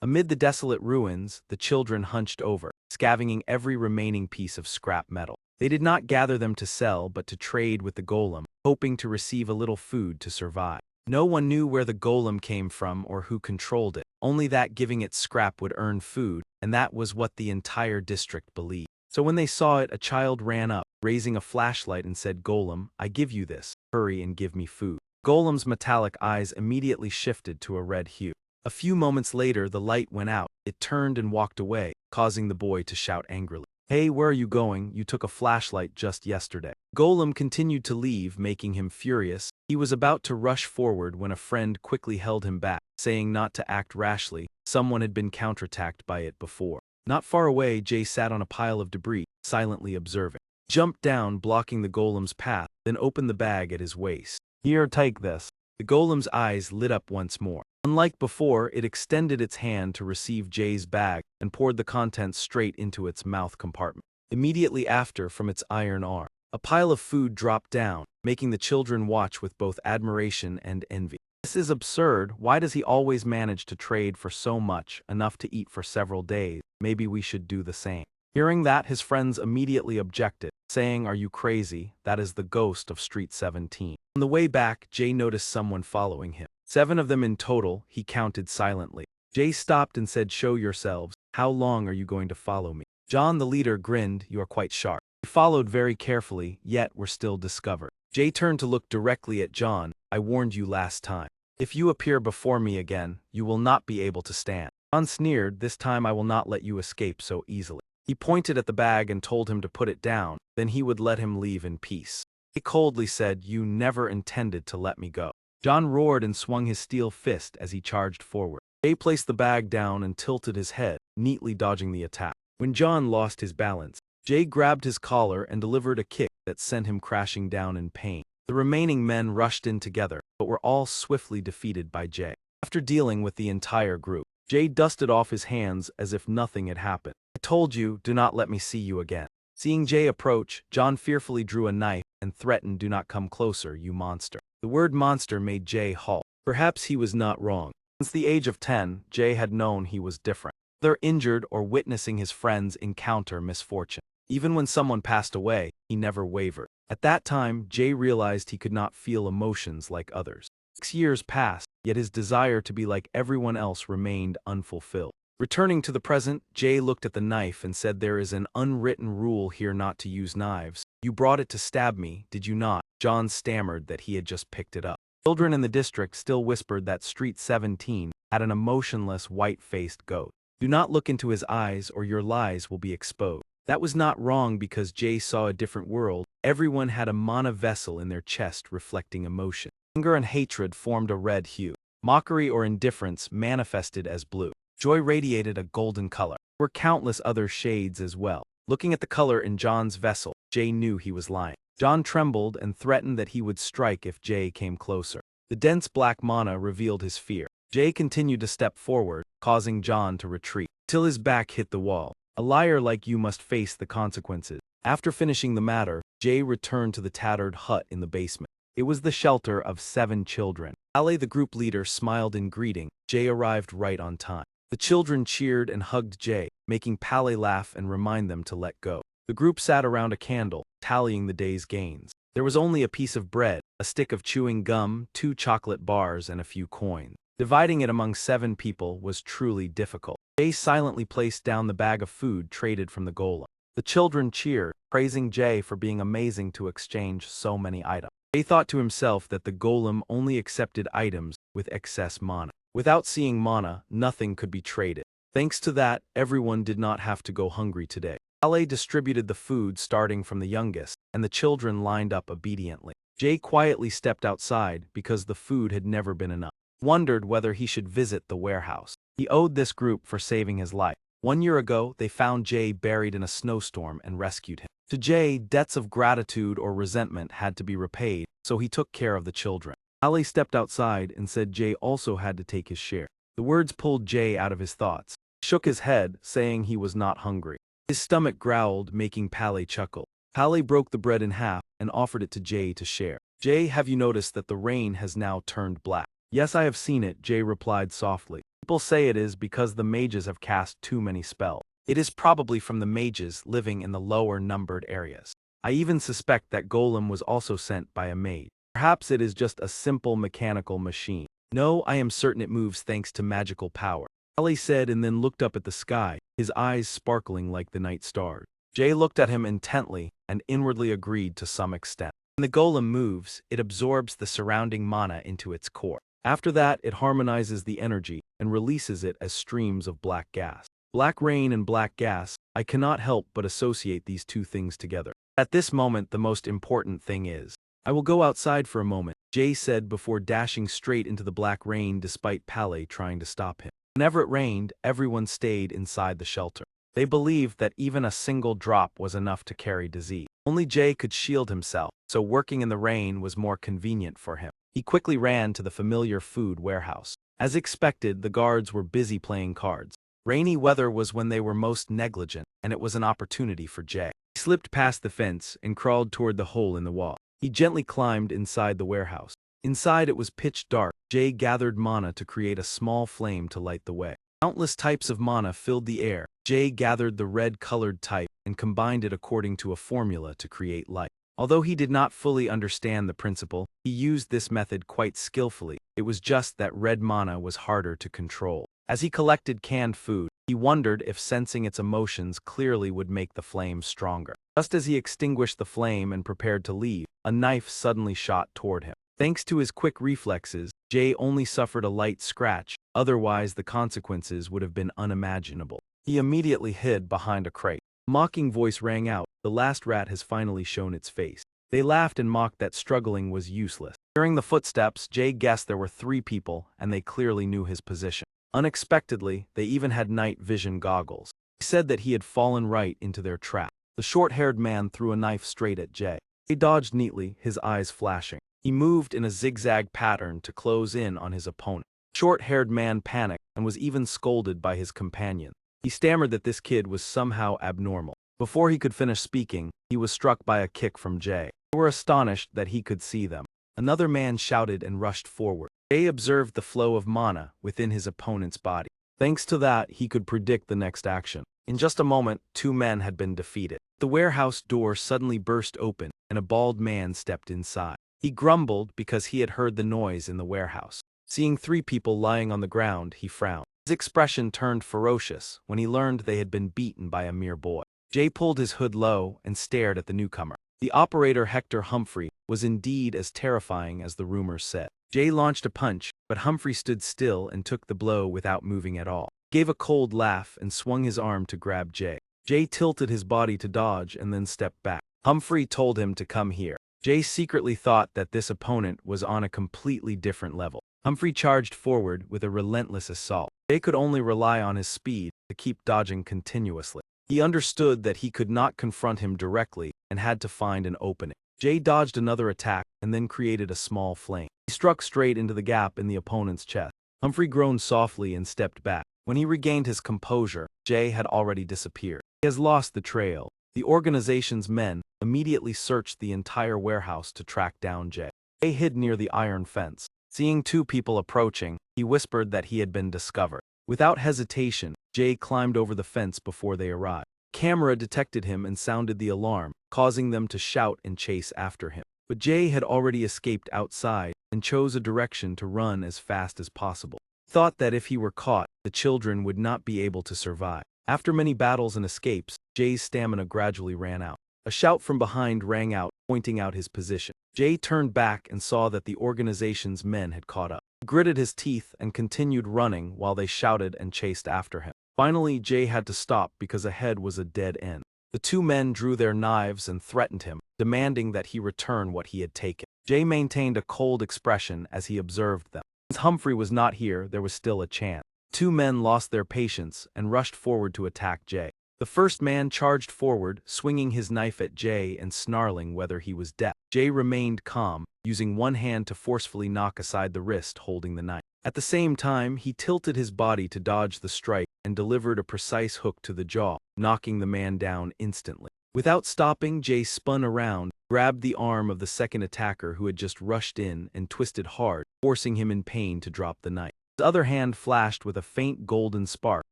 Amid the desolate ruins, the children hunched over, scavenging every remaining piece of scrap metal. They did not gather them to sell but to trade with the golem, hoping to receive a little food to survive. No one knew where the golem came from or who controlled it, only that giving it scrap would earn food, and that was what the entire district believed. So when they saw it, a child ran up, raising a flashlight and said, "Golem, I give you this. Hurry and give me food." Golem's metallic eyes immediately shifted to a red hue. A few moments later, the light went out. It turned and walked away, causing the boy to shout angrily, "Hey, where are you going? You took a flashlight just yesterday." Golem continued to leave, making him furious. He was about to rush forward when a friend quickly held him back, saying not to act rashly. Someone had been counterattacked by it before. Not far away, Jay sat on a pile of debris, silently observing. Jumped down, blocking the golem's path, then opened the bag at his waist. "Here, take this." The golem's eyes lit up once more. Unlike before, it extended its hand to receive Jay's bag and poured the contents straight into its mouth compartment. Immediately after, from its iron arm, a pile of food dropped down, making the children watch with both admiration and envy. "This is absurd. Why does he always manage to trade for so much, enough to eat for several days? Maybe we should do the same." Hearing that, his friends immediately objected, saying, "Are you crazy? That is the ghost of Street 17. On the way back, Jay noticed someone following him. 7 of them in total, he counted silently. Jay stopped and said, "Show yourselves. How long are you going to follow me?" John, the leader, grinned. "You are quite sharp." He followed very carefully, yet were still discovered. Jay turned to look directly at John. "I warned you last time. If you appear before me again, you will not be able to stand." John sneered. "This time I will not let you escape so easily." He pointed at the bag and told him to put it down, then he would let him leave in peace. He coldly said, "You never intended to let me go." John roared and swung his steel fist as he charged forward. Jay placed the bag down and tilted his head, neatly dodging the attack. When John lost his balance, Jay grabbed his collar and delivered a kick that sent him crashing down in pain. The remaining men rushed in together, but were all swiftly defeated by Jay. After dealing with the entire group, Jay dusted off his hands as if nothing had happened. "I told you, do not let me see you again." Seeing Jay approach, John fearfully drew a knife and threatened, "Do not come closer, you monster." The word monster made Jay halt. Perhaps he was not wrong. Since the age of 10, Jay had known he was different. Whether injured or witnessing his friends encounter misfortune. Even when someone passed away, he never wavered. At that time, Jay realized he could not feel emotions like others. 6 years passed, yet his desire to be like everyone else remained unfulfilled. Returning to the present, Jay looked at the knife and said, "There is an unwritten rule here not to use knives. You brought it to stab me, did you not?" John stammered that he had just picked it up. Children in the district still whispered that Street 17 had an emotionless, white-faced goat. "Do not look into his eyes or your lies will be exposed." That was not wrong because Jay saw a different world. Everyone had a mana vessel in their chest reflecting emotion. Anger and hatred formed a red hue. Mockery or indifference manifested as blue. Joy radiated a golden color. There were countless other shades as well. Looking at the color in John's vessel, Jay knew he was lying. John trembled and threatened that he would strike if Jay came closer. The dense black mana revealed his fear. Jay continued to step forward, causing John to retreat, till his back hit the wall. "A liar like you must face the consequences." After finishing the matter, Jay returned to the tattered hut in the basement. It was the shelter of 7 children. Ale, the group leader, smiled in greeting. Jay arrived right on time. The children cheered and hugged Jay, making Pale laugh and remind them to let go. The group sat around a candle, tallying the day's gains. There was only a piece of bread, a stick of chewing gum, 2 chocolate bars, and a few coins. Dividing it among 7 people was truly difficult. Jay silently placed down the bag of food traded from the golem. The children cheered, praising Jay for being amazing to exchange so many items. Jay thought to himself that the golem only accepted items with excess mana. Without seeing mana, nothing could be traded. Thanks to that, everyone did not have to go hungry today. Ale distributed the food starting from the youngest, and the children lined up obediently. Jay quietly stepped outside because the food had never been enough. Wondered whether he should visit the warehouse. He owed this group for saving his life. 1 year ago, they found Jay buried in a snowstorm and rescued him. To Jay, debts of gratitude or resentment had to be repaid, so he took care of the children. Ale stepped outside and said Jay also had to take his share. The words pulled Jay out of his thoughts. He shook his head, saying he was not hungry. His stomach growled, making Pale chuckle. Pale broke the bread in half and offered it to Jay to share. "Jay, have you noticed that the rain has now turned black?" "Yes, I have seen it," Jay replied softly. He People say it is because the mages have cast too many spells. It is probably from the mages living in the lower numbered areas. I even suspect that Golem was also sent by a mage. Perhaps it is just a simple mechanical machine. No, I am certain it moves thanks to magical power. Ali said and then looked up at the sky, his eyes sparkling like the night stars. Jay looked at him intently and inwardly agreed to some extent. When the golem moves, it absorbs the surrounding mana into its core. After that, it harmonizes the energy and releases it as streams of black gas. Black rain and black gas, I cannot help but associate these two things together. At this moment, the most important thing is, I will go outside for a moment, Jay said before dashing straight into the black rain despite Pale trying to stop him. Whenever it rained, everyone stayed inside the shelter. They believed that even a single drop was enough to carry disease. Only Jay could shield himself, so working in the rain was more convenient for him. He quickly ran to the familiar food warehouse. As expected, the guards were busy playing cards. Rainy weather was when they were most negligent, and it was an opportunity for Jay. He slipped past the fence and crawled toward the hole in the wall. He gently climbed inside the warehouse. Inside it was pitch dark. Jay gathered mana to create a small flame to light the way. Countless types of mana filled the air. Jay gathered the red-colored type and combined it according to a formula to create light. Although he did not fully understand the principle, he used this method quite skillfully. It was just that red mana was harder to control. As he collected canned food, he wondered if sensing its emotions clearly would make the flame stronger. Just as he extinguished the flame and prepared to leave, a knife suddenly shot toward him. Thanks to his quick reflexes, Jay only suffered a light scratch, otherwise the consequences would have been unimaginable. He immediately hid behind a crate. A mocking voice rang out, "The last rat has finally shown its face." They laughed and mocked that struggling was useless. Hearing the footsteps, Jay guessed there were 3 people, and they clearly knew his position. Unexpectedly, they even had night vision goggles. He said that he had fallen right into their trap. The short-haired man threw a knife straight at Jay. He dodged neatly, his eyes flashing. He moved in a zigzag pattern to close in on his opponent. The short-haired man panicked and was even scolded by his companion. He stammered that this kid was somehow abnormal. Before he could finish speaking, he was struck by a kick from Jay. They were astonished that he could see them. Another man shouted and rushed forward. Jay observed the flow of mana within his opponent's body. Thanks to that, he could predict the next action. In just a moment, 2 men had been defeated. The warehouse door suddenly burst open, and a bald man stepped inside. He grumbled because he had heard the noise in the warehouse. Seeing 3 people lying on the ground, he frowned. His expression turned ferocious when he learned they had been beaten by a mere boy. Jay pulled his hood low and stared at the newcomer. The operator Hector Humphrey was indeed as terrifying as the rumors said. Jay launched a punch, but Humphrey stood still and took the blow without moving at all. He gave a cold laugh and swung his arm to grab Jay. Jay tilted his body to dodge and then stepped back. Humphrey told him to come here. Jay secretly thought that this opponent was on a completely different level. Humphrey charged forward with a relentless assault. Jay could only rely on his speed to keep dodging continuously. He understood that he could not confront him directly and had to find an opening. Jay dodged another attack and then created a small flame. He struck straight into the gap in the opponent's chest. Humphrey groaned softly and stepped back. When he regained his composure, Jay had already disappeared. He has lost the trail. The organization's men immediately searched the entire warehouse to track down Jay. Jay hid near the iron fence. Seeing 2 people approaching, he whispered that he had been discovered. Without hesitation, Jay climbed over the fence before they arrived. Camera detected him and sounded the alarm, causing them to shout and chase after him. But Jay had already escaped outside and chose a direction to run as fast as possible. He thought that if he were caught, the children would not be able to survive. After many battles and escapes, Jay's stamina gradually ran out. A shout from behind rang out, pointing out his position. Jay turned back and saw that the organization's men had caught up. He gritted his teeth and continued running while they shouted and chased after him. Finally, Jay had to stop because ahead was a dead end. The 2 men drew their knives and threatened him, demanding that he return what he had taken. Jay maintained a cold expression as he observed them. Since Humphrey was not here, there was still a chance. 2 men lost their patience and rushed forward to attack Jay. The first man charged forward, swinging his knife at Jay and snarling whether he was deaf. Jay remained calm, using one hand to forcefully knock aside the wrist holding the knife. At the same time, he tilted his body to dodge the strike and delivered a precise hook to the jaw, knocking the man down instantly. Without stopping, Jay spun around, grabbed the arm of the second attacker who had just rushed in and twisted hard, forcing him in pain to drop the knife. His other hand flashed with a faint golden spark,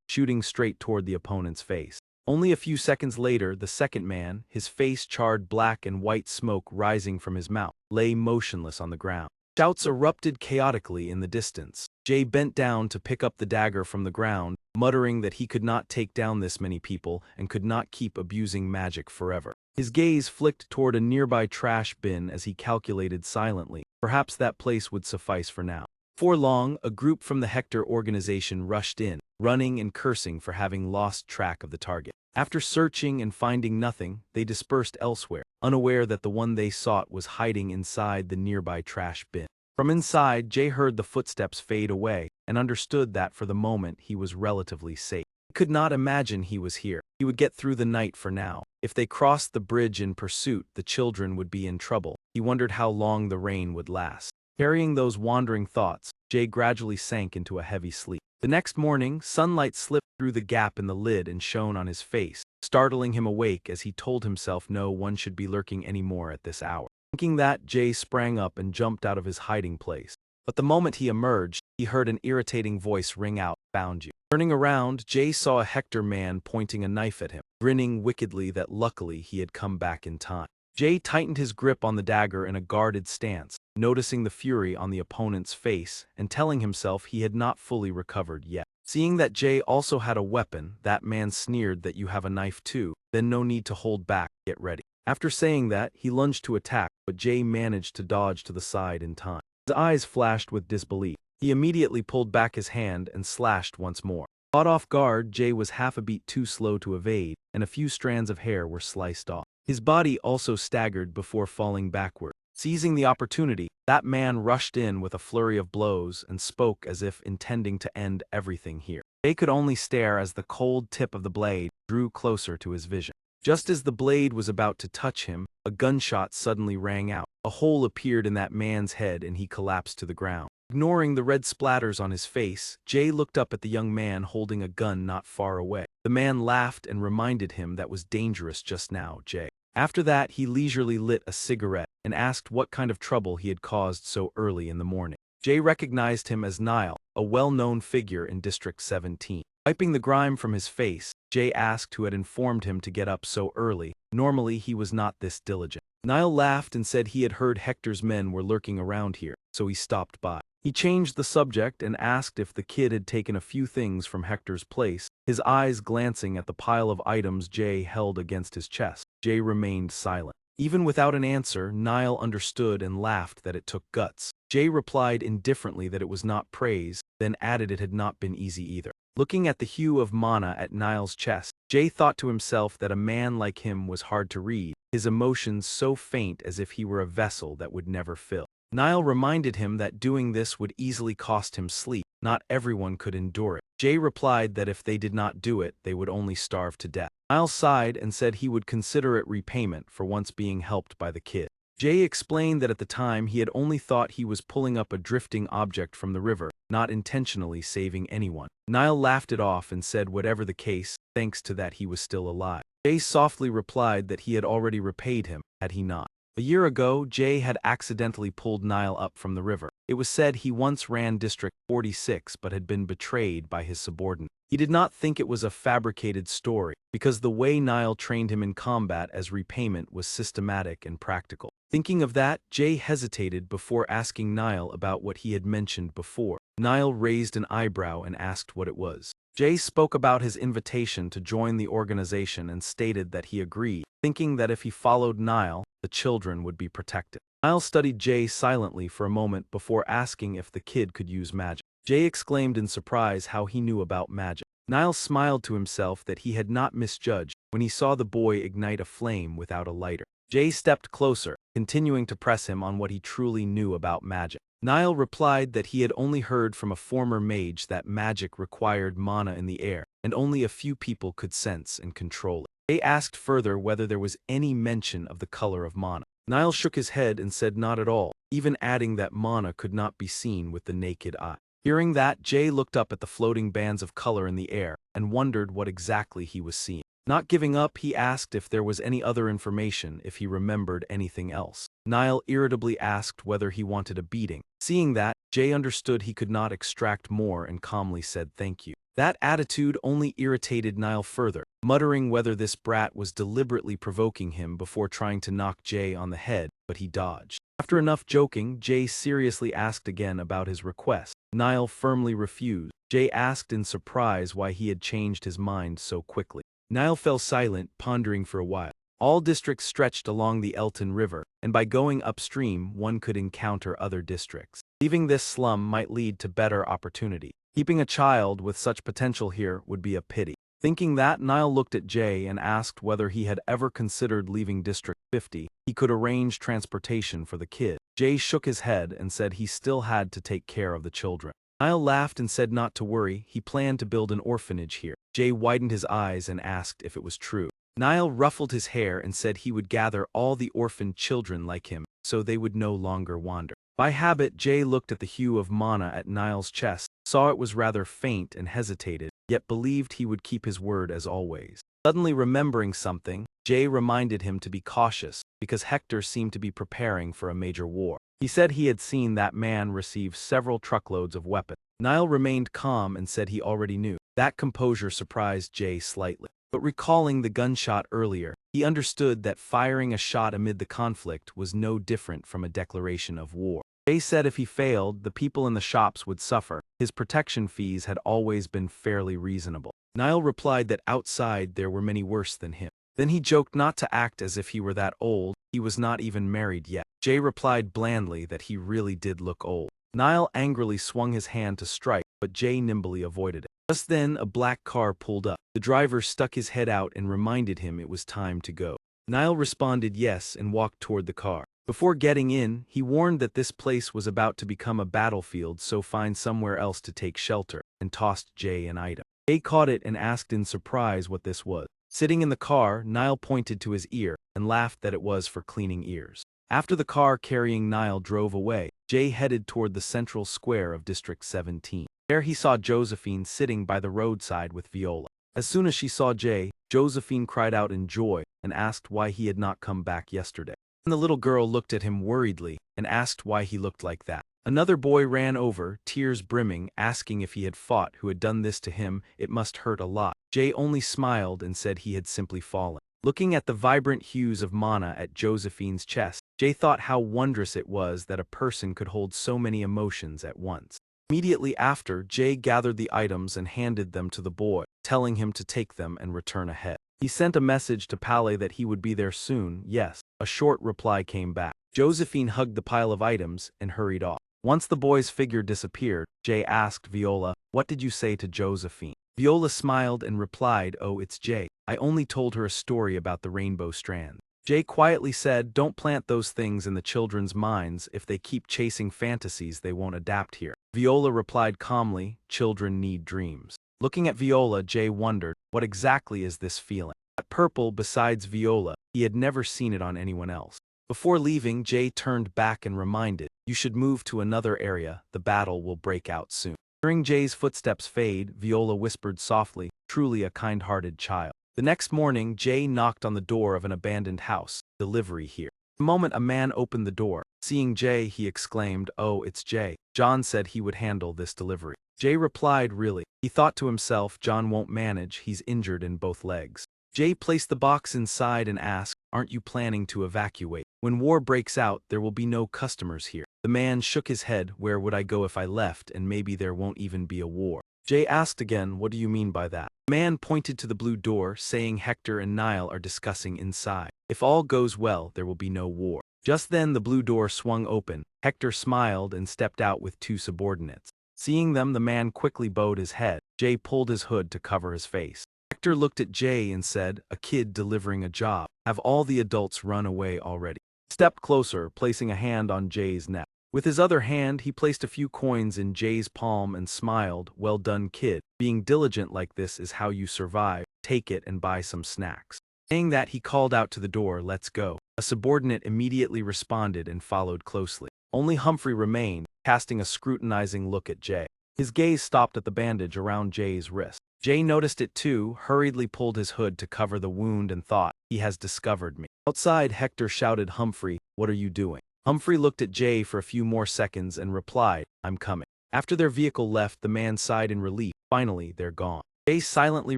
shooting straight toward the opponent's face. Only a few seconds later, the second man, his face charred black and white smoke rising from his mouth, lay motionless on the ground. Shouts erupted chaotically in the distance. Jay bent down to pick up the dagger from the ground, muttering that he could not take down this many people and could not keep abusing magic forever. His gaze flicked toward a nearby trash bin as he calculated silently. Perhaps that place would suffice for now. Before long, a group from the Hector organization rushed in, running and cursing for having lost track of the target. After searching and finding nothing, they dispersed elsewhere, unaware that the one they sought was hiding inside the nearby trash bin. From inside, Jay heard the footsteps fade away and understood that for the moment he was relatively safe. He could not imagine he was here. He would get through the night for now. If they crossed the bridge in pursuit, the children would be in trouble. He wondered how long the rain would last. Carrying those wandering thoughts, Jay gradually sank into a heavy sleep. The next morning, sunlight slipped through the gap in the lid and shone on his face, startling him awake as he told himself no one should be lurking anymore at this hour. Thinking that, Jay sprang up and jumped out of his hiding place. But the moment he emerged, he heard an irritating voice ring out, "Found you." Turning around, Jay saw a Hector man pointing a knife at him, grinning wickedly that luckily he had come back in time. Jay tightened his grip on the dagger in a guarded stance, noticing the fury on the opponent's face and telling himself he had not fully recovered yet. Seeing that Jay also had a weapon, that man sneered that "You have a knife too, then no need to hold back, get ready." After saying that, he lunged to attack, but Jay managed to dodge to the side in time. His eyes flashed with disbelief. He immediately pulled back his hand and slashed once more. Caught off guard, Jay was half a beat too slow to evade, and a few strands of hair were sliced off. His body also staggered before falling backward. Seizing the opportunity, that man rushed in with a flurry of blows and spoke as if intending to end everything here. Jay could only stare as the cold tip of the blade drew closer to his vision. Just as the blade was about to touch him, a gunshot suddenly rang out. A hole appeared in that man's head and he collapsed to the ground. Ignoring the red splatters on his face, Jay looked up at the young man holding a gun not far away. The man laughed and reminded him that was dangerous just now, Jay. After that, he leisurely lit a cigarette and asked what kind of trouble he had caused so early in the morning. Jay recognized him as Niall, a well-known figure in District 17. Wiping the grime from his face, Jay asked who had informed him to get up so early. Normally, he was not this diligent. Niall laughed and said he had heard Hector's men were lurking around here, so he stopped by. He changed the subject and asked if the kid had taken a few things from Hector's place, his eyes glancing at the pile of items Jay held against his chest. Jay remained silent. Even without an answer, Niall understood and laughed that it took guts. Jay replied indifferently that it was not praise, then added it had not been easy either. Looking at the hue of mana at Niall's chest, Jay thought to himself that a man like him was hard to read, his emotions so faint as if he were a vessel that would never fill. Niall reminded him that doing this would easily cost him sleep. Not everyone could endure it. Jay replied that if they did not do it, they would only starve to death. Niall sighed and said he would consider it repayment for once being helped by the kid. Jay explained that at the time he had only thought he was pulling up a drifting object from the river, not intentionally saving anyone. Niall laughed it off and said whatever the case, thanks to that he was still alive. Jay softly replied that he had already repaid him, had he not. A year ago, Jay had accidentally pulled Niall up from the river. It was said he once ran District 46 but had been betrayed by his subordinate. He did not think it was a fabricated story, because the way Niall trained him in combat as repayment was systematic and practical. Thinking of that, Jay hesitated before asking Niall about what he had mentioned before. Niall raised an eyebrow and asked what it was. Jay spoke about his invitation to join the organization and stated that he agreed, thinking that if he followed Niall, the children would be protected. Niall studied Jay silently for a moment before asking if the kid could use magic. Jay exclaimed in surprise how he knew about magic. Niall smiled to himself that he had not misjudged when he saw the boy ignite a flame without a lighter. Jay stepped closer, continuing to press him on what he truly knew about magic. Niall replied that he had only heard from a former mage that magic required mana in the air, and only a few people could sense and control it. Jay asked further whether there was any mention of the color of mana. Niall shook his head and said not at all, even adding that mana could not be seen with the naked eye. Hearing that, Jay looked up at the floating bands of color in the air and wondered what exactly he was seeing. Not giving up, he asked if there was any other information, if he remembered anything else. Niall irritably asked whether he wanted a beating. Seeing that, Jay understood he could not extract more and calmly said thank you. That attitude only irritated Niall further, muttering whether this brat was deliberately provoking him before trying to knock Jay on the head, but he dodged. After enough joking, Jay seriously asked again about his request. Niall firmly refused. Jay asked in surprise why he had changed his mind so quickly. Niall fell silent, pondering for a while. All districts stretched along the Elton River, and by going upstream one could encounter other districts. Leaving this slum might lead to better opportunity. Keeping a child with such potential here would be a pity. Thinking that, Niall looked at Jay and asked whether he had ever considered leaving District 50. He could arrange transportation for the kid. Jay shook his head and said he still had to take care of the children. Niall laughed and said not to worry, he planned to build an orphanage here. Jay widened his eyes and asked if it was true. Niall ruffled his hair and said he would gather all the orphaned children like him, so they would no longer wander. By habit, Jay looked at the hue of mana at Niall's chest, saw it was rather faint and hesitated, yet believed he would keep his word as always. Suddenly remembering something, Jay reminded him to be cautious, because Hector seemed to be preparing for a major war. He said he had seen that man receive several truckloads of weapons. Niall remained calm and said he already knew. That composure surprised Jay slightly. But recalling the gunshot earlier, he understood that firing a shot amid the conflict was no different from a declaration of war. Jay said if he failed, the people in the shops would suffer. His protection fees had always been fairly reasonable. Niall replied that outside there were many worse than him. Then he joked not to act as if he were that old, he was not even married yet. Jay replied blandly that he really did look old. Niall angrily swung his hand to strike, but Jay nimbly avoided it. Just then a black car pulled up. The driver stuck his head out and reminded him it was time to go. Niall responded yes and walked toward the car. Before getting in, he warned that this place was about to become a battlefield, so find somewhere else to take shelter, and tossed Jay an item. Jay caught it and asked in surprise what this was. Sitting in the car, Niall pointed to his ear and laughed that it was for cleaning ears. After the car carrying Niall drove away, Jay headed toward the central square of District 17. There he saw Josephine sitting by the roadside with Viola. As soon as she saw Jay, Josephine cried out in joy and asked why he had not come back yesterday. And the little girl looked at him worriedly and asked why he looked like that. Another boy ran over, tears brimming, asking if he had fought who had done this to him. It must hurt a lot. Jay only smiled and said he had simply fallen. Looking at the vibrant hues of mana at Josephine's chest, Jay thought how wondrous it was that a person could hold so many emotions at once. Immediately after, Jay gathered the items and handed them to the boy, telling him to take them and return ahead. He sent a message to Pale that he would be there soon. Yes. A short reply came back. Josephine hugged the pile of items and hurried off. Once the boy's figure disappeared, Jay asked Viola, "What did you say to Josephine?" Viola smiled and replied, "Oh, it's Jay. I only told her a story about the rainbow strand." Jay quietly said, "Don't plant those things in the children's minds. If they keep chasing fantasies, they won't adapt here." Viola replied calmly, "Children need dreams." Looking at Viola, Jay wondered, what exactly is this feeling? That purple, besides Viola, he had never seen it on anyone else. Before leaving, Jay turned back and reminded, "You should move to another area, the battle will break out soon." Hearing Jay's footsteps fade, Viola whispered softly, "Truly a kind-hearted child." The next morning, Jay knocked on the door of an abandoned house. "Delivery here." The moment a man opened the door, seeing Jay, he exclaimed, "Oh, it's Jay. John said he would handle this delivery." Jay replied, "Really?" He thought to himself, John won't manage, he's injured in both legs. Jay placed the box inside and asked, "Aren't you planning to evacuate? When war breaks out, there will be no customers here." The man shook his head, "Where would I go if I left, and maybe there won't even be a war?" Jay asked again, "What do you mean by that?" The man pointed to the blue door, saying Hector and Niall are discussing inside. If all goes well, there will be no war. Just then the blue door swung open. Hector smiled and stepped out with two subordinates. Seeing them, the man quickly bowed his head. Jay pulled his hood to cover his face. Hector looked at Jay and said, "A kid delivering a job. Have all the adults run away already?" He stepped closer, placing a hand on Jay's neck. With his other hand, he placed a few coins in Jay's palm and smiled, "Well done, kid. Being diligent like this is how you survive. Take it and buy some snacks." Saying that, he called out to the door, "Let's go." A subordinate immediately responded and followed closely. Only Humphrey remained, casting a scrutinizing look at Jay. His gaze stopped at the bandage around Jay's wrist. Jay noticed it too, hurriedly pulled his hood to cover the wound and thought, he has discovered me. Outside, Hector shouted, Humphrey, what are you doing? Humphrey looked at Jay for a few more seconds and replied, I'm coming. After their vehicle left, the man sighed in relief. Finally, they're gone. Jay silently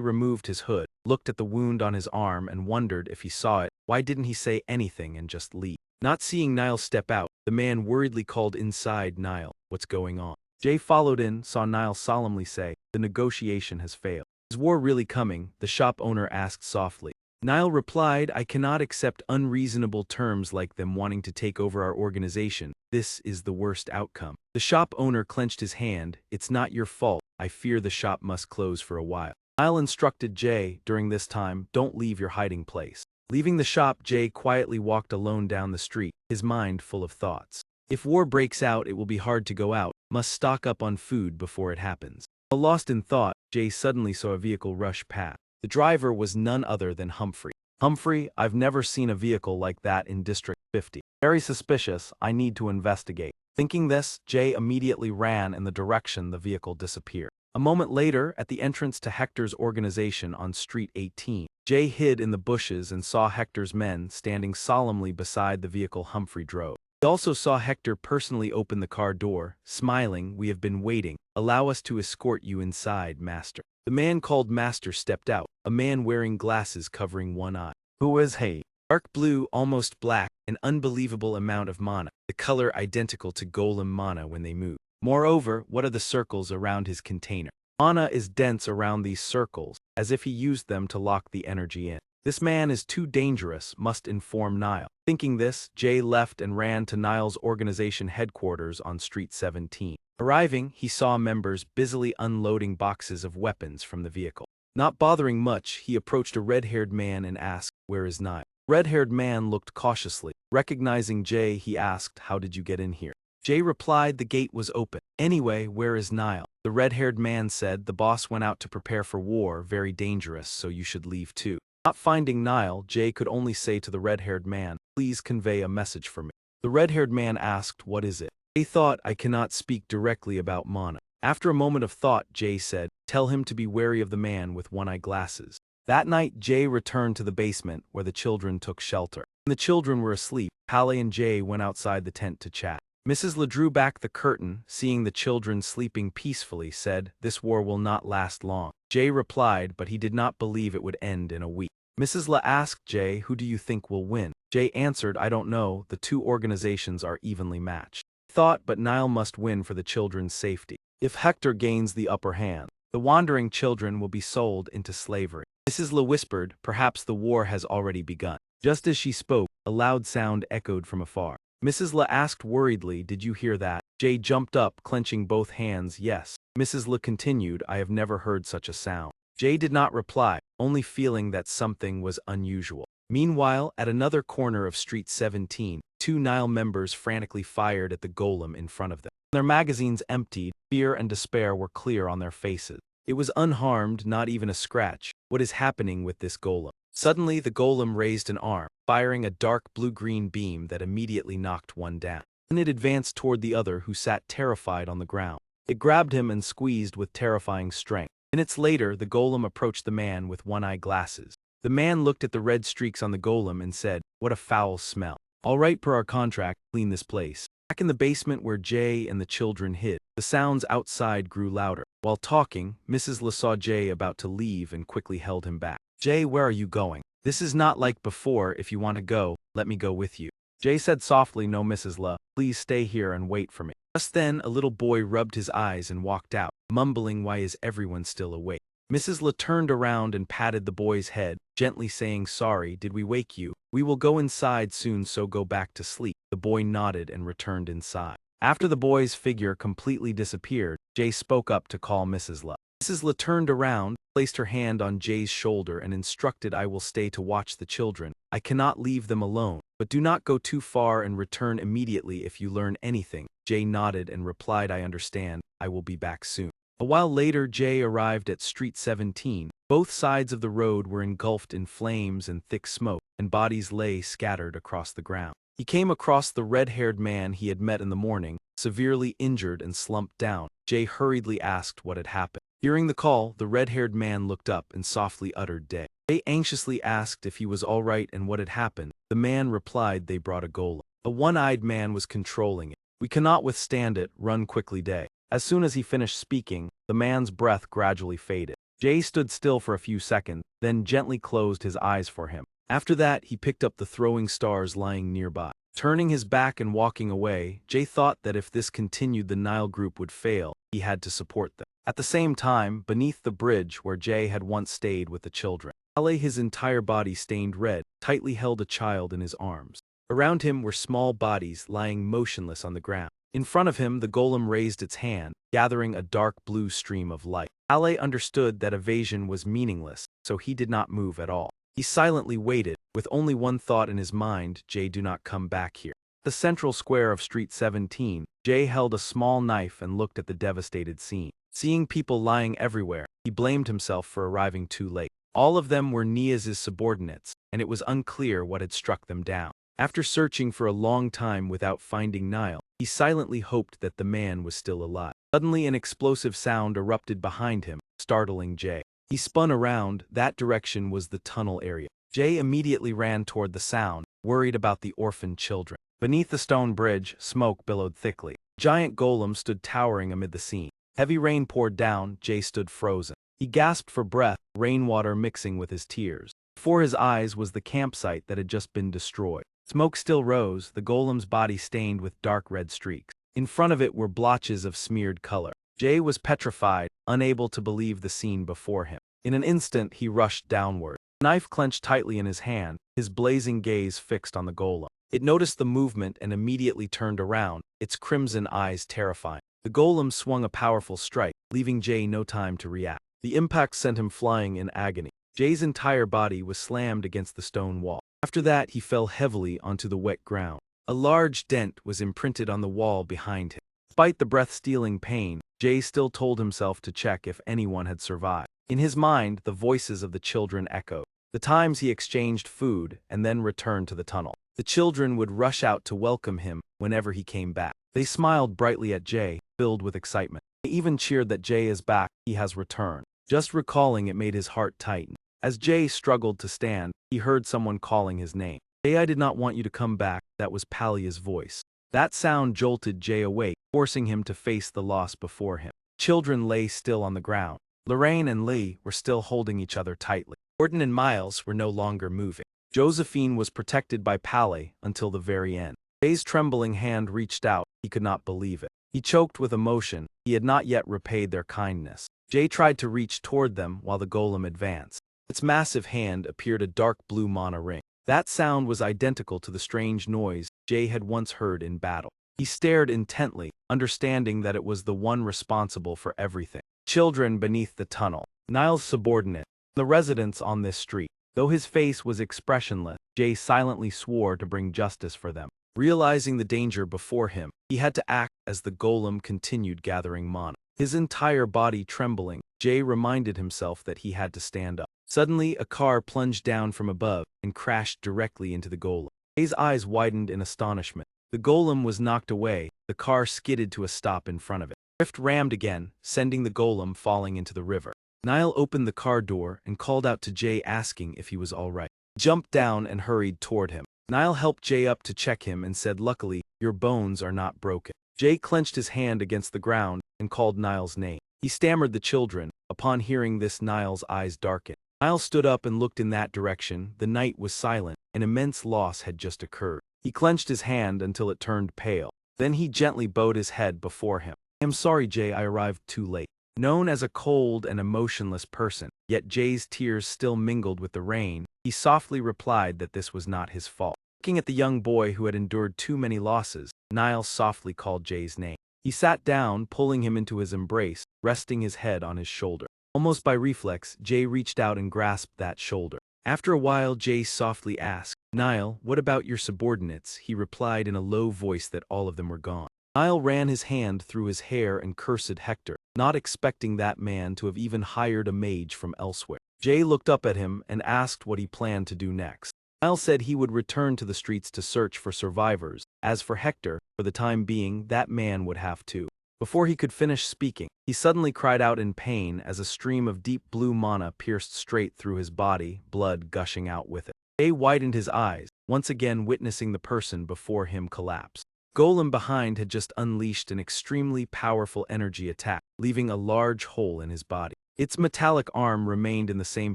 removed his hood, looked at the wound on his arm and wondered if he saw it. Why didn't he say anything and just leave? Not seeing Niall step out, the man worriedly called inside, Niall, what's going on? Jay followed in, saw Niall solemnly say, the negotiation has failed. Is war really coming? The shop owner asked softly. Niall replied, I cannot accept unreasonable terms like them wanting to take over our organization. This is the worst outcome. The shop owner clenched his hand. It's not your fault. I fear the shop must close for a while. Niall instructed Jay, during this time, don't leave your hiding place. Leaving the shop, Jay quietly walked alone down the street, his mind full of thoughts. If war breaks out, it will be hard to go out. Must stock up on food before it happens. While lost in thought, Jay suddenly saw a vehicle rush past. The driver was none other than Humphrey. Humphrey, I've never seen a vehicle like that in District 50. Very suspicious, I need to investigate. Thinking this, Jay immediately ran in the direction the vehicle disappeared. A moment later, at the entrance to Hector's organization on Street 18, Jay hid in the bushes and saw Hector's men standing solemnly beside the vehicle Humphrey drove. He also saw Hector personally open the car door, smiling, we have been waiting. Allow us to escort you inside, Master. The man called Master stepped out, a man wearing glasses covering one eye. Who is he? Dark blue, almost black, an unbelievable amount of mana, the color identical to golem mana when they move. Moreover, what are the circles around his container? Mana is dense around these circles, as if he used them to lock the energy in. This man is too dangerous, must inform Niall. Thinking this, Jay left and ran to Niall's organization headquarters on Street 17. Arriving, he saw members busily unloading boxes of weapons from the vehicle. Not bothering much, he approached a red-haired man and asked, where is Niall? Red-haired man looked cautiously. Recognizing Jay, he asked, how did you get in here? Jay replied, the gate was open. Anyway, where is Niall? The red-haired man said, the boss went out to prepare for war, very dangerous, so you should leave too. Not finding Niall, Jay could only say to the red-haired man, please convey a message for me. The red-haired man asked, what is it? Jay thought, I cannot speak directly about mana. After a moment of thought, Jay said, tell him to be wary of the man with one-eye glasses. That night, Jay returned to the basement where the children took shelter. When the children were asleep, Halle and Jay went outside the tent to chat. Mrs. Le drew back the curtain, seeing the children sleeping peacefully, said, this war will not last long. Jay replied, but he did not believe it would end in a week. Mrs. Le asked Jay, who do you think will win? Jay answered, I don't know, the two organizations are evenly matched. He thought, but Niall must win for the children's safety. If Hector gains the upper hand, the wandering children will be sold into slavery. Mrs. Le whispered, perhaps the war has already begun. Just as she spoke, a loud sound echoed from afar. Mrs. Le asked worriedly, did you hear that? Jay jumped up, clenching both hands, yes. Mrs. Le continued, I have never heard such a sound. Jay did not reply, only feeling that something was unusual. Meanwhile, at another corner of Street 17, two Niall members frantically fired at the golem in front of them. Their magazines emptied, fear and despair were clear on their faces. It was unharmed, not even a scratch. What is happening with this golem? Suddenly, the golem raised an arm, firing a dark blue-green beam that immediately knocked one down. Then it advanced toward the other, who sat terrified on the ground. It grabbed him and squeezed with terrifying strength. Minutes later, the golem approached the man with one-eye glasses. The man looked at the red streaks on the golem and said, what a foul smell. All right, per our contract, clean this place. Back in the basement where Jay and the children hid, the sounds outside grew louder. While talking, Mrs. Le saw Jay about to leave and quickly held him back. Jay, where are you going? This is not like before. If you want to go, let me go with you. Jay said softly, no, Mrs. Le, please stay here and wait for me. Just then, a little boy rubbed his eyes and walked out, mumbling, why is everyone still awake? Mrs. Le turned around and patted the boy's head, gently saying, sorry, did we wake you? We will go inside soon, so go back to sleep. The boy nodded and returned inside. After the boy's figure completely disappeared, Jay spoke up to call Mrs. Le. Mrs. Le turned around, placed her hand on Jay's shoulder and instructed, I will stay to watch the children. I cannot leave them alone, but do not go too far and return immediately if you learn anything. Jay nodded and replied, I understand. I will be back soon. A while later, Jay arrived at Street 17. Both sides of the road were engulfed in flames and thick smoke, and bodies lay scattered across the ground. He came across the red-haired man he had met in the morning, severely injured and slumped down. Jay hurriedly asked what had happened. Hearing the call, the red-haired man looked up and softly uttered Day. Jay anxiously asked if he was all right and what had happened. The man replied they brought a golem. A one-eyed man was controlling it. We cannot withstand it, run quickly Day. As soon as he finished speaking, the man's breath gradually faded. Jay stood still for a few seconds, then gently closed his eyes for him. After that, he picked up the throwing stars lying nearby. Turning his back and walking away, Jay thought that if this continued the Nile group would fail, he had to support them. At the same time, beneath the bridge where Jay had once stayed with the children, Ale, his entire body stained red, tightly held a child in his arms. Around him were small bodies lying motionless on the ground. In front of him, the golem raised its hand, gathering a dark blue stream of light. Ale understood that evasion was meaningless, so he did not move at all. He silently waited, with only one thought in his mind: Jay, do not come back here. The central square of Street 17, Jay held a small knife and looked at the devastated scene. Seeing people lying everywhere, he blamed himself for arriving too late. All of them were Niaz's subordinates, and it was unclear what had struck them down. After searching for a long time without finding Nile, he silently hoped that the man was still alive. Suddenly an explosive sound erupted behind him, startling Jay. He spun around. That direction was the tunnel area. Jay immediately ran toward the sound, worried about the orphaned children. Beneath the stone bridge, smoke billowed thickly. A giant golem stood towering amid the scene. Heavy rain poured down. Jay stood frozen. He gasped for breath, rainwater mixing with his tears. Before his eyes was the campsite that had just been destroyed. Smoke still rose, the golem's body stained with dark red streaks. In front of it were blotches of smeared color. Jay was petrified, unable to believe the scene before him. In an instant, he rushed downward. The knife clenched tightly in his hand, his blazing gaze fixed on the golem. It noticed the movement and immediately turned around, its crimson eyes terrifying. The golem swung a powerful strike, leaving Jay no time to react. The impact sent him flying in agony. Jay's entire body was slammed against the stone wall. After that, he fell heavily onto the wet ground. A large dent was imprinted on the wall behind him. Despite the breath-stealing pain, Jay still told himself to check if anyone had survived. In his mind, the voices of the children echoed. The times he exchanged food and then returned to the tunnel. The children would rush out to welcome him whenever he came back. They smiled brightly at Jay, filled with excitement. They even cheered that Jay is back, he has returned. Just recalling it made his heart tighten. As Jay struggled to stand, he heard someone calling his name. Jay, I did not want you to come back. That was Palia's voice. That sound jolted Jay awake, forcing him to face the loss before him. Children lay still on the ground. Lorraine and Lee were still holding each other tightly. Gordon and Miles were no longer moving. Josephine was protected by Pali until the very end. Jay's trembling hand reached out. He could not believe it. He choked with emotion. He had not yet repaid their kindness. Jay tried to reach toward them while the golem advanced. Its massive hand appeared a dark blue mana ring. That sound was identical to the strange noise Jay had once heard in battle. He stared intently, understanding that it was the one responsible for everything. Children beneath the tunnel. Nile's subordinate. The residents on this street. Though his face was expressionless, Jay silently swore to bring justice for them. Realizing the danger before him, he had to act as the golem continued gathering mana. His entire body trembling, Jay reminded himself that he had to stand up. Suddenly, a car plunged down from above and crashed directly into the golem. Jay's eyes widened in astonishment. The golem was knocked away. The car skidded to a stop in front of it. Rift rammed again, sending the golem falling into the river. Nile opened the car door and called out to Jay, asking if he was all right. He jumped down and hurried toward him. Nile helped Jay up to check him and said, "Luckily, your bones are not broken." Jay clenched his hand against the ground and called Nile's name. He stammered the children. Upon hearing this, Nile's eyes darkened. Nile stood up and looked in that direction. The night was silent. An immense loss had just occurred. He clenched his hand until it turned pale. Then he gently bowed his head before him. "I am sorry, Jay, I arrived too late." Known as a cold and emotionless person, yet Jay's tears still mingled with the rain, he softly replied that this was not his fault. Looking at the young boy who had endured too many losses, Nile softly called Jay's name. He sat down, pulling him into his embrace, resting his head on his shoulder. Almost by reflex, Jay reached out and grasped that shoulder. After a while, Jay softly asked, "Nile, what about your subordinates?" He replied in a low voice that all of them were gone. Nile ran his hand through his hair and cursed Hector, not expecting that man to have even hired a mage from elsewhere. Jay looked up at him and asked what he planned to do next. Nile said he would return to the streets to search for survivors. As for Hector, for the time being, that man would have to Before he could finish speaking, he suddenly cried out in pain as a stream of deep blue mana pierced straight through his body, blood gushing out with it. Jay widened his eyes, once again witnessing the person before him collapse. Golem behind had just unleashed an extremely powerful energy attack, leaving a large hole in his body. Its metallic arm remained in the same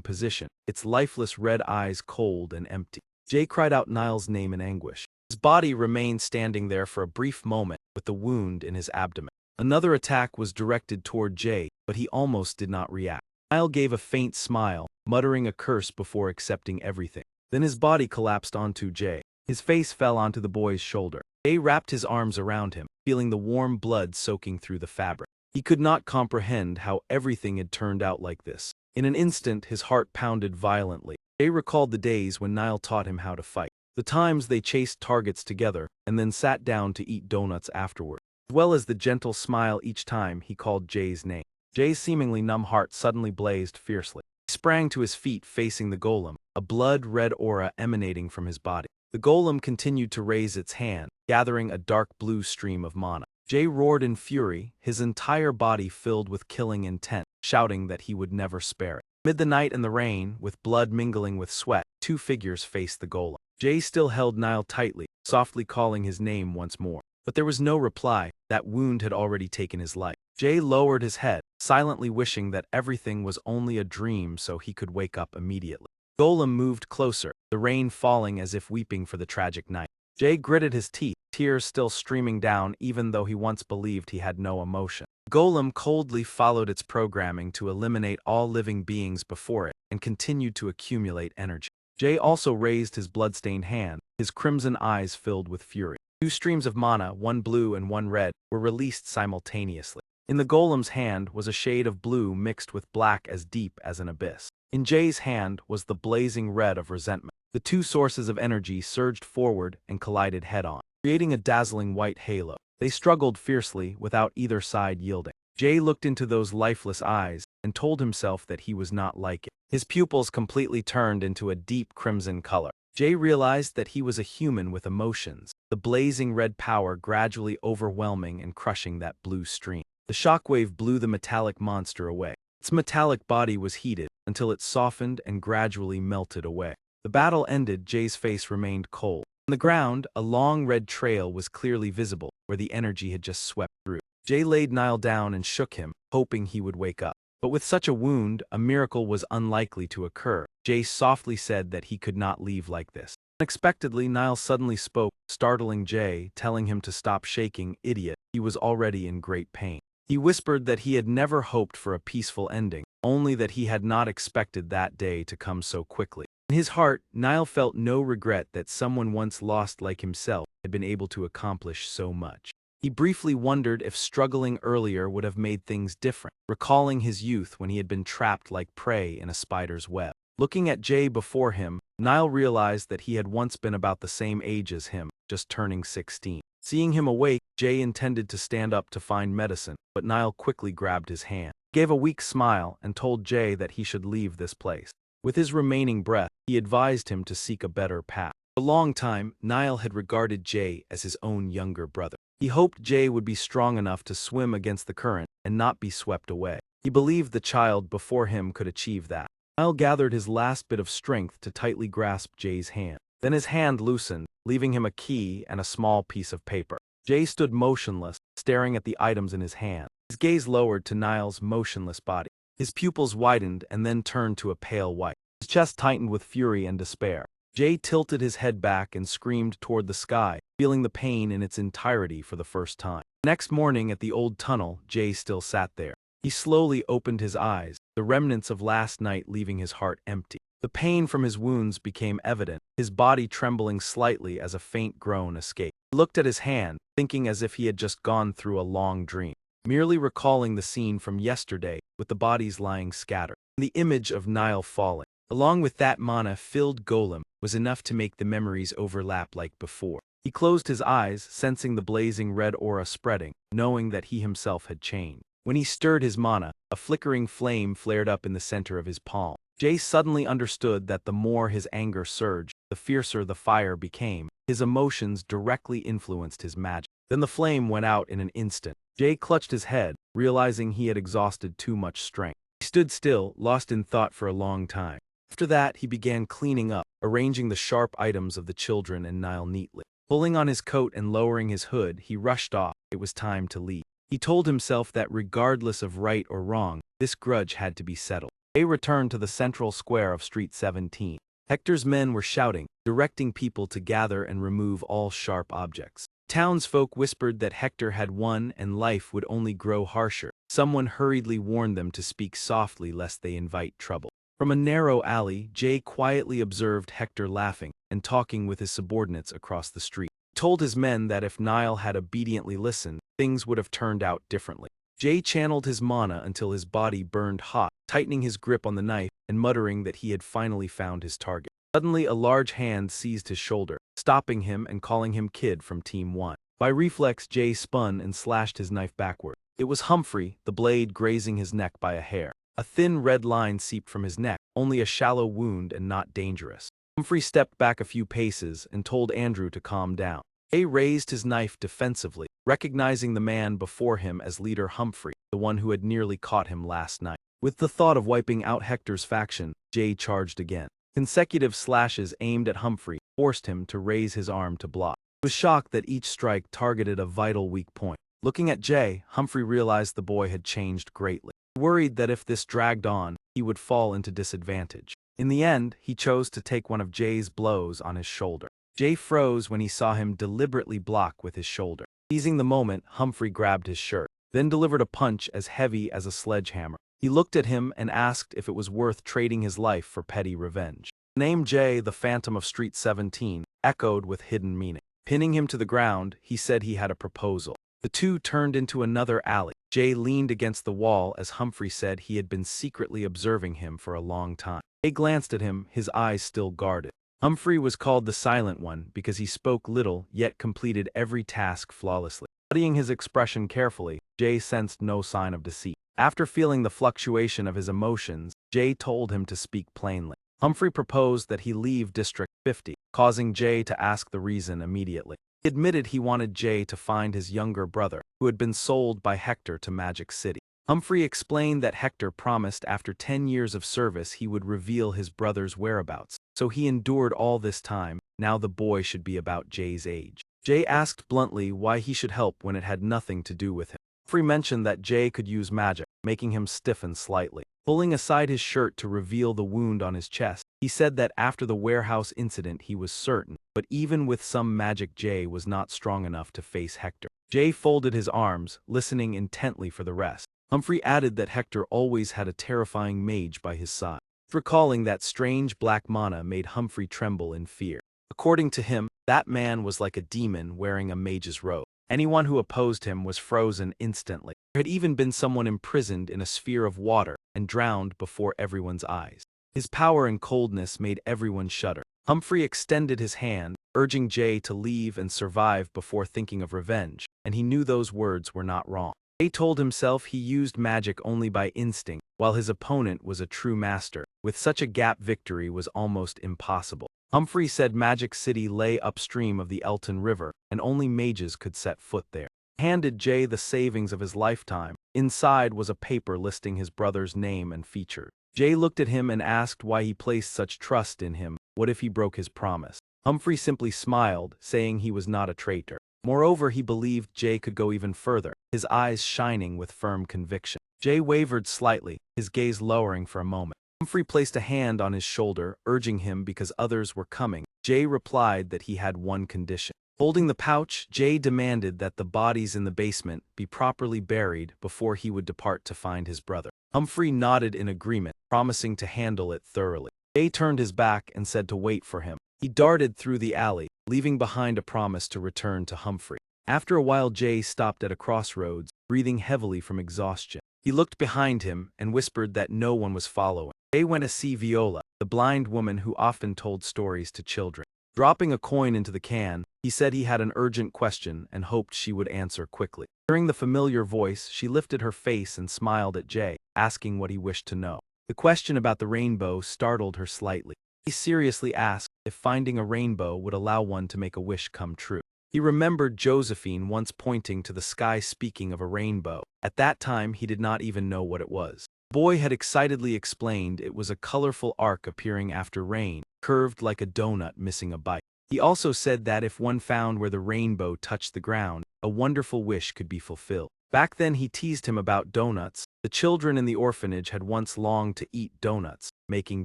position, its lifeless red eyes cold and empty. Jay cried out Niall's name in anguish. His body remained standing there for a brief moment with the wound in his abdomen. Another attack was directed toward Jay, but he almost did not react. Niall gave a faint smile, muttering a curse before accepting everything. Then his body collapsed onto Jay. His face fell onto the boy's shoulder. Jay wrapped his arms around him, feeling the warm blood soaking through the fabric. He could not comprehend how everything had turned out like this. In an instant, his heart pounded violently. Jay recalled the days when Niall taught him how to fight. The times they chased targets together and then sat down to eat donuts afterward, as well as the gentle smile each time he called Jay's name. Jay's seemingly numb heart suddenly blazed fiercely. He sprang to his feet facing the golem, a blood-red aura emanating from his body. The golem continued to raise its hand, gathering a dark blue stream of mana. Jay roared in fury, his entire body filled with killing intent, shouting that he would never spare it. Amid the night and the rain, with blood mingling with sweat, two figures faced the golem. Jay still held Niall tightly, softly calling his name once more. But there was no reply. That wound had already taken his life. Jay lowered his head, silently wishing that everything was only a dream so he could wake up immediately. Golem moved closer, the rain falling as if weeping for the tragic night. Jay gritted his teeth, tears still streaming down even though he once believed he had no emotion. Golem coldly followed its programming to eliminate all living beings before it and continued to accumulate energy. Jay also raised his bloodstained hand, his crimson eyes filled with fury. Two streams of mana, one blue and one red, were released simultaneously. In the golem's hand was a shade of blue mixed with black as deep as an abyss. In Jay's hand was the blazing red of resentment. The two sources of energy surged forward and collided head-on, creating a dazzling white halo. They struggled fiercely without either side yielding. Jay looked into those lifeless eyes and told himself that he was not like it. His pupils completely turned into a deep crimson color. Jay realized that he was a human with emotions, the blazing red power gradually overwhelming and crushing that blue stream. The shockwave blew the metallic monster away. Its metallic body was heated until it softened and gradually melted away. The battle ended. Jay's face remained cold. On the ground, a long red trail was clearly visible, where the energy had just swept through. Jay laid Niall down and shook him, hoping he would wake up. But with such a wound, a miracle was unlikely to occur. Jay softly said that he could not leave like this. Unexpectedly, Niall suddenly spoke, startling Jay, telling him to stop shaking. Idiot, he was already in great pain. He whispered that he had never hoped for a peaceful ending, only that he had not expected that day to come so quickly. In his heart, Niall felt no regret that someone once lost like himself had been able to accomplish so much. He briefly wondered if struggling earlier would have made things different, recalling his youth when he had been trapped like prey in a spider's web. Looking at Jay before him, Niall realized that he had once been about the same age as him, just turning 16. Seeing him awake, Jay intended to stand up to find medicine, but Niall quickly grabbed his hand, gave a weak smile, and told Jay that he should leave this place. With his remaining breath, he advised him to seek a better path. For a long time, Niall had regarded Jay as his own younger brother. He hoped Jay would be strong enough to swim against the current and not be swept away. He believed the child before him could achieve that. Niall gathered his last bit of strength to tightly grasp Jay's hand. Then his hand loosened, leaving him a key and a small piece of paper. Jay stood motionless, staring at the items in his hand. His gaze lowered to Niall's motionless body. His pupils widened and then turned to a pale white. His chest tightened with fury and despair. Jay tilted his head back and screamed toward the sky, feeling the pain in its entirety for the first time. Next morning at the old tunnel, Jay still sat there. He slowly opened his eyes, the remnants of last night leaving his heart empty. The pain from his wounds became evident, his body trembling slightly as a faint groan escaped. He looked at his hand, thinking as if he had just gone through a long dream, merely recalling the scene from yesterday with the bodies lying scattered. The image of Niall falling, along with that mana-filled golem, was enough to make the memories overlap like before. He closed his eyes, sensing the blazing red aura spreading, knowing that he himself had changed. When he stirred his mana, a flickering flame flared up in the center of his palm. Jay suddenly understood that the more his anger surged, the fiercer the fire became. His emotions directly influenced his magic. Then the flame went out in an instant. Jay clutched his head, realizing he had exhausted too much strength. He stood still, lost in thought for a long time. After that, he began cleaning up, arranging the sharp items of the children and Nile neatly. Pulling on his coat and lowering his hood, he rushed off. It was time to leave. He told himself that regardless of right or wrong, this grudge had to be settled. They returned to the central square of Street 17. Hector's men were shouting, directing people to gather and remove all sharp objects. Townsfolk whispered that Hector had won and life would only grow harsher. Someone hurriedly warned them to speak softly lest they invite trouble. From a narrow alley, Jay quietly observed Hector laughing and talking with his subordinates across the street. He told his men that if Nile had obediently listened, things would have turned out differently. Jay channeled his mana until his body burned hot, tightening his grip on the knife and muttering that he had finally found his target. Suddenly, a large hand seized his shoulder, stopping him and calling him Kid from Team 1. By reflex, Jay spun and slashed his knife backward. It was Humphrey, the blade grazing his neck by a hair. A thin red line seeped from his neck, only a shallow wound and not dangerous. Humphrey stepped back a few paces and told Andrew to calm down. Jay raised his knife defensively, recognizing the man before him as leader Humphrey, the one who had nearly caught him last night. With the thought of wiping out Hector's faction, Jay charged again. Consecutive slashes aimed at Humphrey forced him to raise his arm to block. He was shocked that each strike targeted a vital weak point. Looking at Jay, Humphrey realized the boy had changed greatly. Worried that if this dragged on, he would fall into disadvantage. In the end, he chose to take one of Jay's blows on his shoulder. Jay froze when he saw him deliberately block with his shoulder. Seizing the moment, Humphrey grabbed his shirt, then delivered a punch as heavy as a sledgehammer. He looked at him and asked if it was worth trading his life for petty revenge. The name Jay, the Phantom of Street 17, echoed with hidden meaning. Pinning him to the ground, he said he had a proposal. The two turned into another alley. Jay leaned against the wall as Humphrey said he had been secretly observing him for a long time. Jay glanced at him, his eyes still guarded. Humphrey was called the Silent One because he spoke little yet completed every task flawlessly. Studying his expression carefully, Jay sensed no sign of deceit. After feeling the fluctuation of his emotions, Jay told him to speak plainly. Humphrey proposed that he leave District 50, causing Jay to ask the reason immediately. He admitted he wanted Jay to find his younger brother, who had been sold by Hector to Magic City. Humphrey explained that Hector promised after 10 years of service he would reveal his brother's whereabouts, so he endured all this time. Now the boy should be about Jay's age. Jay asked bluntly why he should help when it had nothing to do with him. Humphrey mentioned that Jay could use magic, making him stiffen slightly. Pulling aside his shirt to reveal the wound on his chest, he said that after the warehouse incident he was certain, but even with some magic Jay was not strong enough to face Hector. Jay folded his arms, listening intently for the rest. Humphrey added that Hector always had a terrifying mage by his side. Recalling that strange black mana made Humphrey tremble in fear. According to him, that man was like a demon wearing a mage's robe. Anyone who opposed him was frozen instantly. There had even been someone imprisoned in a sphere of water and drowned before everyone's eyes. His power and coldness made everyone shudder. Humphrey extended his hand, urging Jay to leave and survive before thinking of revenge, and he knew those words were not wrong. Jay told himself he used magic only by instinct, while his opponent was a true master. With such a gap, victory was almost impossible. Humphrey said Magic City lay upstream of the Elton River, and only mages could set foot there. He handed Jay the savings of his lifetime. Inside was a paper listing his brother's name and features. Jay looked at him and asked why he placed such trust in him. What if he broke his promise? Humphrey simply smiled, saying he was not a traitor. Moreover, he believed Jay could go even further, his eyes shining with firm conviction. Jay wavered slightly, his gaze lowering for a moment. Humphrey placed a hand on his shoulder, urging him because others were coming. Jay replied that he had one condition. Holding the pouch, Jay demanded that the bodies in the basement be properly buried before he would depart to find his brother. Humphrey nodded in agreement, promising to handle it thoroughly. Jay turned his back and said to wait for him. He darted through the alley, leaving behind a promise to return to Humphrey. After a while, Jay stopped at a crossroads, breathing heavily from exhaustion. He looked behind him and whispered that no one was following. Jay went to see Viola, the blind woman who often told stories to children. Dropping a coin into the can, he said he had an urgent question and hoped she would answer quickly. Hearing the familiar voice, she lifted her face and smiled at Jay, asking what he wished to know. The question about the rainbow startled her slightly. He seriously asked if finding a rainbow would allow one to make a wish come true. He remembered Josephine once pointing to the sky speaking of a rainbow. At that time, he did not even know what it was. The boy had excitedly explained it was a colorful arc appearing after rain, curved like a donut missing a bite. He also said that if one found where the rainbow touched the ground, a wonderful wish could be fulfilled. Back then he teased him about donuts. The children in the orphanage had once longed to eat donuts, making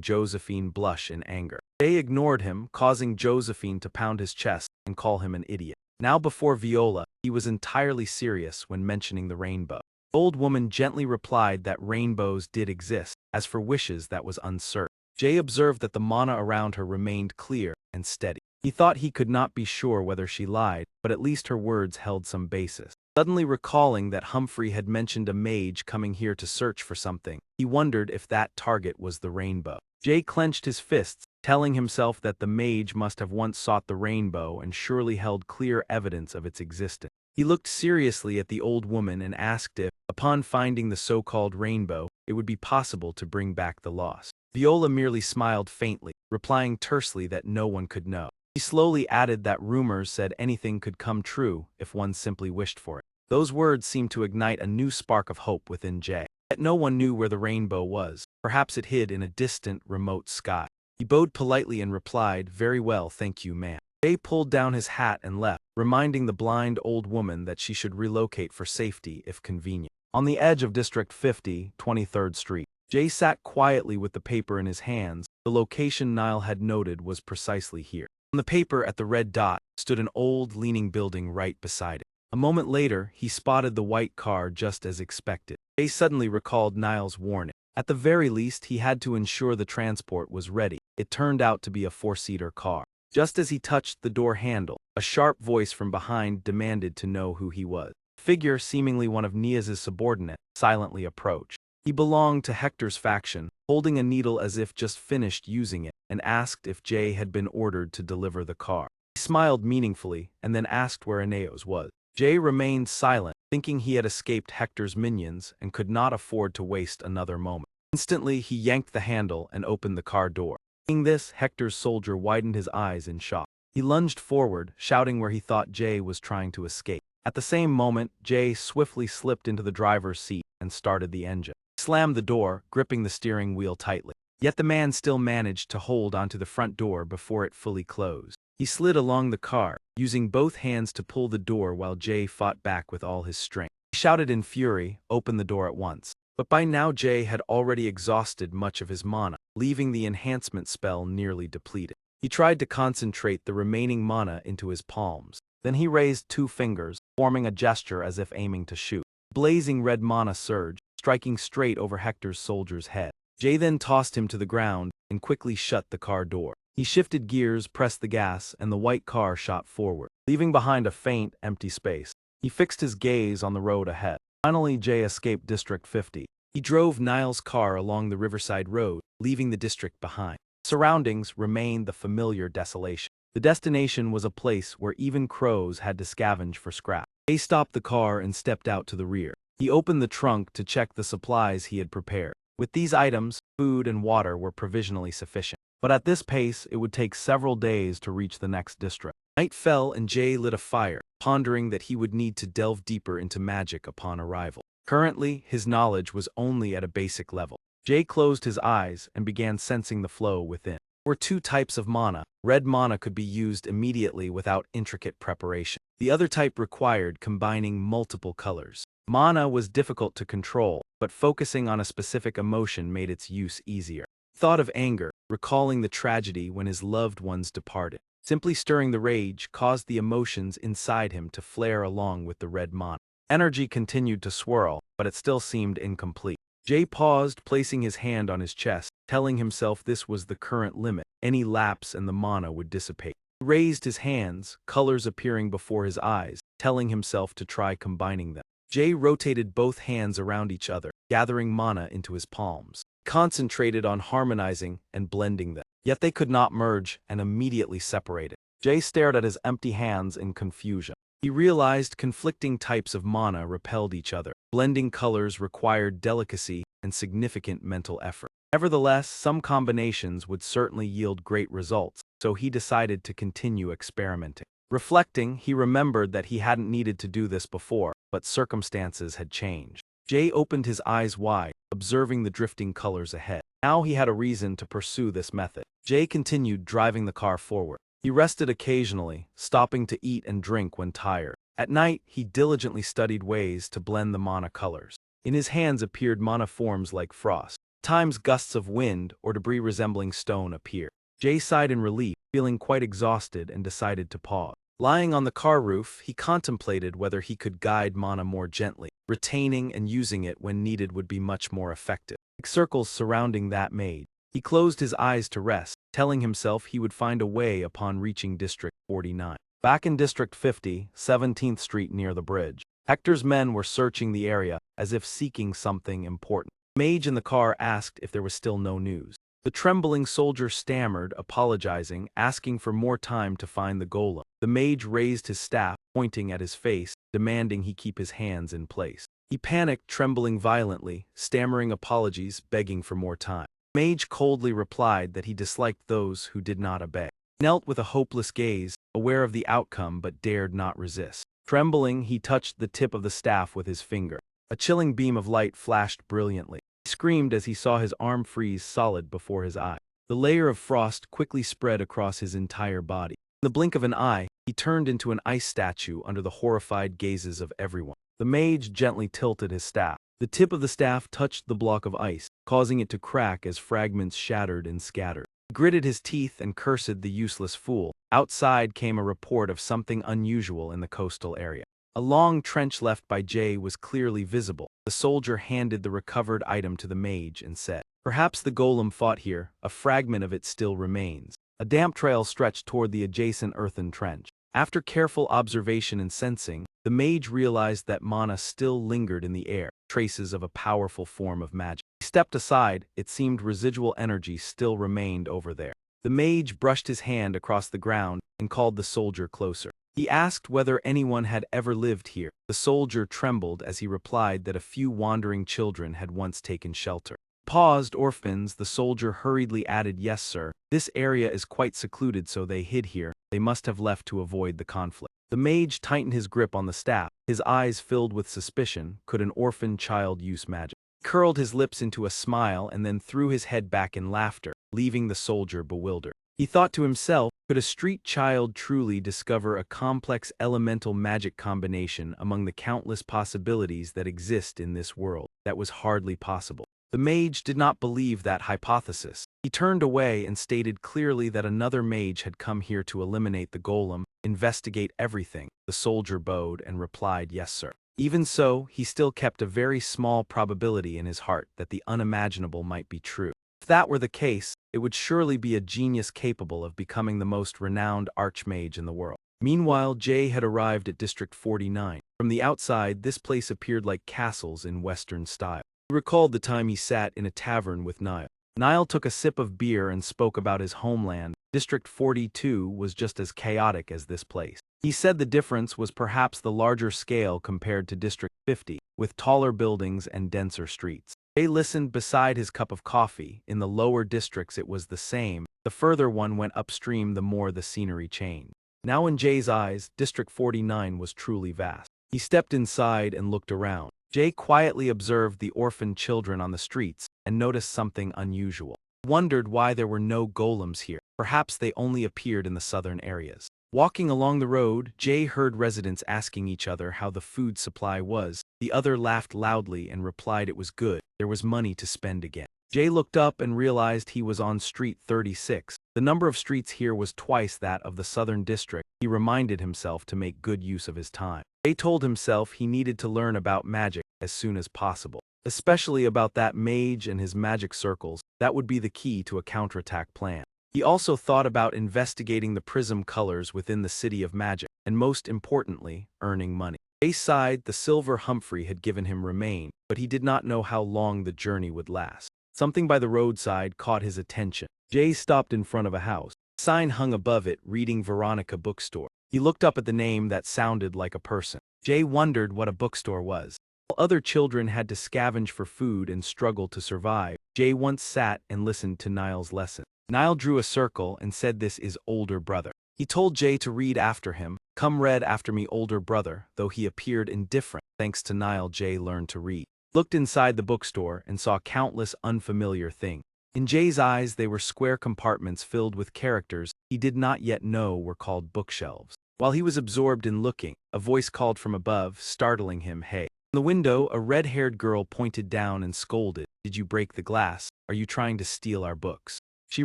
Josephine blush in anger. They ignored him, causing Josephine to pound his chest and call him an idiot. Now before Viola, he was entirely serious when mentioning the rainbow. The old woman gently replied that rainbows did exist. As for wishes, that was uncertain. Jay observed that the mana around her remained clear and steady. He thought he could not be sure whether she lied, but at least her words held some basis. Suddenly recalling that Humphrey had mentioned a mage coming here to search for something, he wondered if that target was the rainbow. Jay clenched his fists, telling himself that the mage must have once sought the rainbow and surely held clear evidence of its existence. He looked seriously at the old woman and asked if, upon finding the so-called rainbow, it would be possible to bring back the lost. Viola merely smiled faintly, replying tersely that no one could know. He slowly added that rumors said anything could come true if one simply wished for it. Those words seemed to ignite a new spark of hope within Jay. Yet no one knew where the rainbow was. Perhaps it hid in a distant, remote sky. He bowed politely and replied, "Very well, thank you, ma'am." Jay pulled down his hat and left, reminding the blind old woman that she should relocate for safety if convenient. On the edge of District 50, 23rd Street, Jay sat quietly with the paper in his hands. The location Niall had noted was precisely here. On the paper at the red dot stood an old, leaning building right beside it. A moment later, he spotted the white car just as expected. Jay suddenly recalled Niall's warning. At the very least, he had to ensure the transport was ready. It turned out to be a four-seater car. Just as he touched the door handle, a sharp voice from behind demanded to know who he was. A figure, seemingly one of Niaz's subordinates, silently approached. He belonged to Hector's faction, holding a needle as if just finished using it, and asked if Jay had been ordered to deliver the car. He smiled meaningfully and then asked where Eneo's was. Jay remained silent, thinking he had escaped Hector's minions and could not afford to waste another moment. Instantly, he yanked the handle and opened the car door. Seeing this, Hector's soldier widened his eyes in shock. He lunged forward, shouting where he thought Jay was trying to escape. At the same moment, Jay swiftly slipped into the driver's seat and started the engine. He slammed the door, gripping the steering wheel tightly. Yet the man still managed to hold onto the front door before it fully closed. He slid along the car, using both hands to pull the door while Jay fought back with all his strength. He shouted in fury, "Open the door at once." But by now Jay had already exhausted much of his mana, leaving the enhancement spell nearly depleted. He tried to concentrate the remaining mana into his palms. Then he raised two fingers, forming a gesture as if aiming to shoot. Blazing red mana surged, striking straight over Hector's soldier's head. Jay then tossed him to the ground and quickly shut the car door. He shifted gears, pressed the gas, and the white car shot forward, leaving behind a faint, empty space. He fixed his gaze on the road ahead. Finally, Jay escaped District 50. He drove Niall's car along the Riverside Road, leaving the district behind. Surroundings remained the familiar desolation. The destination was a place where even crows had to scavenge for scrap. Jay stopped the car and stepped out to the rear. He opened the trunk to check the supplies he had prepared. With these items, food and water were provisionally sufficient. But at this pace, it would take several days to reach the next district. Night fell and Jay lit a fire, pondering that he would need to delve deeper into magic upon arrival. Currently, his knowledge was only at a basic level. Jay closed his eyes and began sensing the flow within. There were two types of mana. Red mana could be used immediately without intricate preparation. The other type required combining multiple colors. Mana was difficult to control, but focusing on a specific emotion made its use easier. He thought of anger, recalling the tragedy when his loved ones departed. Simply stirring the rage caused the emotions inside him to flare along with the red mana. Energy continued to swirl, but it still seemed incomplete. Jay paused, placing his hand on his chest, telling himself this was the current limit. Any lapse and the mana would dissipate. He raised his hands, colors appearing before his eyes, telling himself to try combining them. Jay rotated both hands around each other, gathering mana into his palms. He concentrated on harmonizing and blending them. Yet they could not merge and immediately separated. Jay stared at his empty hands in confusion. He realized conflicting types of mana repelled each other. Blending colors required delicacy and significant mental effort. Nevertheless, some combinations would certainly yield great results, so he decided to continue experimenting. Reflecting, he remembered that he hadn't needed to do this before, but circumstances had changed. Jay opened his eyes wide, observing the drifting colors ahead. Now he had a reason to pursue this method. Jay continued driving the car forward. He rested occasionally, stopping to eat and drink when tired. At night, he diligently studied ways to blend the mana colors. In his hands appeared mana forms like frost. At times gusts of wind or debris resembling stone appeared. Jay sighed in relief, feeling quite exhausted, and decided to pause. Lying on the car roof, he contemplated whether he could guide mana more gently. Retaining and using it when needed would be much more effective. Like circles surrounding that mage. He closed his eyes to rest, telling himself he would find a way upon reaching District 49. Back in District 50, 17th Street near the bridge, Hector's men were searching the area, as if seeking something important. The mage in the car asked if there was still no news. The trembling soldier stammered, apologizing, asking for more time to find the golem. The mage raised his staff, pointing at his face, demanding he keep his hands in place. He panicked, trembling violently, stammering apologies, begging for more time. The mage coldly replied that he disliked those who did not obey. He knelt with a hopeless gaze, aware of the outcome but dared not resist. Trembling, he touched the tip of the staff with his finger. A chilling beam of light flashed brilliantly. He screamed as he saw his arm freeze solid before his eye. The layer of frost quickly spread across his entire body. In the blink of an eye, he turned into an ice statue under the horrified gazes of everyone. The mage gently tilted his staff. The tip of the staff touched the block of ice, causing it to crack as fragments shattered and scattered. He gritted his teeth and cursed the useless fool. Outside came a report of something unusual in the coastal area. A long trench left by Jay was clearly visible. The soldier handed the recovered item to the mage and said, "Perhaps the golem fought here, a fragment of it still remains." A damp trail stretched toward the adjacent earthen trench. After careful observation and sensing, the mage realized that mana still lingered in the air, traces of a powerful form of magic. He stepped aside, it seemed residual energy still remained over there. The mage brushed his hand across the ground and called the soldier closer. He asked whether anyone had ever lived here. The soldier trembled as he replied that a few wandering children had once taken shelter. Paused, orphans, the soldier hurriedly added, "Yes, sir. This area is quite secluded, so they hid here. They must have left to avoid the conflict." The mage tightened his grip on the staff, his eyes filled with suspicion. Could an orphan child use magic? He curled his lips into a smile and then threw his head back in laughter, leaving the soldier bewildered. He thought to himself, could a street child truly discover a complex elemental magic combination among the countless possibilities that exist in this world? That was hardly possible. The mage did not believe that hypothesis. He turned away and stated clearly that another mage had come here to eliminate the golem, investigate everything. The soldier bowed and replied, "Yes, sir." Even so, he still kept a very small probability in his heart that the unimaginable might be true. If that were the case, it would surely be a genius capable of becoming the most renowned archmage in the world. Meanwhile, Jay had arrived at District 49. From the outside, this place appeared like castles in Western style. He recalled the time he sat in a tavern with Niall. Niall took a sip of beer and spoke about his homeland. District 42 was just as chaotic as this place. He said the difference was perhaps the larger scale compared to District 50, with taller buildings and denser streets. Jay listened beside his cup of coffee. In the lower districts it was the same. The further one went upstream, the more the scenery changed. Now in Jay's eyes, District 49 was truly vast. He stepped inside and looked around. Jay quietly observed the orphaned children on the streets and noticed something unusual. He wondered why there were no golems here. Perhaps they only appeared in the southern areas. Walking along the road, Jay heard residents asking each other how the food supply was. The other laughed loudly and replied it was good. There was money to spend again. Jay looked up and realized he was on Street 36. The number of streets here was twice that of the southern district. He reminded himself to make good use of his time. Jay told himself he needed to learn about magic as soon as possible, especially about that mage and his magic circles. That would be the key to a counterattack plan. He also thought about investigating the prism colors within the City of Magic, and most importantly, earning money. Jay sighed. The silver Humphrey had given him remained, but he did not know how long the journey would last. Something by the roadside caught his attention. Jay stopped in front of a house. A sign hung above it, reading Veronica Bookstore. He looked up at the name that sounded like a person. Jay wondered what a bookstore was. While other children had to scavenge for food and struggle to survive, Jay once sat and listened to Niall's lesson. Niall drew a circle and said, "This is older brother." He told Jay to read after him. Come read after me, older brother, though he appeared indifferent. Thanks to Nile, Jay learned to read. Looked inside the bookstore and saw countless unfamiliar things. In Jay's eyes, they were square compartments filled with characters he did not yet know were called bookshelves. While he was absorbed in looking, a voice called from above, startling him, "Hey." In the window, a red-haired girl pointed down and scolded, "Did you break the glass? Are you trying to steal our books?" She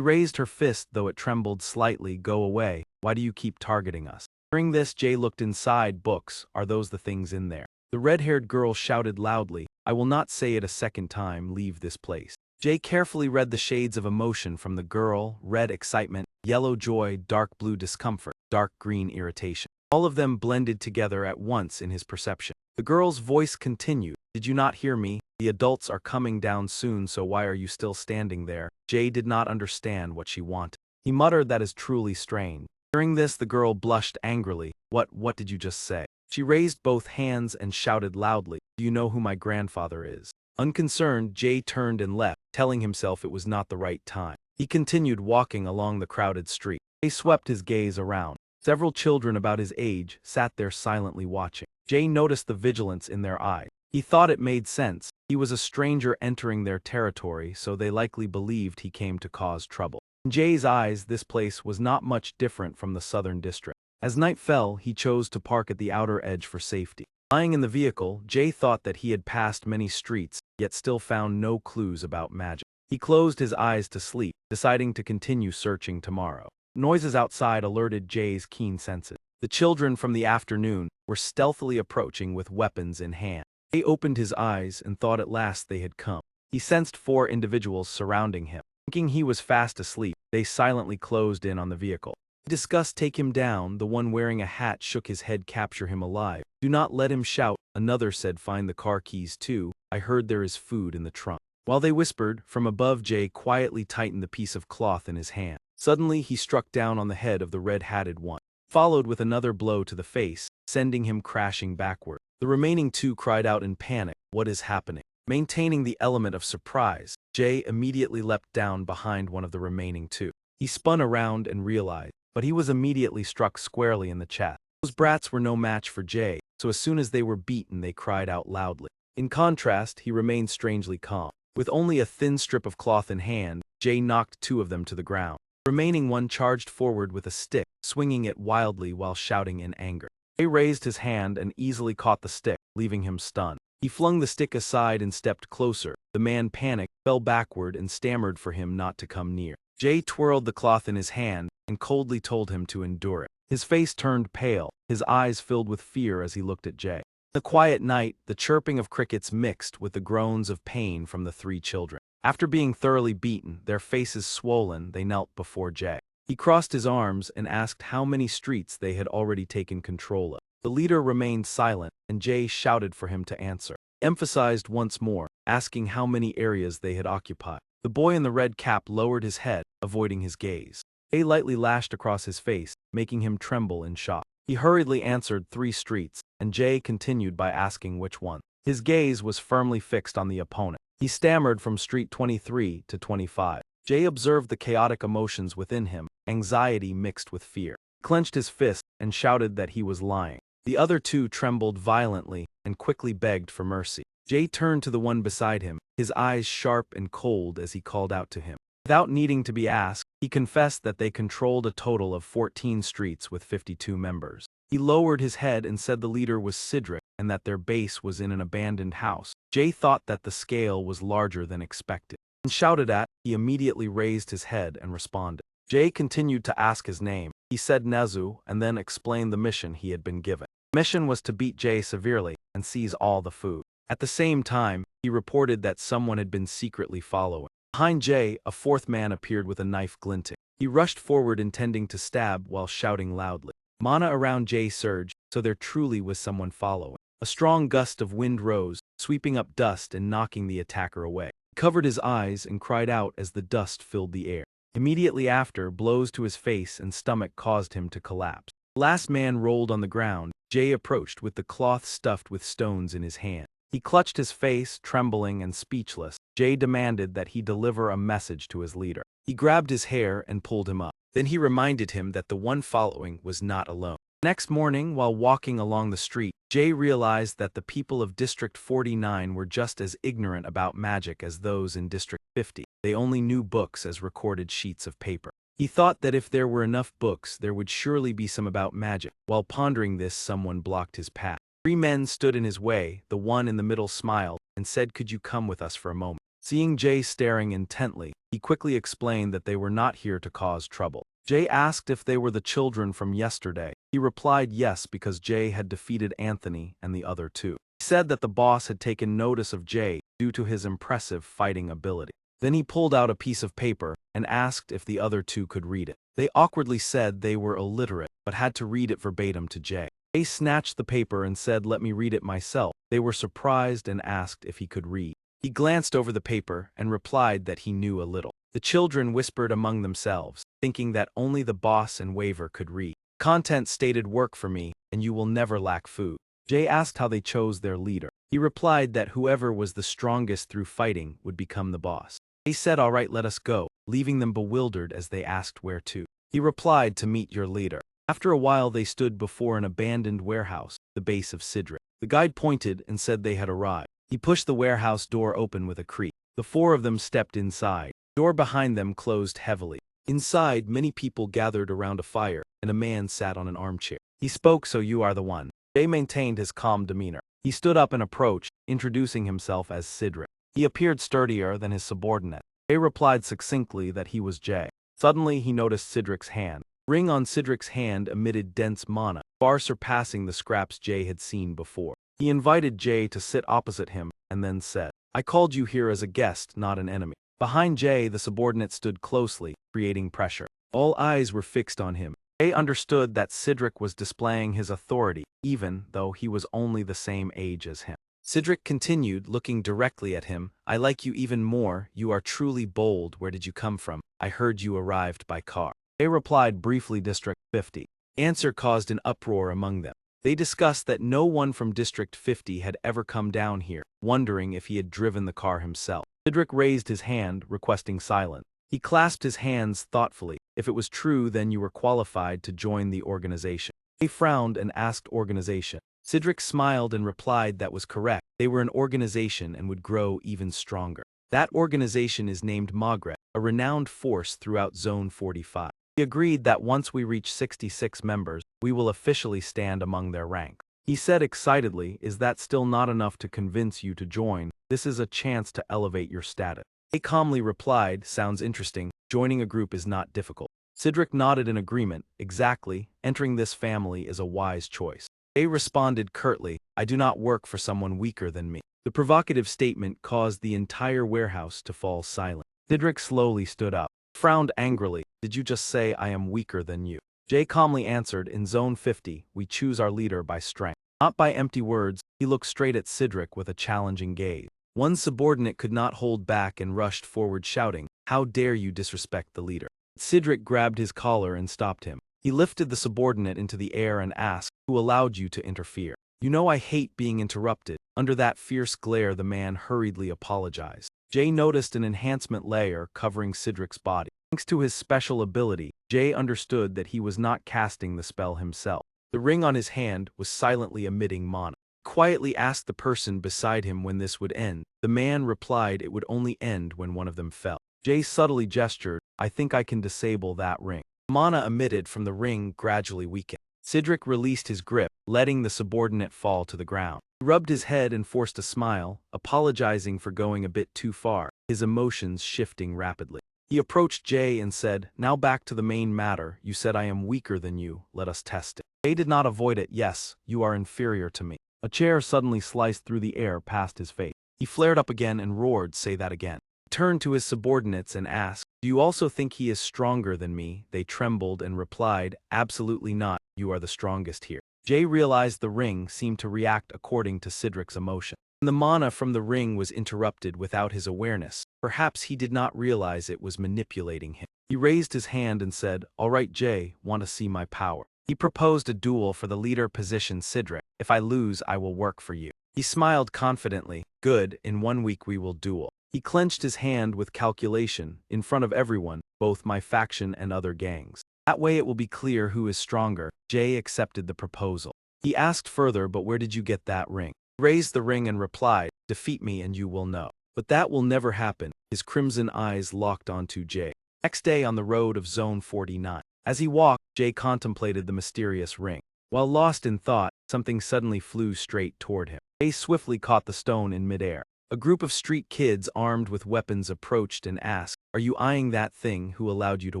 raised her fist, though it trembled slightly. "Go away. Why do you keep targeting us?" Hearing this, Jay looked inside. "Books, are those the things in there?" The red-haired girl shouted loudly, "I will not say it a second time. Leave this place." Jay carefully read the shades of emotion from the girl: red excitement, yellow joy, dark blue discomfort, dark green irritation. All of them blended together at once in his perception. The girl's voice continued, "Did you not hear me? The adults are coming down soon, so why are you still standing there?" Jay did not understand what she wanted. He muttered, "That is truly strange." Hearing this, the girl blushed angrily. What did you just say?" She raised both hands and shouted loudly, "Do you know who my grandfather is?" Unconcerned, Jay turned and left, telling himself it was not the right time. He continued walking along the crowded street. Jay swept his gaze around. Several children about his age sat there silently watching. Jay noticed the vigilance in their eyes. He thought it made sense. He was a stranger entering their territory, so they likely believed he came to cause trouble. In Jay's eyes, this place was not much different from the southern district. As night fell, he chose to park at the outer edge for safety. Lying in the vehicle, Jay thought that he had passed many streets, yet still found no clues about magic. He closed his eyes to sleep, deciding to continue searching tomorrow. Noises outside alerted Jay's keen senses. The children from the afternoon were stealthily approaching with weapons in hand. Jay opened his eyes and thought at last they had come. He sensed 4 individuals surrounding him. Thinking he was fast asleep, they silently closed in on the vehicle. He discussed, "Take him down." The one wearing a hat shook his head. "Capture him alive. Do not let him shout." Another said, "Find the car keys too. I heard there is food in the trunk." While they whispered, from above, Jay quietly tightened the piece of cloth in his hand. Suddenly, he struck down on the head of the red-hatted one, followed with another blow to the face, sending him crashing backward. The remaining 2 cried out in panic, "What is happening?" Maintaining the element of surprise, Jay immediately leapt down behind one of the remaining 2. He spun around and realized, but he was immediately struck squarely in the chest. Those brats were no match for Jay, so as soon as they were beaten, they cried out loudly. In contrast, he remained strangely calm. With only a thin strip of cloth in hand, Jay knocked 2 of them to the ground. The remaining one charged forward with a stick, swinging it wildly while shouting in anger. Jay raised his hand and easily caught the stick, leaving him stunned. He flung the stick aside and stepped closer. The man panicked, fell backward, and stammered for him not to come near. Jay twirled the cloth in his hand and coldly told him to endure it. His face turned pale, his eyes filled with fear as he looked at Jay. In the quiet night, the chirping of crickets mixed with the groans of pain from the 3 children. After being thoroughly beaten, their faces swollen, they knelt before Jay. He crossed his arms and asked how many streets they had already taken control of. The leader remained silent, and Jay shouted for him to answer. He emphasized once more, asking how many areas they had occupied. The boy in the red cap lowered his head, avoiding his gaze. Jay lightly lashed across his face, making him tremble in shock. He hurriedly answered 3 streets, and Jay continued by asking which one. His gaze was firmly fixed on the opponent. He stammered from street 23 to 25. Jay observed the chaotic emotions within him, anxiety mixed with fear. He clenched his fist and shouted that he was lying. The other 2 trembled violently and quickly begged for mercy. Jay turned to the one beside him, his eyes sharp and cold as he called out to him. Without needing to be asked, he confessed that they controlled a total of 14 streets with 52 members. He lowered his head and said the leader was Cedric and that their base was in an abandoned house. Jay thought that the scale was larger than expected. When shouted at, he immediately raised his head and responded. Jay continued to ask his name. He said Nezu and then explained the mission he had been given. The mission was to beat Jay severely and seize all the food. At the same time, he reported that someone had been secretly following. Behind Jay, a 4th man appeared with a knife glinting. He rushed forward intending to stab while shouting loudly. Mana around Jay surged, so there truly was someone following. A strong gust of wind rose, sweeping up dust and knocking the attacker away. He covered his eyes and cried out as the dust filled the air. Immediately after, blows to his face and stomach caused him to collapse. The last man rolled on the ground. Jay approached with the cloth stuffed with stones in his hand. He clutched his face, trembling and speechless. Jay demanded that he deliver a message to his leader. He grabbed his hair and pulled him up. Then he reminded him that the one following was not alone. Next morning, while walking along the street, Jay realized that the people of District 49 were just as ignorant about magic as those in District 50. They only knew books as recorded sheets of paper. He thought that if there were enough books, there would surely be some about magic. While pondering this, someone blocked his path. 3 men stood in his way. The one in the middle smiled and said, "Could you come with us for a moment?" Seeing Jay staring intently, he quickly explained that they were not here to cause trouble. Jay asked if they were the children from yesterday. He replied yes because Jay had defeated Anthony and the other 2. He said that the boss had taken notice of Jay due to his impressive fighting ability. Then he pulled out a piece of paper and asked if the other 2 could read it. They awkwardly said they were illiterate, but had to read it verbatim to Jay. Jay snatched the paper and said, "Let me read it myself." They were surprised and asked if he could read. He glanced over the paper and replied that he knew a little. The children whispered among themselves, thinking that only the boss and Waver could read. Content stated, "Work for me, and you will never lack food." Jay asked how they chose their leader. He replied that whoever was the strongest through fighting would become the boss. Jay said, "All right, let us go," leaving them bewildered as they asked where to. He replied, "To meet your leader." After a while they stood before an abandoned warehouse, the base of Sidric. The guide pointed and said they had arrived. He pushed the warehouse door open with a creak. The 4 of them stepped inside. The door behind them closed heavily. Inside, many people gathered around a fire, and a man sat on an armchair. He spoke, "So you are the one." Jay maintained his calm demeanor. He stood up and approached, introducing himself as Sidric. He appeared sturdier than his subordinate. Jay replied succinctly that he was Jay. Suddenly, he noticed Sidric's hand. The ring on Sidric's hand emitted dense mana, far surpassing the scraps Jay had seen before. He invited Jay to sit opposite him, and then said, "I called you here as a guest, not an enemy." Behind Jay, the subordinate stood closely, creating pressure. All eyes were fixed on him. Jay understood that Sidric was displaying his authority, even though he was only the same age as him. Sidric continued, looking directly at him, "I like you even more. You are truly bold. Where did you come from? I heard you arrived by car." Jay replied briefly, "District 50. Answer caused an uproar among them. They discussed that no one from District 50 had ever come down here, wondering if he had driven the car himself. Sidric raised his hand, requesting silence. He clasped his hands thoughtfully. "If it was true, then you were qualified to join the organization." They frowned and asked organization. Sidric smiled and replied that was correct. They were an organization and would grow even stronger. That organization is named ManhwaCapped, a renowned force throughout Zone 45. He agreed that once we reach 66 members, we will officially stand among their rank. He said excitedly, "Is that still not enough to convince you to join? This is a chance to elevate your status." He calmly replied, "Sounds interesting. Joining a group is not difficult." Sidric nodded in agreement. "Exactly. Entering this family is a wise choice." Jay responded curtly, "I do not work for someone weaker than me." The provocative statement caused the entire warehouse to fall silent. Sidric slowly stood up, frowned angrily. "Did you just say I am weaker than you?" Jay calmly answered, "In Zone 50, we choose our leader by strength, not by empty words." He looked straight at Sidric with a challenging gaze. One subordinate could not hold back and rushed forward shouting, "How dare you disrespect the leader?" Sidric grabbed his collar and stopped him. He lifted the subordinate into the air and asked, "Who allowed you to interfere?" "You know I hate being interrupted." Under that fierce glare, the man hurriedly apologized. Jay noticed an enhancement layer covering Sidric's body. Thanks to his special ability, Jay understood that he was not casting the spell himself. The ring on his hand was silently emitting mana. He quietly asked the person beside him when this would end. The man replied it would only end when one of them fell. Jay subtly gestured, "I think I can disable that ring." Mana emitted from the ring gradually weakened. Sidric released his grip, letting the subordinate fall to the ground. He rubbed his head and forced a smile, apologizing for going a bit too far, his emotions shifting rapidly. He approached Jay and said, "Now back to the main matter. You said I am weaker than you. Let us test it." Jay did not avoid it. "Yes, you are inferior to me." A chair suddenly sliced through the air past his face. He flared up again and roared, "Say that again." He turned to his subordinates and asked, "Do you also think he is stronger than me?" They trembled and replied, "Absolutely not. You are the strongest here." Jay realized the ring seemed to react according to Sidric's emotion. The mana from the ring was interrupted without his awareness. Perhaps he did not realize it was manipulating him. He raised his hand and said, "All right, Jay, want to see my power?" He proposed a duel for the leader position. "Sidric, if I lose, I will work for you." He smiled confidently. "Good, in 1 week we will duel." He clenched his hand with calculation, in front of everyone, both my faction and other gangs. That way it will be clear who is stronger. Jay accepted the proposal. He asked further, but where did you get that ring? He raised the ring and replied, defeat me and you will know. But that will never happen. His crimson eyes locked onto Jay. Next day on the road of Zone 49. As he walked, Jay contemplated the mysterious ring. While lost in thought, something suddenly flew straight toward him. Jay swiftly caught the stone in midair. A group of street kids armed with weapons approached and asked, are you eyeing that thing who allowed you to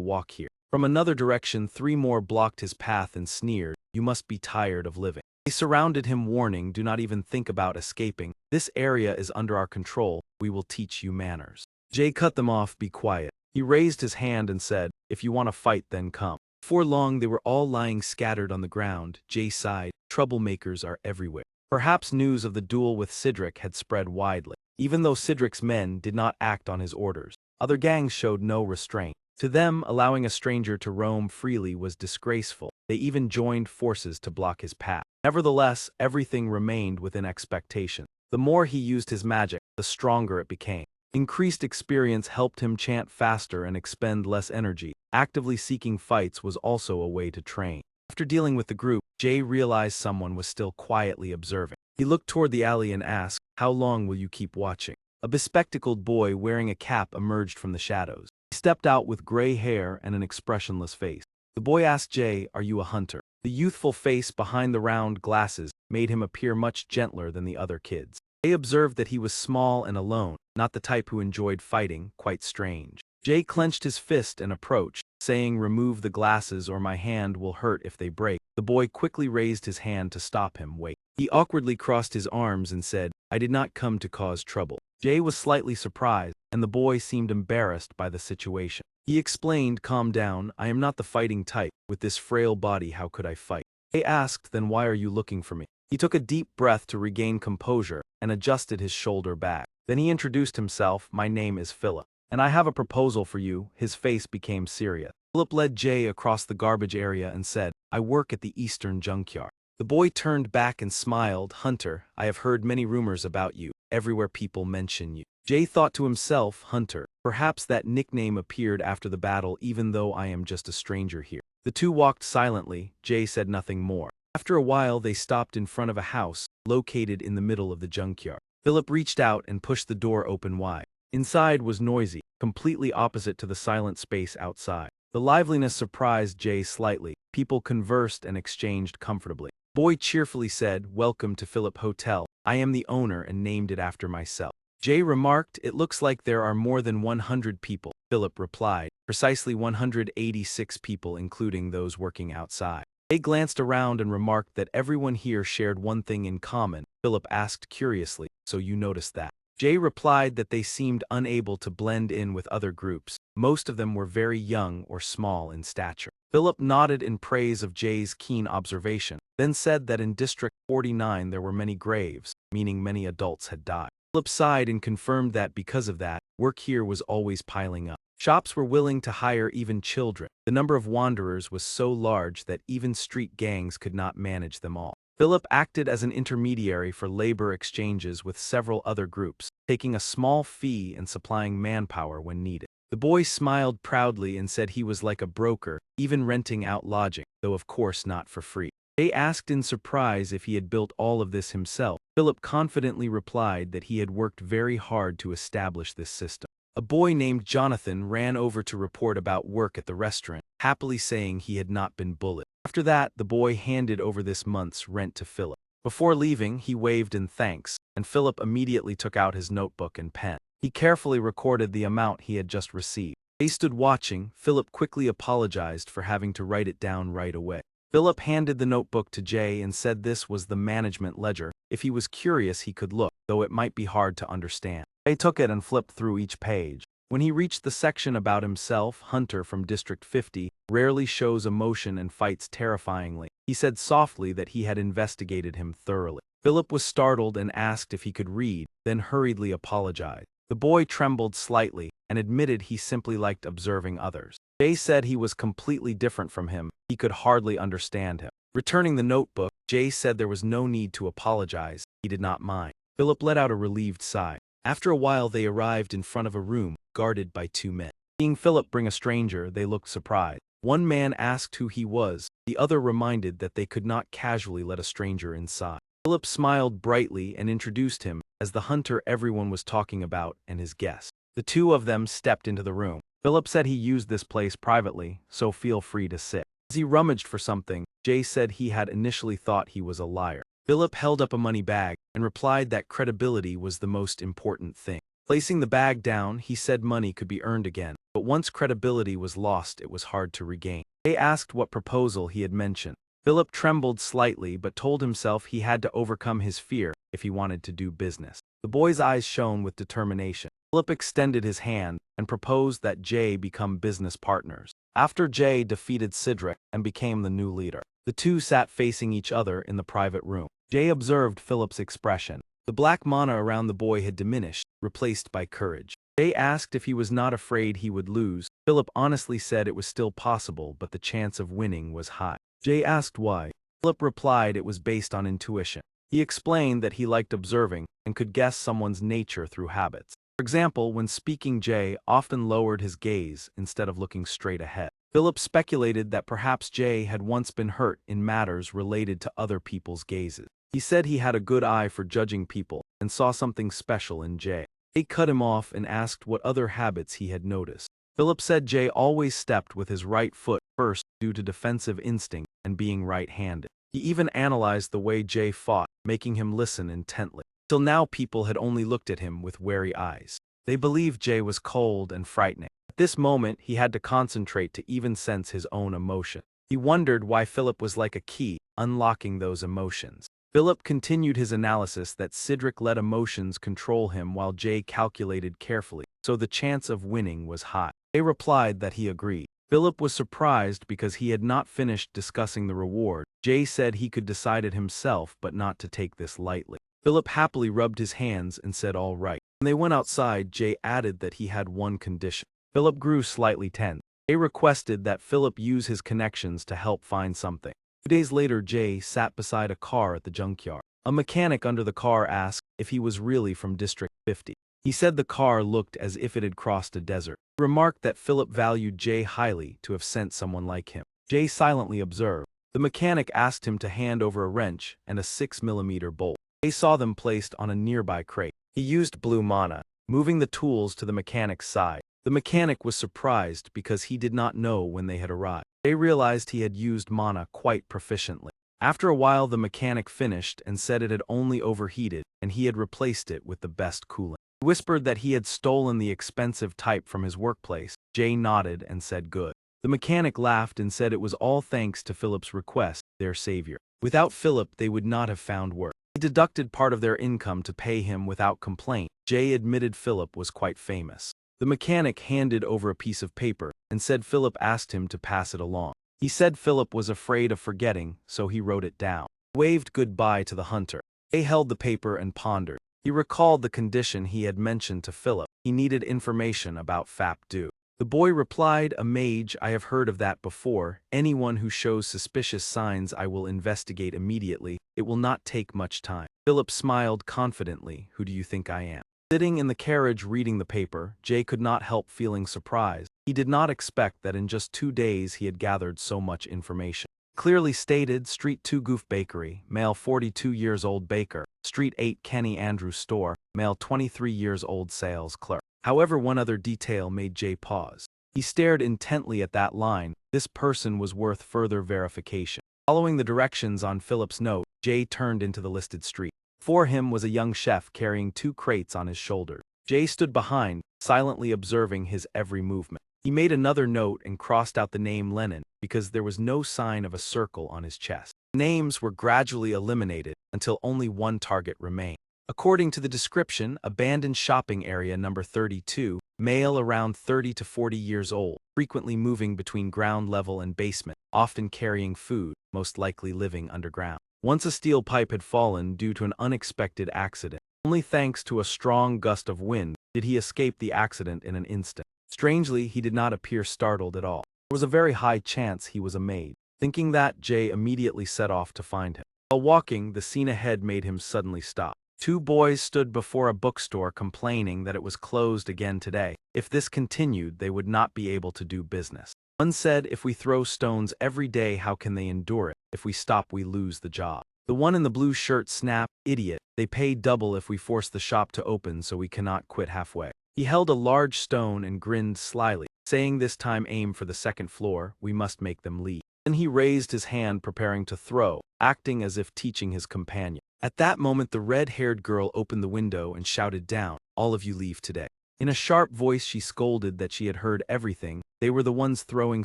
walk here? From another direction, 3 more blocked his path and sneered, you must be tired of living. They surrounded him, warning, do not even think about escaping. This area is under our control. We will teach you manners. Jay cut them off, be quiet. He raised his hand and said, if you want to fight, then come. Before long, they were all lying scattered on the ground. Jay sighed, troublemakers are everywhere. Perhaps news of the duel with Cedric had spread widely. Even though Cedric's men did not act on his orders, other gangs showed no restraint. To them, allowing a stranger to roam freely was disgraceful. They even joined forces to block his path. Nevertheless, everything remained within expectation. The more he used his magic, the stronger it became. Increased experience helped him chant faster and expend less energy. Actively seeking fights was also a way to train. After dealing with the group, Jay realized someone was still quietly observing. He looked toward the alley and asked, how long will you keep watching? A bespectacled boy wearing a cap emerged from the shadows. He stepped out with gray hair and an expressionless face. The boy asked Jay, are you a hunter? The youthful face behind the round glasses made him appear much gentler than the other kids. Jay observed that he was small and alone, not the type who enjoyed fighting, quite strange. Jay clenched his fist and approached, saying, remove the glasses or my hand will hurt if they break. The boy quickly raised his hand to stop him. Wait. He awkwardly crossed his arms and said, I did not come to cause trouble. Jay was slightly surprised, and the boy seemed embarrassed by the situation. He explained, calm down, I am not the fighting type. With this frail body, how could I fight? Jay asked, then why are you looking for me? He took a deep breath to regain composure and adjusted his shoulder back. Then he introduced himself, my name is Philip, and I have a proposal for you. His face became serious. Philip led Jay across the garbage area and said, I work at the Eastern Junkyard. The boy turned back and smiled, Hunter, I have heard many rumors about you. Everywhere people mention you. Jay thought to himself, Hunter, perhaps that nickname appeared after the battle even though I am just a stranger here. The two walked silently. Jay said nothing more. After a while they stopped in front of a house, located in the middle of the junkyard. Philip reached out and pushed the door open wide. Inside was noisy, completely opposite to the silent space outside. The liveliness surprised Jay slightly. People conversed and exchanged comfortably. Boy cheerfully said, welcome to Philip Hotel. I am the owner and named it after myself. Jay remarked, it looks like there are more than 100 people. Philip replied, precisely 186 people including those working outside. Jay glanced around and remarked that everyone here shared one thing in common. Philip asked curiously, so you noticed that? Jay replied that they seemed unable to blend in with other groups. Most of them were very young or small in stature. Philip nodded in praise of Jay's keen observation, then said that in District 49 there were many graves, meaning many adults had died. Philip sighed and confirmed that because of that, work here was always piling up. Shops were willing to hire even children. The number of wanderers was so large that even street gangs could not manage them all. Philip acted as an intermediary for labor exchanges with several other groups, taking a small fee and supplying manpower when needed. The boy smiled proudly and said he was like a broker, even renting out lodging, though of course not for free. Jay asked in surprise if he had built all of this himself. Philip confidently replied that he had worked very hard to establish this system. A boy named Jonathan ran over to report about work at the restaurant, happily saying he had not been bullied. After that, the boy handed over this month's rent to Philip. Before leaving, he waved in thanks, and Philip immediately took out his notebook and pen. He carefully recorded the amount he had just received. They stood watching. Philip quickly apologized for having to write it down right away. Philip handed the notebook to Jay and said this was the management ledger. If he was curious, he could look, though it might be hard to understand. Jay took it and flipped through each page. When he reached the section about himself, Hunter from District 50 rarely shows emotion and fights terrifyingly. He said softly that he had investigated him thoroughly. Philip was startled and asked if he could read, then hurriedly apologized. The boy trembled slightly and admitted he simply liked observing others. Jay said he was completely different from him. He could hardly understand him. Returning the notebook, Jay said there was no need to apologize. He did not mind. Philip let out a relieved sigh. After a while they arrived in front of a room, guarded by two men. Seeing Philip bring a stranger, they looked surprised. One man asked who he was, the other reminded that they could not casually let a stranger inside. Philip smiled brightly and introduced him as the hunter everyone was talking about and his guest. The two of them stepped into the room. Philip said he used this place privately, so feel free to sit. As he rummaged for something, Jay said he had initially thought he was a liar. Philip held up a money bag and replied that credibility was the most important thing. Placing the bag down, he said money could be earned again, but once credibility was lost, it was hard to regain. Jay asked what proposal he had mentioned. Philip trembled slightly but told himself he had to overcome his fear if he wanted to do business. The boy's eyes shone with determination. Philip extended his hand and proposed that Jay become business partners. After Jay defeated Sidric and became the new leader, the two sat facing each other in the private room. Jay observed Philip's expression. The black mana around the boy had diminished, replaced by courage. Jay asked if he was not afraid he would lose. Philip honestly said it was still possible, but the chance of winning was high. Jay asked why. Philip replied it was based on intuition. He explained that he liked observing and could guess someone's nature through habits. For example, when speaking, Jay often lowered his gaze instead of looking straight ahead. Philip speculated that perhaps Jay had once been hurt in matters related to other people's gazes. He said he had a good eye for judging people and saw something special in Jay. Jay cut him off and asked what other habits he had noticed. Philip said Jay always stepped with his right foot first due to defensive instinct and being right-handed. He even analyzed the way Jay fought, making him listen intently. Till now people had only looked at him with wary eyes. They believed Jay was cold and frightening. At this moment he had to concentrate to even sense his own emotion. He wondered why Philip was like a key, unlocking those emotions. Philip continued his analysis that Sidric let emotions control him while Jay calculated carefully, so the chance of winning was high. Jay replied that he agreed. Philip was surprised because he had not finished discussing the reward. Jay said he could decide it himself but not to take this lightly. Philip happily rubbed his hands and said all right. When they went outside, Jay added that he had one condition. Philip grew slightly tense. Jay requested that Philip use his connections to help find something. 2 days later, Jay sat beside a car at the junkyard. A mechanic under the car asked if he was really from District 50. He said the car looked as if it had crossed a desert. He remarked that Philip valued Jay highly to have sent someone like him. Jay silently observed. The mechanic asked him to hand over a wrench and a 6mm bolt. Jay saw them placed on a nearby crate. He used blue mana, moving the tools to the mechanic's side. The mechanic was surprised because he did not know when they had arrived. Jay realized he had used mana quite proficiently. After a while the mechanic finished and said it had only overheated and he had replaced it with the best coolant. He whispered that he had stolen the expensive type from his workplace. Jay nodded and said good. The mechanic laughed and said it was all thanks to Philip's request, their savior. Without Philip they would not have found work. He deducted part of their income to pay him without complaint. Jay admitted Philip was quite famous. The mechanic handed over a piece of paper and said Philip asked him to pass it along. He said Philip was afraid of forgetting, so he wrote it down. He waved goodbye to the hunter. Jay held the paper and pondered. He recalled the condition he had mentioned to Philip. He needed information about Fap-Du. The boy replied, a mage, I have heard of that before. Anyone who shows suspicious signs I will investigate immediately. It will not take much time. Philip smiled confidently. Who do you think I am? Sitting in the carriage reading the paper, Jay could not help feeling surprised. He did not expect that in just 2 days he had gathered so much information. Clearly stated, Street 2 Goof Bakery, male 42 years old baker. Street 8 Kenny Andrew Store, male 23 years old sales clerk. However, one other detail made Jay pause. He stared intently at that line. This person was worth further verification. Following the directions on Philip's note, Jay turned into the listed street. Before him was a young chef carrying 2 crates on his shoulders. Jay stood behind, silently observing his every movement. He made another note and crossed out the name Lenin because there was no sign of a circle on his chest. Names were gradually eliminated until only one target remained. According to the description, abandoned shopping area number 32, male around 30 to 40 years old, frequently moving between ground level and basement, often carrying food, most likely living underground. Once a steel pipe had fallen due to an unexpected accident. Only thanks to a strong gust of wind did he escape the accident in an instant. Strangely, he did not appear startled at all. There was a very high chance he was a maid. Thinking that, Jay immediately set off to find him. While walking, the scene ahead made him suddenly stop. Two boys stood before a bookstore complaining that it was closed again today. If this continued, they would not be able to do business. One said, if we throw stones every day, how can they endure it? If we stop, we lose the job. The one in the blue shirt snapped, idiot, they pay double if we force the shop to open, so we cannot quit halfway. He held a large stone and grinned slyly, saying, this time aim for the second floor, we must make them leave. Then he raised his hand preparing to throw, acting as if teaching his companion. At that moment the red-haired girl opened the window and shouted down, all of you leave today. In a sharp voice she scolded that she had heard everything, they were the ones throwing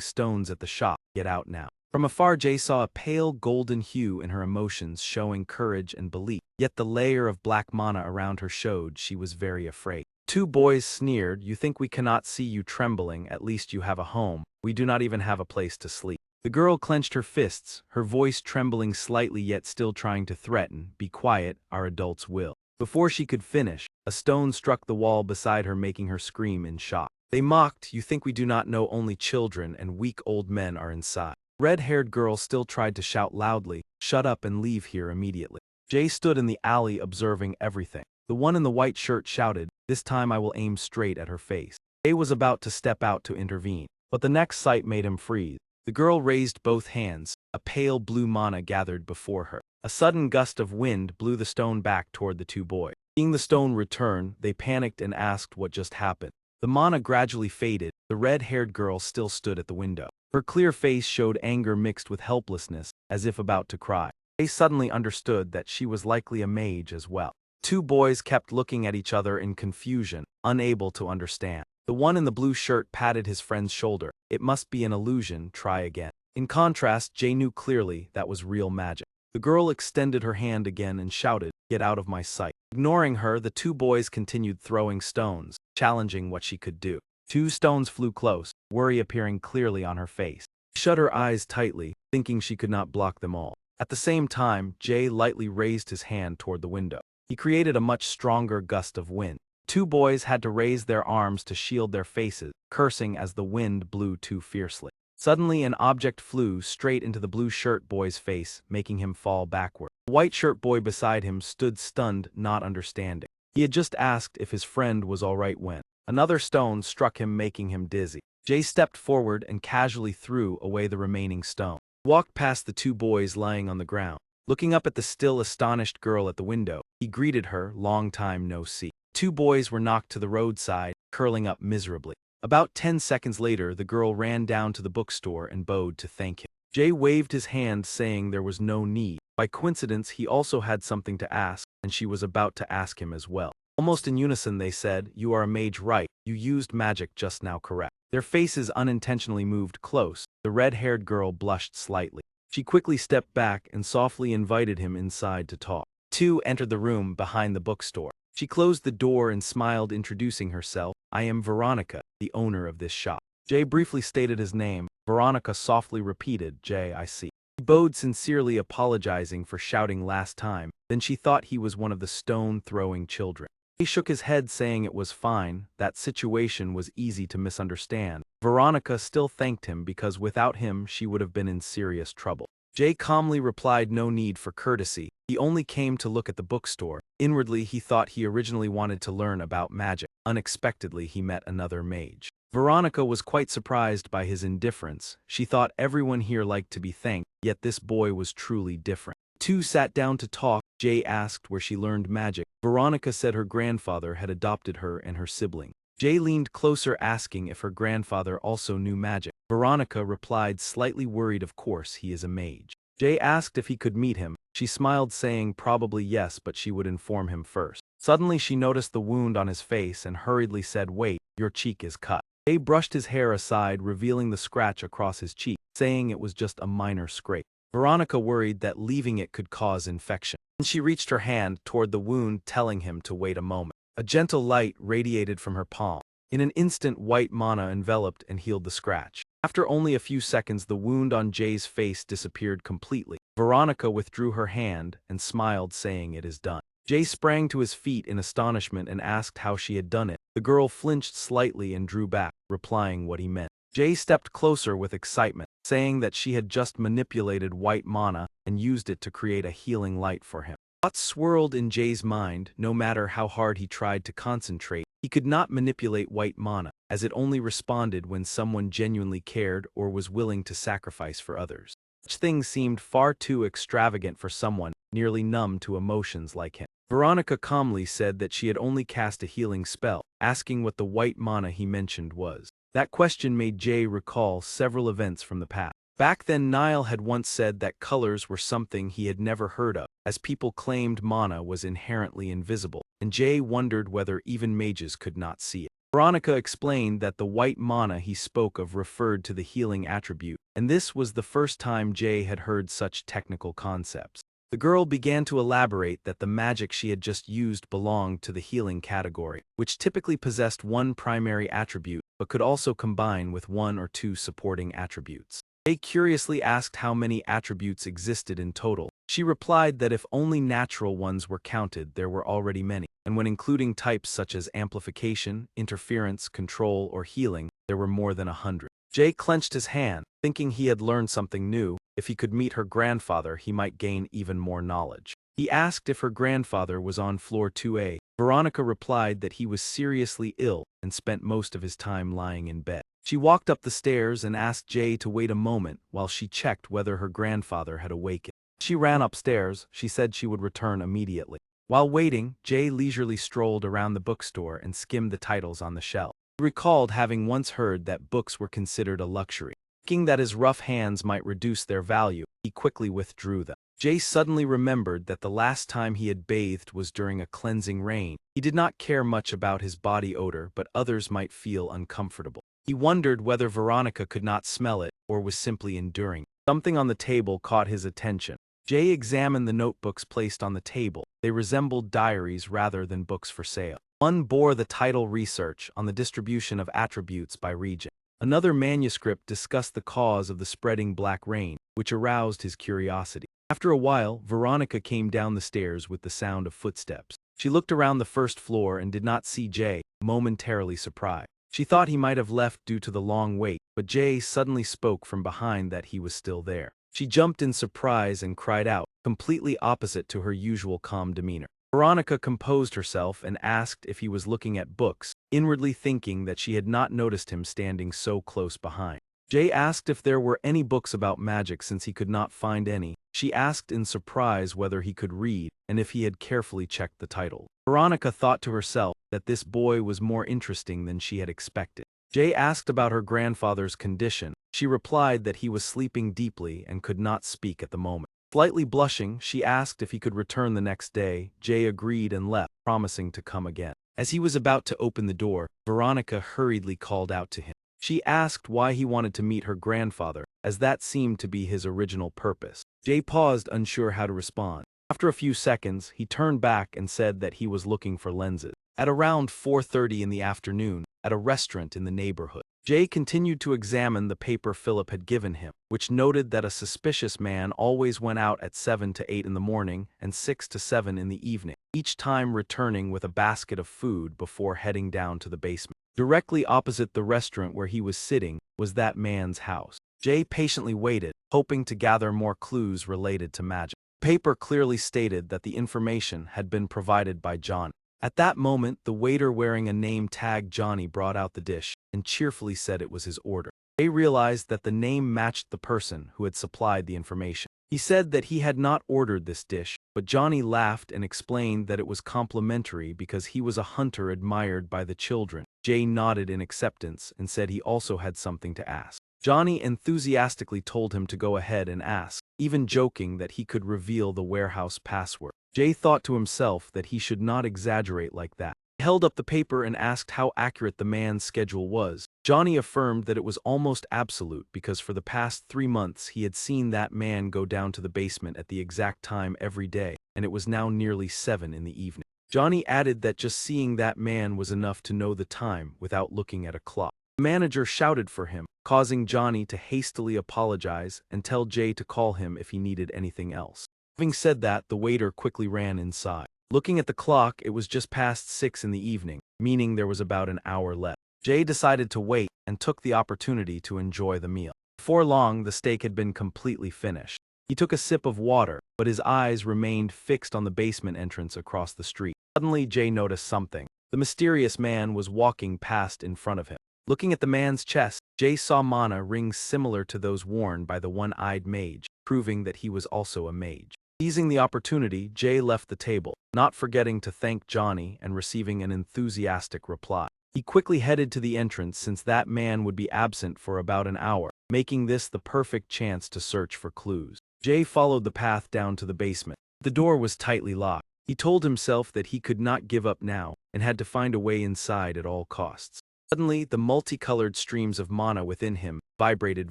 stones at the shop, get out now. From afar Jay saw a pale golden hue in her emotions showing courage and belief, yet the layer of black mana around her showed she was very afraid. Two boys sneered, you think we cannot see you trembling, at least you have a home, we do not even have a place to sleep. The girl clenched her fists, her voice trembling slightly yet still trying to threaten, be quiet, our adults will. Before she could finish, a stone struck the wall beside her making her scream in shock. They mocked, you think we do not know only children and weak old men are inside. Red-haired girl still tried to shout loudly, shut up and leave here immediately. Jay stood in the alley observing everything. The one in the white shirt shouted, this time I will aim straight at her face. Jay was about to step out to intervene, but the next sight made him freeze. The girl raised both hands, a pale blue mana gathered before her. A sudden gust of wind blew the stone back toward the two boys. Seeing the stone return, they panicked and asked what just happened. The mana gradually faded, the red-haired girl still stood at the window. Her clear face showed anger mixed with helplessness, as if about to cry. They suddenly understood that she was likely a mage as well. Two boys kept looking at each other in confusion, unable to understand. The one in the blue shirt patted his friend's shoulder. It must be an illusion, try again. In contrast, Jay knew clearly that was real magic. The girl extended her hand again and shouted, get out of my sight. Ignoring her, the two boys continued throwing stones, challenging what she could do. Two stones flew close, worry appearing clearly on her face. She shut her eyes tightly, thinking she could not block them all. At the same time, Jay lightly raised his hand toward the window. He created a much stronger gust of wind. Two boys had to raise their arms to shield their faces, cursing as the wind blew too fiercely. Suddenly an object flew straight into the blue shirt boy's face, making him fall backward. The white shirt boy beside him stood stunned, not understanding. He had just asked if his friend was all right when another stone struck him, making him dizzy. Jay stepped forward and casually threw away the remaining stone. He walked past the two boys lying on the ground. Looking up at the still astonished girl at the window, he greeted her, long time no see. Two boys were knocked to the roadside, curling up miserably. About 10 seconds later, the girl ran down to the bookstore and bowed to thank him. Jay waved his hand saying there was no need. By coincidence, he also had something to ask, and she was about to ask him as well. Almost in unison they said, you are a mage, right? You used magic just now, correct? Their faces unintentionally moved close. The red-haired girl blushed slightly. She quickly stepped back and softly invited him inside to talk. Two entered the room behind the bookstore. She closed the door and smiled, introducing herself. I am Veronica, the owner of this shop. Jay briefly stated his name. Veronica softly repeated, Jay, I see. He bowed sincerely, apologizing for shouting last time. Then she thought he was one of the stone-throwing children. He shook his head saying it was fine, that situation was easy to misunderstand. Veronica still thanked him because without him she would have been in serious trouble. Jay calmly replied no need for courtesy, he only came to look at the bookstore. Inwardly he thought he originally wanted to learn about magic. Unexpectedly he met another mage. Veronica was quite surprised by his indifference. She thought everyone here liked to be thanked, yet this boy was truly different. Two sat down to talk. Jay asked where she learned magic. Veronica said her grandfather had adopted her and her sibling. Jay leaned closer asking if her grandfather also knew magic. Veronica replied slightly worried, of course he is a mage. Jay asked if he could meet him. She smiled saying probably yes, but she would inform him first. Suddenly she noticed the wound on his face and hurriedly said, wait, your cheek is cut. Jay brushed his hair aside, revealing the scratch across his cheek, saying it was just a minor scrape. Veronica worried that leaving it could cause infection. Then she reached her hand toward the wound, telling him to wait a moment. A gentle light radiated from her palm. In an instant, white mana enveloped and healed the scratch. After only a few seconds, the wound on Jay's face disappeared completely. Veronica withdrew her hand and smiled, saying it is done. Jay sprang to his feet in astonishment and asked how she had done it. The girl flinched slightly and drew back, replying what he meant. Jay stepped closer with excitement, saying that she had just manipulated white mana and used it to create a healing light for him. Thoughts swirled in Jay's mind. No matter how hard he tried to concentrate, he could not manipulate white mana, as it only responded when someone genuinely cared or was willing to sacrifice for others. Such things seemed far too extravagant for someone nearly numb to emotions like him. Veronica calmly said that she had only cast a healing spell, asking what the white mana he mentioned was. That question made Jay recall several events from the past. Back then, Niall had once said that colors were something he had never heard of, as people claimed mana was inherently invisible, and Jay wondered whether even mages could not see it. Veronica explained that the white mana he spoke of referred to the healing attribute, and this was the first time Jay had heard such technical concepts. The girl began to elaborate that the magic she had just used belonged to the healing category, which typically possessed one primary attribute but could also combine with one or two supporting attributes. Jay curiously asked how many attributes existed in total. She replied that if only natural ones were counted, there were already many, and when including types such as amplification, interference, control, or healing, there were more than 100. Jay clenched his hand, thinking he had learned something new. If he could meet her grandfather, he might gain even more knowledge. He asked if her grandfather was on floor 2A. Veronica replied that he was seriously ill and spent most of his time lying in bed. She walked up the stairs and asked Jay to wait a moment while she checked whether her grandfather had awakened. She ran upstairs. She said she would return immediately. While waiting, Jay leisurely strolled around the bookstore and skimmed the titles on the shelf. He recalled having once heard that books were considered a luxury. Thinking that his rough hands might reduce their value, he quickly withdrew them. Jay suddenly remembered that the last time he had bathed was during a cleansing rain. He did not care much about his body odor, but others might feel uncomfortable. He wondered whether Veronica could not smell it or was simply enduring. Something on the table caught his attention. Jay examined the notebooks placed on the table. They resembled diaries rather than books for sale. One bore the title Research on the Distribution of Attributes by Region. Another manuscript discussed the cause of the spreading black rain, which aroused his curiosity. After a while, Veronica came down the stairs with the sound of footsteps. She looked around the first floor and did not see Jay, momentarily surprised. She thought he might have left due to the long wait, but Jay suddenly spoke from behind that he was still there. She jumped in surprise and cried out, completely opposite to her usual calm demeanor. Veronica composed herself and asked if he was looking at books, inwardly thinking that she had not noticed him standing so close behind. Jay asked if there were any books about magic since he could not find any. She asked in surprise whether he could read and if he had carefully checked the title. Veronica thought to herself that this boy was more interesting than she had expected. Jay asked about her grandfather's condition. She replied that he was sleeping deeply and could not speak at the moment. Slightly blushing, she asked if he could return the next day. Jay agreed and left, promising to come again. As he was about to open the door, Veronica hurriedly called out to him. She asked why he wanted to meet her grandfather, as that seemed to be his original purpose. Jay paused, unsure how to respond. After a few seconds, he turned back and said that he was looking for lenses. At around 4:30 in the afternoon, at a restaurant in the neighborhood, Jay continued to examine the paper Philip had given him, which noted that a suspicious man always went out at 7 to 8 in the morning and 6 to 7 in the evening, each time returning with a basket of food before heading down to the basement. Directly opposite the restaurant where he was sitting was that man's house. Jay patiently waited, hoping to gather more clues related to magic. The paper clearly stated that the information had been provided by Johnny. At that moment, the waiter wearing a name tag Johnny brought out the dish and cheerfully said it was his order. Jay realized that the name matched the person who had supplied the information. He said that he had not ordered this dish, but Johnny laughed and explained that it was complimentary because he was a hunter admired by the children. Jay nodded in acceptance and said he also had something to ask. Johnny enthusiastically told him to go ahead and ask, even joking that he could reveal the warehouse password. Jay thought to himself that he should not exaggerate like that. He held up the paper and asked how accurate the man's schedule was. Johnny affirmed that it was almost absolute because for the past 3 months he had seen that man go down to the basement at the exact time every day, and it was now nearly 7 in the evening. Johnny added that just seeing that man was enough to know the time without looking at a clock. The manager shouted for him, causing Johnny to hastily apologize and tell Jay to call him if he needed anything else. Having said that, the waiter quickly ran inside. Looking at the clock, it was just past 6 in the evening, meaning there was about an hour left. Jay decided to wait and took the opportunity to enjoy the meal. Before long, the steak had been completely finished. He took a sip of water, but his eyes remained fixed on the basement entrance across the street. Suddenly, Jay noticed something. The mysterious man was walking past in front of him. Looking at the man's chest, Jay saw mana rings similar to those worn by the one-eyed mage, proving that he was also a mage. Seizing the opportunity, Jay left the table, not forgetting to thank Johnny and receiving an enthusiastic reply. He quickly headed to the entrance since that man would be absent for about an hour, making this the perfect chance to search for clues. Jay followed the path down to the basement. The door was tightly locked. He told himself that he could not give up now and had to find a way inside at all costs. Suddenly, the multicolored streams of mana within him vibrated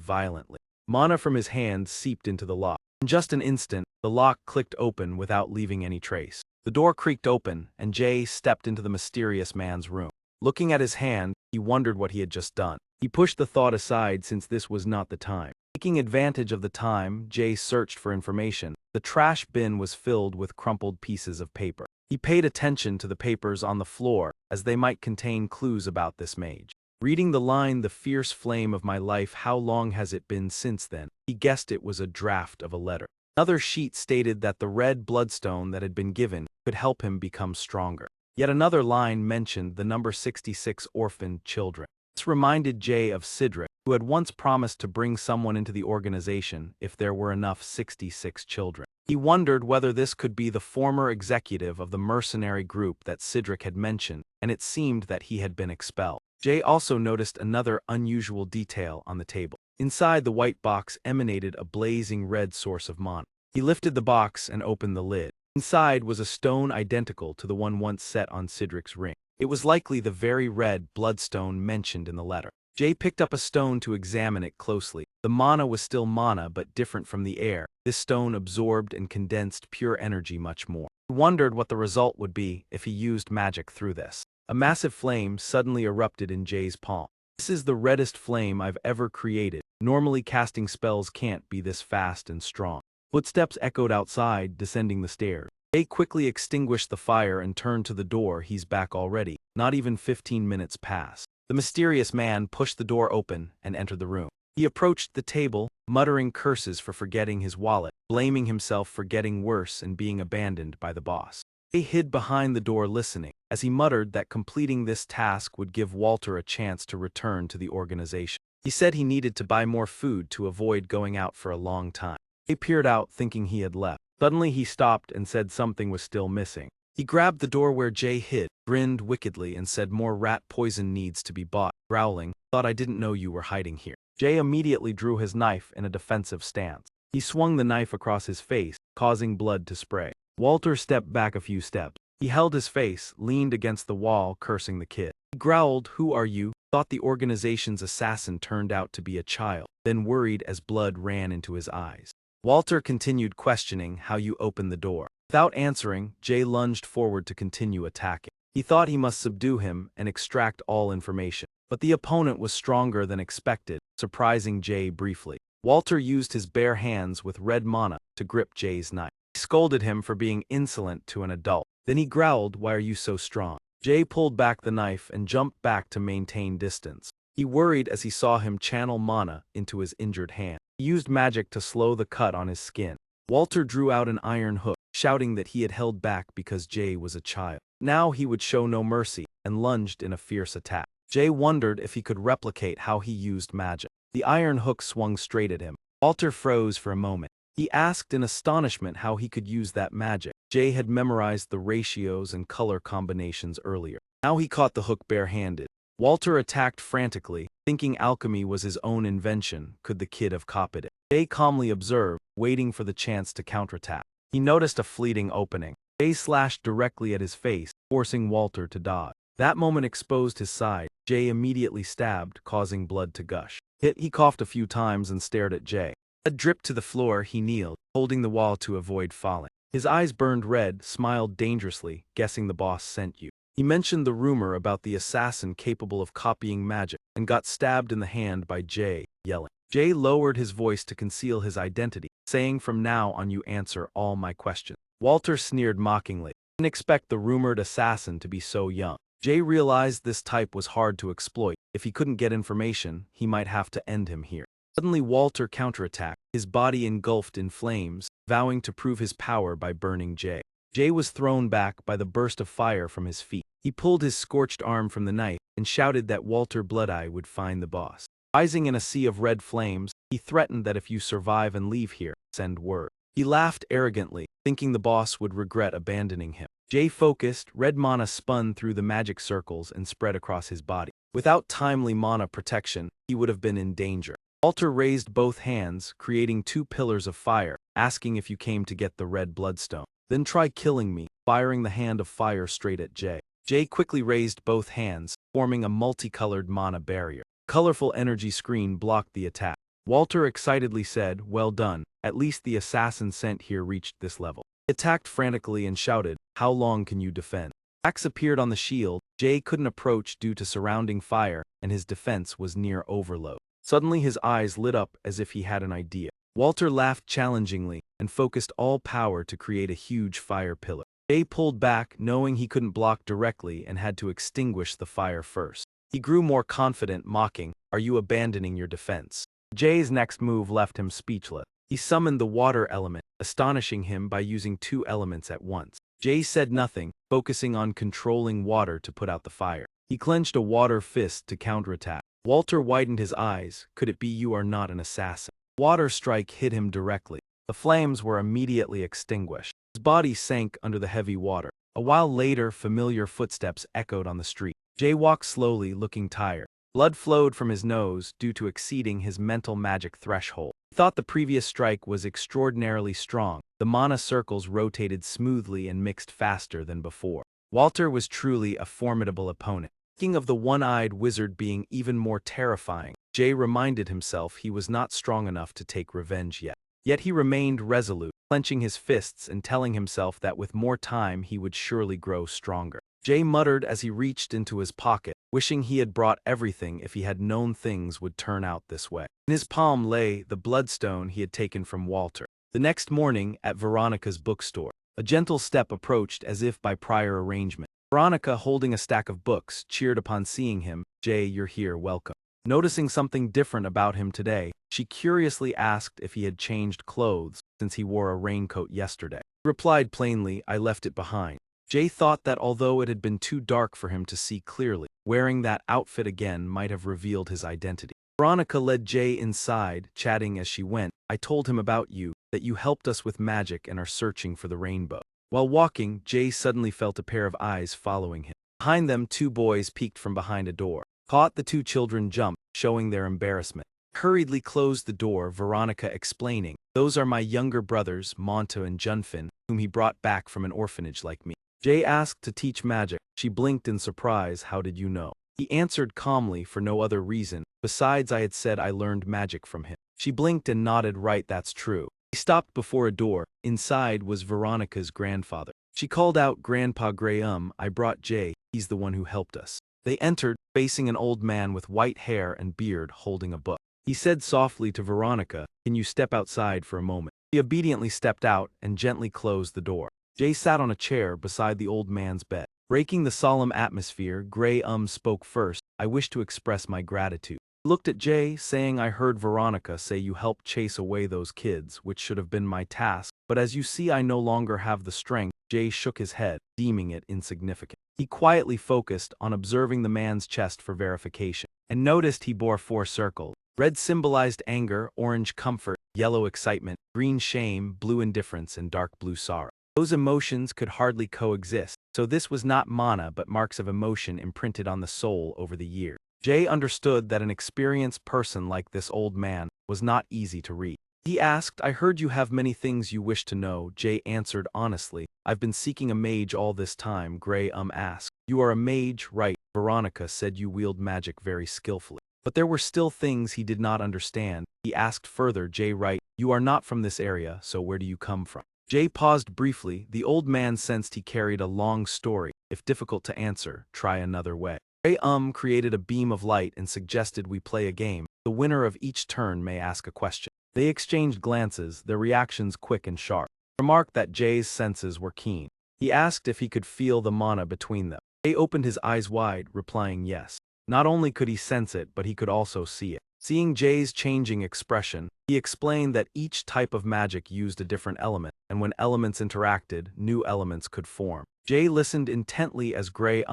violently. Mana from his hand seeped into the lock. In just an instant, the lock clicked open without leaving any trace. The door creaked open, and Jay stepped into the mysterious man's room. Looking at his hand, he wondered what he had just done. He pushed the thought aside since this was not the time. Taking advantage of the time, Jay searched for information. The trash bin was filled with crumpled pieces of paper. He paid attention to the papers on the floor, as they might contain clues about this mage. Reading the line, "The fierce flame of my life, how long has it been since then?" he guessed it was a draft of a letter. Another sheet stated that the red bloodstone that had been given could help him become stronger. Yet another line mentioned the number 66 orphaned children. This reminded Jay of Cedric, who had once promised to bring someone into the organization if there were enough 66 children. He wondered whether this could be the former executive of the mercenary group that Cedric had mentioned, and it seemed that he had been expelled. Jay also noticed another unusual detail on the table. Inside the white box emanated a blazing red source of mana. He lifted the box and opened the lid. Inside was a stone identical to the one once set on Cedric's ring. It was likely the very red bloodstone mentioned in the letter. Jay picked up a stone to examine it closely. The mana was still mana but different from the air. This stone absorbed and condensed pure energy much more. He wondered what the result would be if he used magic through this. A massive flame suddenly erupted in Jay's palm. "This is the reddest flame I've ever created. Normally casting spells can't be this fast and strong." Footsteps echoed outside, descending the stairs. Jay quickly extinguished the fire and turned to the door. He's back already. Not even 15 minutes passed. The mysterious man pushed the door open and entered the room. He approached the table, muttering curses for forgetting his wallet, blaming himself for getting worse and being abandoned by the boss. He hid behind the door listening, as he muttered that completing this task would give Walter a chance to return to the organization. He said he needed to buy more food to avoid going out for a long time. He peered out thinking he had left. Suddenly he stopped and said something was still missing. He grabbed the door where Jay hid, grinned wickedly and said more rat poison needs to be bought, growling, "Thought I didn't know you were hiding here." Jay immediately drew his knife in a defensive stance. He swung the knife across his face, causing blood to spray. Walter stepped back a few steps. He held his face, leaned against the wall, cursing the kid. He growled, "Who are you?" Thought the organization's assassin turned out to be a child, then worried as blood ran into his eyes. Walter continued questioning how you opened the door. Without answering, Jay lunged forward to continue attacking. He thought he must subdue him and extract all information. But the opponent was stronger than expected, surprising Jay briefly. Walter used his bare hands with red mana to grip Jay's knife. He scolded him for being insolent to an adult. Then he growled, "Why are you so strong?" Jay pulled back the knife and jumped back to maintain distance. He worried as he saw him channel mana into his injured hand. He used magic to slow the cut on his skin. Walter drew out an iron hook, shouting that he had held back because Jay was a child. Now he would show no mercy, and lunged in a fierce attack. Jay wondered if he could replicate how he used magic. The iron hook swung straight at him. Walter froze for a moment. He asked in astonishment how he could use that magic. Jay had memorized the ratios and color combinations earlier. Now he caught the hook bare-handed. Walter attacked frantically, thinking alchemy was his own invention. Could the kid have copied it? Jay calmly observed, waiting for the chance to counterattack. He noticed a fleeting opening. Jay slashed directly at his face, forcing Walter to dodge. That moment exposed his side. Jay immediately stabbed, causing blood to gush. He coughed a few times and stared at Jay. Blood dripped to the floor. He kneeled, holding the wall to avoid falling. His eyes burned red, smiled dangerously, guessing the boss sent you. He mentioned the rumor about the assassin capable of copying magic, and got stabbed in the hand by Jay, yelling. Jay lowered his voice to conceal his identity, saying, "From now on you answer all my questions." Walter sneered mockingly. He didn't expect the rumored assassin to be so young. Jay realized this type was hard to exploit. If he couldn't get information, he might have to end him here. Suddenly Walter counterattacked, his body engulfed in flames, vowing to prove his power by burning Jay. Jay was thrown back by the burst of fire from his feet. He pulled his scorched arm from the knife and shouted that Walter Bloodeye would find the boss. Rising in a sea of red flames, he threatened that if you survive and leave here, send word. He laughed arrogantly, thinking the boss would regret abandoning him. Jay focused, red mana spun through the magic circles and spread across his body. Without timely mana protection, he would have been in danger. Walter raised both hands, creating 2 pillars of fire, asking if you came to get the red bloodstone. Then try killing me, firing the hand of fire straight at Jay. Jay quickly raised both hands, forming a multicolored mana barrier. Colorful energy screen blocked the attack. Walter excitedly said, "Well done, at least the assassin sent here reached this level." He attacked frantically and shouted, "How long can you defend?" Axe appeared on the shield. Jay couldn't approach due to surrounding fire, and his defense was near overload. Suddenly his eyes lit up as if he had an idea. Walter laughed challengingly and focused all power to create a huge fire pillar. Jay pulled back, knowing he couldn't block directly and had to extinguish the fire first. He grew more confident, mocking, "Are you abandoning your defense?" Jay's next move left him speechless. He summoned the water element, astonishing him by using 2 elements at once. Jay said nothing, focusing on controlling water to put out the fire. He clenched a water fist to counterattack. Walter widened his eyes. Could it be you are not an assassin? Water strike hit him directly. The flames were immediately extinguished. His body sank under the heavy water. A while later, familiar footsteps echoed on the street. Jay walked slowly, looking tired. Blood flowed from his nose due to exceeding his mental magic threshold. He thought the previous strike was extraordinarily strong. The mana circles rotated smoothly and mixed faster than before. Walter was truly a formidable opponent. Thinking of the one-eyed wizard being even more terrifying, Jay reminded himself he was not strong enough to take revenge yet. Yet he remained resolute, clenching his fists and telling himself that with more time he would surely grow stronger. Jay muttered as he reached into his pocket, wishing he had brought everything if he had known things would turn out this way. In his palm lay the bloodstone he had taken from Walter. The next morning, at Veronica's bookstore, a gentle step approached as if by prior arrangement. Veronica, holding a stack of books, cheered upon seeing him. "Jay, you're here, welcome." Noticing something different about him today, she curiously asked if he had changed clothes since he wore a raincoat yesterday. He replied plainly, "I left it behind." Jay thought that although it had been too dark for him to see clearly, wearing that outfit again might have revealed his identity. Veronica led Jay inside, chatting as she went. "I told him about you, that you helped us with magic and are searching for the rainbow." While walking, Jay suddenly felt a pair of eyes following him. Behind them, 2 boys peeked from behind a door. Caught, the 2 children jumped, showing their embarrassment. Hurriedly closed the door, Veronica explaining, "Those are my younger brothers, Monta and Junfin, whom he brought back from an orphanage like me." Jay asked to teach magic. She blinked in surprise. "How did you know?" He answered calmly, "For no other reason. Besides, I had said I learned magic from him." She blinked and nodded. "Right, that's true." He stopped before a door. Inside was Veronica's grandfather. She called out, "Grandpa Graham, I brought Jay. He's the one who helped us." They entered, facing an old man with white hair and beard holding a book. He said softly to Veronica, "Can you step outside for a moment?" She obediently stepped out and gently closed the door. Jay sat on a chair beside the old man's bed. Breaking the solemn atmosphere, Graham spoke first. "I wish to express my gratitude." He looked at Jay, saying, "I heard Veronica say you helped chase away those kids, which should have been my task, but as you see I no longer have the strength." Jay shook his head, deeming it insignificant. He quietly focused on observing the man's chest for verification, and noticed he bore 4 circles. Red symbolized anger, orange comfort, yellow excitement, green shame, blue indifference, and dark blue sorrow. Those emotions could hardly coexist, so this was not mana but marks of emotion imprinted on the soul over the years. Jay understood that an experienced person like this old man was not easy to read. He asked, "I heard you have many things you wish to know." Jay answered honestly, "I've been seeking a mage all this time." Graham asked, "You are a mage, right?" Veronica said, "You wield magic very skillfully." But there were still things he did not understand. He asked further, "Jay, right? You are not from this area, so where do you come from?" Jay paused briefly. The old man sensed he carried a long story. If difficult to answer, try another way. Graham created a beam of light and suggested we play a game. The winner of each turn may ask a question. They exchanged glances, their reactions quick and sharp. Remarked that Jay's senses were keen. He asked if he could feel the mana between them. Jay opened his eyes wide, replying yes. Not only could he sense it, but he could also see it. Seeing Jay's changing expression, he explained that each type of magic used a different element, and when elements interacted, new elements could form. Jay listened intently as Gray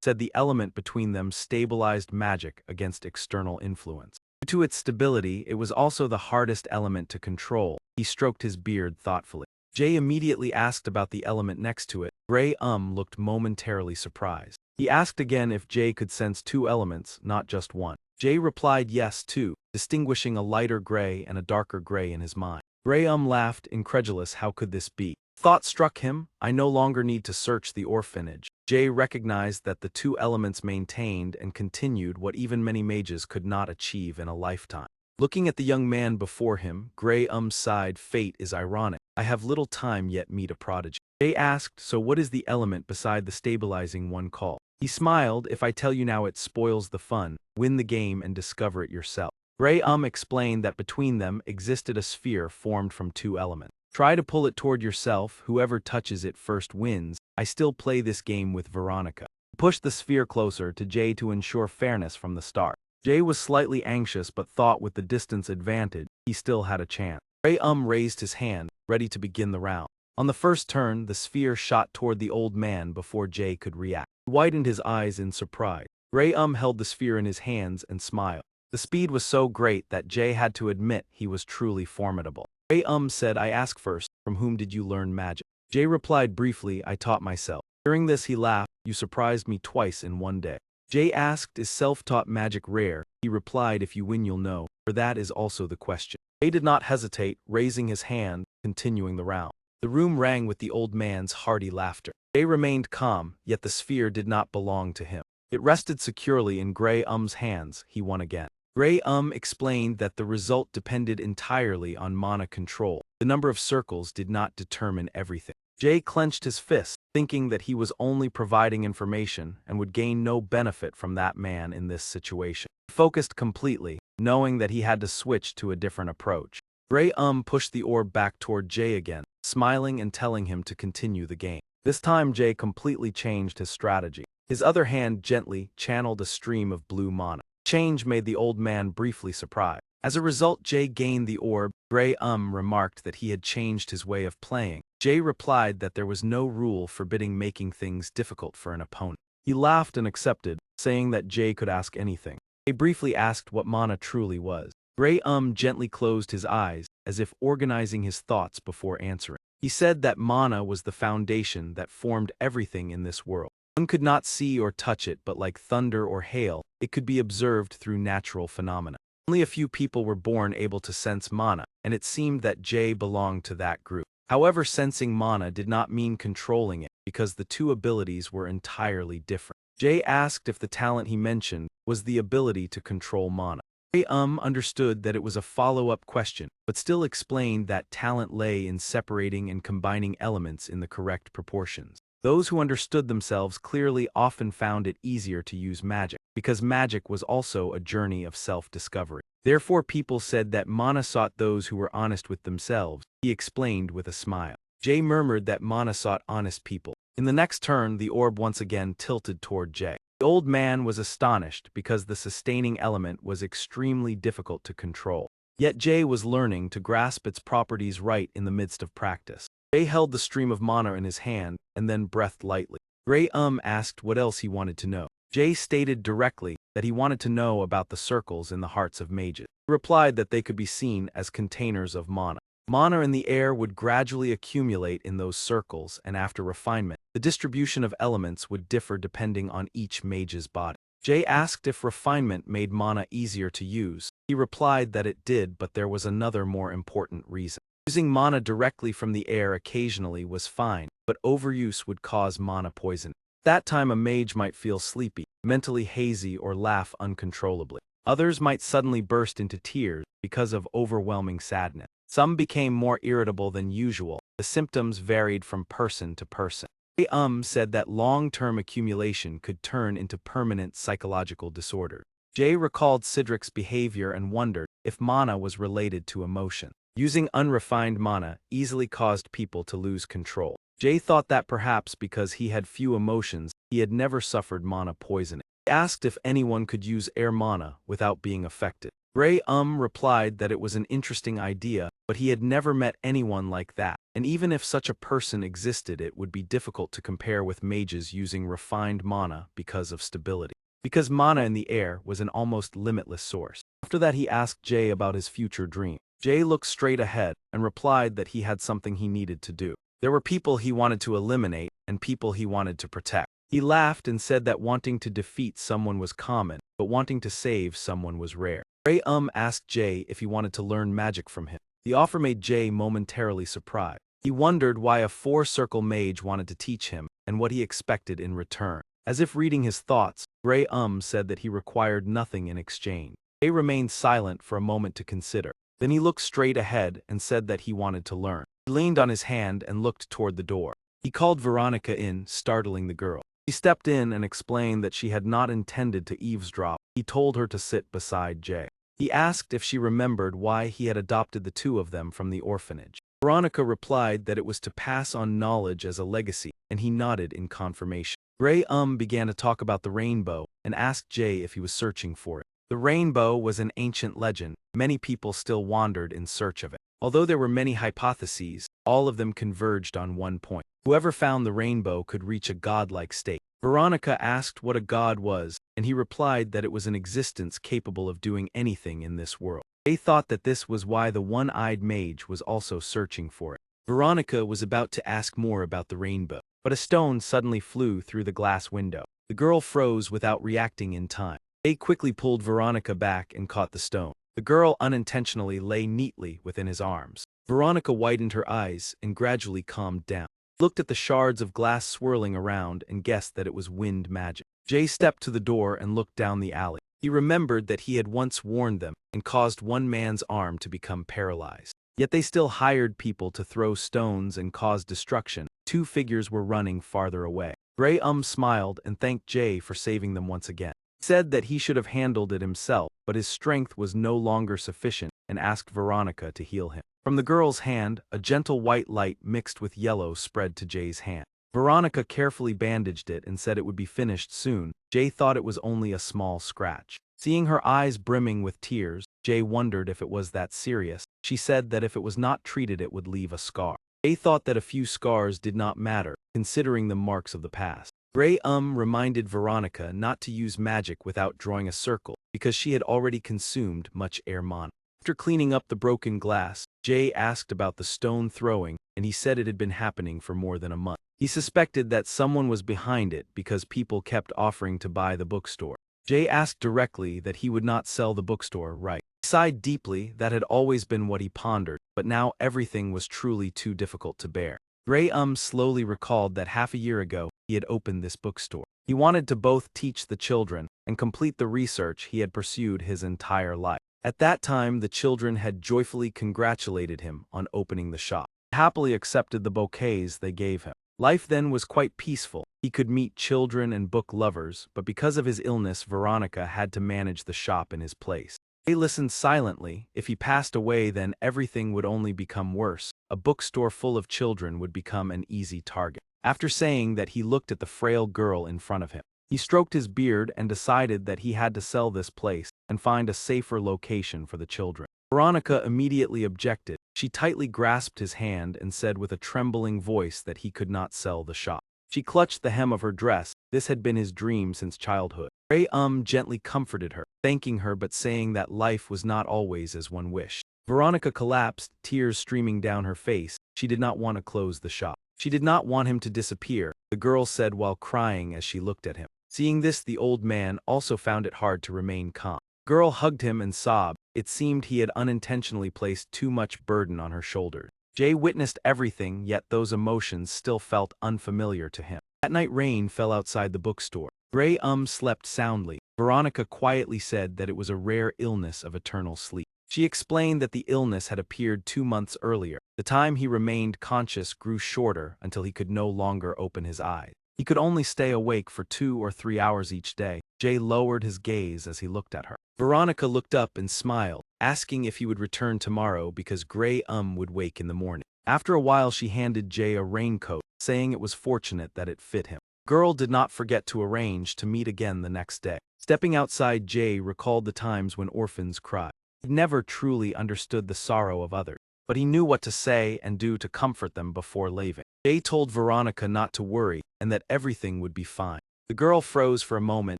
said the element between them stabilized magic against external influence. Due to its stability, it was also the hardest element to control. He stroked his beard thoughtfully. Jay immediately asked about the element next to it. Gray looked momentarily surprised. He asked again if Jay could sense two elements, not just one. Jay replied yes too, distinguishing a lighter gray and a darker gray in his mind. Gray laughed, incredulous. How could this be? Thought struck him. I no longer need to search the orphanage. Jay recognized that the two elements maintained and continued what even many mages could not achieve in a lifetime. Looking at the young man before him, Gray sighed. Fate is ironic. I have little time yet meet a prodigy. Jay asked, so what is the element beside the stabilizing one called? He smiled. If I tell you now, it spoils the fun. Win the game and discover it yourself. Gray explained that between them existed a sphere formed from two elements. Try to pull it toward yourself. Whoever touches it first wins. I still play this game with Veronica. He pushed the sphere closer to Jay to ensure fairness from the start. Jay was slightly anxious but thought with the distance advantage, he still had a chance. Gray raised his hand, ready to begin the round. On the first turn, the sphere shot toward the old man before Jay could react. He widened his eyes in surprise. Gray held the sphere in his hands and smiled. The speed was so great that Jay had to admit he was truly formidable. Gray said, I ask first, from whom did you learn magic? Jay replied briefly, I taught myself. Hearing this, he laughed. You surprised me twice in one day. Jay asked, is self-taught magic rare? He replied, if you win you'll know, for that is also the question. Jay did not hesitate, raising his hand, continuing the round. The room rang with the old man's hearty laughter. Jay remained calm, yet the sphere did not belong to him. It rested securely in Gray hands. He won again. Gray explained that the result depended entirely on mana control. The number of circles did not determine everything. Jay clenched his fist, thinking that he was only providing information and would gain no benefit from that man in this situation. He focused completely, knowing that he had to switch to a different approach. Gray pushed the orb back toward Jay again, smiling and telling him to continue the game. This time Jay completely changed his strategy. His other hand gently channeled a stream of blue mana. Change made the old man briefly surprised. As a result, Jay gained the orb. Gray remarked that he had changed his way of playing. Jay replied that there was no rule forbidding making things difficult for an opponent. He laughed and accepted, saying that Jay could ask anything. Jay briefly asked what mana truly was. Gray gently closed his eyes, as if organizing his thoughts before answering. He said that mana was the foundation that formed everything in this world. One could not see or touch it, but like thunder or hail, it could be observed through natural phenomena. Only a few people were born able to sense mana, and it seemed that Jay belonged to that group. However, sensing mana did not mean controlling it, because the two abilities were entirely different. Jay asked if the talent he mentioned was the ability to control mana. Jay understood that it was a follow-up question, but still explained that talent lay in separating and combining elements in the correct proportions. Those who understood themselves clearly often found it easier to use magic, because magic was also a journey of self-discovery. Therefore, people said that mana sought those who were honest with themselves, he explained with a smile. Jay murmured that mana sought honest people. In the next turn, the orb once again tilted toward Jay. The old man was astonished because the sustaining element was extremely difficult to control. Yet Jay was learning to grasp its properties right in the midst of practice. Jay held the stream of mana in his hand and then breathed lightly. Gray asked what else he wanted to know. Jay stated directly that he wanted to know about the circles in the hearts of mages. He replied that they could be seen as containers of mana. Mana in the air would gradually accumulate in those circles, and after refinement, the distribution of elements would differ depending on each mage's body. Jay asked if refinement made mana easier to use. He replied that it did, but there was another more important reason. Using mana directly from the air occasionally was fine, but overuse would cause mana poisoning. At that time a mage might feel sleepy, mentally hazy, or laugh uncontrollably. Others might suddenly burst into tears because of overwhelming sadness. Some became more irritable than usual. The symptoms varied from person to person. They said that long-term accumulation could turn into permanent psychological disorder. Jay recalled Cedric's behavior and wondered if mana was related to emotion. Using unrefined mana easily caused people to lose control. Jay thought that perhaps because he had few emotions, he had never suffered mana poisoning. He asked if anyone could use air mana without being affected. Gray replied that it was an interesting idea, but he had never met anyone like that, and even if such a person existed it would be difficult to compare with mages using refined mana because of stability. Because mana in the air was an almost limitless source. After that he asked Jay about his future dream. Jay looked straight ahead and replied that he had something he needed to do. There were people he wanted to eliminate and people he wanted to protect. He laughed and said that wanting to defeat someone was common, but wanting to save someone was rare. Gray asked Jay if he wanted to learn magic from him. The offer made Jay momentarily surprised. He wondered why a four-circle mage wanted to teach him and what he expected in return. As if reading his thoughts, Gray said that he required nothing in exchange. Jay remained silent for a moment to consider. Then he looked straight ahead and said that he wanted to learn. He leaned on his hand and looked toward the door. He called Veronica in, startling the girl. She stepped in and explained that she had not intended to eavesdrop. He told her to sit beside Jay. He asked if she remembered why he had adopted the two of them from the orphanage. Veronica replied that it was to pass on knowledge as a legacy, and he nodded in confirmation. Gray began to talk about the rainbow and asked Jay if he was searching for it. The rainbow was an ancient legend. Many people still wandered in search of it. Although there were many hypotheses, all of them converged on one point. Whoever found the rainbow could reach a godlike state. Veronica asked what a god was, and he replied that it was an existence capable of doing anything in this world. They thought that this was why the one-eyed mage was also searching for it. Veronica was about to ask more about the rainbow, but a stone suddenly flew through the glass window. The girl froze without reacting in time. They quickly pulled Veronica back and caught the stone. The girl unintentionally lay neatly within his arms. Veronica widened her eyes and gradually calmed down. Looked at the shards of glass swirling around and guessed that it was wind magic. Jay stepped to the door and looked down the alley. He remembered that he had once warned them and caused one man's arm to become paralyzed. Yet they still hired people to throw stones and cause destruction. Two figures were running farther away. Gray smiled and thanked Jay for saving them once again. He said that he should have handled it himself, but his strength was no longer sufficient and asked Veronica to heal him. From the girl's hand, a gentle white light mixed with yellow spread to Jay's hand. Veronica carefully bandaged it and said it would be finished soon. Jay thought it was only a small scratch. Seeing her eyes brimming with tears, Jay wondered if it was that serious. She said that if it was not treated it would leave a scar. Jay thought that a few scars did not matter, considering the marks of the past. Gray reminded Veronica not to use magic without drawing a circle, because she had already consumed much air mana. After cleaning up the broken glass, Jay asked about the stone throwing, and he said it had been happening for more than a month. He suspected that someone was behind it because people kept offering to buy the bookstore. Jay asked directly that he would not sell the bookstore, right? He sighed deeply. That had always been what he pondered, but now everything was truly too difficult to bear. Gray slowly recalled that half a year ago, he had opened this bookstore. He wanted to both teach the children and complete the research he had pursued his entire life. At that time, the children had joyfully congratulated him on opening the shop. He happily accepted the bouquets they gave him. Life then was quite peaceful. He could meet children and book lovers, but because of his illness, Veronica had to manage the shop in his place. They listened silently. If he passed away, then everything would only become worse. A bookstore full of children would become an easy target. After saying that, he looked at the frail girl in front of him. He stroked his beard and decided that he had to sell this place and find a safer location for the children. Veronica immediately objected. She tightly grasped his hand and said with a trembling voice that he could not sell the shop. She clutched the hem of her dress. This had been his dream since childhood. Gray gently comforted her, thanking her but saying that life was not always as one wished. Veronica collapsed, tears streaming down her face. She did not want to close the shop. She did not want him to disappear, the girl said while crying as she looked at him. Seeing this, the old man also found it hard to remain calm. The girl hugged him and sobbed. It seemed he had unintentionally placed too much burden on her shoulders. Jay witnessed everything, yet those emotions still felt unfamiliar to him. That night rain fell outside the bookstore. Gray slept soundly. Veronica quietly said that it was a rare illness of eternal sleep. She explained that the illness had appeared 2 months earlier. The time he remained conscious grew shorter until he could no longer open his eyes. He could only stay awake for 2 or 3 hours each day. Jay lowered his gaze as he looked at her. Veronica looked up and smiled, asking if he would return tomorrow because Gray would wake in the morning. After a while, she handed Jay a raincoat, saying it was fortunate that it fit him. The girl did not forget to arrange to meet again the next day. Stepping outside, Jay recalled the times when orphans cried. He never truly understood the sorrow of others, but he knew what to say and do to comfort them before leaving. Jay told Veronica not to worry and that everything would be fine. The girl froze for a moment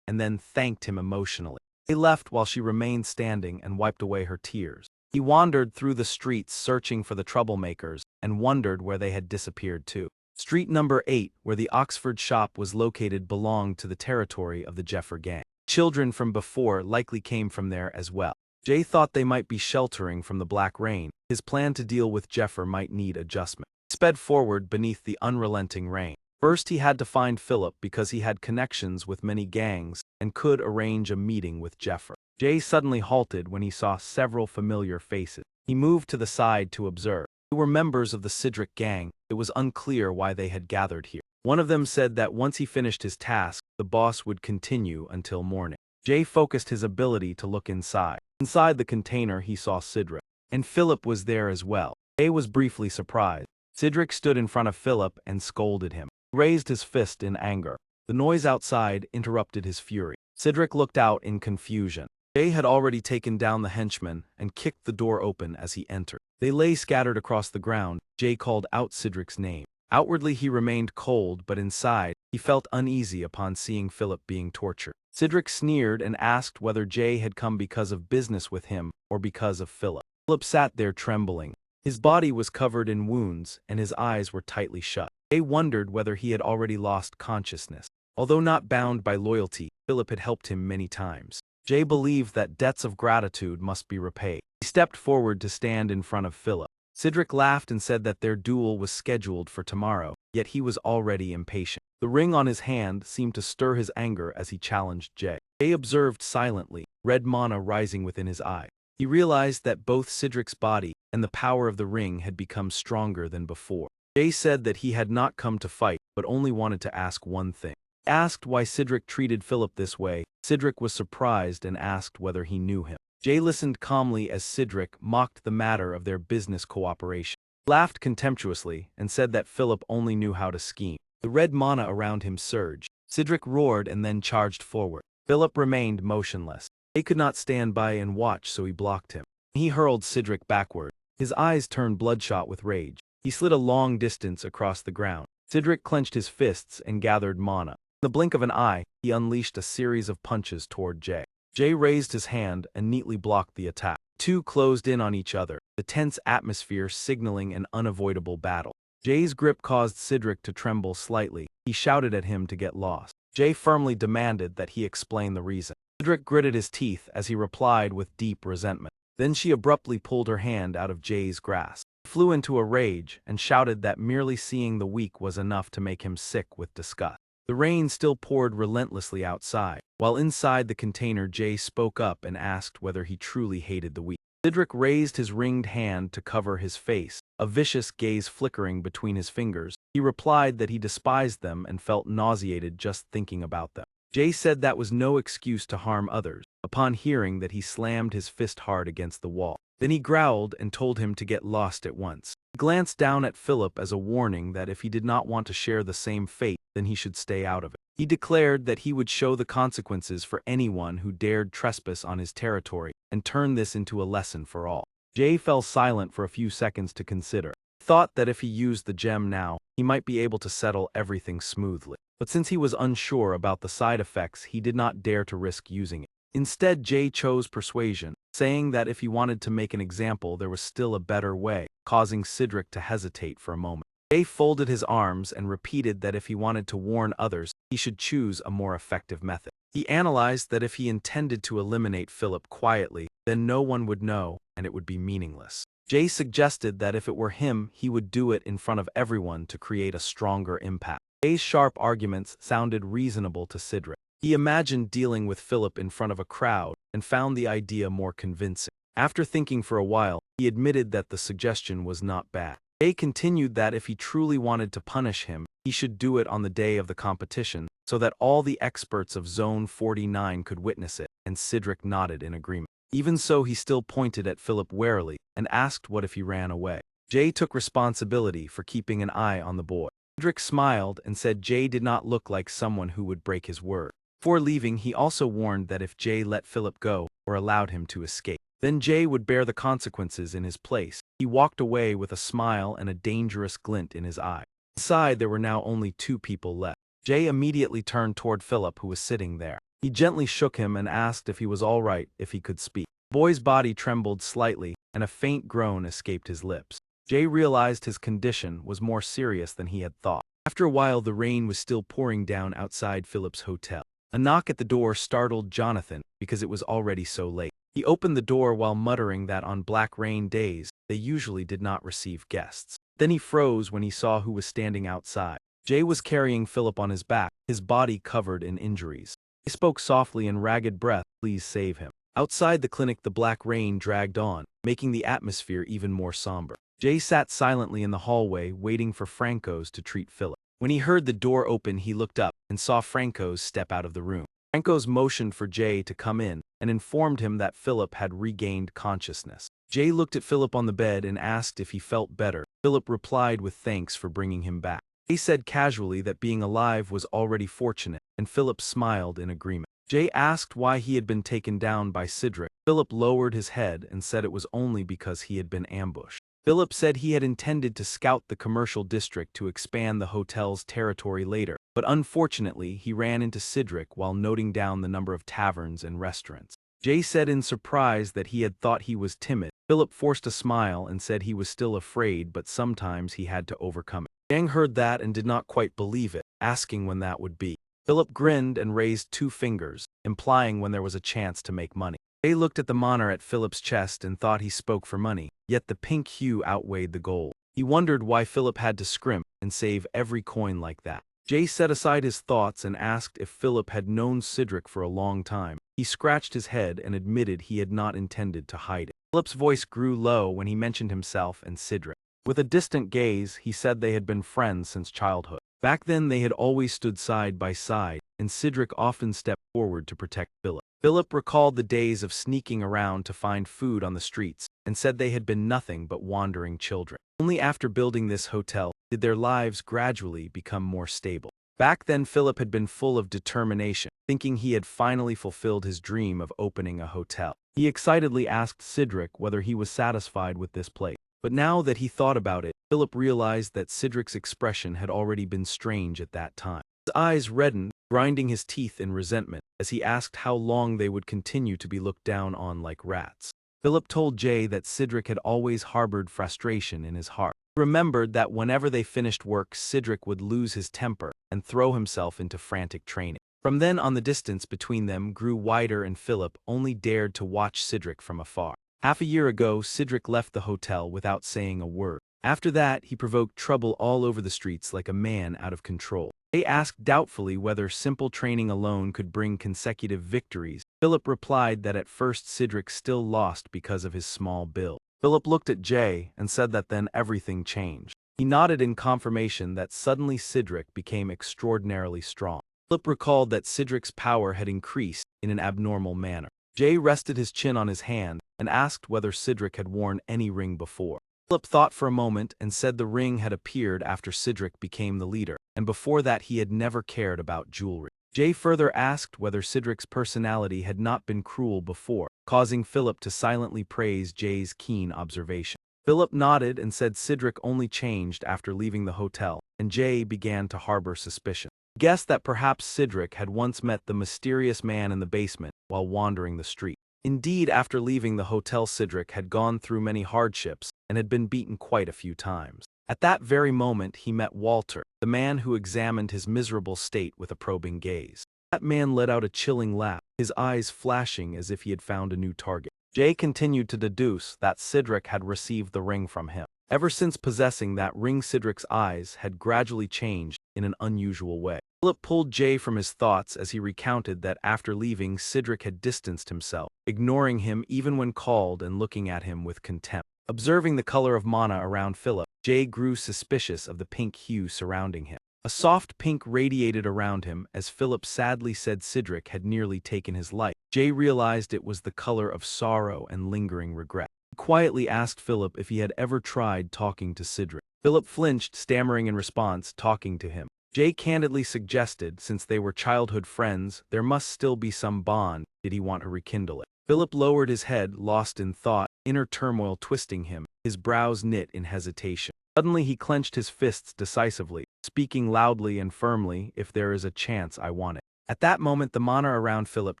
and then thanked him emotionally. They left while she remained standing and wiped away her tears. He wandered through the streets searching for the troublemakers and wondered where they had disappeared to. Street number 8, where the Oxford shop was located, belonged to the territory of the Jeffer gang. Children from before likely came from there as well. Jay thought they might be sheltering from the black rain. His plan to deal with Jeffer might need adjustment. He sped forward beneath the unrelenting rain. First he had to find Philip because he had connections with many gangs and could arrange a meeting with Jeffer. Jay suddenly halted when he saw several familiar faces. He moved to the side to observe. They were members of the Cedric gang. It was unclear why they had gathered here. One of them said that once he finished his task, the boss would continue until morning. Jay focused his ability to look inside. Inside the container he saw Cedric, and Philip was there as well. Jay was briefly surprised. Cedric stood in front of Philip and scolded him. He raised his fist in anger. The noise outside interrupted his fury. Cedric looked out in confusion. Jay had already taken down the henchman and kicked the door open as he entered. They lay scattered across the ground. Jay called out Cedric's name. Outwardly he remained cold, but inside, he felt uneasy upon seeing Philip being tortured. Cedric sneered and asked whether Jay had come because of business with him or because of Philip. Philip sat there trembling. His body was covered in wounds and his eyes were tightly shut. Jay wondered whether he had already lost consciousness. Although not bound by loyalty, Philip had helped him many times. Jay believed that debts of gratitude must be repaid. He stepped forward to stand in front of Philip. Cedric laughed and said that their duel was scheduled for tomorrow, yet he was already impatient. The ring on his hand seemed to stir his anger as he challenged Jay. Jay observed silently, red mana rising within his eye. He realized that both Cedric's body and the power of the ring had become stronger than before. Jay said that he had not come to fight, but only wanted to ask one thing. He asked why Cedric treated Philip this way. Cedric was surprised and asked whether he knew him. Jay listened calmly as Cedric mocked the matter of their business cooperation. He laughed contemptuously and said that Philip only knew how to scheme. The red mana around him surged. Cedric roared and then charged forward. Philip remained motionless. Jay could not stand by and watch, so he blocked him. He hurled Cedric backward. His eyes turned bloodshot with rage. He slid a long distance across the ground. Cedric clenched his fists and gathered mana. In the blink of an eye, he unleashed a series of punches toward Jay. Jay raised his hand and neatly blocked the attack. Two closed in on each other, the tense atmosphere signaling an unavoidable battle. Jay's grip caused Cedric to tremble slightly. He shouted at him to get lost. Jay firmly demanded that he explain the reason. Cedric gritted his teeth as he replied with deep resentment. Then she abruptly pulled her hand out of Jay's grasp. He flew into a rage and shouted that merely seeing the weak was enough to make him sick with disgust. The rain still poured relentlessly outside. While inside the container, Jay spoke up and asked whether he truly hated the weak. Cedric raised his ringed hand to cover his face, a vicious gaze flickering between his fingers. He replied that he despised them and felt nauseated just thinking about them. Jay said that was no excuse to harm others. Upon hearing that, he slammed his fist hard against the wall. Then he growled and told him to get lost at once. He glanced down at Philip as a warning that if he did not want to share the same fate, then he should stay out of it. He declared that he would show the consequences for anyone who dared trespass on his territory and turn this into a lesson for all. Jay fell silent for a few seconds to consider. He thought that if he used the gem now, he might be able to settle everything smoothly. But since he was unsure about the side effects, he did not dare to risk using it. Instead, Jay chose persuasion, saying that if he wanted to make an example, there was still a better way, causing Cedric to hesitate for a moment. Jay folded his arms and repeated that if he wanted to warn others, he should choose a more effective method. He analyzed that if he intended to eliminate Philip quietly, then no one would know, and it would be meaningless. Jay suggested that if it were him, he would do it in front of everyone to create a stronger impact. Jay's sharp arguments sounded reasonable to Cedric. He imagined dealing with Philip in front of a crowd and found the idea more convincing. After thinking for a while, he admitted that the suggestion was not bad. Jay continued that if he truly wanted to punish him, he should do it on the day of the competition so that all the experts of Zone 49 could witness it, and Cedric nodded in agreement. Even so, he still pointed at Philip warily and asked what if he ran away. Jay took responsibility for keeping an eye on the boy. Cedric smiled and said Jay did not look like someone who would break his word. Before leaving, he also warned that if Jay let Philip go, or allowed him to escape. Then Jay would bear the consequences in his place. He walked away with a smile and a dangerous glint in his eye. Inside, there were now only 2 people left. Jay immediately turned toward Philip, who was sitting there. He gently shook him and asked if he was all right, if he could speak. The boy's body trembled slightly, and a faint groan escaped his lips. Jay realized his condition was more serious than he had thought. After a while, the rain was still pouring down outside Philip's hotel. A knock at the door startled Jonathan because it was already so late. He opened the door while muttering that on black rain days, they usually did not receive guests. Then he froze when he saw who was standing outside. Jay was carrying Philip on his back, his body covered in injuries. He spoke softly in ragged breath, "Please save him." Outside the clinic, the black rain dragged on, making the atmosphere even more somber. Jay sat silently in the hallway, waiting for Franco's to treat Philip. When he heard the door open, he looked up and saw Franco's step out of the room. Franco's motioned for Jay to come in and informed him that Philip had regained consciousness. Jay looked at Philip on the bed and asked if he felt better. Philip replied with thanks for bringing him back. Jay said casually that being alive was already fortunate, and Philip smiled in agreement. Jay asked why he had been taken down by Cedric. Philip lowered his head and said it was only because he had been ambushed. Philip said he had intended to scout the commercial district to expand the hotel's territory later, but unfortunately he ran into Cedric while noting down the number of taverns and restaurants. Jay said in surprise that he had thought he was timid. Philip forced a smile and said he was still afraid, but sometimes he had to overcome it. Yang heard that and did not quite believe it, asking when that would be. Philip grinned and raised 2 fingers, implying when there was a chance to make money. Jay looked at the monitor at Philip's chest and thought he spoke for money, yet the pink hue outweighed the gold. He wondered why Philip had to scrimp and save every coin like that. Jay set aside his thoughts and asked if Philip had known Cedric for a long time. He scratched his head and admitted he had not intended to hide it. Philip's voice grew low when he mentioned himself and Cedric. With a distant gaze, he said they had been friends since childhood. Back then they had always stood side by side, and Cedric often stepped forward to protect Philip. Philip recalled the days of sneaking around to find food on the streets, and said they had been nothing but wandering children. Only after building this hotel did their lives gradually become more stable. Back then Philip had been full of determination, thinking he had finally fulfilled his dream of opening a hotel. He excitedly asked Cedric whether he was satisfied with this place. But now that he thought about it, Philip realized that Cedric's expression had already been strange at that time. His eyes reddened, grinding his teeth in resentment, as he asked how long they would continue to be looked down on like rats. Philip told Jay that Cedric had always harbored frustration in his heart. He remembered that whenever they finished work, Cedric would lose his temper and throw himself into frantic training. From then on, the distance between them grew wider and Philip only dared to watch Cedric from afar. Half a year ago, Cedric left the hotel without saying a word. After that, he provoked trouble all over the streets like a man out of control. They asked doubtfully whether simple training alone could bring consecutive victories. Philip replied that at first Cedric still lost because of his small build. Philip looked at Jay and said that then everything changed. He nodded in confirmation that suddenly Cedric became extraordinarily strong. Philip recalled that Cedric's power had increased in an abnormal manner. Jay rested his chin on his hand and asked whether Cedric had worn any ring before. Philip thought for a moment and said the ring had appeared after Cedric became the leader, and before that he had never cared about jewelry. Jay further asked whether Cedric's personality had not been cruel before, causing Philip to silently praise Jay's keen observation. Philip nodded and said Cedric only changed after leaving the hotel, and Jay began to harbor suspicion. He guessed that perhaps Cedric had once met the mysterious man in the basement while wandering the street. Indeed, after leaving the hotel, Cedric had gone through many hardships and had been beaten quite a few times. At that very moment, he met Walter, the man who examined his miserable state with a probing gaze. That man let out a chilling laugh, his eyes flashing as if he had found a new target. Jay continued to deduce that Cedric had received the ring from him. Ever since possessing that ring, Cedric's eyes had gradually changed in an unusual way. Philip pulled Jay from his thoughts as he recounted that after leaving, Cedric had distanced himself, ignoring him even when called and looking at him with contempt. Observing the color of mana around Philip, Jay grew suspicious of the pink hue surrounding him. A soft pink radiated around him as Philip sadly said Cedric had nearly taken his life. Jay realized it was the color of sorrow and lingering regret. He quietly asked Philip if he had ever tried talking to Cedric. Philip flinched, stammering in response, talking to him. Jay candidly suggested, since they were childhood friends, there must still be some bond, did he want to rekindle it. Philip lowered his head, lost in thought, inner turmoil twisting him, his brows knit in hesitation. Suddenly he clenched his fists decisively, speaking loudly and firmly, "If there is a chance, I want it." At that moment the mana around Philip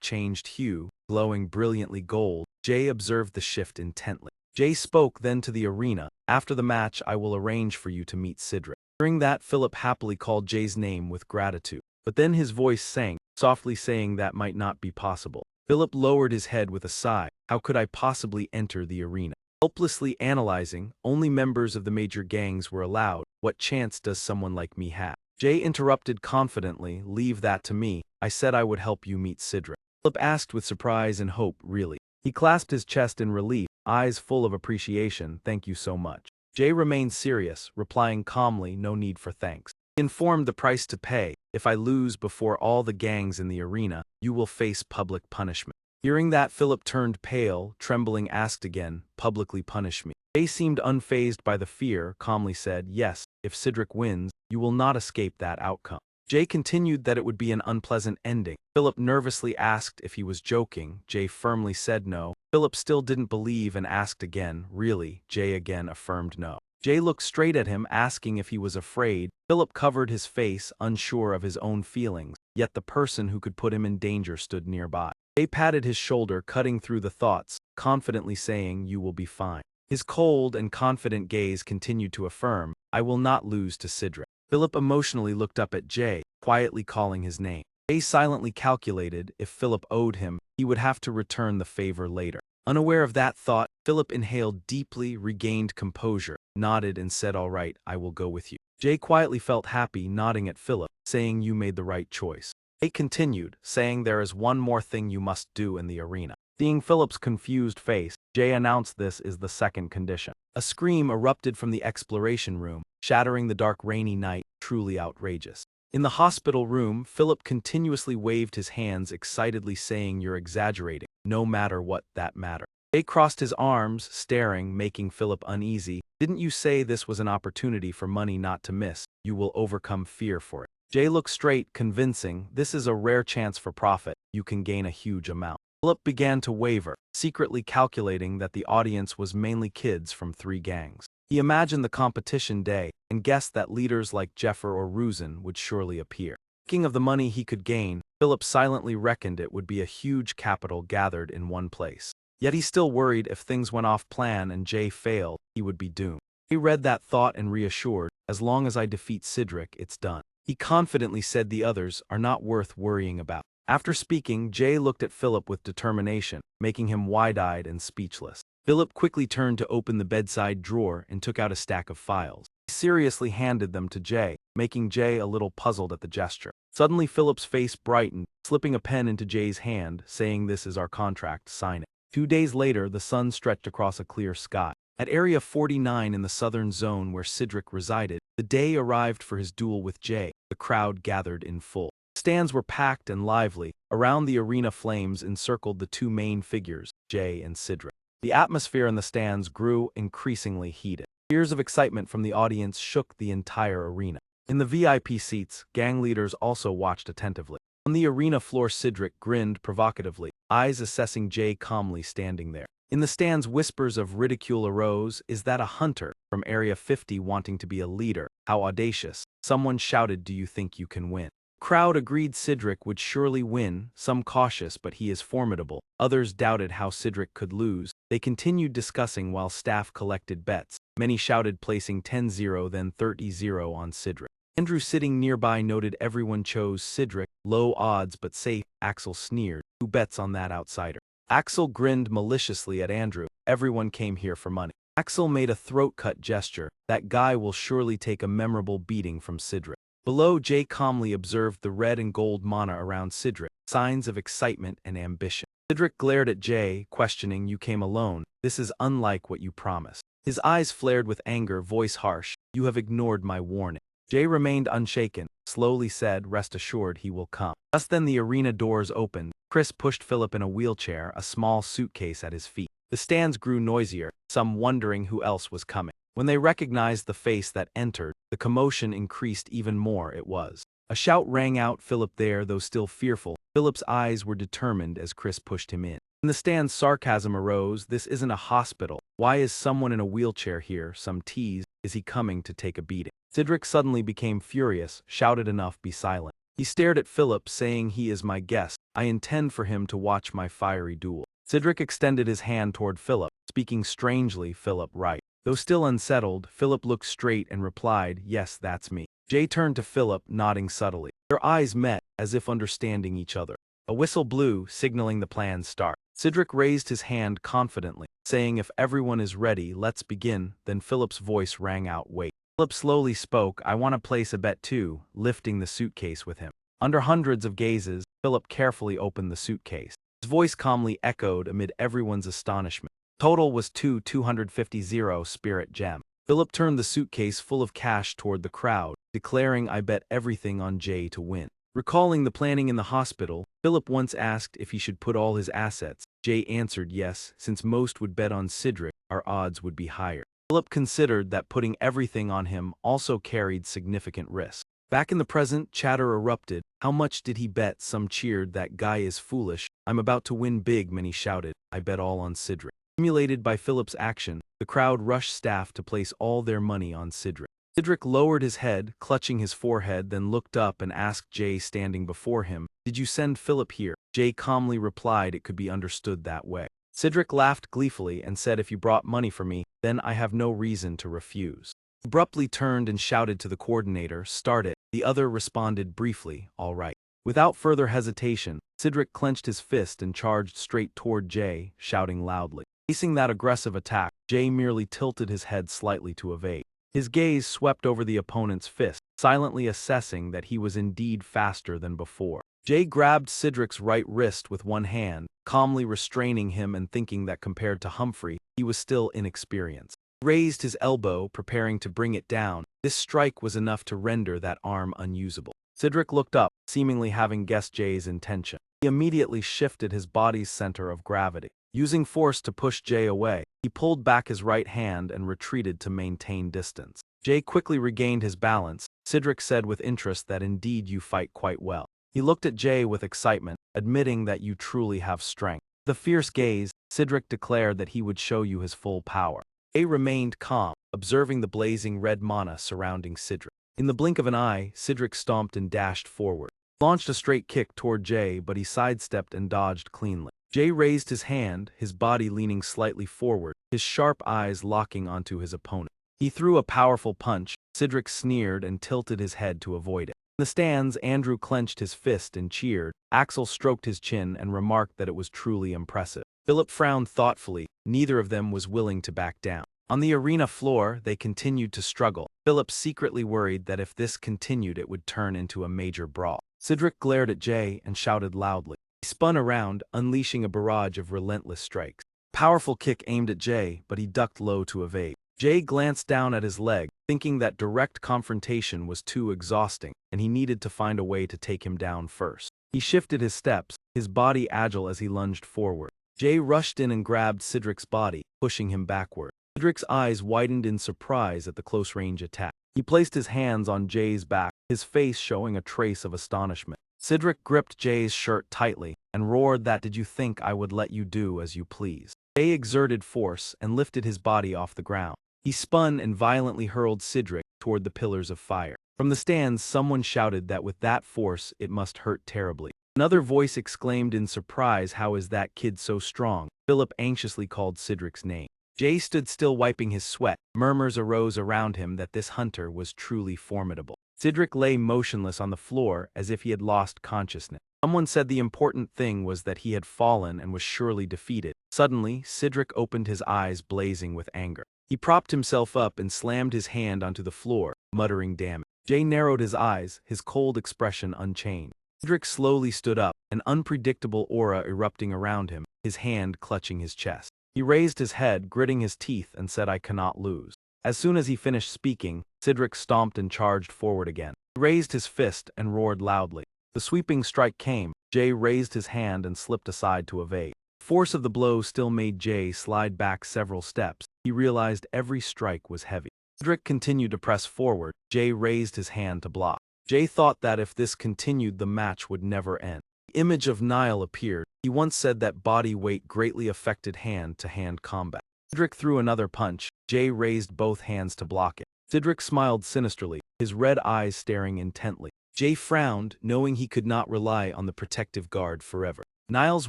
changed hue, glowing brilliantly gold. Jay observed the shift intently. Jay spoke then to the arena, "After the match I will arrange for you to meet Sidra." Hearing that, Philip happily called Jay's name with gratitude. But then his voice sank, softly saying that might not be possible. Philip lowered his head with a sigh. How could I possibly enter the arena? Helplessly analyzing, only members of the major gangs were allowed. What chance does someone like me have? Jay interrupted confidently, "Leave that to me. I said I would help you meet Sidra." Philip asked with surprise and hope, "Really?" He clasped his chest in relief, eyes full of appreciation. "Thank you so much." Jay remained serious, replying calmly, "No need for thanks." He informed the price to pay. "If I lose before all the gangs in the arena, you will face public punishment." Hearing that, Philip turned pale, trembling, asked again, "Publicly punish me?" Jay seemed unfazed by the fear, calmly said, "Yes, if Sidric wins, you will not escape that outcome." Jay continued that it would be an unpleasant ending. Philip nervously asked if he was joking. Jay firmly said no. Philip still didn't believe and asked again, "Really?" Jay again affirmed no. Jay looked straight at him, asking if he was afraid. Philip covered his face, unsure of his own feelings, yet the person who could put him in danger stood nearby. Jay patted his shoulder, cutting through the thoughts, confidently saying, "You will be fine." His cold and confident gaze continued to affirm, "I will not lose to Sidra." Philip emotionally looked up at Jay, quietly calling his name. Jay silently calculated, if Philip owed him, he would have to return the favor later. Unaware of that thought, Philip inhaled deeply, regained composure, nodded and said, "All right, I will go with you." Jay quietly felt happy, nodding at Philip, saying, "You made the right choice." Jay continued, saying, "There is one more thing you must do in the arena." Seeing Philip's confused face, Jay announced this is the second condition. A scream erupted from the exploration room, shattering the dark rainy night, truly outrageous. In the hospital room, Philip continuously waved his hands, excitedly saying, "You're exaggerating. No matter what, that matter." Jay crossed his arms, staring, making Philip uneasy. "Didn't you say this was an opportunity for money not to miss? You will overcome fear for it." Jay looked straight, convincing, "This is a rare chance for profit. You can gain a huge amount." Philip began to waver, secretly calculating that the audience was mainly kids from 3 gangs. He imagined the competition day, and guessed that leaders like Jeffer or Ruzin would surely appear. Thinking of the money he could gain, Philip silently reckoned it would be a huge capital gathered in one place. Yet he still worried if things went off plan and Jay failed, he would be doomed. He read that thought and reassured, "As long as I defeat Sidric, it's done." He confidently said the others are not worth worrying about. After speaking, Jay looked at Philip with determination, making him wide-eyed and speechless. Philip quickly turned to open the bedside drawer and took out a stack of files. He seriously handed them to Jay, making Jay a little puzzled at the gesture. Suddenly Philip's face brightened, slipping a pen into Jay's hand, saying, "This is our contract, sign it." 2 days later, the sun stretched across a clear sky. At Area 49 in the southern zone where Sidric resided, the day arrived for his duel with Jay. The crowd gathered in full. Stands were packed and lively. Around the arena, flames encircled the 2 main figures, Jay and Sidric. The atmosphere in the stands grew increasingly heated. Cheers of excitement from the audience shook the entire arena. In the VIP seats, gang leaders also watched attentively. On the arena floor, Sidric grinned provocatively, eyes assessing Jay calmly standing there. In the stands, whispers of ridicule arose. "Is that a hunter from Area 50 wanting to be a leader? How audacious." Someone shouted, "Do you think you can win?" Crowd agreed Sidric would surely win, some cautious but he is formidable. Others doubted how Sidric could lose. They continued discussing while staff collected bets. Many shouted placing 10-0 then 30-0 on Sidric. Andrew sitting nearby noted everyone chose Sidric, low odds but safe. Axel sneered, "Who bets on that outsider?" Axel grinned maliciously at Andrew, "Everyone came here for money." Axel made a throat-cut gesture, "That guy will surely take a memorable beating from Sidric." Below, Jay calmly observed the red and gold mana around Sidric, signs of excitement and ambition. Sidric glared at Jay, questioning, "You came alone. This is unlike what you promised." His eyes flared with anger, voice harsh, "You have ignored my warning." Jay remained unshaken, slowly said, "Rest assured he will come." Just then the arena doors opened. Chris pushed Philip in a wheelchair, a small suitcase at his feet. The stands grew noisier, some wondering who else was coming. When they recognized the face that entered, the commotion increased even more. It was. A shout rang out, "Philip there," though still fearful. Philip's eyes were determined as Chris pushed him in. In the stand's sarcasm arose, "This isn't a hospital. Why is someone in a wheelchair here? Some tease. Is he coming to take a beating?" Cedric suddenly became furious, shouted, "Enough, be silent." He stared at Philip, saying, "He is my guest. I intend for him to watch my fiery duel." Cedric extended his hand toward Philip, speaking strangely, "Philip, right." Though still unsettled, Philip looked straight and replied, "Yes, that's me." Jay turned to Philip, nodding subtly. Their eyes met, as if understanding each other. A whistle blew, signaling the plan's start. Cedric raised his hand confidently, saying, "If everyone is ready, let's begin." Then Philip's voice rang out, "Wait." Philip slowly spoke, "I want to place a bet too," lifting the suitcase with him. Under hundreds of gazes, Philip carefully opened the suitcase. His voice calmly echoed amid everyone's astonishment. Total was 250 spirit gem. Philip turned the suitcase full of cash toward the crowd, declaring, "I bet everything on Jay to win." Recalling the planning in the hospital, Philip once asked if he should put all his assets. Jay answered yes, since most would bet on Cedric, our odds would be higher. Philip considered that putting everything on him also carried significant risk. Back in the present, chatter erupted. How much did he bet? Some cheered, "That guy is foolish. I'm about to win big." Many shouted, "I bet all on Cedric." Stimulated by Philip's action, the crowd rushed staff to place all their money on Cedric. Cedric lowered his head, clutching his forehead, then looked up and asked Jay, standing before him, "Did you send Philip here?" Jay calmly replied, "It could be understood that way." Cedric laughed gleefully and said, "If you brought money for me, then I have no reason to refuse." He abruptly turned and shouted to the coordinator, "Start it." The other responded briefly, "All right." Without further hesitation, Cedric clenched his fist and charged straight toward Jay, shouting loudly. Facing that aggressive attack, Jay merely tilted his head slightly to evade. His gaze swept over the opponent's fist, silently assessing that he was indeed faster than before. Jay grabbed Cedric's right wrist with one hand, calmly restraining him and thinking that compared to Humphrey, he was still inexperienced. He raised his elbow, preparing to bring it down. This strike was enough to render that arm unusable. Cedric looked up, seemingly having guessed Jay's intention. He immediately shifted his body's center of gravity. Using force to push Jay away, he pulled back his right hand and retreated to maintain distance. Jay quickly regained his balance. Cedric said with interest that indeed you fight quite well. He looked at Jay with excitement, admitting that you truly have strength. With a fierce gaze, Cedric declared that he would show you his full power. Jay remained calm, observing the blazing red mana surrounding Cedric. In the blink of an eye, Cedric stomped and dashed forward. He launched a straight kick toward Jay, but he sidestepped and dodged cleanly. Jay raised his hand, his body leaning slightly forward, his sharp eyes locking onto his opponent. He threw a powerful punch. Cedric sneered and tilted his head to avoid it. In the stands, Andrew clenched his fist and cheered. Axel stroked his chin and remarked that it was truly impressive. Philip frowned thoughtfully. Neither of them was willing to back down. On the arena floor, they continued to struggle. Philip secretly worried that if this continued, it would turn into a major brawl. Cedric glared at Jay and shouted loudly. He spun around, unleashing a barrage of relentless strikes. Powerful kick aimed at Jay, but he ducked low to evade. Jay glanced down at his leg, thinking that direct confrontation was too exhausting, and he needed to find a way to take him down first. He shifted his steps, his body agile as he lunged forward. Jay rushed in and grabbed Cedric's body, pushing him backward. Cedric's eyes widened in surprise at the close-range attack. He placed his hands on Jay's back, his face showing a trace of astonishment. Cedric gripped Jay's shirt tightly and roared that, "Did you think I would let you do as you please?" Jay exerted force and lifted his body off the ground. He spun and violently hurled Cedric toward the pillars of fire. From the stands, someone shouted that with that force, it must hurt terribly. Another voice exclaimed in surprise, "How is that kid so strong?" Philip anxiously called Cedric's name. Jay stood still, wiping his sweat. Murmurs arose around him that this hunter was truly formidable. Cedric lay motionless on the floor as if he had lost consciousness. Someone said the important thing was that he had fallen and was surely defeated. Suddenly, Cedric opened his eyes, blazing with anger. He propped himself up and slammed his hand onto the floor, muttering, "Damn it." Jay narrowed his eyes, his cold expression unchanged. Cedric slowly stood up, an unpredictable aura erupting around him, his hand clutching his chest. He raised his head, gritting his teeth, and said, "I cannot lose." As soon as he finished speaking, Cedric stomped and charged forward again. He raised his fist and roared loudly. The sweeping strike came. Jay raised his hand and slipped aside to evade. The force of the blow still made Jay slide back several steps. He realized every strike was heavy. Cedric continued to press forward. Jay raised his hand to block. Jay thought that if this continued, the match would never end. The image of Nile appeared. He once said that body weight greatly affected hand-to-hand combat. Cedric threw another punch. Jay raised both hands to block it. Cedric smiled sinisterly, his red eyes staring intently. Jay frowned, knowing he could not rely on the protective guard forever. Nile's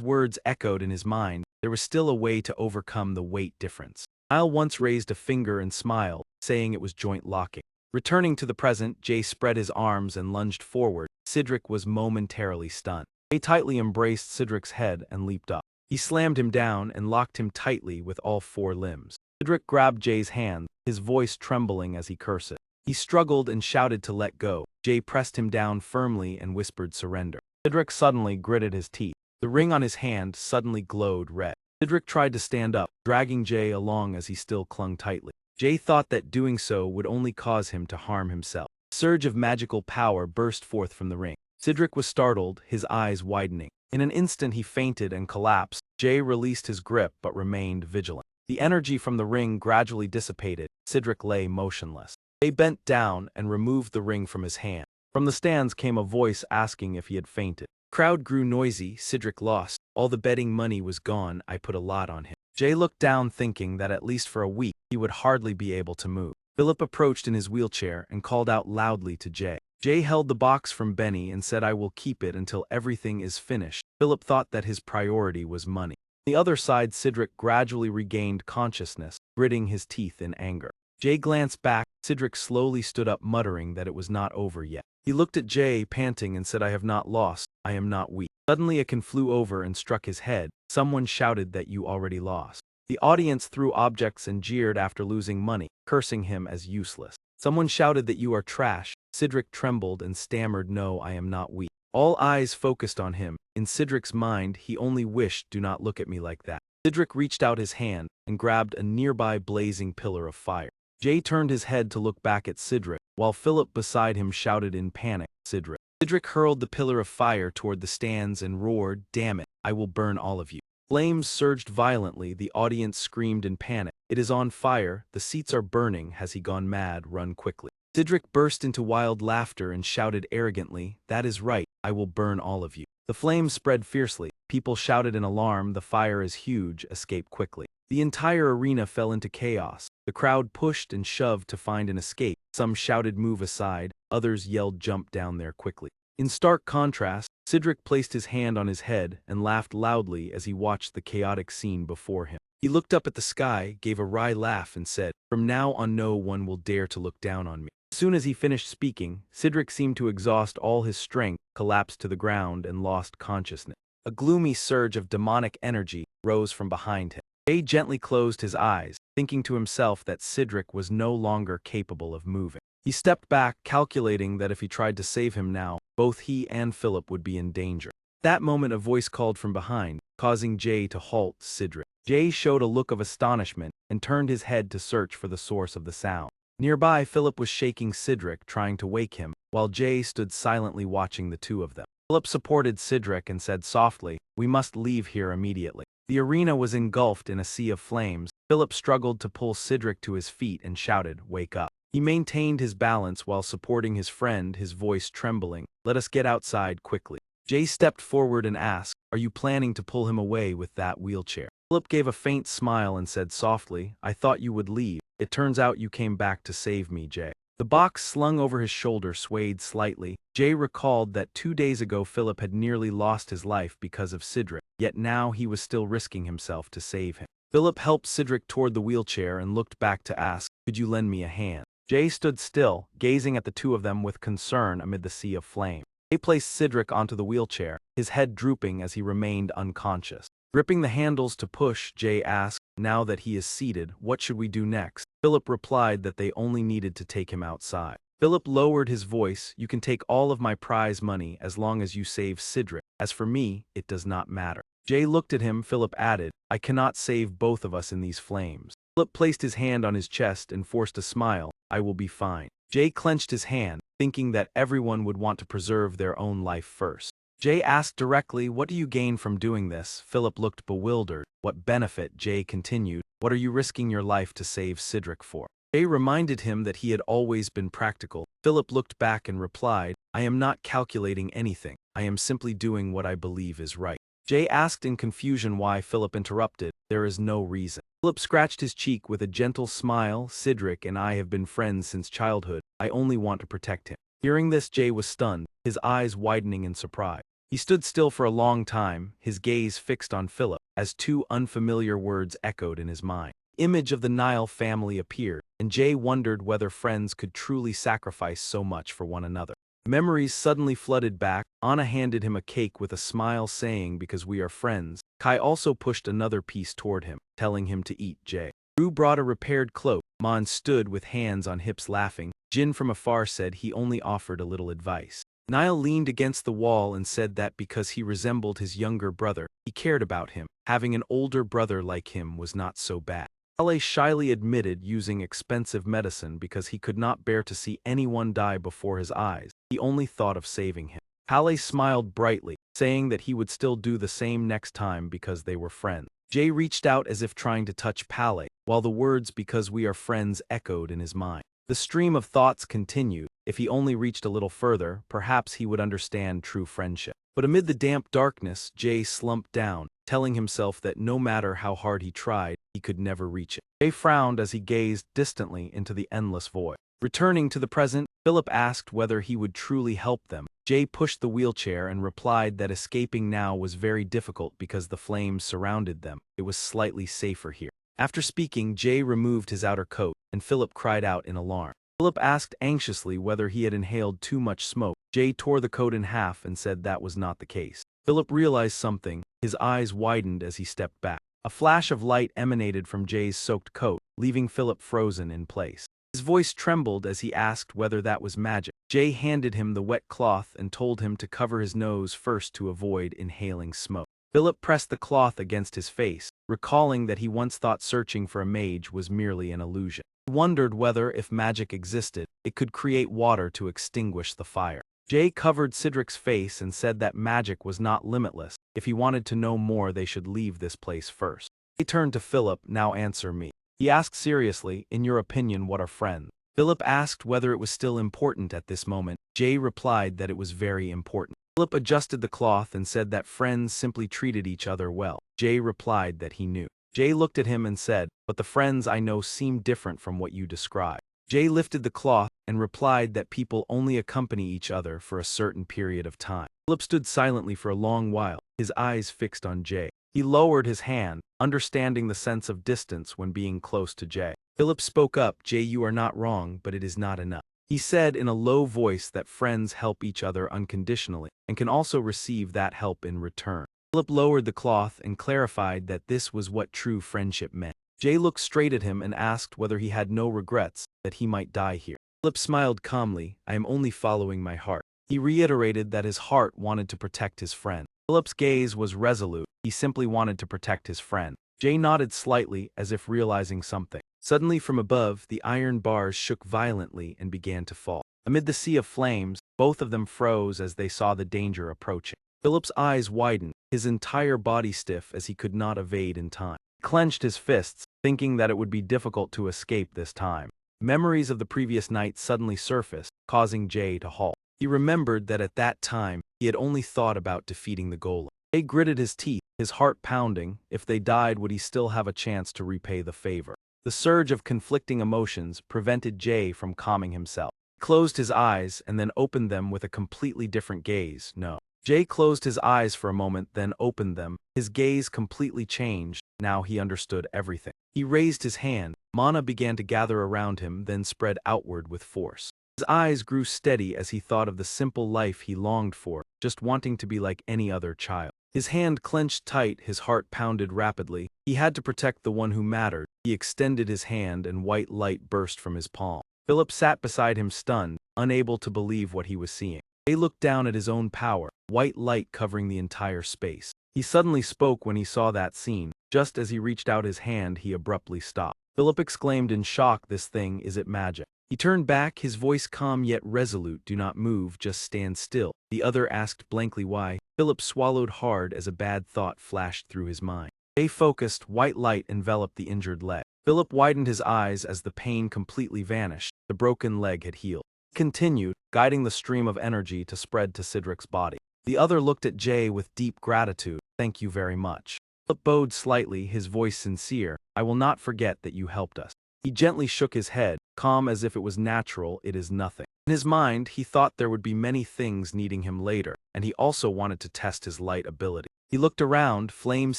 words echoed in his mind. There was still a way to overcome the weight difference. Nile once raised a finger and smiled, saying it was joint locking. Returning to the present, Jay spread his arms and lunged forward. Cedric was momentarily stunned. Jay tightly embraced Cedric's head and leaped up. He slammed him down and locked him tightly with all 4 limbs. Cedric grabbed Jay's hand, his voice trembling as he cursed. He struggled and shouted to let go. Jay pressed him down firmly and whispered surrender. Cedric suddenly gritted his teeth. The ring on his hand suddenly glowed red. Cedric tried to stand up, dragging Jay along as he still clung tightly. Jay thought that doing so would only cause him to harm himself. A surge of magical power burst forth from the ring. Cedric was startled, his eyes widening. In an instant he fainted and collapsed. Jay released his grip but remained vigilant. The energy from the ring gradually dissipated. Cedric lay motionless. Jay bent down and removed the ring from his hand. From the stands came a voice asking if he had fainted. The crowd grew noisy. Cedric lost. All the betting money was gone. I put a lot on him. Jay looked down thinking that at least for a week he would hardly be able to move. Philip approached in his wheelchair and called out loudly to Jay. Jay held the box from Benny and said, I will keep it until everything is finished. Philip thought that his priority was money. On the other side, Cedric gradually regained consciousness, gritting his teeth in anger. Jay glanced back. Cedric slowly stood up, muttering that it was not over yet. He looked at Jay, panting, and said, I have not lost. I am not weak. Suddenly a can flew over and struck his head. Someone shouted that you already lost. The audience threw objects and jeered after losing money, cursing him as useless. Someone shouted that you are trash. Cedric trembled and stammered, no, I am not weak. All eyes focused on him. In Cedric's mind, he only wished, do not look at me like that. Cedric reached out his hand and grabbed a nearby blazing pillar of fire. Jay turned his head to look back at Cedric, while Philip beside him shouted in panic, Cedric. Cedric hurled the pillar of fire toward the stands and roared, damn it, I will burn all of you. Flames surged violently. The audience screamed in panic. It is on fire. The seats are burning. Has he gone mad? Run quickly. Cedric burst into wild laughter and shouted arrogantly, that is right, I will burn all of you. The flames spread fiercely. People shouted in alarm, the fire is huge, escape quickly. The entire arena fell into chaos. The crowd pushed and shoved to find an escape. Some shouted move aside, others yelled jump down there quickly. In stark contrast, Cedric placed his hand on his head and laughed loudly as he watched the chaotic scene before him. He looked up at the sky, gave a wry laugh and said, from now on no one will dare to look down on me. As soon as he finished speaking, Cedric seemed to exhaust all his strength, collapsed to the ground and lost consciousness. A gloomy surge of demonic energy rose from behind him. Jay gently closed his eyes, thinking to himself that Cedric was no longer capable of moving. He stepped back, calculating that if he tried to save him now, both he and Philip would be in danger. At that moment a voice called from behind, causing Jay to halt Cedric. Jay showed a look of astonishment and turned his head to search for the source of the sound. Nearby, Philip was shaking Cedric, trying to wake him, while Jay stood silently watching the two of them. Philip supported Cedric and said softly, we must leave here immediately. The arena was engulfed in a sea of flames. Philip struggled to pull Cedric to his feet and shouted, wake up. He maintained his balance while supporting his friend, his voice trembling, let us get outside quickly. Jay stepped forward and asked, are you planning to pull him away with that wheelchair? Philip gave a faint smile and said softly, I thought you would leave. It turns out you came back to save me, Jay. The box slung over his shoulder swayed slightly. Jay recalled that 2 days ago Philip had nearly lost his life because of Cedric, yet now he was still risking himself to save him. Philip helped Cedric toward the wheelchair and looked back to ask, could you lend me a hand? Jay stood still, gazing at the two of them with concern amid the sea of flame. Jay placed Cedric onto the wheelchair, his head drooping as he remained unconscious. Gripping the handles to push, Jay asked, now that he is seated, what should we do next? Philip replied that they only needed to take him outside. Philip lowered his voice, you can take all of my prize money as long as you save Cedric. As for me, it does not matter. Jay looked at him. Philip added, I cannot save both of us in these flames. Philip placed his hand on his chest and forced a smile, I will be fine. Jay clenched his hand, thinking that everyone would want to preserve their own life first. Jay asked directly, what do you gain from doing this? Philip looked bewildered. What benefit? Jay continued, what are you risking your life to save Cedric for? Jay reminded him that he had always been practical. Philip looked back and replied, I am not calculating anything. I am simply doing what I believe is right. Jay asked in confusion why Philip interrupted. There is no reason. Philip scratched his cheek with a gentle smile. Cedric and I have been friends since childhood. I only want to protect him. Hearing this, Jay was stunned, his eyes widening in surprise. He stood still for a long time, his gaze fixed on Philip, as two unfamiliar words echoed in his mind. The image of the Nile family appeared, and Jay wondered whether friends could truly sacrifice so much for one another. Memories suddenly flooded back. Anna handed him a cake with a smile saying, "Because we are friends." Kai also pushed another piece toward him, telling him to eat. Jay. Rue brought a repaired cloak. Mon stood with hands on hips laughing. Jin from afar said he only offered a little advice. Niall leaned against the wall and said that because he resembled his younger brother, he cared about him. Having an older brother like him was not so bad. Ale shyly admitted using expensive medicine because he could not bear to see anyone die before his eyes. He only thought of saving him. Halle smiled brightly, saying that he would still do the same next time because they were friends. Jay reached out as if trying to touch Pale, while the words "because we are friends" echoed in his mind. The stream of thoughts continued. If he only reached a little further, perhaps he would understand true friendship. But amid the damp darkness, Jay slumped down, telling himself that no matter how hard he tried, he could never reach it. Jay frowned as he gazed distantly into the endless void. Returning to the present, Philip asked whether he would truly help them. Jay pushed the wheelchair and replied that escaping now was very difficult because the flames surrounded them. It was slightly safer here. After speaking, Jay removed his outer coat, and Philip cried out in alarm. Philip asked anxiously whether he had inhaled too much smoke. Jay tore the coat in half and said that was not the case. Philip realized something. His eyes widened as he stepped back. A flash of light emanated from Jay's soaked coat, leaving Philip frozen in place. His voice trembled as he asked whether that was magic. Jay handed him the wet cloth and told him to cover his nose first to avoid inhaling smoke. Philip pressed the cloth against his face, recalling that he once thought searching for a mage was merely an illusion. He wondered whether, if magic existed, it could create water to extinguish the fire. Jay covered Cedric's face and said that magic was not limitless. If he wanted to know more, they should leave this place first. He turned to Philip. "Now answer me." He asked seriously, "In your opinion, what are friends?" Philip asked whether it was still important at this moment. Jay replied that it was very important. Philip adjusted the cloth and said that friends simply treated each other well. Jay replied that he knew. Jay looked at him and said, "But the friends I know seem different from what you describe." Jay lifted the cloth and replied that people only accompany each other for a certain period of time. Philip stood silently for a long while, his eyes fixed on Jay. He lowered his hand, understanding the sense of distance when being close to Jay. Philip spoke up. "Jay, you are not wrong, but it is not enough." He said in a low voice that friends help each other unconditionally, and can also receive that help in return. Philip lowered the cloth and clarified that this was what true friendship meant. Jay looked straight at him and asked whether he had no regrets, that he might die here. Philip smiled calmly. "I am only following my heart." He reiterated that his heart wanted to protect his friend. Philip's gaze was resolute. He simply wanted to protect his friend. Jay nodded slightly, as if realizing something. Suddenly from above, the iron bars shook violently and began to fall. Amid the sea of flames, both of them froze as they saw the danger approaching. Philip's eyes widened, his entire body stiff as he could not evade in time. He clenched his fists, thinking that it would be difficult to escape this time. Memories of the previous night suddenly surfaced, causing Jay to halt. He remembered that at that time, he had only thought about defeating the golem. Jay gritted his teeth, his heart pounding. If they died, would he still have a chance to repay the favor? The surge of conflicting emotions prevented Jay from calming himself. He closed his eyes and then opened them with a completely different gaze. No. Jay closed his eyes for a moment, then opened them. His gaze completely changed. Now he understood everything. He raised his hand. Mana began to gather around him, then spread outward with force. His eyes grew steady as he thought of the simple life he longed for, just wanting to be like any other child. His hand clenched tight, his heart pounded rapidly. He had to protect the one who mattered. He extended his hand and white light burst from his palm. Philip sat beside him stunned, unable to believe what he was seeing. He looked down at his own power, white light covering the entire space. He suddenly spoke when he saw that scene. Just as he reached out his hand, he abruptly stopped. Philip exclaimed in shock, "This thing, is it magic?" He turned back, his voice calm yet resolute. "Do not move, just stand still." The other asked blankly why. Philip swallowed hard as a bad thought flashed through his mind. They focused, white light enveloped the injured leg. Philip widened his eyes as the pain completely vanished. The broken leg had healed. Continued, guiding the stream of energy to spread to Cedric's body. The other looked at Jay with deep gratitude. Thank you very much. Philip bowed slightly, his voice sincere. I will not forget that you helped us. He gently shook his head, calm as if it was natural. It is nothing. In his mind, he thought there would be many things needing him later, and he also wanted to test his light ability. He looked around, flames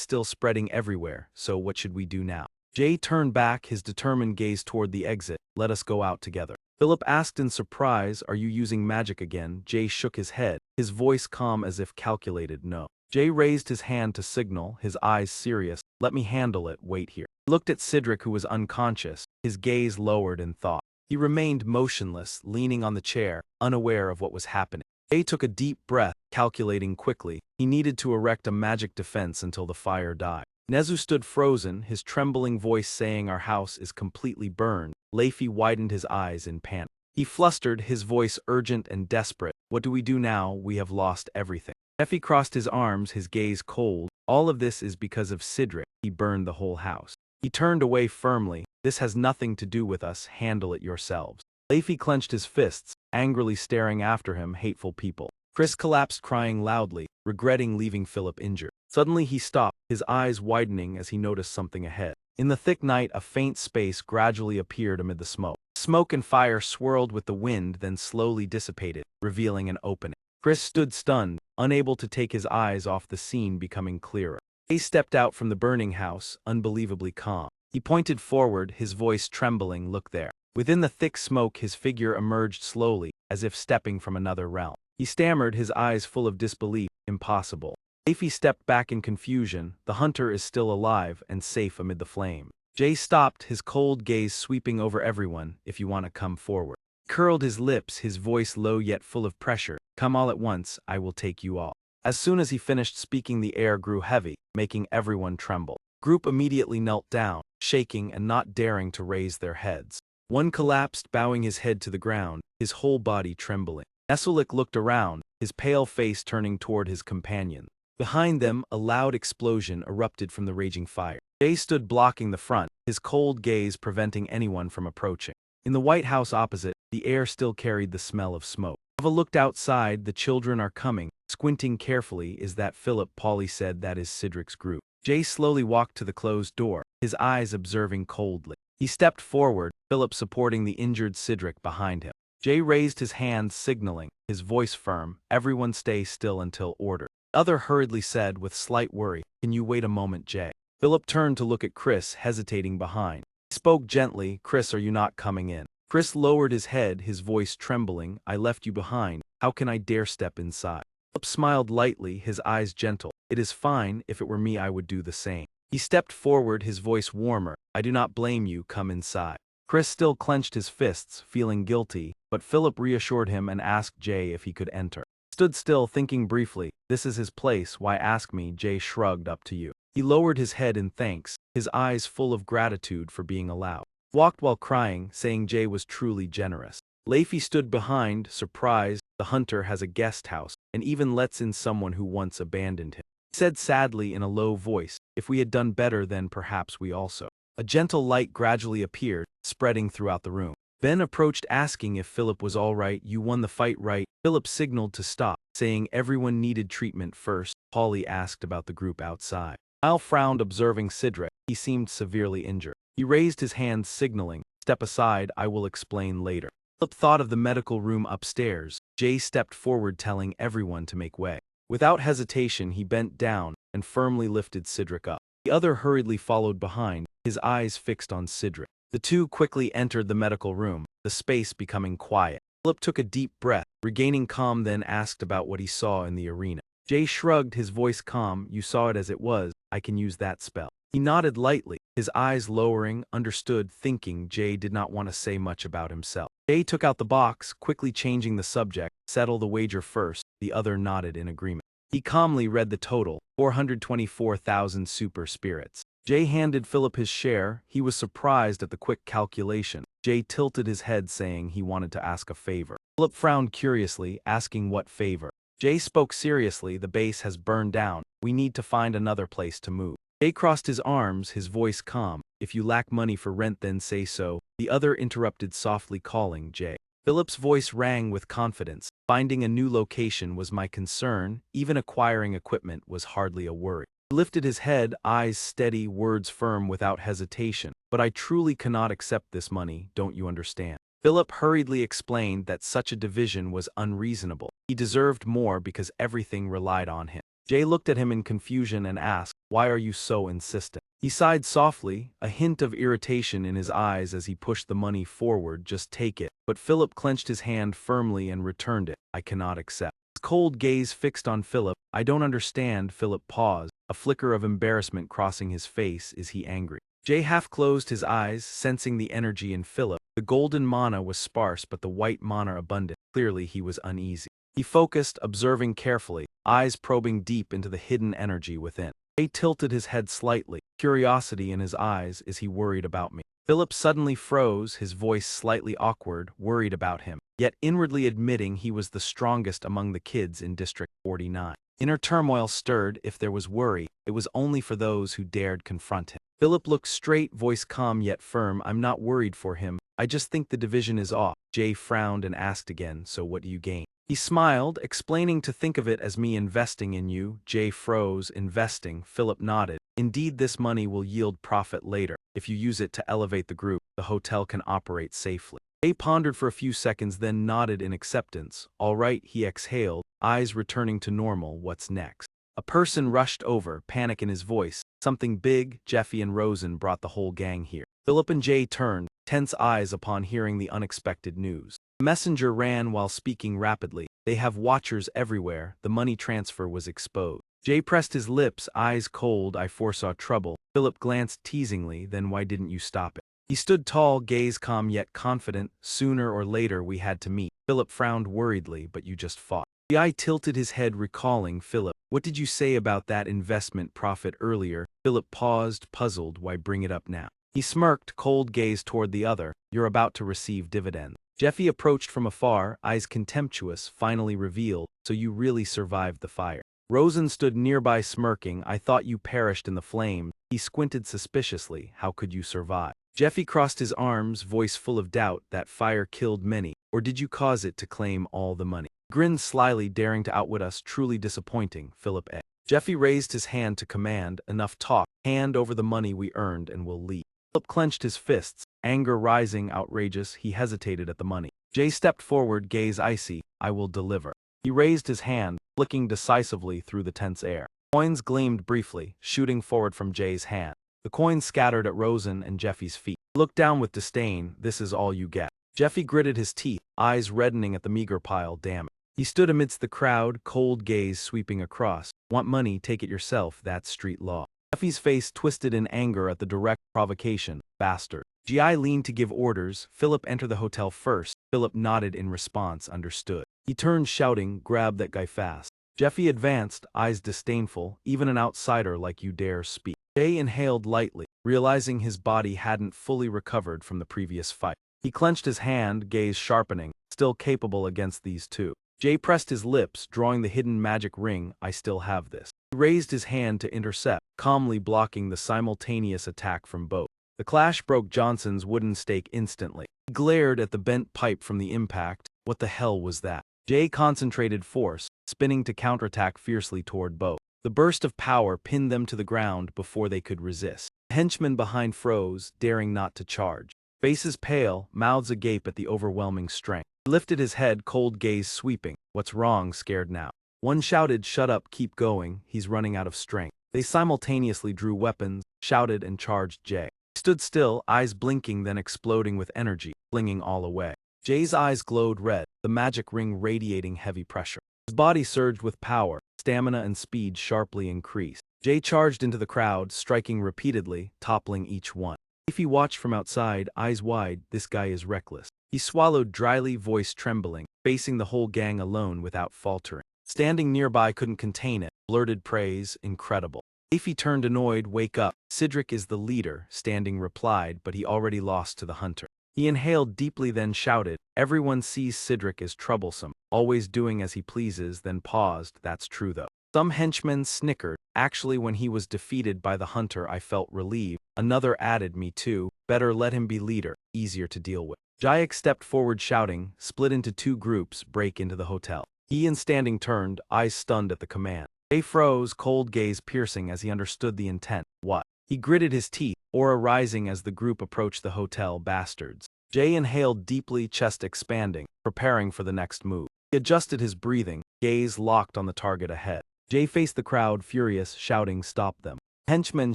still spreading everywhere. So what should we do now? Jay turned back, his determined gaze toward the exit. Let us go out together. Philip asked in surprise, are you using magic again? Jay shook his head, his voice calm as if calculated. No. Jay raised his hand to signal, his eyes serious. Let me handle it, wait here. He looked at Cedric, who was unconscious, his gaze lowered in thought. He remained motionless, leaning on the chair, unaware of what was happening. Jay took a deep breath, calculating quickly. He needed to erect a magic defense until the fire died. Nezu stood frozen, his trembling voice saying our house is completely burned. Leify widened his eyes in panic. He flustered, his voice urgent and desperate. What do we do now? We have lost everything. Effie crossed his arms, his gaze cold. All of this is because of Cedric. He burned the whole house. He turned away firmly. This has nothing to do with us. Handle it yourselves. Leify clenched his fists, angrily staring after him. Hateful people. Chris collapsed, crying loudly, regretting leaving Philip injured. Suddenly he stopped, his eyes widening as he noticed something ahead. In the thick night, a faint space gradually appeared amid the smoke. Smoke and fire swirled with the wind, then slowly dissipated, revealing an opening. Chris stood stunned, unable to take his eyes off the scene becoming clearer. He stepped out from the burning house, unbelievably calm. He pointed forward, his voice trembling. Look there. Within the thick smoke, his figure emerged slowly, as if stepping from another realm. He stammered, his eyes full of disbelief. Impossible. Leify stepped back in confusion. The hunter is still alive and safe amid the flame. Jay stopped, his cold gaze sweeping over everyone. If you want to come forward. He curled his lips, his voice low yet full of pressure. Come all at once, I will take you all. As soon as he finished speaking, the air grew heavy, making everyone tremble. Group immediately knelt down, shaking and not daring to raise their heads. One collapsed, bowing his head to the ground, his whole body trembling. Nesulik looked around, his pale face turning toward his companion. Behind them, a loud explosion erupted from the raging fire. Jay stood blocking the front, his cold gaze preventing anyone from approaching. In the White House opposite, the air still carried the smell of smoke. Ava looked outside. The children are coming. Squinting carefully, is that Philip? Polly said that is Cedric's group. Jay slowly walked to the closed door, his eyes observing coldly. He stepped forward, Philip supporting the injured Cedric behind him. Jay raised his hands signaling, his voice firm. Everyone stay still until ordered. The other hurriedly said with slight worry, can you wait a moment, Jay? Philip turned to look at Chris, hesitating behind. He spoke gently, Chris, are you not coming in? Chris lowered his head, his voice trembling. I left you behind. How can I dare step inside? Philip smiled lightly, his eyes gentle. It is fine. If it were me, I would do the same. He stepped forward, his voice warmer. I do not blame you. Come inside. Chris still clenched his fists, feeling guilty, but Philip reassured him and asked Jay if he could enter. Stood still, thinking briefly. This is his place. Why ask me? Jay shrugged. Up to you. He lowered his head in thanks, his eyes full of gratitude for being allowed. Walked while crying, saying Jay was truly generous. Leify stood behind, surprised. The hunter has a guest house, and even lets in someone who once abandoned him. He said sadly in a low voice, if we had done better then perhaps we also. A gentle light gradually appeared, spreading throughout the room. Ben approached asking if Philip was all right. You won the fight, right? Philip signaled to stop, saying everyone needed treatment first. Polly asked about the group outside. Al frowned, observing Cedric. He seemed severely injured. He raised his hands signaling, step aside, I will explain later. Philip thought of the medical room upstairs. Jay stepped forward telling everyone to make way. Without hesitation he bent down and firmly lifted Cedric up. The other hurriedly followed behind, his eyes fixed on Cedric. The two quickly entered the medical room, the space becoming quiet. Philip took a deep breath, regaining calm, then asked about what he saw in the arena. Jay shrugged, his voice calm. You saw it as it was. I can use that spell. He nodded lightly, his eyes lowering, understood, thinking Jay did not want to say much about himself. Jay took out the box, quickly changing the subject. Settle the wager first. The other nodded in agreement. He calmly read the total, 424,000 super spirits. Jay handed Philip his share. He was surprised at the quick calculation. Jay tilted his head, saying he wanted to ask a favor. Philip frowned curiously, asking what favor. Jay spoke seriously. The base has burned down. We need to find another place to move. Jay crossed his arms, his voice calm. If you lack money for rent then say so. The other interrupted softly, calling Jay. Philip's voice rang with confidence. Finding a new location was my concern, even acquiring equipment was hardly a worry. He lifted his head, eyes steady, words firm without hesitation. But I truly cannot accept this money, don't you understand? Philip hurriedly explained that such a division was unreasonable. He deserved more because everything relied on him. Jay looked at him in confusion and asked, "Why are you so insistent?" He sighed softly, a hint of irritation in his eyes as he pushed the money forward. "Just take it." But Philip clenched his hand firmly and returned it. "I cannot accept." His cold gaze fixed on Philip. "I don't understand." Philip paused, a flicker of embarrassment crossing his face. "Is he angry?" Jay half closed his eyes, sensing the energy in Philip. The golden mana was sparse but the white mana abundant. Clearly he was uneasy. He focused, observing carefully, eyes probing deep into the hidden energy within. Jay tilted his head slightly, curiosity in his eyes. "Is he worried about me?" Philip suddenly froze, his voice slightly awkward, worried about him, yet inwardly admitting he was the strongest among the kids in District 49. Inner turmoil stirred. If there was worry, it was only for those who dared confront him. Philip looked straight, voice calm yet firm. "I'm not worried for him. I just think the division is off." Jay frowned and asked again, "So what do you gain?" He smiled, explaining to think of it as me investing in you. Jay froze. "Investing?" Philip nodded. "Indeed, this money will yield profit later. If you use it to elevate the group, the hotel can operate safely." Jay pondered for a few seconds, then nodded in acceptance. "All right," he exhaled, eyes returning to normal. "What's next?" A person rushed over, panic in his voice. "Something big." Jeffy and Rosen brought the whole gang here. Philip and Jay turned, tense eyes upon hearing the unexpected news. The messenger ran while speaking rapidly. "They have watchers everywhere." The money transfer was exposed. Jay pressed his lips, eyes cold. "I foresaw trouble." Philip glanced teasingly. "Then why didn't you stop it?" He stood tall, gaze calm yet confident. "Sooner or later we had to meet." Philip frowned worriedly. "But you just fought." The eye tilted his head, recalling. "Philip, what did you say about that investment profit earlier?" Philip paused, puzzled. "Why bring it up now?" He smirked, cold gaze toward the other. "You're about to receive dividends." Jeffy approached from afar, eyes contemptuous, finally revealed. "So you really survived the fire." Rosen stood nearby smirking. "I thought you perished in the flames." He squinted suspiciously. "How could you survive?" Jeffy crossed his arms, voice full of doubt. "That fire killed many. Or did you cause it to claim all the money?" Grinned slyly, daring to outwit us. "Truly disappointing." Philip edged. Jeffy raised his hand to command. "Enough talk. Hand over the money we earned and we'll leave." Philip clenched his fists, anger rising, outrageous. He hesitated at the money. Jay stepped forward, gaze icy. "I will deliver." He raised his hand, flicking decisively through the tense air. Coins gleamed briefly, shooting forward from Jay's hand. The coins scattered at Rosen and Jeffy's feet. He looked down with disdain. "This is all you get." Jeffy gritted his teeth, eyes reddening at the meager pile. "Damn it." He stood amidst the crowd, cold gaze sweeping across. "Want money? Take it yourself. That's street law." Jeffy's face twisted in anger at the direct provocation. "Bastard." GI leaned to give orders. "Philip, enter the hotel first." Philip nodded in response, understood. He turned, shouting, "Grab that guy fast." Jeffy advanced, eyes disdainful. "Even an outsider like you dare speak." Jay inhaled lightly, realizing his body hadn't fully recovered from the previous fight. He clenched his hand, gaze sharpening, still capable against these two. Jay pressed his lips, drawing the hidden magic ring. "I still have this." He raised his hand to intercept, calmly blocking the simultaneous attack from both. The clash broke Johnson's wooden stake instantly. He glared at the bent pipe from the impact. What the hell was that? Jay concentrated force, spinning to counterattack fiercely toward both. The burst of power pinned them to the ground before they could resist. The henchmen behind froze, daring not to charge. Faces pale, mouths agape at the overwhelming strength. He lifted his head, cold gaze sweeping. "What's wrong?" Scared now. One shouted, "Shut up, keep going, he's running out of strength." They simultaneously drew weapons, shouted and charged Jay. He stood still, eyes blinking then exploding with energy, flinging all away. Jay's eyes glowed red, the magic ring radiating heavy pressure. His body surged with power, stamina and speed sharply increased. Jay charged into the crowd, striking repeatedly, toppling each one. Ify watched from outside, eyes wide. "This guy is reckless." He swallowed dryly, voice trembling, facing the whole gang alone without faltering. Standing nearby couldn't contain it, blurted praise. "Incredible." Ify turned annoyed. "Wake up." "Cedric is the leader," Standing replied, but he already lost to the hunter. He inhaled deeply then shouted, "Everyone sees Cedric as troublesome, always doing as he pleases," then paused. "That's true though." Some henchmen snickered. "Actually, when he was defeated by the hunter I felt relieved." Another added, "Me too. Better let him be leader." easier to deal with. Jayak stepped forward shouting, split into two groups, break into the hotel. Ian standing turned, eyes stunned at the command. Jay froze, cold gaze piercing as he understood the intent. What? He gritted his teeth, aura rising as the group approached the hotel. Bastards. Jay inhaled deeply, chest expanding, preparing for the next move. He adjusted his breathing, gaze locked on the target ahead. Jay faced the crowd, furious, shouting, "Stop them." Henchmen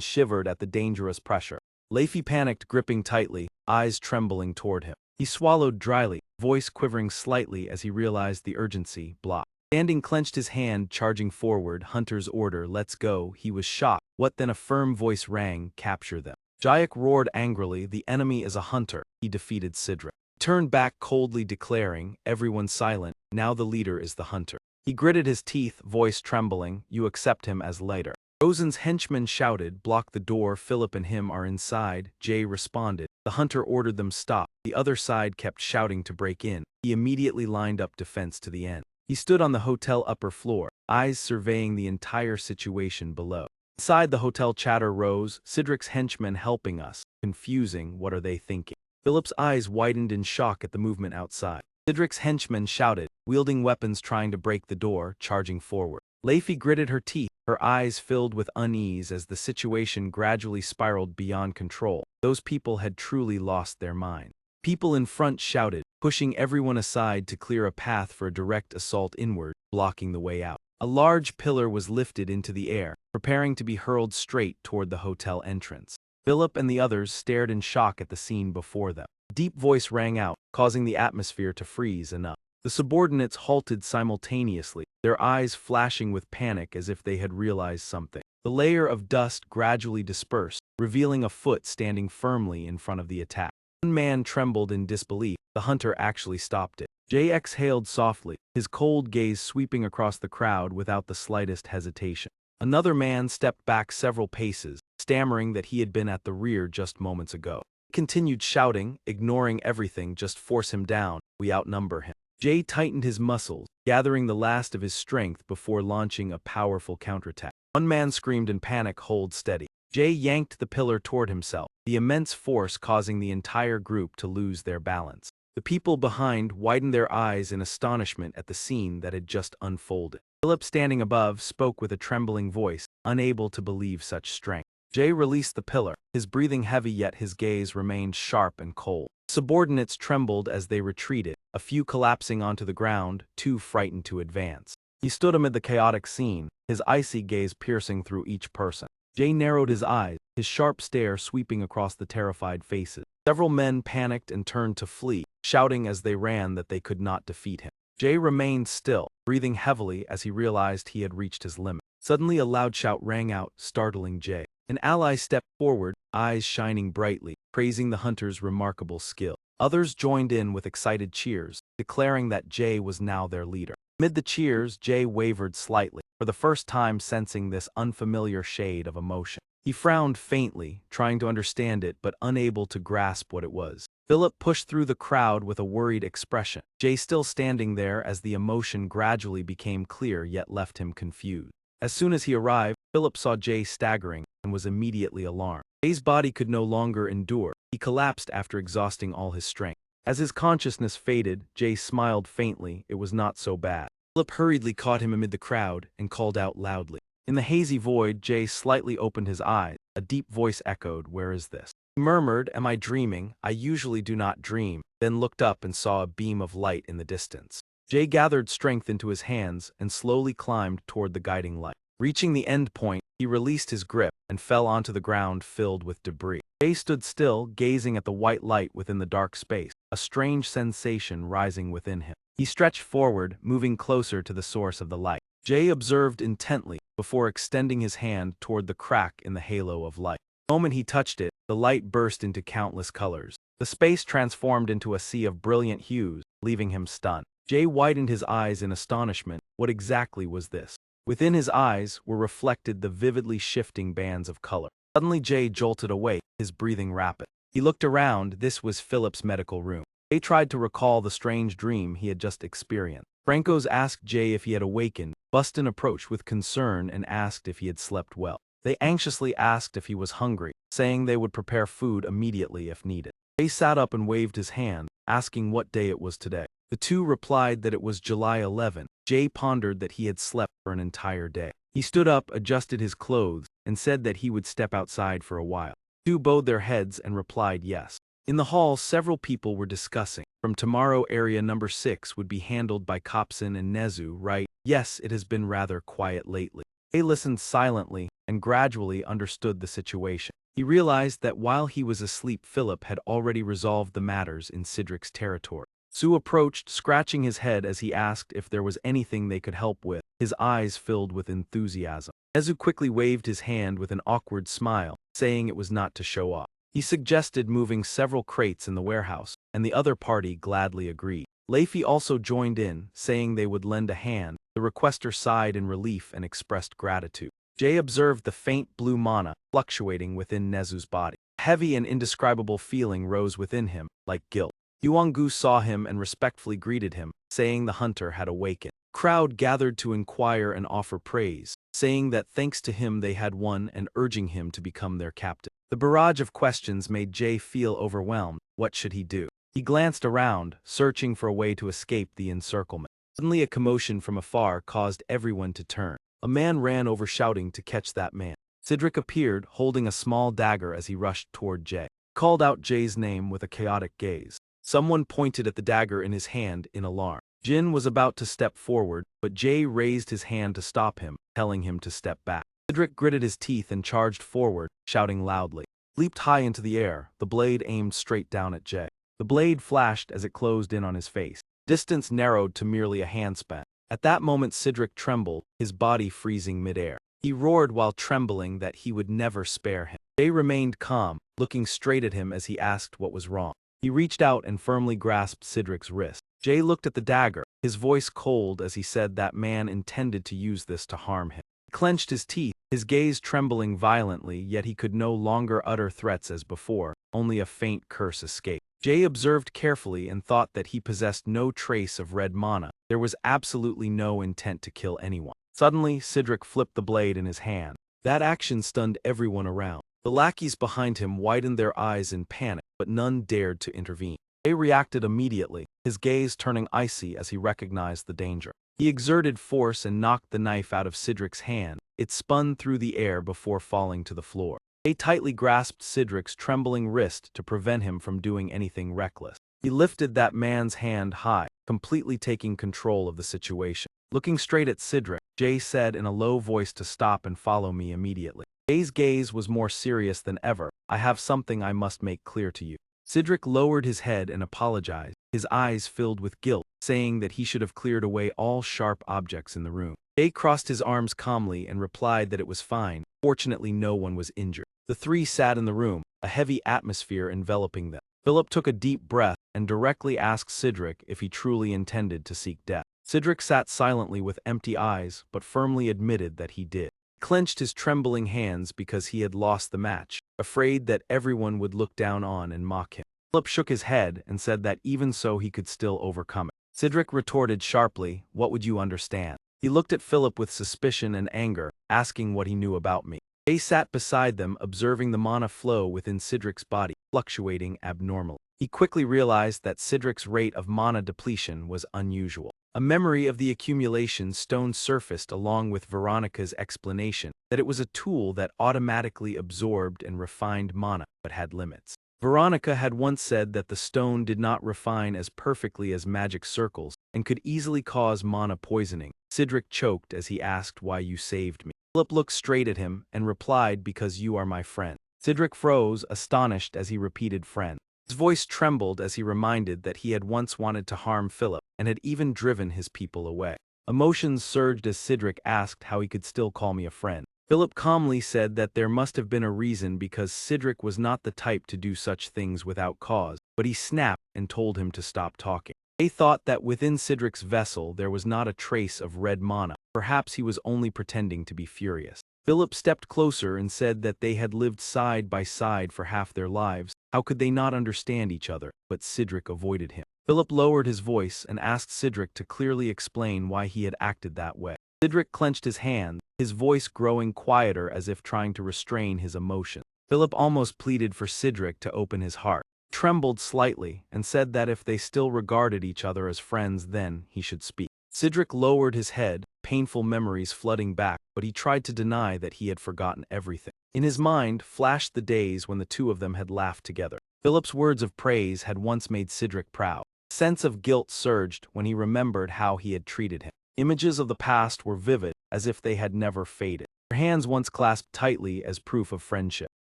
shivered at the dangerous pressure. Leafy panicked, gripping tightly, eyes trembling toward him. He swallowed dryly, voice quivering slightly as he realized the urgency. Block. Standing clenched his hand, charging forward, Hunter's order, "Let's go." He was shocked. What then? A firm voice rang, "Capture them." Jayak roared angrily, "The enemy is a hunter." He defeated Sidra. Turned back coldly, declaring, "Everyone silent, now the leader is the hunter." He gritted his teeth, voice trembling, "You accept him as leader." Rosen's henchmen shouted, "Block the door, Philip and him are inside." Jay responded. The hunter ordered them stop. The other side kept shouting to break in. He immediately lined up defense to the end. He stood on the hotel upper floor, eyes surveying the entire situation below. Inside, the hotel chatter rose, "Sidric's henchmen helping us." Confusing, what are they thinking? Philip's eyes widened in shock at the movement outside. Sidric's henchmen shouted, wielding weapons trying to break the door, charging forward. Leafy gritted her teeth, her eyes filled with unease as the situation gradually spiraled beyond control. Those people had truly lost their mind. People in front shouted, pushing everyone aside to clear a path for a direct assault inward, blocking the way out. A large pillar was lifted into the air, preparing to be hurled straight toward the hotel entrance. Philip and the others stared in shock at the scene before them. A deep voice rang out, causing the atmosphere to freeze enough. The subordinates halted simultaneously, their eyes flashing with panic as if they had realized something. The layer of dust gradually dispersed, revealing a foot standing firmly in front of the attack. One man trembled in disbelief. The hunter actually stopped it. Jay exhaled softly, his cold gaze sweeping across the crowd without the slightest hesitation. Another man stepped back several paces, stammering that he had been at the rear just moments ago. He continued shouting, ignoring everything, "Just force him down, we outnumber him." Jay tightened his muscles, gathering the last of his strength before launching a powerful counterattack. One man screamed in panic, "Hold steady." Jay yanked the pillar toward himself, the immense force causing the entire group to lose their balance. The people behind widened their eyes in astonishment at the scene that had just unfolded. Philip, standing above, spoke with a trembling voice, unable to believe such strength. Jay released the pillar, his breathing heavy yet his gaze remained sharp and cold. Subordinates trembled as they retreated, a few collapsing onto the ground, too frightened to advance. He stood amid the chaotic scene, his icy gaze piercing through each person. Jay narrowed his eyes, his sharp stare sweeping across the terrified faces. Several men panicked and turned to flee, shouting as they ran that they could not defeat him. Jay remained still, breathing heavily as he realized he had reached his limit. Suddenly a loud shout rang out, startling Jay. An ally stepped forward, eyes shining brightly, praising the hunter's remarkable skill. Others joined in with excited cheers, declaring that Jay was now their leader. Amid the cheers, Jay wavered slightly, for the first time sensing this unfamiliar shade of emotion. He frowned faintly, trying to understand it but unable to grasp what it was. Philip pushed through the crowd with a worried expression, Jay still standing there as the emotion gradually became clear yet left him confused. As soon as he arrived, Philip saw Jay staggering and was immediately alarmed. Jay's body could no longer endure. He collapsed after exhausting all his strength. As his consciousness faded, Jay smiled faintly. It was not so bad. Philip hurriedly caught him amid the crowd and called out loudly. In the hazy void, Jay slightly opened his eyes. A deep voice echoed, "Where is this?" He murmured, "Am I dreaming? I usually do not dream," then looked up and saw a beam of light in the distance. Jay gathered strength into his hands and slowly climbed toward the guiding light. Reaching the end point, he released his grip and fell onto the ground filled with debris. Jay stood still, gazing at the white light within the dark space, a strange sensation rising within him. He stretched forward, moving closer to the source of the light. Jay observed intently before extending his hand toward the crack in the halo of light. The moment he touched it, the light burst into countless colors. The space transformed into a sea of brilliant hues, leaving him stunned. Jay widened his eyes in astonishment. What exactly was this? Within his eyes were reflected the vividly shifting bands of color. Suddenly Jay jolted awake, his breathing rapid. He looked around. This was Philip's medical room. Jay tried to recall the strange dream he had just experienced. Francos asked Jay if he had awakened. Buston approached with concern and asked if he had slept well. They anxiously asked if he was hungry, saying they would prepare food immediately if needed. Jay sat up and waved his hand, asking what day it was today. The two replied that it was July 11. Jay pondered that he had slept for an entire day. He stood up, adjusted his clothes, and said that he would step outside for a while. The two bowed their heads and replied yes. In the hall, several people were discussing. From tomorrow, area number 6 would be handled by Kopsin and Nezu, right? Yes, it has been rather quiet lately. Jay listened silently and gradually understood the situation. He realized that while he was asleep, Philip had already resolved the matters in Cedric's territory. Su approached, scratching his head as he asked if there was anything they could help with, his eyes filled with enthusiasm. Nezu quickly waved his hand with an awkward smile, saying it was not to show off. He suggested moving several crates in the warehouse, and the other party gladly agreed. Leify also joined in, saying they would lend a hand. The requester sighed in relief and expressed gratitude. Jay observed the faint blue mana fluctuating within Nezu's body. A heavy and indescribable feeling rose within him, like guilt. Yuangu saw him and respectfully greeted him, saying the hunter had awakened. The crowd gathered to inquire and offer praise, saying that thanks to him they had won and urging him to become their captain. The barrage of questions made Jay feel overwhelmed. What should he do? He glanced around, searching for a way to escape the encirclement. Suddenly a commotion from afar caused everyone to turn. A man ran over shouting to catch that man. Cedric appeared, holding a small dagger as he rushed toward Jay. He called out Jay's name with a chaotic gaze. Someone pointed at the dagger in his hand in alarm. Jin was about to step forward, but Jay raised his hand to stop him, telling him to step back. Cedric gritted his teeth and charged forward, shouting loudly. He leaped high into the air, the blade aimed straight down at Jay. The blade flashed as it closed in on his face. Distance narrowed to merely a handspan. At that moment Cedric trembled, his body freezing midair. He roared while trembling that he would never spare him. Jay remained calm, looking straight at him as he asked what was wrong. He reached out and firmly grasped Cedric's wrist. Jay looked at the dagger, his voice cold as he said that man intended to use this to harm him. He clenched his teeth, his gaze trembling violently, yet he could no longer utter threats as before, only a faint curse escaped. Jay observed carefully and thought that he possessed no trace of red mana. There was absolutely no intent to kill anyone. Suddenly, Cedric flipped the blade in his hand. That action stunned everyone around. The lackeys behind him widened their eyes in panic, but none dared to intervene. Jay reacted immediately, his gaze turning icy as he recognized the danger. He exerted force and knocked the knife out of Cedric's hand. It spun through the air before falling to the floor. Jay tightly grasped Cedric's trembling wrist to prevent him from doing anything reckless. He lifted that man's hand high, completely taking control of the situation. Looking straight at Cedric, Jay said in a low voice to stop and follow me immediately. Jay's gaze was more serious than ever. I have something I must make clear to you. Cedric lowered his head and apologized, his eyes filled with guilt, saying that he should have cleared away all sharp objects in the room. Jay crossed his arms calmly and replied that it was fine. Fortunately, no one was injured. The three sat in the room, a heavy atmosphere enveloping them. Philip took a deep breath and directly asked Cedric if he truly intended to seek death. Cedric sat silently with empty eyes, but firmly admitted that he did. He clenched his trembling hands because he had lost the match, afraid that everyone would look down on and mock him. Philip shook his head and said that even so he could still overcome it. Cedric retorted sharply, "What would you understand?" He looked at Philip with suspicion and anger, asking what he knew about me. Jay sat beside them, observing the mana flow within Cedric's body, fluctuating abnormally. He quickly realized that Cedric's rate of mana depletion was unusual. A memory of the accumulation stone surfaced along with Veronica's explanation that it was a tool that automatically absorbed and refined mana, but had limits. Veronica had once said that the stone did not refine as perfectly as magic circles and could easily cause mana poisoning. Cedric choked as he asked why you saved me. Philip looked straight at him and replied, "Because you are my friend." Cedric froze, astonished as he repeated friend. His voice trembled as he reminded that he had once wanted to harm Philip and had even driven his people away. Emotions surged as Cedric asked how he could still call me a friend. Philip calmly said that there must have been a reason because Cedric was not the type to do such things without cause, but he snapped and told him to stop talking. They thought that within Cedric's vessel there was not a trace of red mana. Perhaps he was only pretending to be furious. Philip stepped closer and said that they had lived side by side for half their lives. How could they not understand each other? But Cedric avoided him. Philip lowered his voice and asked Cedric to clearly explain why he had acted that way. Cedric clenched his hand, his voice growing quieter as if trying to restrain his emotion. Philip almost pleaded for Cedric to open his heart. Trembled slightly and said that if they still regarded each other as friends, then he should speak. Cedric lowered his head, painful memories flooding back, but he tried to deny that he had forgotten everything. In his mind flashed the days when the two of them had laughed together. Philip's words of praise had once made Cedric proud. A sense of guilt surged when he remembered how he had treated him. Images of the past were vivid, as if they had never faded. Their hands once clasped tightly as proof of friendship.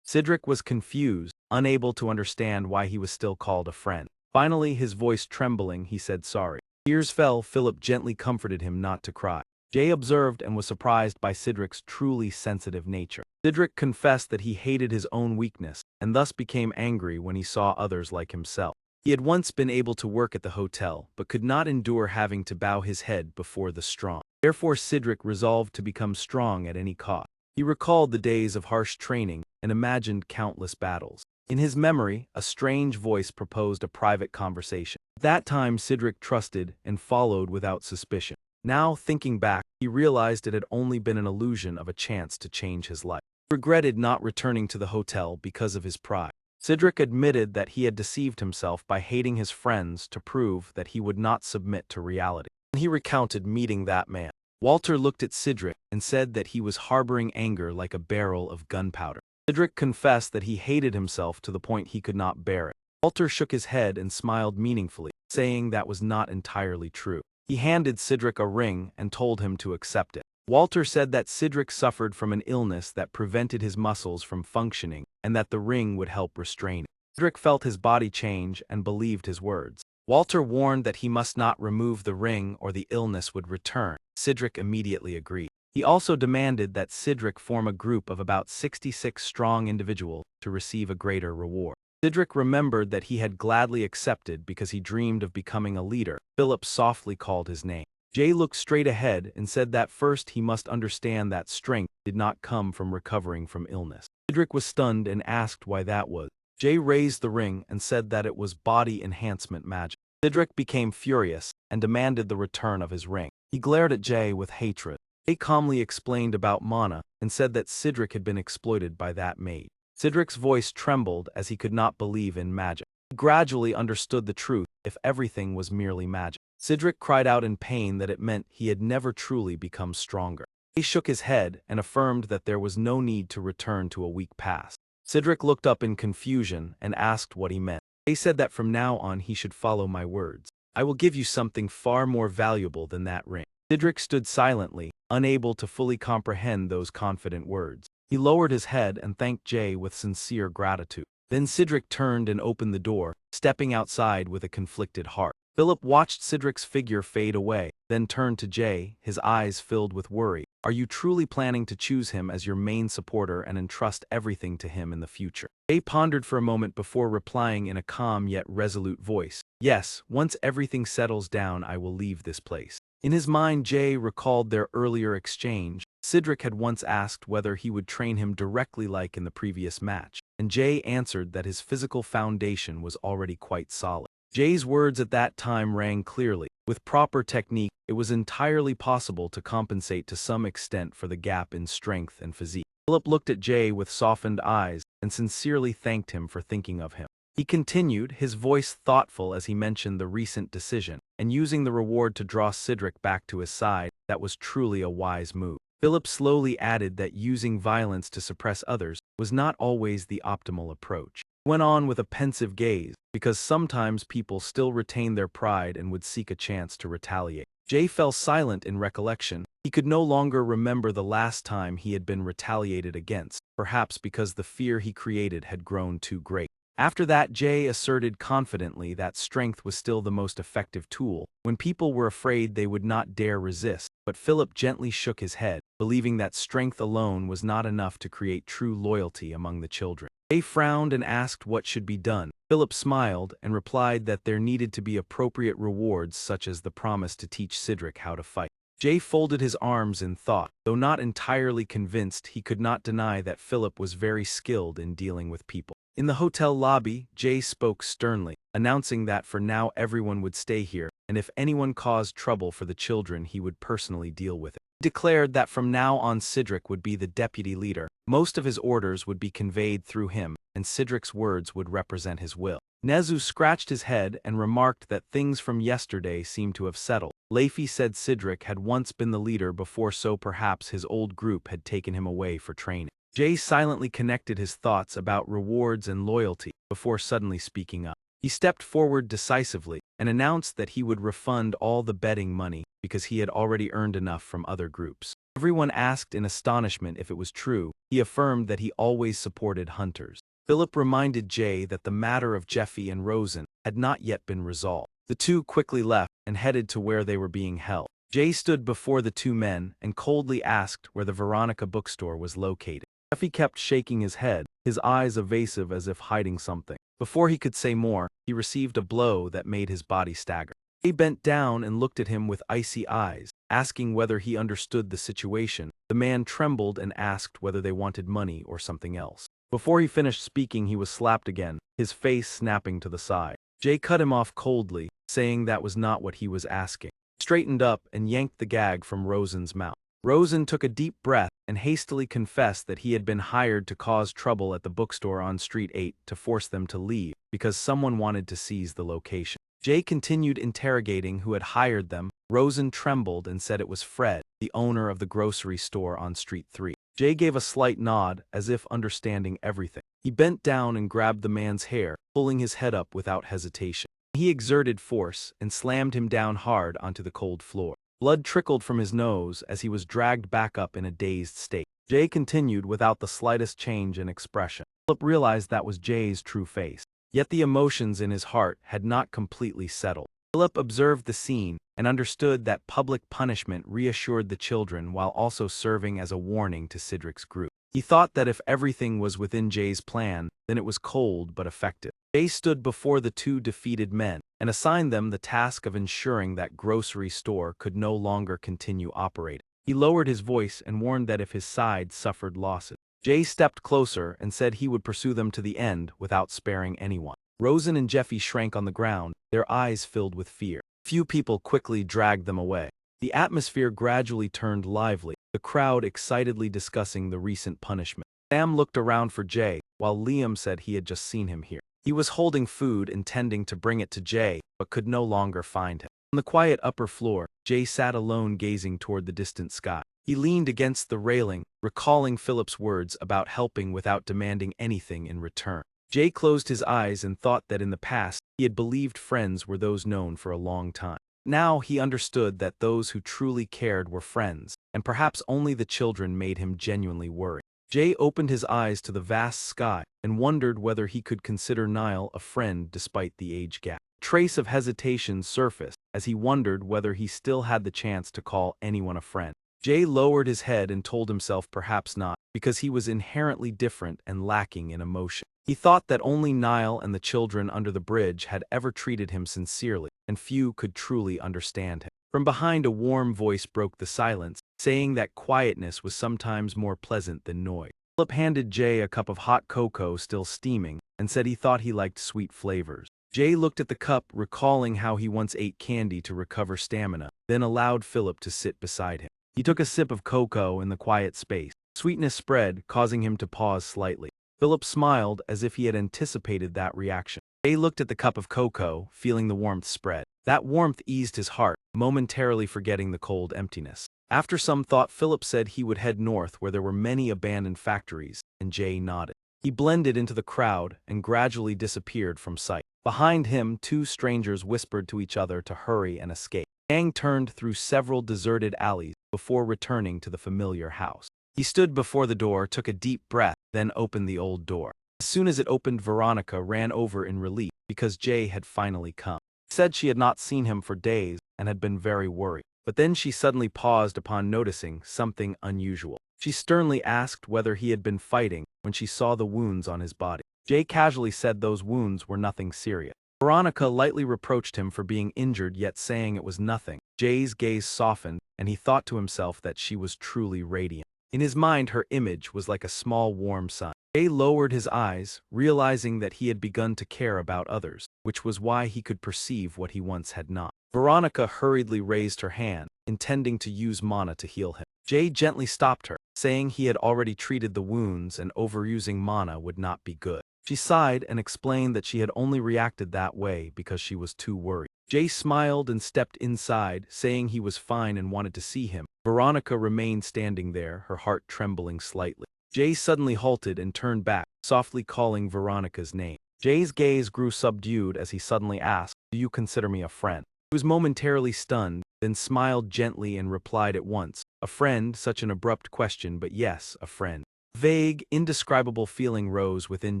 Cedric was confused, unable to understand why he was still called a friend. Finally, his voice trembling, he said sorry. Tears fell. Philip gently comforted him not to cry. Jay observed and was surprised by Cedric's truly sensitive nature. Cedric confessed that he hated his own weakness, and thus became angry when he saw others like himself. He had once been able to work at the hotel, but could not endure having to bow his head before the strong. Therefore Cedric resolved to become strong at any cost. He recalled the days of harsh training and imagined countless battles. In his memory, a strange voice proposed a private conversation. At that time Cedric trusted and followed without suspicion. Now, thinking back, he realized it had only been an illusion of a chance to change his life. He regretted not returning to the hotel because of his pride. Cedric admitted that he had deceived himself by hating his friends to prove that he would not submit to reality. And he recounted meeting that man. Walter looked at Cedric and said that he was harboring anger like a barrel of gunpowder. Cedric confessed that he hated himself to the point he could not bear it. Walter shook his head and smiled meaningfully, saying that was not entirely true. He handed Cedric a ring and told him to accept it. Walter said that Cedric suffered from an illness that prevented his muscles from functioning and that the ring would help restrain it. Cedric felt his body change and believed his words. Walter warned that he must not remove the ring or the illness would return. Cedric immediately agreed. He also demanded that Cedric form a group of about 66 strong individuals to receive a greater reward. Cedric remembered that he had gladly accepted because he dreamed of becoming a leader. Philip softly called his name. Jay looked straight ahead and said that first he must understand that strength did not come from recovering from illness. Cedric was stunned and asked why that was. Jay raised the ring and said that it was body enhancement magic. Cedric became furious and demanded the return of his ring. He glared at Jay with hatred. Jay calmly explained about mana and said that Cedric had been exploited by that maid. Cedric's voice trembled as he could not believe in magic. He gradually understood the truth if everything was merely magic. Cedric cried out in pain that it meant he had never truly become stronger. He shook his head and affirmed that there was no need to return to a weak past. Cedric looked up in confusion and asked what he meant. They said that from now on he should follow my words. I will give you something far more valuable than that ring. Cedric stood silently, unable to fully comprehend those confident words. He lowered his head and thanked Jay with sincere gratitude. Then Cedric turned and opened the door, stepping outside with a conflicted heart. Philip watched Cedric's figure fade away, then turned to Jay, his eyes filled with worry. Are you truly planning to choose him as your main supporter and entrust everything to him in the future? Jay pondered for a moment before replying in a calm yet resolute voice. Yes, once everything settles down, I will leave this place. In his mind, Jay recalled their earlier exchange. Cedric had once asked whether he would train him directly like in the previous match, and Jay answered that his physical foundation was already quite solid. Jay's words at that time rang clearly. With proper technique, it was entirely possible to compensate to some extent for the gap in strength and physique. Philip looked at Jay with softened eyes and sincerely thanked him for thinking of him. He continued, his voice thoughtful as he mentioned the recent decision, and using the reward to draw Cedric back to his side, that was truly a wise move. Philip slowly added that using violence to suppress others was not always the optimal approach. He went on with a pensive gaze, because sometimes people still retain their pride and would seek a chance to retaliate. Jay fell silent in recollection. He could no longer remember the last time he had been retaliated against, perhaps because the fear he created had grown too great. After that, Jay asserted confidently that strength was still the most effective tool. When people were afraid, they would not dare resist, but Philip gently shook his head, believing that strength alone was not enough to create true loyalty among the children. Jay frowned and asked what should be done. Philip smiled and replied that there needed to be appropriate rewards such as the promise to teach Cedric how to fight. Jay folded his arms in thought. Though not entirely convinced, he could not deny that Philip was very skilled in dealing with people. In the hotel lobby, Jay spoke sternly, announcing that for now everyone would stay here, and if anyone caused trouble for the children he would personally deal with it. He declared that from now on Cedric would be the deputy leader. Most of his orders would be conveyed through him, and Cedric's words would represent his will. Nezu scratched his head and remarked that things from yesterday seemed to have settled. Leify said Cedric had once been the leader before, so perhaps his old group had taken him away for training. Jay silently connected his thoughts about rewards and loyalty before suddenly speaking up. He stepped forward decisively and announced that he would refund all the betting money because he had already earned enough from other groups. Everyone asked in astonishment if it was true. He affirmed that he always supported hunters. Philip reminded Jay that the matter of Jeffy and Rosen had not yet been resolved. The two quickly left and headed to where they were being held. Jay stood before the two men and coldly asked where the Veronica bookstore was located. Jeffy kept shaking his head, his eyes evasive as if hiding something. Before he could say more, he received a blow that made his body stagger. Jay bent down and looked at him with icy eyes, asking whether he understood the situation. The man trembled and asked whether they wanted money or something else. Before he finished speaking, he was slapped again, his face snapping to the side. Jay cut him off coldly, saying that was not what he was asking. He straightened up and yanked the gag from Rosen's mouth. Rosen took a deep breath and hastily confessed that he had been hired to cause trouble at the bookstore on Street 8 to force them to leave because someone wanted to seize the location. Jay continued interrogating who had hired them. Rosen trembled and said it was Fred, the owner of the grocery store on Street 3. Jay gave a slight nod, as if understanding everything. He bent down and grabbed the man's hair, pulling his head up without hesitation. He exerted force and slammed him down hard onto the cold floor. Blood trickled from his nose as he was dragged back up in a dazed state. Jay continued without the slightest change in expression. Philip realized that was Jay's true face. Yet the emotions in his heart had not completely settled. Philip observed the scene and understood that public punishment reassured the children while also serving as a warning to Cedric's group. He thought that if everything was within Jay's plan, then it was cold but effective. Jay stood before the two defeated men and assigned them the task of ensuring that grocery store could no longer continue operating. He lowered his voice and warned that if his side suffered losses, Jay stepped closer and said he would pursue them to the end without sparing anyone. Rosen and Jeffy shrank on the ground, their eyes filled with fear. Few people quickly dragged them away. The atmosphere gradually turned lively, the crowd excitedly discussing the recent punishment. Sam looked around for Jay, while Liam said he had just seen him here. He was holding food intending to bring it to Jay, but could no longer find him. On the quiet upper floor, Jay sat alone gazing toward the distant sky. He leaned against the railing, recalling Philip's words about helping without demanding anything in return. Jay closed his eyes and thought that in the past, he had believed friends were those known for a long time. Now he understood that those who truly cared were friends, and perhaps only the children made him genuinely worry. Jay opened his eyes to the vast sky and wondered whether he could consider Niall a friend despite the age gap. A trace of hesitation surfaced as he wondered whether he still had the chance to call anyone a friend. Jay lowered his head and told himself perhaps not, because he was inherently different and lacking in emotion. He thought that only Niall and the children under the bridge had ever treated him sincerely, and few could truly understand him. From behind, a warm voice broke the silence, saying that quietness was sometimes more pleasant than noise. Philip handed Jay a cup of hot cocoa still steaming, and said he thought he liked sweet flavors. Jay looked at the cup, recalling how he once ate candy to recover stamina, then allowed Philip to sit beside him. He took a sip of cocoa in the quiet space. Sweetness spread, causing him to pause slightly. Philip smiled as if he had anticipated that reaction. Jay looked at the cup of cocoa, feeling the warmth spread. That warmth eased his heart, momentarily forgetting the cold emptiness. After some thought, Philip said he would head north where there were many abandoned factories, and Jay nodded. He blended into the crowd and gradually disappeared from sight. Behind him, two strangers whispered to each other to hurry and escape. Yang turned through several deserted alleys before returning to the familiar house. He stood before the door, took a deep breath, then opened the old door. As soon as it opened, Veronica ran over in relief because Jay had finally come. She said she had not seen him for days and had been very worried. But then she suddenly paused upon noticing something unusual. She sternly asked whether he had been fighting when she saw the wounds on his body. Jay casually said those wounds were nothing serious. Veronica lightly reproached him for being injured, yet saying it was nothing. Jay's gaze softened, and he thought to himself that she was truly radiant. In his mind, her image was like a small warm sun. Jay lowered his eyes, realizing that he had begun to care about others, which was why he could perceive what he once had not. Veronica hurriedly raised her hand, intending to use mana to heal him. Jay gently stopped her, saying he had already treated the wounds and overusing mana would not be good. She sighed and explained that she had only reacted that way because she was too worried. Jay smiled and stepped inside, saying he was fine and wanted to see him. Veronica remained standing there, her heart trembling slightly. Jay suddenly halted and turned back, softly calling Veronica's name. Jay's gaze grew subdued as he suddenly asked, "Do you consider me a friend?" He was momentarily stunned, then smiled gently and replied at once, "A friend," such an abrupt question, but yes, a friend. Vague, indescribable feeling rose within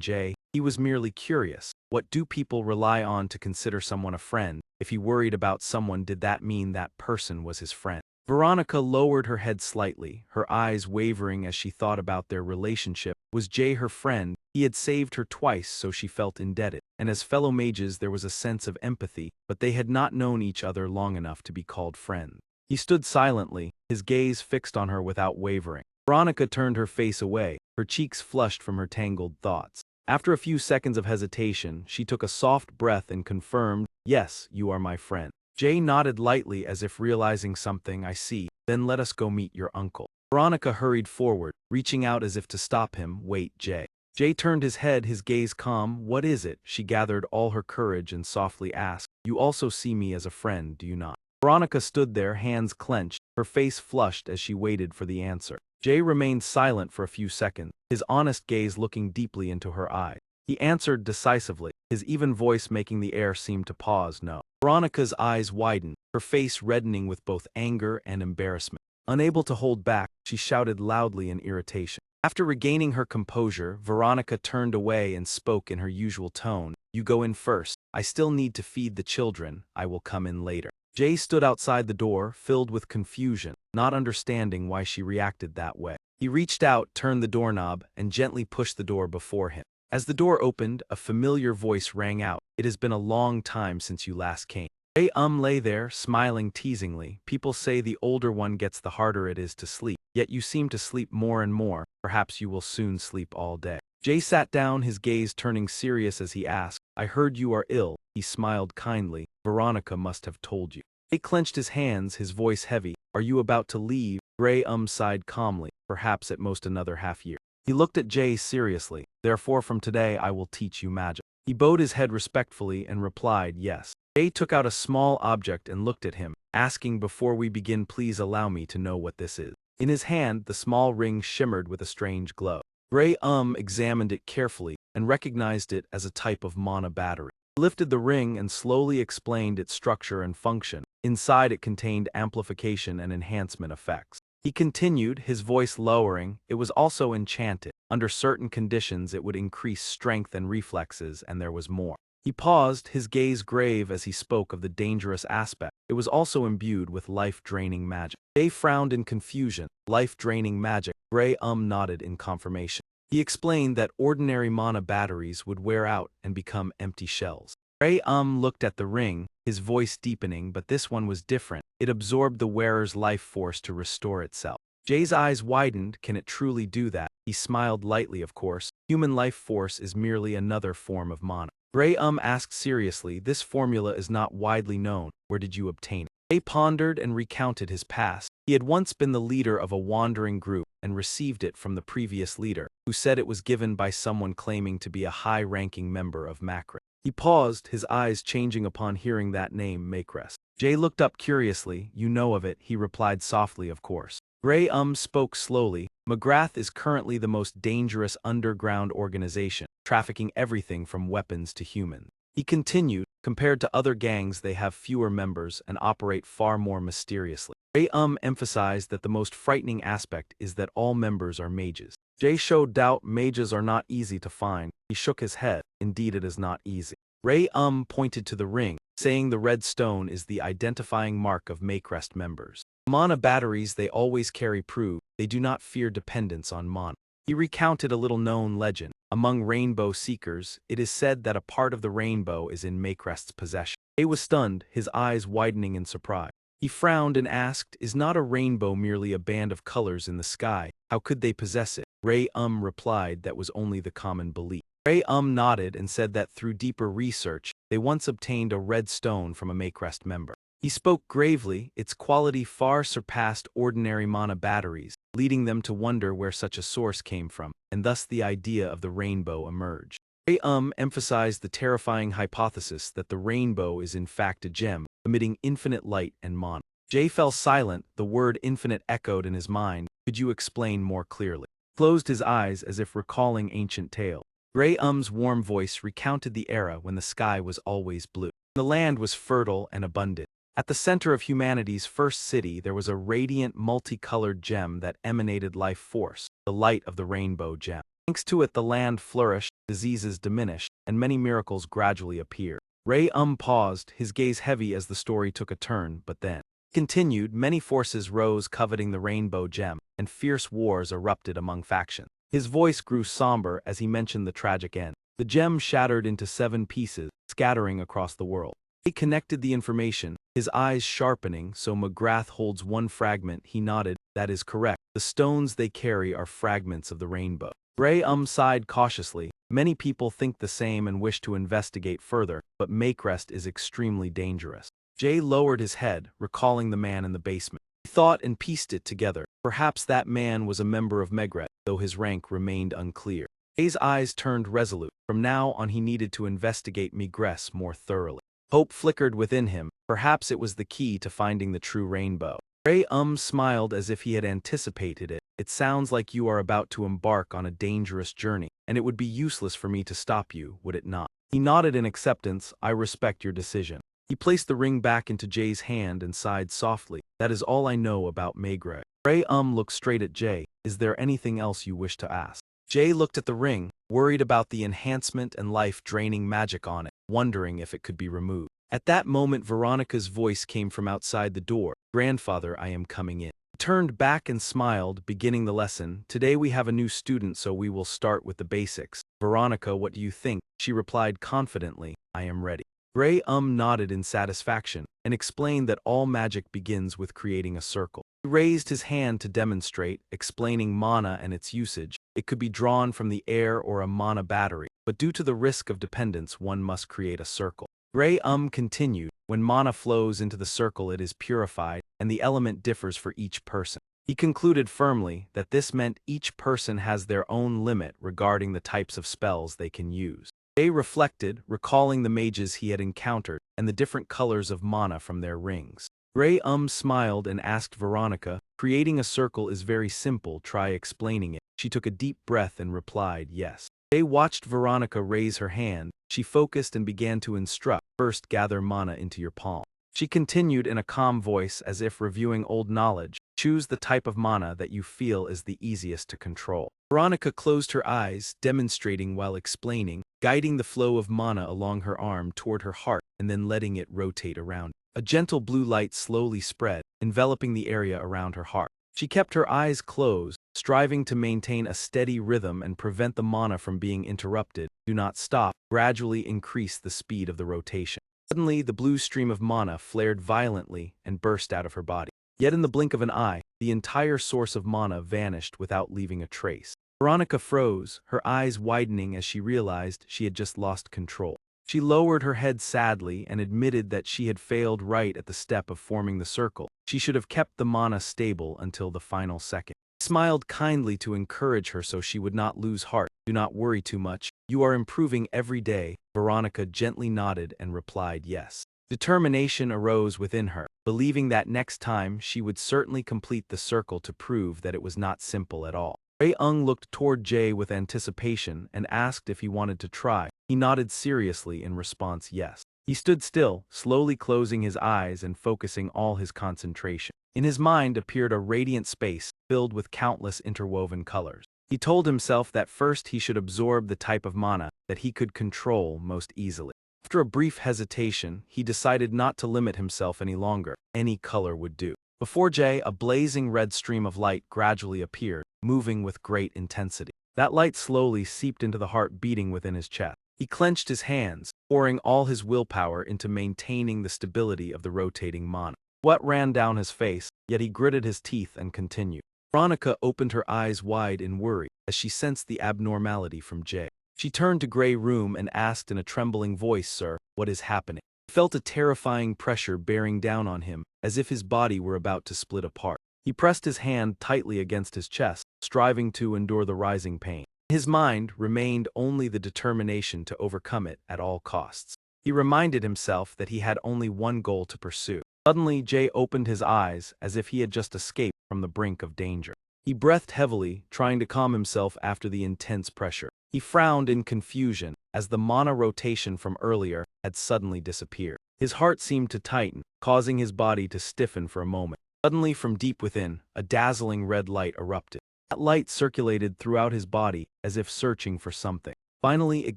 Jay. He was merely curious. What do people rely on to consider someone a friend? If he worried about someone, did that mean that person was his friend? Veronica lowered her head slightly, her eyes wavering as she thought about their relationship. Was Jay her friend? He had saved her twice, so she felt indebted. And as fellow mages there was a sense of empathy, but they had not known each other long enough to be called friends. He stood silently, his gaze fixed on her without wavering. Veronica turned her face away, her cheeks flushed from her tangled thoughts. After a few seconds of hesitation, she took a soft breath and confirmed, "Yes, you are my friend." Jay nodded lightly as if realizing something. "I see. Then let us go meet your uncle." Veronica hurried forward, reaching out as if to stop him. "Wait, Jay." Jay turned his head, his gaze calm. "What is it?" She gathered all her courage and softly asked, "You also see me as a friend, do you not?" Veronica stood there, hands clenched, her face flushed as she waited for the answer. Jay remained silent for a few seconds, his honest gaze looking deeply into her eyes. He answered decisively, his even voice making the air seem to pause. "No." Veronica's eyes widened, her face reddening with both anger and embarrassment. Unable to hold back, she shouted loudly in irritation. After regaining her composure, Veronica turned away and spoke in her usual tone. "You go in first. I still need to feed the children. I will come in later." Jay stood outside the door, filled with confusion, not understanding why she reacted that way. He reached out, turned the doorknob, and gently pushed the door before him. As the door opened, a familiar voice rang out. "It has been a long time since you last came." Jay lay there, smiling teasingly. "People say the older one gets the harder it is to sleep, yet you seem to sleep more and more. Perhaps you will soon sleep all day." Jay sat down, his gaze turning serious as he asked, "I heard you are ill." He smiled kindly. "Veronica must have told you." He clenched his hands, his voice heavy. "Are you about to leave?" Gray sighed calmly. "Perhaps at most another half year." He looked at Jay seriously. "Therefore from today I will teach you magic." He bowed his head respectfully and replied, "Yes." Jay took out a small object and looked at him, asking, "Before we begin, please allow me to know what this is." In his hand, the small ring shimmered with a strange glow. Gray examined it carefully and recognized it as a type of mana battery. He lifted the ring and slowly explained its structure and function. Inside it contained amplification and enhancement effects. He continued, his voice lowering. It was also enchanted. Under certain conditions it would increase strength and reflexes, and there was more. He paused, his gaze grave as he spoke of the dangerous aspect. It was also imbued with life-draining magic. Jay frowned in confusion. Life-draining magic. Gray nodded in confirmation. He explained that ordinary mana batteries would wear out and become empty shells. Gray looked at the ring, his voice deepening, but this one was different. It absorbed the wearer's life force to restore itself. Jay's eyes widened. Can it truly do that? He smiled lightly, of course. Human life force is merely another form of mana. Gray asked seriously, "This formula is not widely known. Where did you obtain it?" Jay pondered and recounted his past. He had once been the leader of a wandering group and received it from the previous leader, who said it was given by someone claiming to be a high-ranking member of Macra. He paused, his eyes changing upon hearing that name, Macrest. Jay looked up curiously. "You know of it," he replied softly, "Of course." Gray spoke slowly. "McGrath is currently the most dangerous underground organization, trafficking everything from weapons to humans." He continued, "Compared to other gangs they have fewer members and operate far more mysteriously." Gray emphasized that the most frightening aspect is that all members are mages. Jay showed doubt. "Mages are not easy to find." He shook his head. "Indeed it is not easy." Ray pointed to the ring, saying the red stone is the identifying mark of Macrest members. Mana batteries they always carry prove they do not fear dependence on mana. He recounted a little-known legend. Among rainbow seekers, it is said that a part of the rainbow is in Macrest's possession. Jay was stunned, his eyes widening in surprise. He frowned and asked, "Is not a rainbow merely a band of colors in the sky? How could they possess it?" Ray replied that was only the common belief. Ray nodded and said that through deeper research, they once obtained a red stone from a Macrest member. He spoke gravely, its quality far surpassed ordinary mana batteries, leading them to wonder where such a source came from, and thus the idea of the rainbow emerged. Ray emphasized the terrifying hypothesis that the rainbow is in fact a gem, emitting infinite light and mana. Jay fell silent, the word infinite echoed in his mind. Could you explain more clearly? Closed his eyes as if recalling ancient tale. Ray-Um's warm voice recounted the era when the sky was always blue. The land was fertile and abundant. At the center of humanity's first city there was a radiant, multicolored gem that emanated life force, the light of the rainbow gem. Thanks to it the land flourished, diseases diminished, and many miracles gradually appeared. Ray paused, his gaze heavy as the story took a turn, but then continued. Many forces rose coveting the rainbow gem, and fierce wars erupted among factions. His voice grew somber as he mentioned the tragic end. The gem shattered into 7 pieces, scattering across the world. He connected the information, his eyes sharpening. So McGrath holds one fragment. He nodded. That is correct. The stones they carry are fragments of the rainbow. Ray sighed cautiously. Many people think the same and wish to investigate further, but MakeRest is extremely dangerous. Jay lowered his head, recalling the man in the basement. He thought and pieced it together. Perhaps that man was a member of MakeRest, though his rank remained unclear. Jay's eyes turned resolute. From now on he needed to investigate MakeRest more thoroughly. Hope flickered within him. Perhaps it was the key to finding the true rainbow. Ray smiled as if he had anticipated it. It sounds like you are about to embark on a dangerous journey, and it would be useless for me to stop you, would it not? He nodded in acceptance. I respect your decision. He placed the ring back into Jay's hand and sighed softly. That is all I know about MakeRest. Ray looked straight at Jay. Is there anything else you wish to ask? Jay looked at the ring, worried about the enhancement and life-draining magic on it, wondering if it could be removed. At that moment Veronica's voice came from outside the door. Grandfather, I am coming in. He turned back and smiled, beginning the lesson. Today we have a new student, so we will start with the basics. Veronica, what do you think? She replied confidently, I am ready. Ray nodded in satisfaction, and explained that all magic begins with creating a circle. He raised his hand to demonstrate, explaining mana and its usage. It could be drawn from the air or a mana battery, but due to the risk of dependence one must create a circle. Ray continued, when mana flows into the circle it is purified, and the element differs for each person. He concluded firmly that this meant each person has their own limit regarding the types of spells they can use. Jay reflected, recalling the mages he had encountered, and the different colors of mana from their rings. Ray smiled and asked Veronica, creating a circle is very simple, try explaining it. She took a deep breath and replied, yes. Jay watched Veronica raise her hand. She focused and began to instruct. First, gather mana into your palm. She continued in a calm voice as if reviewing old knowledge. Choose the type of mana that you feel is the easiest to control. Veronica closed her eyes, demonstrating while explaining, guiding the flow of mana along her arm toward her heart and then letting it rotate around. A gentle blue light slowly spread, enveloping the area around her heart. She kept her eyes closed, striving to maintain a steady rhythm and prevent the mana from being interrupted. Do not stop. Gradually increase the speed of the rotation. Suddenly, the blue stream of mana flared violently and burst out of her body. Yet in the blink of an eye, the entire source of mana vanished without leaving a trace. Veronica froze, her eyes widening as she realized she had just lost control. She lowered her head sadly and admitted that she had failed right at the step of forming the circle. She should have kept the mana stable until the final second. He smiled kindly to encourage her so she would not lose heart. Do not worry too much. You are improving every day. Veronica gently nodded and replied yes. Determination arose within her, believing that next time she would certainly complete the circle to prove that it was not simple at all. Ray-Ung looked toward Jay with anticipation and asked if he wanted to try. He nodded seriously in response yes. He stood still, slowly closing his eyes and focusing all his concentration. In his mind appeared a radiant space filled with countless interwoven colors. He told himself that first he should absorb the type of mana that he could control most easily. After a brief hesitation, he decided not to limit himself any longer. Any color would do. Before Jay, a blazing red stream of light gradually appeared, moving with great intensity. That light slowly seeped into the heart beating within his chest. He clenched his hands, pouring all his willpower into maintaining the stability of the rotating mana. Sweat ran down his face, yet he gritted his teeth and continued. Veronica opened her eyes wide in worry as she sensed the abnormality from Jay. She turned to Grey Room and asked in a trembling voice, Sir, what is happening? He felt a terrifying pressure bearing down on him, as if his body were about to split apart. He pressed his hand tightly against his chest, striving to endure the rising pain. His mind remained only the determination to overcome it at all costs. He reminded himself that he had only one goal to pursue. Suddenly, Jay opened his eyes as if he had just escaped from the brink of danger. He breathed heavily, trying to calm himself after the intense pressure. He frowned in confusion as the mana rotation from earlier had suddenly disappeared. His heart seemed to tighten, causing his body to stiffen for a moment. Suddenly, from deep within, a dazzling red light erupted. That light circulated throughout his body as if searching for something. Finally, it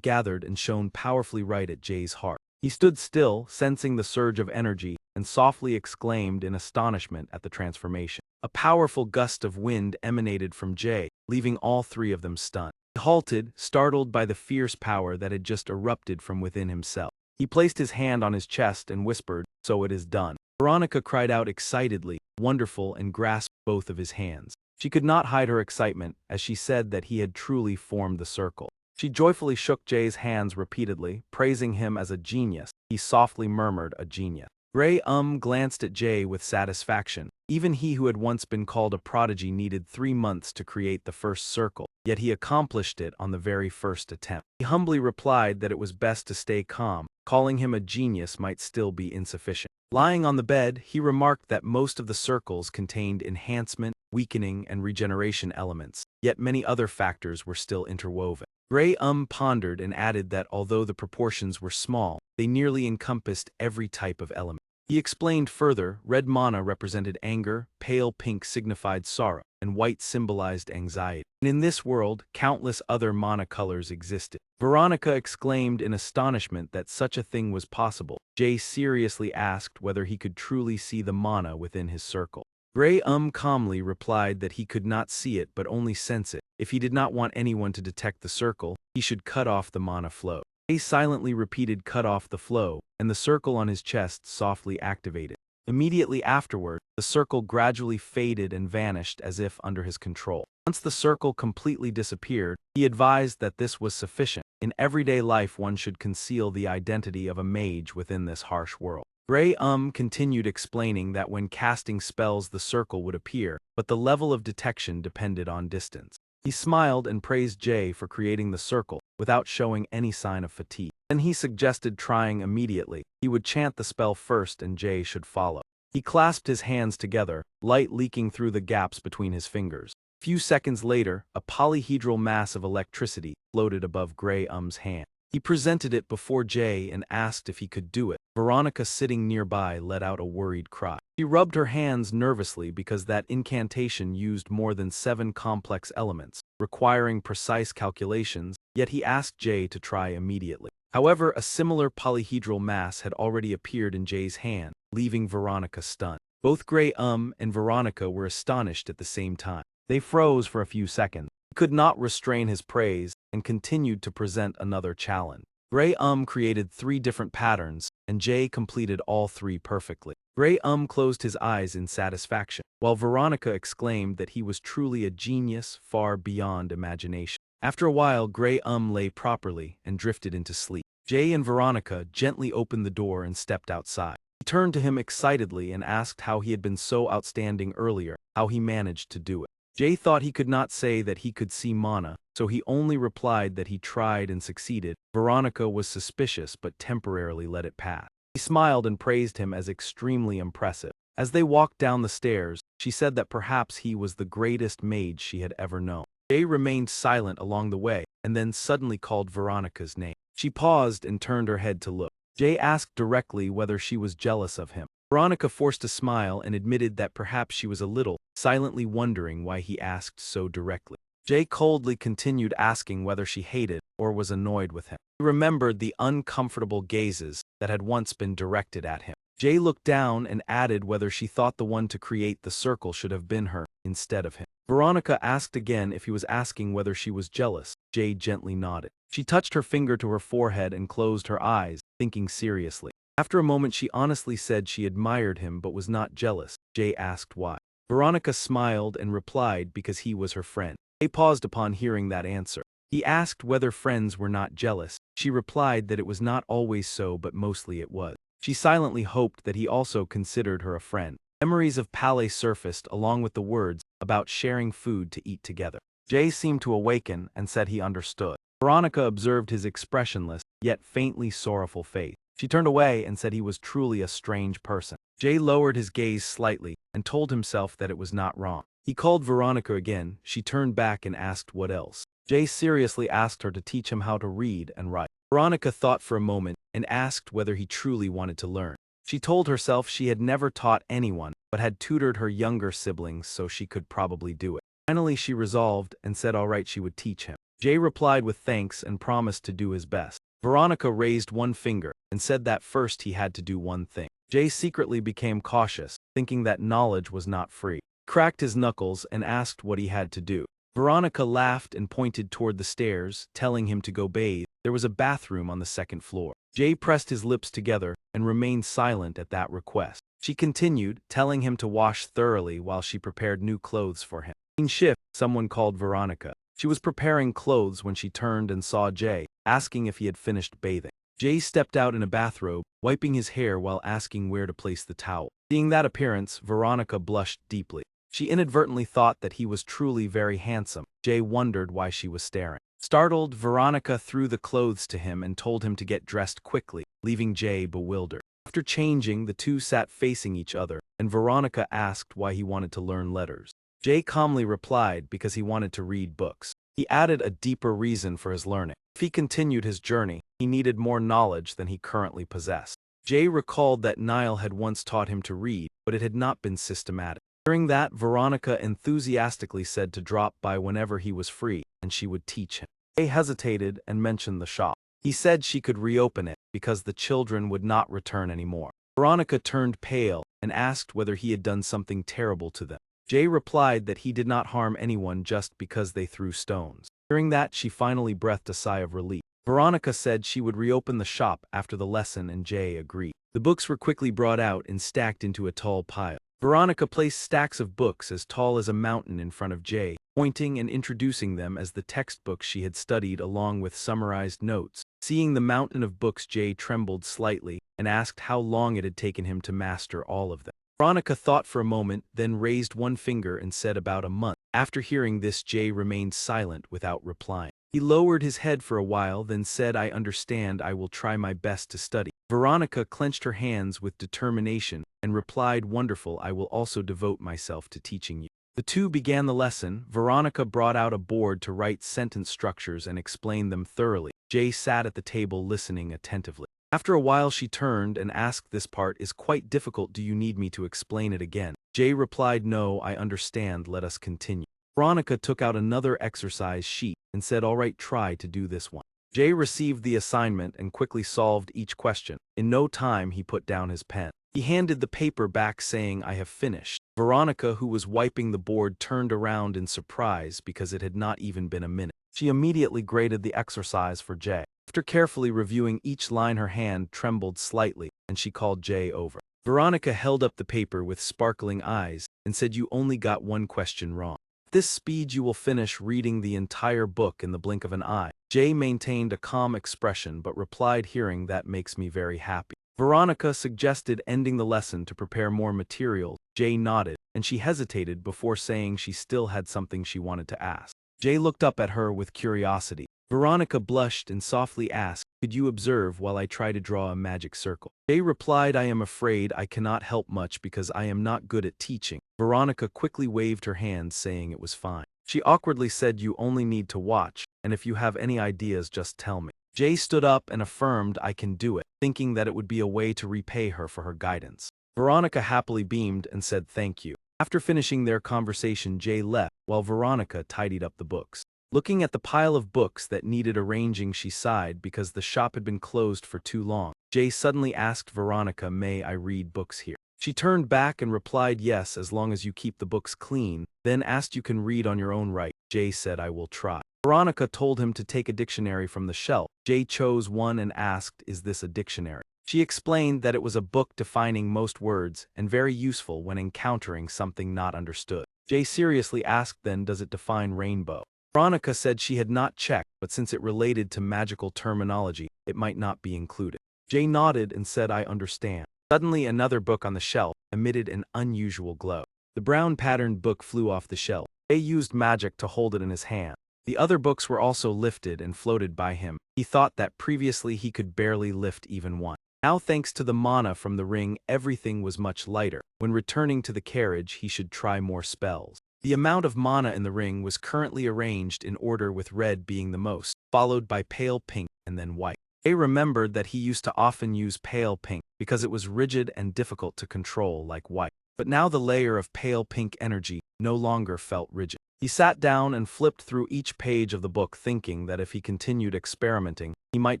gathered and shone powerfully right at Jay's heart. He stood still, sensing the surge of energy, and softly exclaimed in astonishment at the transformation. A powerful gust of wind emanated from Jay, leaving all three of them stunned. He halted, startled by the fierce power that had just erupted from within himself. He placed his hand on his chest and whispered, "So it is done." Veronica cried out excitedly, "Wonderful," and grasped both of his hands. She could not hide her excitement as she said that he had truly formed the circle. She joyfully shook Jay's hands repeatedly, praising him as a genius. He softly murmured, "A genius." Gray glanced at Jay with satisfaction. Even he who had once been called a prodigy needed 3 months to create the first circle, yet he accomplished it on the very first attempt. He humbly replied that it was best to stay calm. Calling him a genius might still be insufficient. Lying on the bed, he remarked that most of the circles contained enhancement, weakening, and regeneration elements, yet many other factors were still interwoven. Gray pondered and added that although the proportions were small, they nearly encompassed every type of element. He explained further, red mana represented anger, pale pink signified sorrow, and white symbolized anxiety. And in this world, countless other mana colors existed. Veronica exclaimed in astonishment that such a thing was possible. Jay seriously asked whether he could truly see the mana within his circle. Gray calmly replied that he could not see it but only sense it. If he did not want anyone to detect the circle, he should cut off the mana flow. Jay silently repeated, "Cut off the flow," and the circle on his chest softly activated. Immediately afterward, the circle gradually faded and vanished as if under his control. Once the circle completely disappeared, he advised that this was sufficient. In everyday life, one should conceal the identity of a mage within this harsh world. Gray continued explaining that when casting spells the circle would appear, but the level of detection depended on distance. He smiled and praised Jay for creating the circle, without showing any sign of fatigue. Then he suggested trying immediately. He would chant the spell first and Jay should follow. He clasped his hands together, light leaking through the gaps between his fingers. A few seconds later, a polyhedral mass of electricity floated above Gray's hand. He presented it before Jay and asked if he could do it. Veronica, sitting nearby, let out a worried cry. She rubbed her hands nervously because that incantation used more than 7 complex elements, requiring precise calculations, yet he asked Jay to try immediately. However, a similar polyhedral mass had already appeared in Jay's hand, leaving Veronica stunned. Both Gray and Veronica were astonished at the same time. They froze for a few seconds. He could not restrain his praise and continued to present another challenge. Gray created 3 different patterns, and Jay completed all 3 perfectly. Gray closed his eyes in satisfaction, while Veronica exclaimed that he was truly a genius far beyond imagination. After a while, Gray lay properly and drifted into sleep. Jay and Veronica gently opened the door and stepped outside. He turned to him excitedly and asked how he had been so outstanding earlier, how he managed to do it. Jay thought he could not say that he could see mana, so he only replied that he tried and succeeded. Veronica was suspicious but temporarily let it pass. He smiled and praised him as extremely impressive. As they walked down the stairs, she said that perhaps he was the greatest mage she had ever known. Jay remained silent along the way, and then suddenly called Veronica's name. She paused and turned her head to look. Jay asked directly whether she was jealous of him. Veronica forced a smile and admitted that perhaps she was a little, silently wondering why he asked so directly. Jay coldly continued asking whether she hated or was annoyed with him. He remembered the uncomfortable gazes that had once been directed at him. Jay looked down and added whether she thought the one to create the circle should have been her, instead of him. Veronica asked again if he was asking whether she was jealous. Jay gently nodded. She touched her finger to her forehead and closed her eyes, thinking seriously. After a moment she honestly said she admired him but was not jealous. Jay asked why. Veronica smiled and replied because he was her friend. Jay paused upon hearing that answer. He asked whether friends were not jealous. She replied that it was not always so but mostly it was. She silently hoped that he also considered her a friend. Memories of Palais surfaced along with the words about sharing food to eat together. Jay seemed to awaken and said he understood. Veronica observed his expressionless, yet faintly sorrowful face. She turned away and said he was truly a strange person. Jay lowered his gaze slightly and told himself that it was not wrong. He called Veronica again. She turned back and asked what else. Jay seriously asked her to teach him how to read and write. Veronica thought for a moment and asked whether he truly wanted to learn. She told herself she had never taught anyone, but had tutored her younger siblings, so she could probably do it. Finally, she resolved and said all right, she would teach him. Jay replied with thanks and promised to do his best. Veronica raised one finger and said that first he had to do one thing. Jay secretly became cautious, thinking that knowledge was not free. He cracked his knuckles and asked what he had to do. Veronica laughed and pointed toward the stairs, telling him to go bathe. There was a bathroom on the second floor. Jay pressed his lips together and remained silent at that request. She continued, telling him to wash thoroughly while she prepared new clothes for him. In shift, someone called Veronica. She was preparing clothes when she turned and saw Jay, asking if he had finished bathing. Jay stepped out in a bathrobe, wiping his hair while asking where to place the towel. Seeing that appearance, Veronica blushed deeply. She inadvertently thought that he was truly very handsome. Jay wondered why she was staring. Startled, Veronica threw the clothes to him and told him to get dressed quickly, leaving Jay bewildered. After changing, the two sat facing each other, and Veronica asked why he wanted to learn letters. Jay calmly replied because he wanted to read books. He added a deeper reason for his learning. If he continued his journey, he needed more knowledge than he currently possessed. Jay recalled that Niall had once taught him to read, but it had not been systematic. During that, Veronica enthusiastically said to drop by whenever he was free, and she would teach him. Jay hesitated and mentioned the shop. He said she could reopen it because the children would not return anymore. Veronica turned pale and asked whether he had done something terrible to them. Jay replied that he did not harm anyone just because they threw stones. During that, she finally breathed a sigh of relief. Veronica said she would reopen the shop after the lesson, and Jay agreed. The books were quickly brought out and stacked into a tall pile. Veronica placed stacks of books as tall as a mountain in front of Jay, pointing and introducing them as the textbooks she had studied along with summarized notes. Seeing the mountain of books, Jay trembled slightly and asked how long it had taken him to master all of them. Veronica thought for a moment, then raised one finger and said about a month. After hearing this, Jay remained silent without replying. He lowered his head for a while, then said, I understand, I will try my best to study. Veronica clenched her hands with determination and replied, wonderful, I will also devote myself to teaching you. The two began the lesson. Veronica brought out a board to write sentence structures and explain them thoroughly. Jay sat at the table listening attentively. After a while she turned and asked, this part is quite difficult, do you need me to explain it again? Jay replied, no, I understand, let us continue. Veronica took out another exercise sheet and said, all right, try to do this one. Jay received the assignment and quickly solved each question. In no time he put down his pen. He handed the paper back saying, I have finished. Veronica, who was wiping the board, turned around in surprise because it had not even been a minute. She immediately graded the exercise for Jay. After carefully reviewing each line, her hand trembled slightly, and she called Jay over. Veronica held up the paper with sparkling eyes and said, you only got one question wrong. At this speed you will finish reading the entire book in the blink of an eye. Jay maintained a calm expression but replied, hearing that makes me very happy. Veronica suggested ending the lesson to prepare more material. Jay nodded, and she hesitated before saying she still had something she wanted to ask. Jay looked up at her with curiosity. Veronica blushed and softly asked, could you observe while I try to draw a magic circle? Jay replied, I am afraid I cannot help much because I am not good at teaching. Veronica quickly waved her hand, saying it was fine. She awkwardly said, you only need to watch, and if you have any ideas, just tell me. Jay stood up and affirmed, I can do it, thinking that it would be a way to repay her for her guidance. Veronica happily beamed and said thank you. After finishing their conversation, Jay left while Veronica tidied up the books. Looking at the pile of books that needed arranging, she sighed because the shop had been closed for too long. Jay suddenly asked Veronica, may I read books here? She turned back and replied, yes, as long as you keep the books clean, then asked, you can read on your own right. Jay said, I will try. Veronica told him to take a dictionary from the shelf. Jay chose one and asked, is this a dictionary? She explained that it was a book defining most words and very useful when encountering something not understood. Jay seriously asked, then does it define rainbow? Veronica said she had not checked, but since it related to magical terminology, it might not be included. Jay nodded and said, I understand. Suddenly another book on the shelf emitted an unusual glow. The brown patterned book flew off the shelf. Jay used magic to hold it in his hand. The other books were also lifted and floated by him. He thought that previously he could barely lift even one. Now, thanks to the mana from the ring, everything was much lighter. When returning to the carriage, he should try more spells. The amount of mana in the ring was currently arranged in order, with red being the most, followed by pale pink and then white. Jay remembered that he used to often use pale pink because it was rigid and difficult to control like white. But now the layer of pale pink energy no longer felt rigid. He sat down and flipped through each page of the book, thinking that if he continued experimenting, he might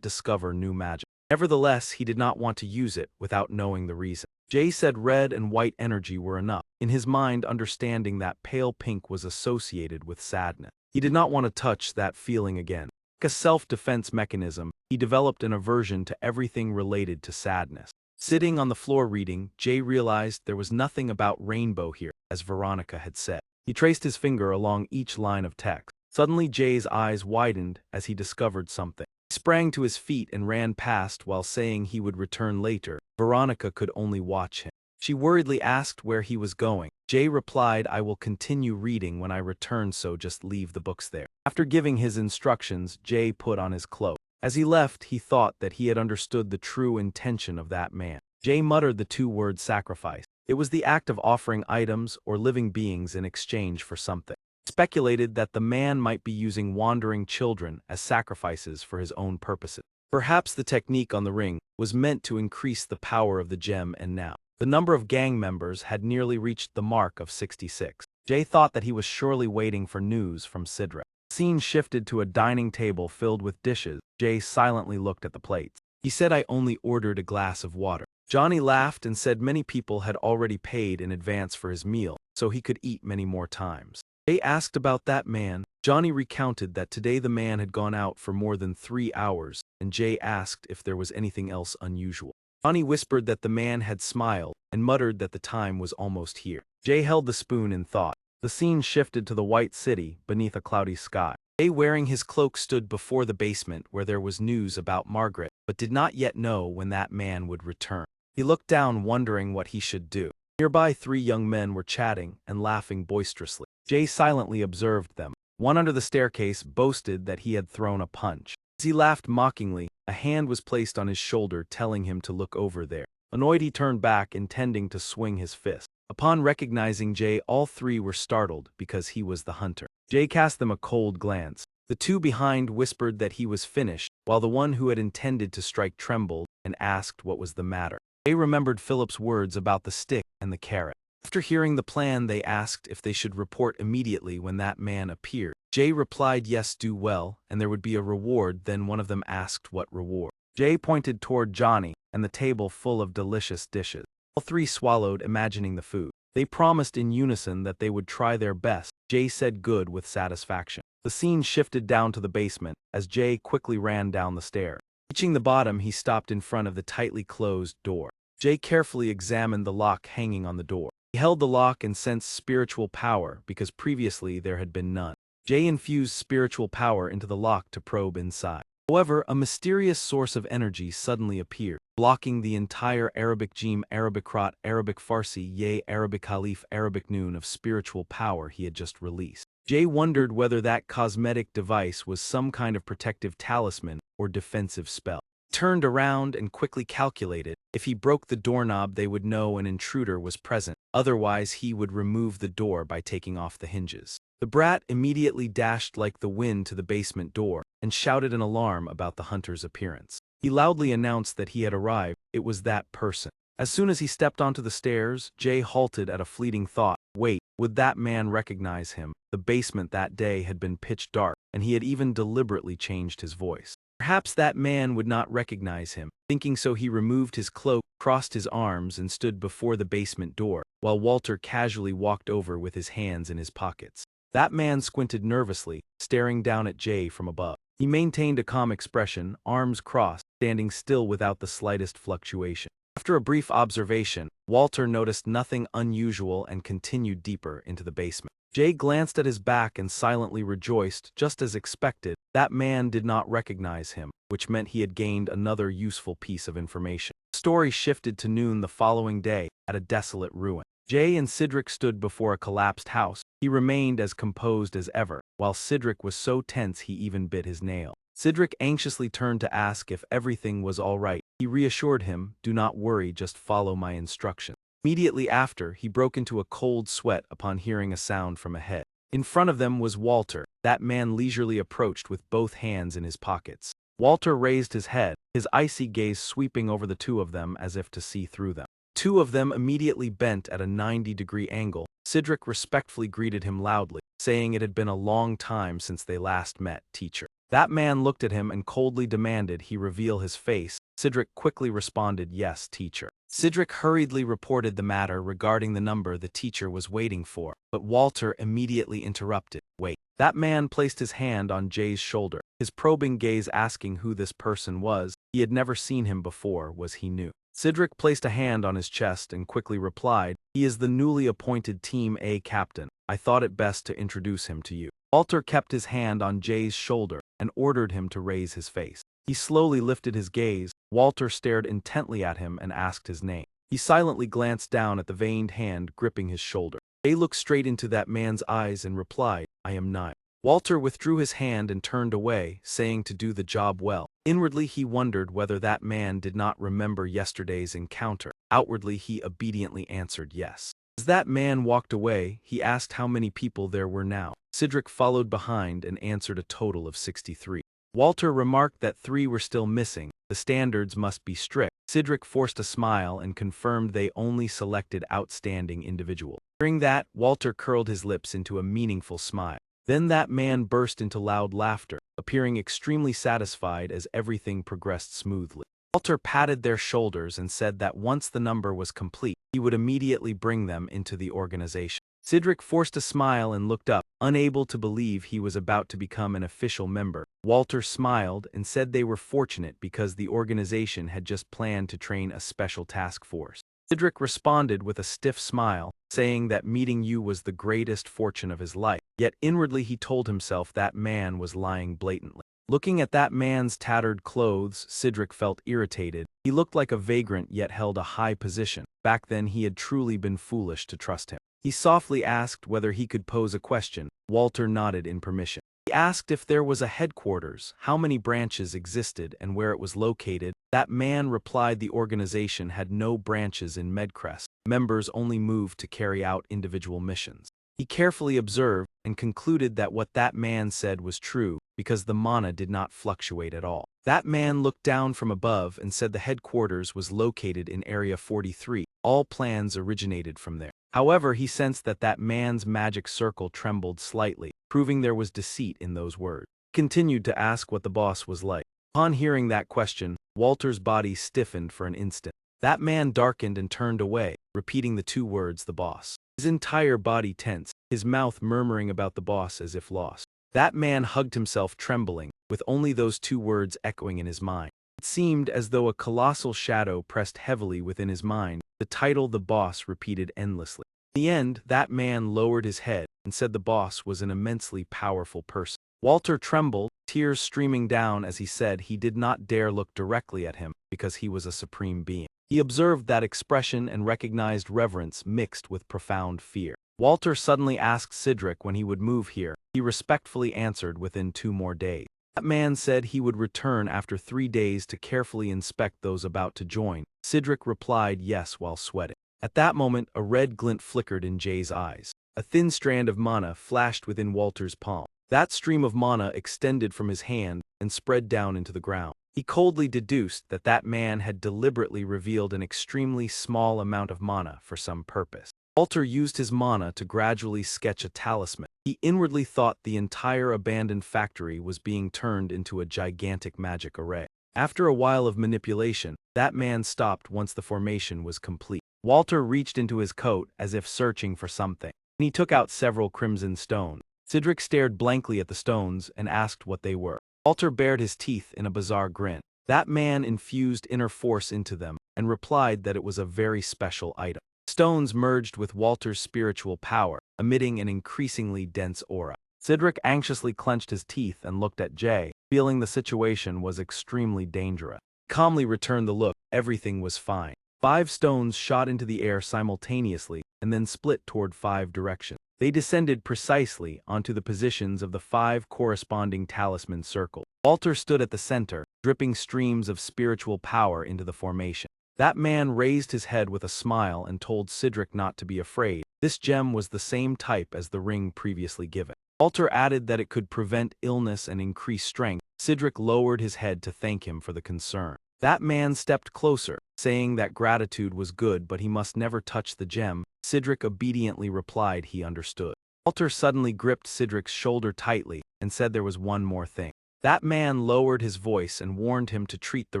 discover new magic. Nevertheless, he did not want to use it without knowing the reason. Jay said red and white energy were enough, in his mind understanding that pale pink was associated with sadness. He did not want to touch that feeling again. Like a self-defense mechanism, he developed an aversion to everything related to sadness. Sitting on the floor reading, Jay realized there was nothing about rainbow here, as Veronica had said. He traced his finger along each line of text. Suddenly, Jay's eyes widened as he discovered something. He sprang to his feet and ran past while saying he would return later. Veronica could only watch him. She worriedly asked where he was going. Jay replied, "I will continue reading when I return, so just leave the books there." After giving his instructions, Jay put on his cloak. As he left, he thought that he had understood the true intention of that man. Jay muttered the two words sacrifice. It was the act of offering items or living beings in exchange for something. Speculated that the man might be using wandering children as sacrifices for his own purposes. Perhaps the technique on the ring was meant to increase the power of the gem, and now the number of gang members had nearly reached the mark of 66. Jay thought that he was surely waiting for news from Sidra. The scene shifted to a dining table filled with dishes. Jay silently looked at the plates. He said, "I only ordered a glass of water." Johnny laughed and said many people had already paid in advance for his meal, so he could eat many more times. Jay asked about that man. Johnny recounted that today the man had gone out for more than 3 hours, and Jay asked if there was anything else unusual. Johnny whispered that the man had smiled and muttered that the time was almost here. Jay held the spoon in thought. The scene shifted to the white city beneath a cloudy sky. Jay, wearing his cloak, stood before the basement where there was news about Margaret, but did not yet know when that man would return. He looked down, wondering what he should do. Nearby, 3 young men were chatting and laughing boisterously. Jay silently observed them. One under the staircase boasted that he had thrown a punch. As he laughed mockingly, a hand was placed on his shoulder, telling him to look over there. Annoyed, he turned back, intending to swing his fist. Upon recognizing Jay, all 3 were startled because he was the hunter. Jay cast them a cold glance. The 2 behind whispered that he was finished, while the one who had intended to strike trembled and asked what was the matter. Jay remembered Philip's words about the stick and the carrot. After hearing the plan, they asked if they should report immediately when that man appeared. Jay replied yes, do well, and there would be a reward. Then one of them asked what reward. Jay pointed toward Johnny and the table full of delicious dishes. All 3 swallowed, imagining the food. They promised in unison that they would try their best. Jay said good with satisfaction. The scene shifted down to the basement as Jay quickly ran down the stairs. Reaching the bottom, he stopped in front of the tightly closed door. Jay carefully examined the lock hanging on the door. He held the lock and sensed spiritual power because previously there had been none. Jay infused spiritual power into the lock to probe inside. However, a mysterious source of energy suddenly appeared, blocking the entire Arabic Jim, Arabic Rot, Arabic Farsi, Ye, Arabic Khalif, Arabic Noon of spiritual power he had just released. Jay wondered whether that cosmetic device was some kind of protective talisman or defensive spell. He turned around and quickly calculated, if he broke the doorknob they would know an intruder was present, otherwise he would remove the door by taking off the hinges. The brat immediately dashed like the wind to the basement door and shouted an alarm about the hunter's appearance. He loudly announced that he had arrived. It was that person. As soon as he stepped onto the stairs, Jay halted at a fleeting thought. Wait, would that man recognize him? The basement that day had been pitch dark, and he had even deliberately changed his voice. Perhaps that man would not recognize him. Thinking so, he removed his cloak, crossed his arms, and stood before the basement door, while Walter casually walked over with his hands in his pockets. That man squinted nervously, staring down at Jay from above. He maintained a calm expression, arms crossed, standing still without the slightest fluctuation. After a brief observation, Walter noticed nothing unusual and continued deeper into the basement. Jay glanced at his back and silently rejoiced. Just as expected, that man did not recognize him, which meant he had gained another useful piece of information. The story shifted to noon the following day, at a desolate ruin. Jay and Cedric stood before a collapsed house. He remained as composed as ever, while Cedric was so tense he even bit his nail. Cedric anxiously turned to ask if everything was all right. He reassured him, "Do not worry, just follow my instructions." Immediately after, he broke into a cold sweat upon hearing a sound from ahead. In front of them was Walter. That man leisurely approached with both hands in his pockets. Walter raised his head, his icy gaze sweeping over the two of them as if to see through them. Two of them immediately bent at a 90-degree angle. Cedric respectfully greeted him loudly, saying it had been a long time since they last met, teacher. That man looked at him and coldly demanded he reveal his face. Cedric quickly responded, "Yes, teacher." Cedric hurriedly reported the matter regarding the number the teacher was waiting for, but Walter immediately interrupted. "Wait." That man placed his hand on Jay's shoulder, his probing gaze asking who this person was. He had never seen him before. Was he new? Cedric placed a hand on his chest and quickly replied, "He is the newly appointed Team A captain. I thought it best to introduce him to you." Walter kept his hand on Jay's shoulder and ordered him to raise his face. He slowly lifted his gaze. Walter stared intently at him and asked his name. He silently glanced down at the veined hand gripping his shoulder. Jay looked straight into that man's eyes and replied, "I am Nai." Walter withdrew his hand and turned away, saying to do the job well. Inwardly he wondered whether that man did not remember yesterday's encounter. Outwardly he obediently answered yes. As that man walked away, he asked how many people there were now. Cedric followed behind and answered a total of 63. Walter remarked that 3 were still missing. The standards must be strict. Cedric forced a smile and confirmed they only selected outstanding individuals. Hearing that, Walter curled his lips into a meaningful smile. Then that man burst into loud laughter, appearing extremely satisfied as everything progressed smoothly. Walter patted their shoulders and said that once the number was complete, he would immediately bring them into the organization. Cedric forced a smile and looked up, unable to believe he was about to become an official member. Walter smiled and said they were fortunate because the organization had just planned to train a special task force. Cedric responded with a stiff smile, saying that meeting you was the greatest fortune of his life. Yet inwardly he told himself that man was lying blatantly. Looking at that man's tattered clothes, Cedric felt irritated. He looked like a vagrant yet held a high position. Back then he had truly been foolish to trust him. He softly asked whether he could pose a question. Walter nodded in permission. He asked if there was a headquarters, how many branches existed, and where it was located. That man replied the organization had no branches in Medcrest. Members only moved to carry out individual missions. He carefully observed and concluded that what that man said was true because the mana did not fluctuate at all. That man looked down from above and said the headquarters was located in Area 43. All plans originated from there. However, he sensed that that man's magic circle trembled slightly, proving there was deceit in those words. He continued to ask what the boss was like. Upon hearing that question, Walter's body stiffened for an instant. That man darkened and turned away, repeating the 2 words, "the boss." His entire body tensed, his mouth murmuring about the boss as if lost. That man hugged himself trembling, with only those 2 words echoing in his mind. It seemed as though a colossal shadow pressed heavily within his mind. The title "the boss" repeated endlessly. In the end, that man lowered his head and said the boss was an immensely powerful person. Walter trembled, tears streaming down as he said he did not dare look directly at him because he was a supreme being. He observed that expression and recognized reverence mixed with profound fear. Walter suddenly asked Cedric when he would move here. He respectfully answered within 2 more days. That man said he would return after 3 days to carefully inspect those about to join. Cedric replied yes while sweating. At that moment, a red glint flickered in Jay's eyes. A thin strand of mana flashed within Walter's palm. That stream of mana extended from his hand and spread down into the ground. He coldly deduced that that man had deliberately revealed an extremely small amount of mana for some purpose. Walter used his mana to gradually sketch a talisman. He inwardly thought the entire abandoned factory was being turned into a gigantic magic array. After a while of manipulation, that man stopped once the formation was complete. Walter reached into his coat as if searching for something, and he took out several crimson stones. Cedric stared blankly at the stones and asked what they were. Walter bared his teeth in a bizarre grin. That man infused inner force into them and replied that it was a very special item. Stones merged with Walter's spiritual power, emitting an increasingly dense aura. Cedric anxiously clenched his teeth and looked at Jay, feeling the situation was extremely dangerous. He calmly returned the look. Everything was fine. 5 stones shot into the air simultaneously and then split toward 5 directions. They descended precisely onto the positions of the 5 corresponding talisman circles. Walter stood at the center, dripping streams of spiritual power into the formation. That man raised his head with a smile and told Cedric not to be afraid. This gem was the same type as the ring previously given. Walter added that it could prevent illness and increase strength. Cedric lowered his head to thank him for the concern. That man stepped closer, saying that gratitude was good but he must never touch the gem. Cedric obediently replied he understood. Walter suddenly gripped Cedric's shoulder tightly and said there was one more thing. That man lowered his voice and warned him to treat the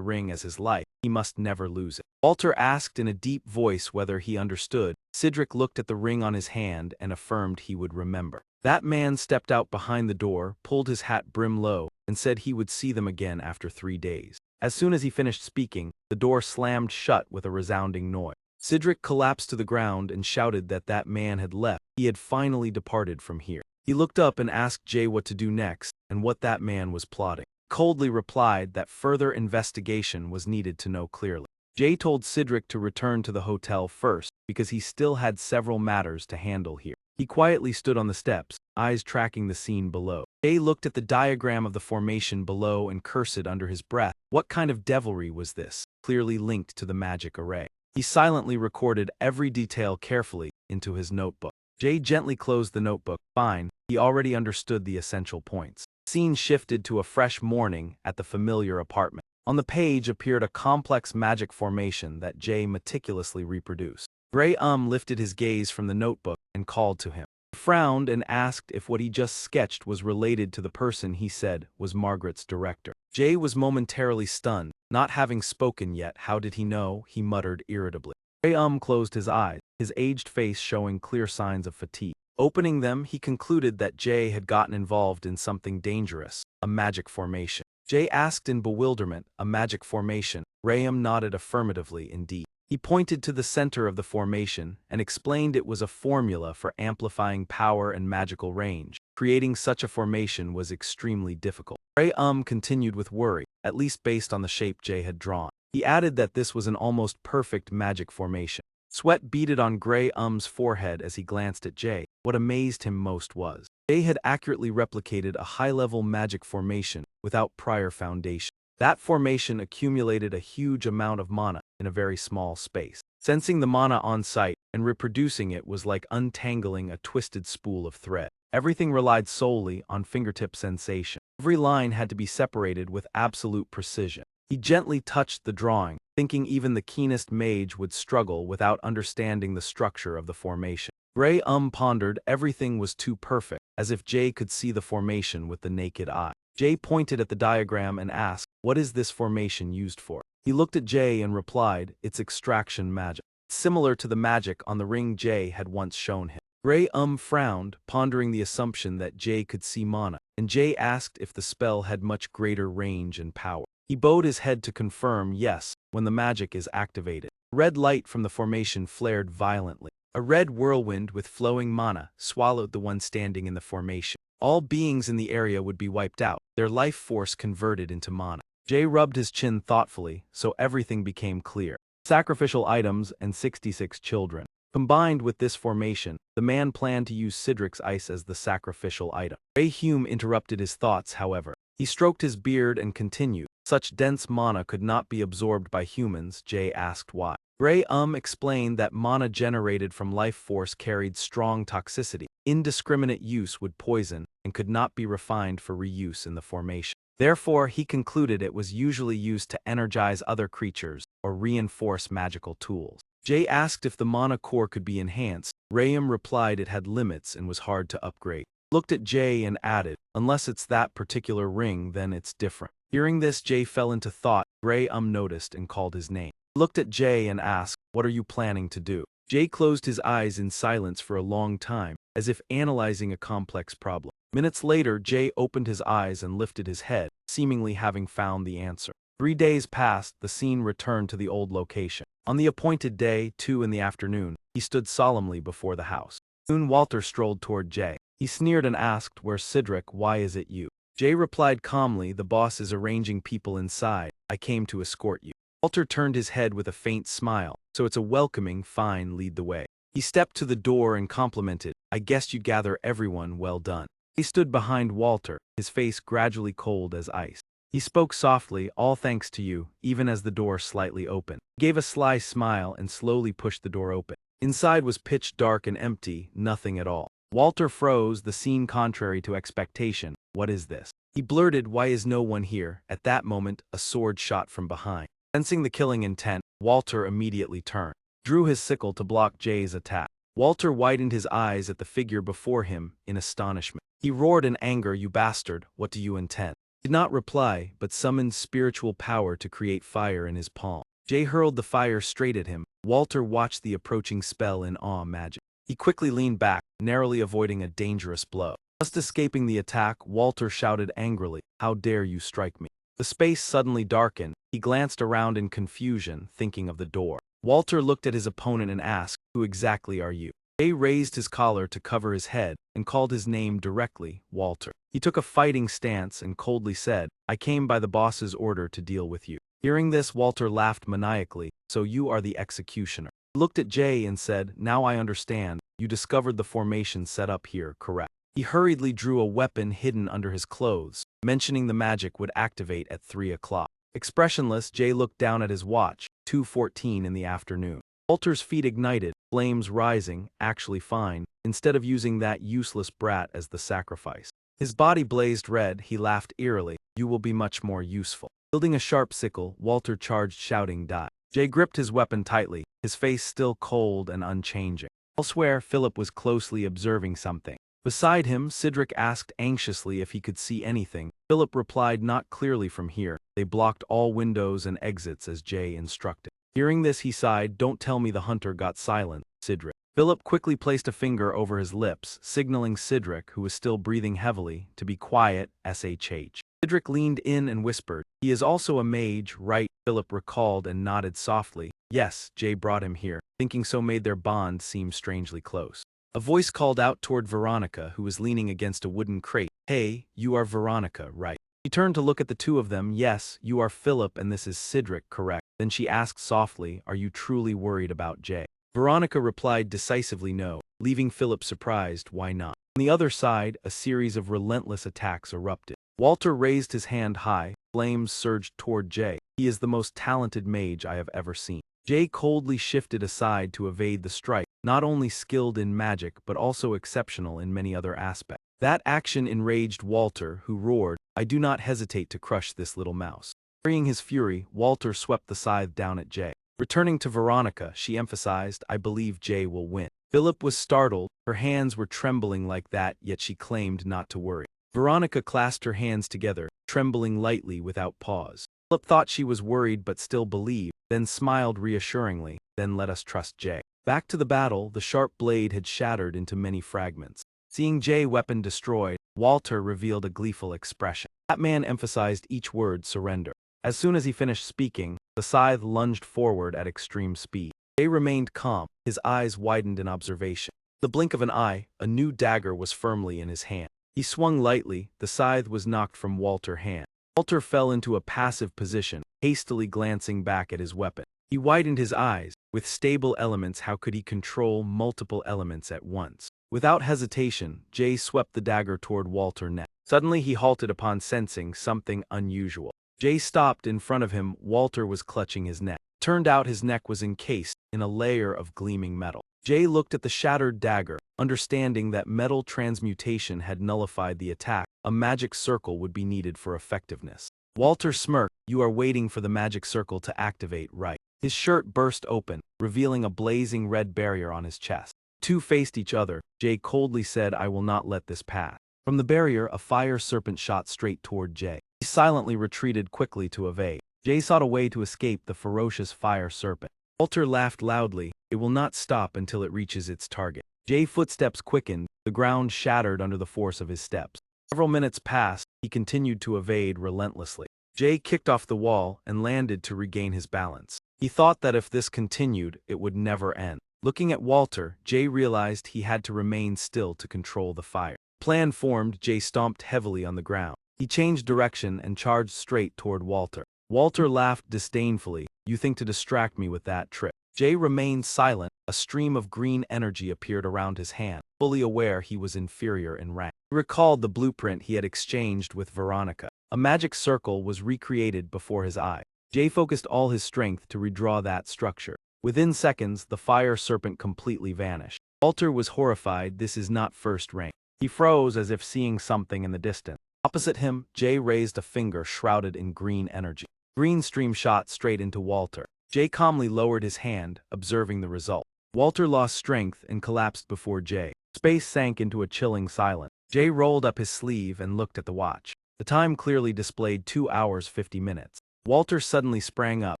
ring as his life. He must never lose it. Walter asked in a deep voice whether he understood. Cedric looked at the ring on his hand and affirmed he would remember. That man stepped out behind the door, pulled his hat brim low, and said he would see them again after 3 days. As soon as he finished speaking, the door slammed shut with a resounding noise. Cedric collapsed to the ground and shouted that that man had left. He had finally departed from here. He looked up and asked Jay what to do next and what that man was plotting. Coldly replied that further investigation was needed to know clearly. Jay told Cedric to return to the hotel first because he still had several matters to handle here. He quietly stood on the steps, eyes tracking the scene below. Jay looked at the diagram of the formation below and cursed under his breath. What kind of devilry was this, clearly linked to the magic array? He silently recorded every detail carefully into his notebook. Jay gently closed the notebook. Fine, he already understood the essential points. Scene shifted to a fresh morning at the familiar apartment. On the page appeared a complex magic formation that Jay meticulously reproduced. Gray lifted his gaze from the notebook and called to him. He frowned and asked if what he just sketched was related to the person he said was Margaret's director. Jay was momentarily stunned. Not having spoken yet, how did he know? He muttered irritably. Gray closed his eyes, his aged face showing clear signs of fatigue. Opening them, he concluded that Jay had gotten involved in something dangerous, a magic formation. Jay asked in bewilderment, a magic formation? Graham nodded affirmatively indeed. He pointed to the center of the formation and explained it was a formula for amplifying power and magical range. Creating such a formation was extremely difficult. Gray continued with worry, at least based on the shape Jay had drawn. He added that this was an almost perfect magic formation. Sweat beaded on Gray-Um's forehead as he glanced at Jay. What amazed him most was, Jay had accurately replicated a high-level magic formation without prior foundation. That formation accumulated a huge amount of mana in a very small space. Sensing the mana on site and reproducing it was like untangling a twisted spool of thread. Everything relied solely on fingertip sensation. Every line had to be separated with absolute precision. He gently touched the drawing, thinking even the keenest mage would struggle without understanding the structure of the formation. Gray pondered. Everything was too perfect, as if Jay could see the formation with the naked eye. Jay pointed at the diagram and asked, "What is this formation used for?" He looked at Jay and replied, "It's extraction magic, similar to the magic on the ring Jay had once shown him." Gray frowned, pondering the assumption that Jay could see mana, and Jay asked if the spell had much greater range and power. He bowed his head to confirm yes, when the magic is activated. Red light from the formation flared violently. A red whirlwind with flowing mana swallowed the one standing in the formation. All beings in the area would be wiped out, their life force converted into mana. Jay rubbed his chin thoughtfully, so everything became clear. Sacrificial items and 66 children. Combined with this formation, the man planned to use Cedric's ice as the sacrificial item. Ray Hume interrupted his thoughts, however. He stroked his beard and continued. Such dense mana could not be absorbed by humans. Jay asked why. Gray explained that mana generated from life force carried strong toxicity. Indiscriminate use would poison and could not be refined for reuse in the formation. Therefore, he concluded it was usually used to energize other creatures or reinforce magical tools. Jay asked if the mana core could be enhanced. Graham replied it had limits and was hard to upgrade. Looked at Jay and added, "Unless it's that particular ring, then it's different." Hearing this, Jay fell into thought. Gray noticed and called his name. He looked at Jay and asked, "What are you planning to do?" Jay closed his eyes in silence for a long time, as if analyzing a complex problem. Minutes later, Jay opened his eyes and lifted his head, seemingly having found the answer. 3 days passed, the scene returned to the old location. On the appointed day, 2 in the afternoon, he stood solemnly before the house. Soon Walter strolled toward Jay. He sneered and asked, "Where's Cedric? Why is it you?" Jay replied calmly, "The boss is arranging people inside. I came to escort you." Walter turned his head with a faint smile, so it's a welcoming, fine, lead the way. He stepped to the door and complimented, I guessed you'd gather everyone, well done. He stood behind Walter, his face gradually cold as ice. He spoke softly, all thanks to you, even as the door slightly opened. He gave a sly smile and slowly pushed the door open. Inside was pitch dark and empty, nothing at all. Walter froze, the scene contrary to expectation. What is this? He blurted, why is no one here? At that moment, a sword shot from behind. Sensing the killing intent, Walter immediately turned, drew his sickle to block Jay's attack. Walter widened his eyes at the figure before him in astonishment. He roared in anger, you bastard, what do you intend? He did not reply, but summoned spiritual power to create fire in his palm. Jay hurled the fire straight at him. Walter watched the approaching spell in awe magic. He quickly leaned back, narrowly avoiding a dangerous blow. Just escaping the attack, Walter shouted angrily, how dare you strike me? The space suddenly darkened. He glanced around in confusion, thinking of the door. Walter looked at his opponent and asked, who exactly are you? Jay raised his collar to cover his head and called his name directly, Walter. He took a fighting stance and coldly said, I came by the boss's order to deal with you. Hearing this, Walter laughed maniacally, so you are the executioner. He looked at Jay and said, now I understand, you discovered the formation set up here, correct? He hurriedly drew a weapon hidden under his clothes, mentioning the magic would activate at 3 o'clock. Expressionless, Jay looked down at his watch, 2:14 in the afternoon. Walter's feet ignited, flames rising, actually fine, instead of using that useless brat as the sacrifice. His body blazed red, he laughed eerily, you will be much more useful. Wielding a sharp sickle, Walter charged shouting die. Jay gripped his weapon tightly, his face still cold and unchanging. Elsewhere, Philip was closely observing something. Beside him, Cedric asked anxiously if he could see anything. Philip replied not clearly from here. They blocked all windows and exits as Jay instructed. Hearing this, he sighed, don't tell me the hunter got silent, Cedric. Philip quickly placed a finger over his lips, signaling Cedric, who was still breathing heavily, to be quiet, SHH. Cedric leaned in and whispered, he is also a mage, right? Philip recalled and nodded softly. Yes, Jay brought him here. Thinking so made their bond seem strangely close. A voice called out toward Veronica, who was leaning against a wooden crate. Hey, you are Veronica, right? She turned to look at the two of them. Yes, you are Philip and this is Cedric, correct? Then she asked softly, are you truly worried about Jay? Veronica replied decisively no, leaving Philip surprised, why not? On the other side, a series of relentless attacks erupted. Walter raised his hand high, flames surged toward Jay. He is the most talented mage I have ever seen. Jay coldly shifted aside to evade the strike, not only skilled in magic but also exceptional in many other aspects. That action enraged Walter, who roared, I do not hesitate to crush this little mouse. Carrying his fury, Walter swept the scythe down at Jay. Returning to Veronica, she emphasized, I believe Jay will win. Philip was startled, her hands were trembling like that, yet she claimed not to worry. Veronica clasped her hands together, trembling lightly without pause. Philip thought she was worried but still believed, then smiled reassuringly, then let us trust Jay. Back to the battle, the sharp blade had shattered into many fragments. Seeing Jay's weapon destroyed, Walter revealed a gleeful expression. That man emphasized each word, surrender. As soon as he finished speaking, the scythe lunged forward at extreme speed. Jay remained calm, his eyes widened in observation. The blink of an eye, a new dagger was firmly in his hand. He swung lightly, the scythe was knocked from Walter's hand. Walter fell into a passive position, hastily glancing back at his weapon. He widened his eyes. With stable elements, how could he control multiple elements at once? Without hesitation, Jay swept the dagger toward Walter's neck. Suddenly he halted upon sensing something unusual. Jay stopped in front of him. Walter was clutching his neck. Turned out his neck was encased in a layer of gleaming metal. Jay looked at the shattered dagger, understanding that metal transmutation had nullified the attack. A magic circle would be needed for effectiveness. Walter smirked, you are waiting for the magic circle to activate, right? His shirt burst open, revealing a blazing red barrier on his chest. Two faced each other. Jay coldly said, I will not let this pass. From the barrier, a fire serpent shot straight toward Jay. He silently retreated quickly to evade. Jay sought a way to escape the ferocious fire serpent. Walter laughed loudly, it will not stop until it reaches its target. Jay's footsteps quickened, the ground shattered under the force of his steps. Several minutes passed, he continued to evade relentlessly. Jay kicked off the wall and landed to regain his balance. He thought that if this continued, it would never end. Looking at Walter, Jay realized he had to remain still to control the fire. Plan formed, Jay stomped heavily on the ground. He changed direction and charged straight toward Walter. Walter laughed disdainfully. You think to distract me with that trick. Jay remained silent. A stream of green energy appeared around his hand, fully aware he was inferior in rank. He recalled the blueprint he had exchanged with Veronica. A magic circle was recreated before his eyes. Jay focused all his strength to redraw that structure. Within seconds, the fire serpent completely vanished. Walter was horrified. This is not first rank. He froze as if seeing something in the distance. Opposite him, Jay raised a finger shrouded in green energy. Green stream shot straight into Walter. Jay calmly lowered his hand, observing the result. Walter lost strength and collapsed before Jay. Space sank into a chilling silence. Jay rolled up his sleeve and looked at the watch. The time clearly displayed 2 hours 50 minutes. Walter suddenly sprang up,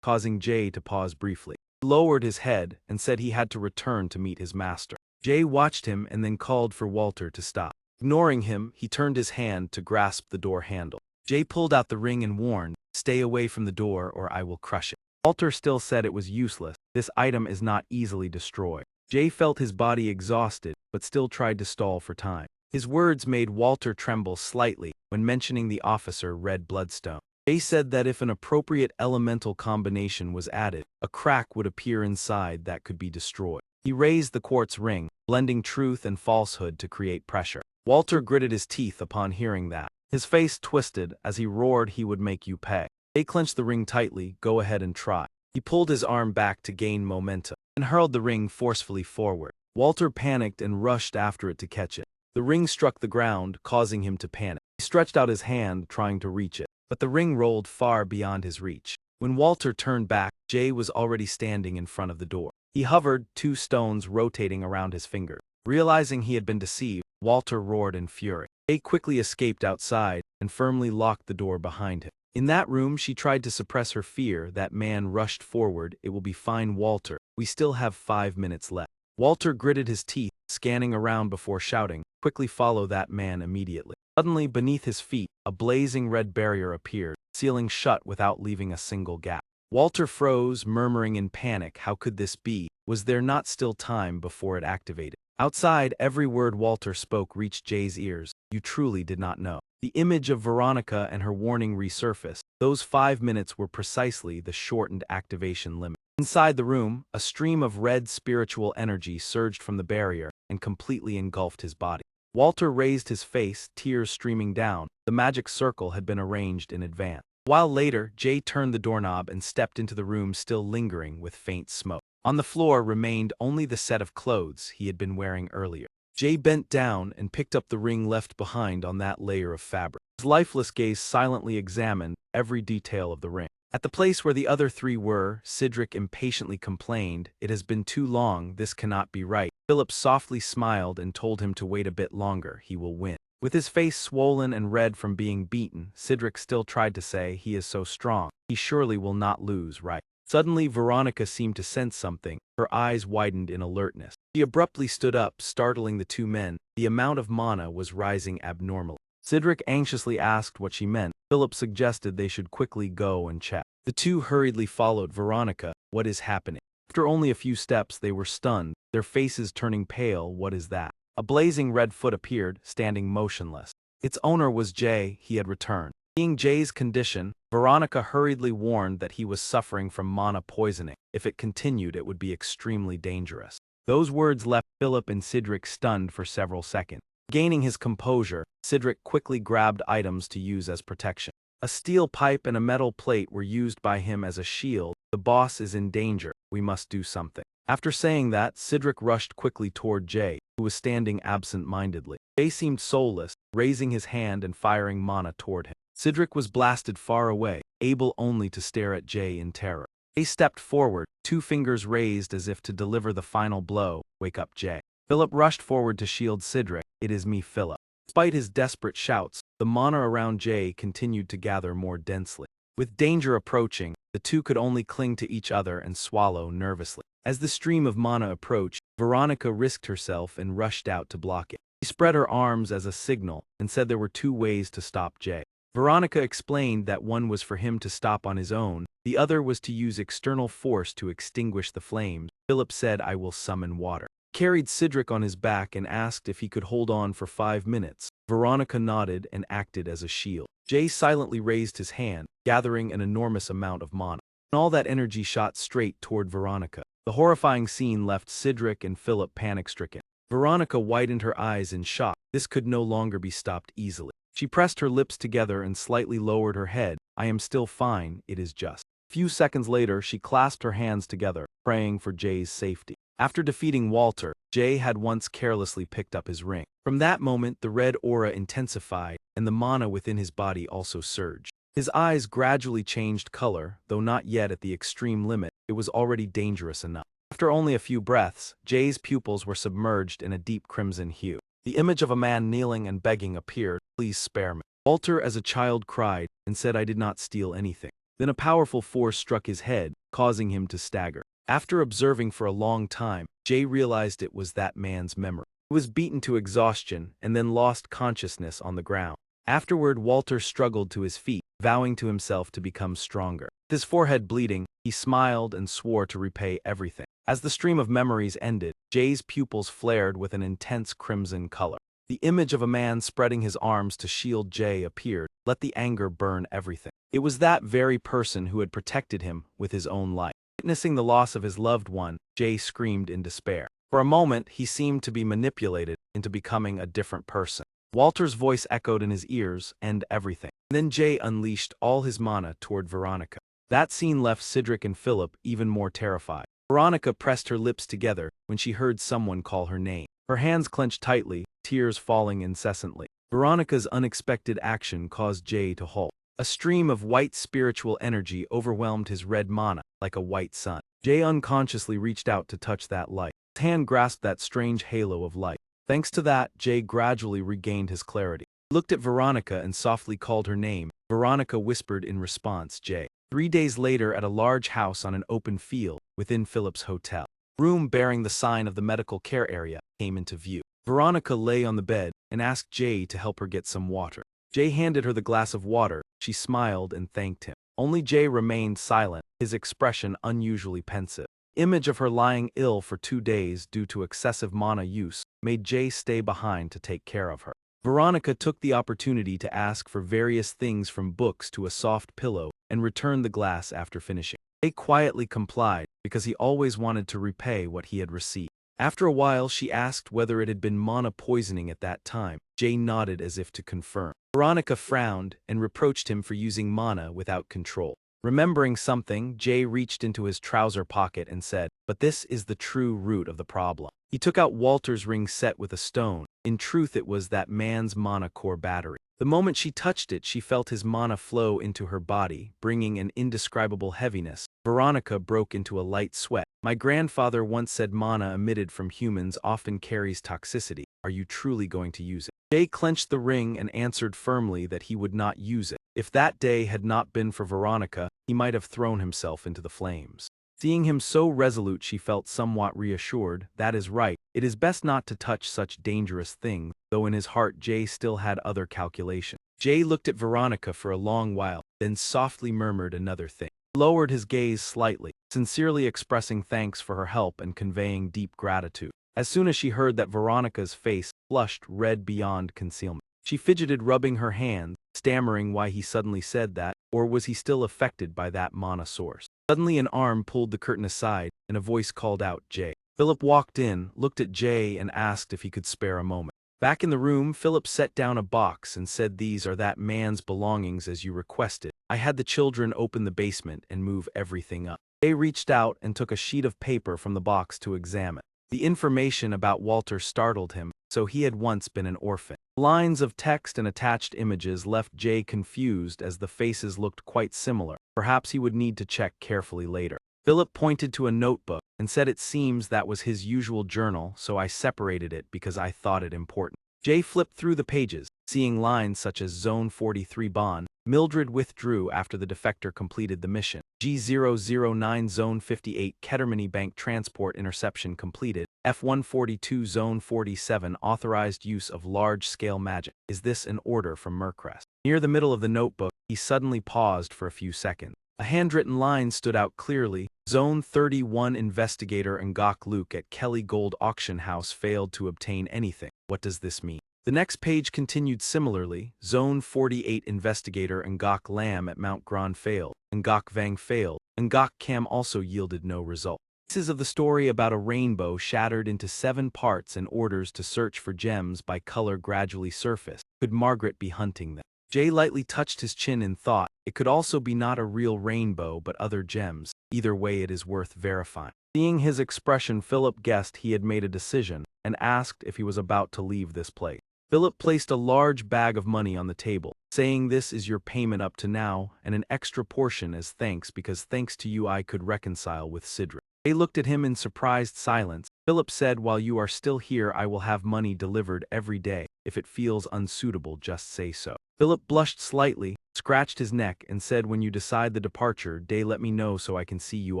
causing Jay to pause briefly. He lowered his head and said he had to return to meet his master. Jay watched him and then called for Walter to stop. Ignoring him, he turned his hand to grasp the door handle. Jay pulled out the ring and warned, "Stay away from the door or I will crush it." Walter still said it was useless. This item is not easily destroyed. Jay felt his body exhausted, but still tried to stall for time. His words made Walter tremble slightly when mentioning the officer Red Bloodstone. Jay said that if an appropriate elemental combination was added, a crack would appear inside that could be destroyed. He raised the quartz ring, blending truth and falsehood to create pressure. Walter gritted his teeth upon hearing that. His face twisted as he roared he would make you pay. Jay clenched the ring tightly. Go ahead and try. He pulled his arm back to gain momentum and hurled the ring forcefully forward. Walter panicked and rushed after it to catch it. The ring struck the ground, causing him to panic. He stretched out his hand, trying to reach it, but the ring rolled far beyond his reach. When Walter turned back, Jay was already standing in front of the door. He hovered, 2 stones rotating around his finger. Realizing he had been deceived, Walter roared in fury. Jay quickly escaped outside and firmly locked the door behind him. In that room, she tried to suppress her fear. That man rushed forward. It will be fine, Walter. We still have 5 minutes left. Walter gritted his teeth, scanning around before shouting, "Quickly follow that man immediately." Suddenly, beneath his feet, a blazing red barrier appeared, sealing shut without leaving a single gap. Walter froze, murmuring in panic, how could this be? Was there not still time before it activated? Outside, every word Walter spoke reached Jay's ears. You truly did not know. The image of Veronica and her warning resurfaced. Those 5 minutes were precisely the shortened activation limit. Inside the room, a stream of red spiritual energy surged from the barrier and completely engulfed his body. Walter raised his face, tears streaming down. The magic circle had been arranged in advance. A while later, Jay turned the doorknob and stepped into the room, still lingering with faint smoke. On the floor remained only the set of clothes he had been wearing earlier. Jay bent down and picked up the ring left behind on that layer of fabric. His lifeless gaze silently examined every detail of the ring. At the place where the other 3 were, Cedric impatiently complained, "It has been too long, this cannot be right." Philip softly smiled and told him to wait a bit longer, he will win. With his face swollen and red from being beaten, Cedric still tried to say, he is so strong, he surely will not lose, right? Suddenly, Veronica seemed to sense something. Her eyes widened in alertness. She abruptly stood up, startling the 2 men. The amount of mana was rising abnormally. Cedric anxiously asked what she meant. Philip suggested they should quickly go and check. The 2 hurriedly followed. Veronica, what is happening? After only a few steps, they were stunned, their faces turning pale. What is that? A blazing red foot appeared, standing motionless. Its owner was Jay. He had returned. Seeing Jay's condition, Veronica hurriedly warned that he was suffering from mana poisoning. If it continued, it would be extremely dangerous. Those words left Philip and Cedric stunned for several seconds. Gaining his composure, Cedric quickly grabbed items to use as protection. A steel pipe and a metal plate were used by him as a shield. The boss is in danger. We must do something. After saying that, Cedric rushed quickly toward Jay, who was standing absent-mindedly. Jay seemed soulless, raising his hand and firing mana toward him. Cedric was blasted far away, able only to stare at Jay in terror. Jay stepped forward, 2 fingers raised as if to deliver the final blow. Wake up, Jay. Philip rushed forward to shield Cedric. It is me, Philip. Despite his desperate shouts, the mana around Jay continued to gather more densely. With danger approaching, the 2 could only cling to each other and swallow nervously. As the stream of mana approached, Veronica risked herself and rushed out to block it. She spread her arms as a signal and said there were 2 ways to stop Jay. Veronica explained that one was for him to stop on his own, the other was to use external force to extinguish the flames. Philip said, I will summon water. He carried Cedric on his back and asked if he could hold on for 5 minutes. Veronica nodded and acted as a shield. Jay silently raised his hand, gathering an enormous amount of mana. And all that energy shot straight toward Veronica. The horrifying scene left Cedric and Philip panic-stricken. Veronica widened her eyes in shock. This could no longer be stopped easily. She pressed her lips together and slightly lowered her head. I am still fine, it is just. A few seconds later, she clasped her hands together, praying for Jay's safety. After defeating Walter, Jay had once carelessly picked up his ring. From that moment, the red aura intensified, and the mana within his body also surged. His eyes gradually changed color, though not yet at the extreme limit. It was already dangerous enough. After only a few breaths, Jay's pupils were submerged in a deep crimson hue. The image of a man kneeling and begging appeared. Please spare me. Walter, as a child, cried and said, I did not steal anything. Then a powerful force struck his head, causing him to stagger. After observing for a long time, Jay realized it was that man's memory. He was beaten to exhaustion and then lost consciousness on the ground. Afterward, Walter struggled to his feet, vowing to himself to become stronger. With his forehead bleeding, he smiled and swore to repay everything. As the stream of memories ended, Jay's pupils flared with an intense crimson color. The image of a man spreading his arms to shield Jay appeared. Let the anger burn everything. It was that very person who had protected him with his own life. Witnessing the loss of his loved one, Jay screamed in despair. For a moment, he seemed to be manipulated into becoming a different person. Walter's voice echoed in his ears, and everything. Then Jay unleashed all his mana toward Veronica. That scene left Cedric and Philip even more terrified. Veronica pressed her lips together when she heard someone call her name. Her hands clenched tightly, tears falling incessantly. Veronica's unexpected action caused Jay to halt. A stream of white spiritual energy overwhelmed his red mana, like a white sun. Jay unconsciously reached out to touch that light. His hand grasped that strange halo of light. Thanks to that, Jay gradually regained his clarity. He looked at Veronica and softly called her name. Veronica whispered in response, Jay. 3 days later, at a large house on an open field within Philip's hotel, a room bearing the sign of the medical care area came into view. Veronica lay on the bed and asked Jay to help her get some water. Jay handed her the glass of water. She smiled and thanked him. Only Jay remained silent, his expression unusually pensive. The image of her lying ill for 2 days due to excessive mana use made Jay stay behind to take care of her. Veronica took the opportunity to ask for various things from books to a soft pillow and returned the glass after finishing. Jay quietly complied because he always wanted to repay what he had received. After a while, she asked whether it had been mana poisoning at that time. Jay nodded as if to confirm. Veronica frowned and reproached him for using mana without control. Remembering something, Jay reached into his trouser pocket and said, but this is the true root of the problem. He took out Walter's ring set with a stone. In truth, it was that man's mana core battery. The moment she touched it, she felt his mana flow into her body, bringing an indescribable heaviness. Veronica broke into a light sweat. My grandfather once said mana emitted from humans often carries toxicity. Are you truly going to use it? Jay clenched the ring and answered firmly that he would not use it. If that day had not been for Veronica, he might have thrown himself into the flames. Seeing him so resolute, she felt somewhat reassured. That is right. It is best not to touch such dangerous things, though in his heart Jay still had other calculations. Jay looked at Veronica for a long while, then softly murmured another thing. He lowered his gaze slightly, sincerely expressing thanks for her help and conveying deep gratitude. As soon as she heard that, Veronica's face flushed red beyond concealment. She fidgeted, rubbing her hands, stammering why he suddenly said that, or was he still affected by that mana source? Suddenly an arm pulled the curtain aside, and a voice called out, Jay. Philip walked in, looked at Jay, and asked if he could spare a moment. Back in the room, Philip set down a box and said, these are that man's belongings as you requested. I had the children open the basement and move everything up. Jay reached out and took a sheet of paper from the box to examine. The information about Walter startled him, so he had once been an orphan. Lines of text and attached images left Jay confused as the faces looked quite similar. Perhaps he would need to check carefully later. Philip pointed to a notebook and said it seems that was his usual journal, so I separated it because I thought it important. Jay flipped through the pages, seeing lines such as Zone 43 Bond. Mildred withdrew after the defector completed the mission. G009 Zone 58 Kettermany Bank Transport Interception completed. F142 Zone 47 Authorized use of large-scale magic. Is this an order from Mercrest? Near the middle of the notebook, he suddenly paused for a few seconds. A handwritten line stood out clearly. Zone 31 Investigator Ngok Luke at Kelly Gold Auction House failed to obtain anything. What does this mean? The next page continued similarly. Zone 48 investigator Ngok Lam at Mount Grand failed. Ngok Vang failed. Ngok Cam also yielded no result. Pieces of the story about a rainbow shattered into 7 parts and orders to search for gems by color gradually surfaced. Could Margaret be hunting them? Jay lightly touched his chin in thought. It could also be not a real rainbow but other gems. Either way it is worth verifying. Seeing his expression, Philip guessed he had made a decision and asked if he was about to leave this place. Philip placed a large bag of money on the table, saying this is your payment up to now and an extra portion as thanks because thanks to you I could reconcile with Sidra. They looked at him in surprised silence. Philip said, while you are still here I will have money delivered every day. If it feels unsuitable just say so. Philip blushed slightly, scratched his neck and said, when you decide the departure day let me know so I can see you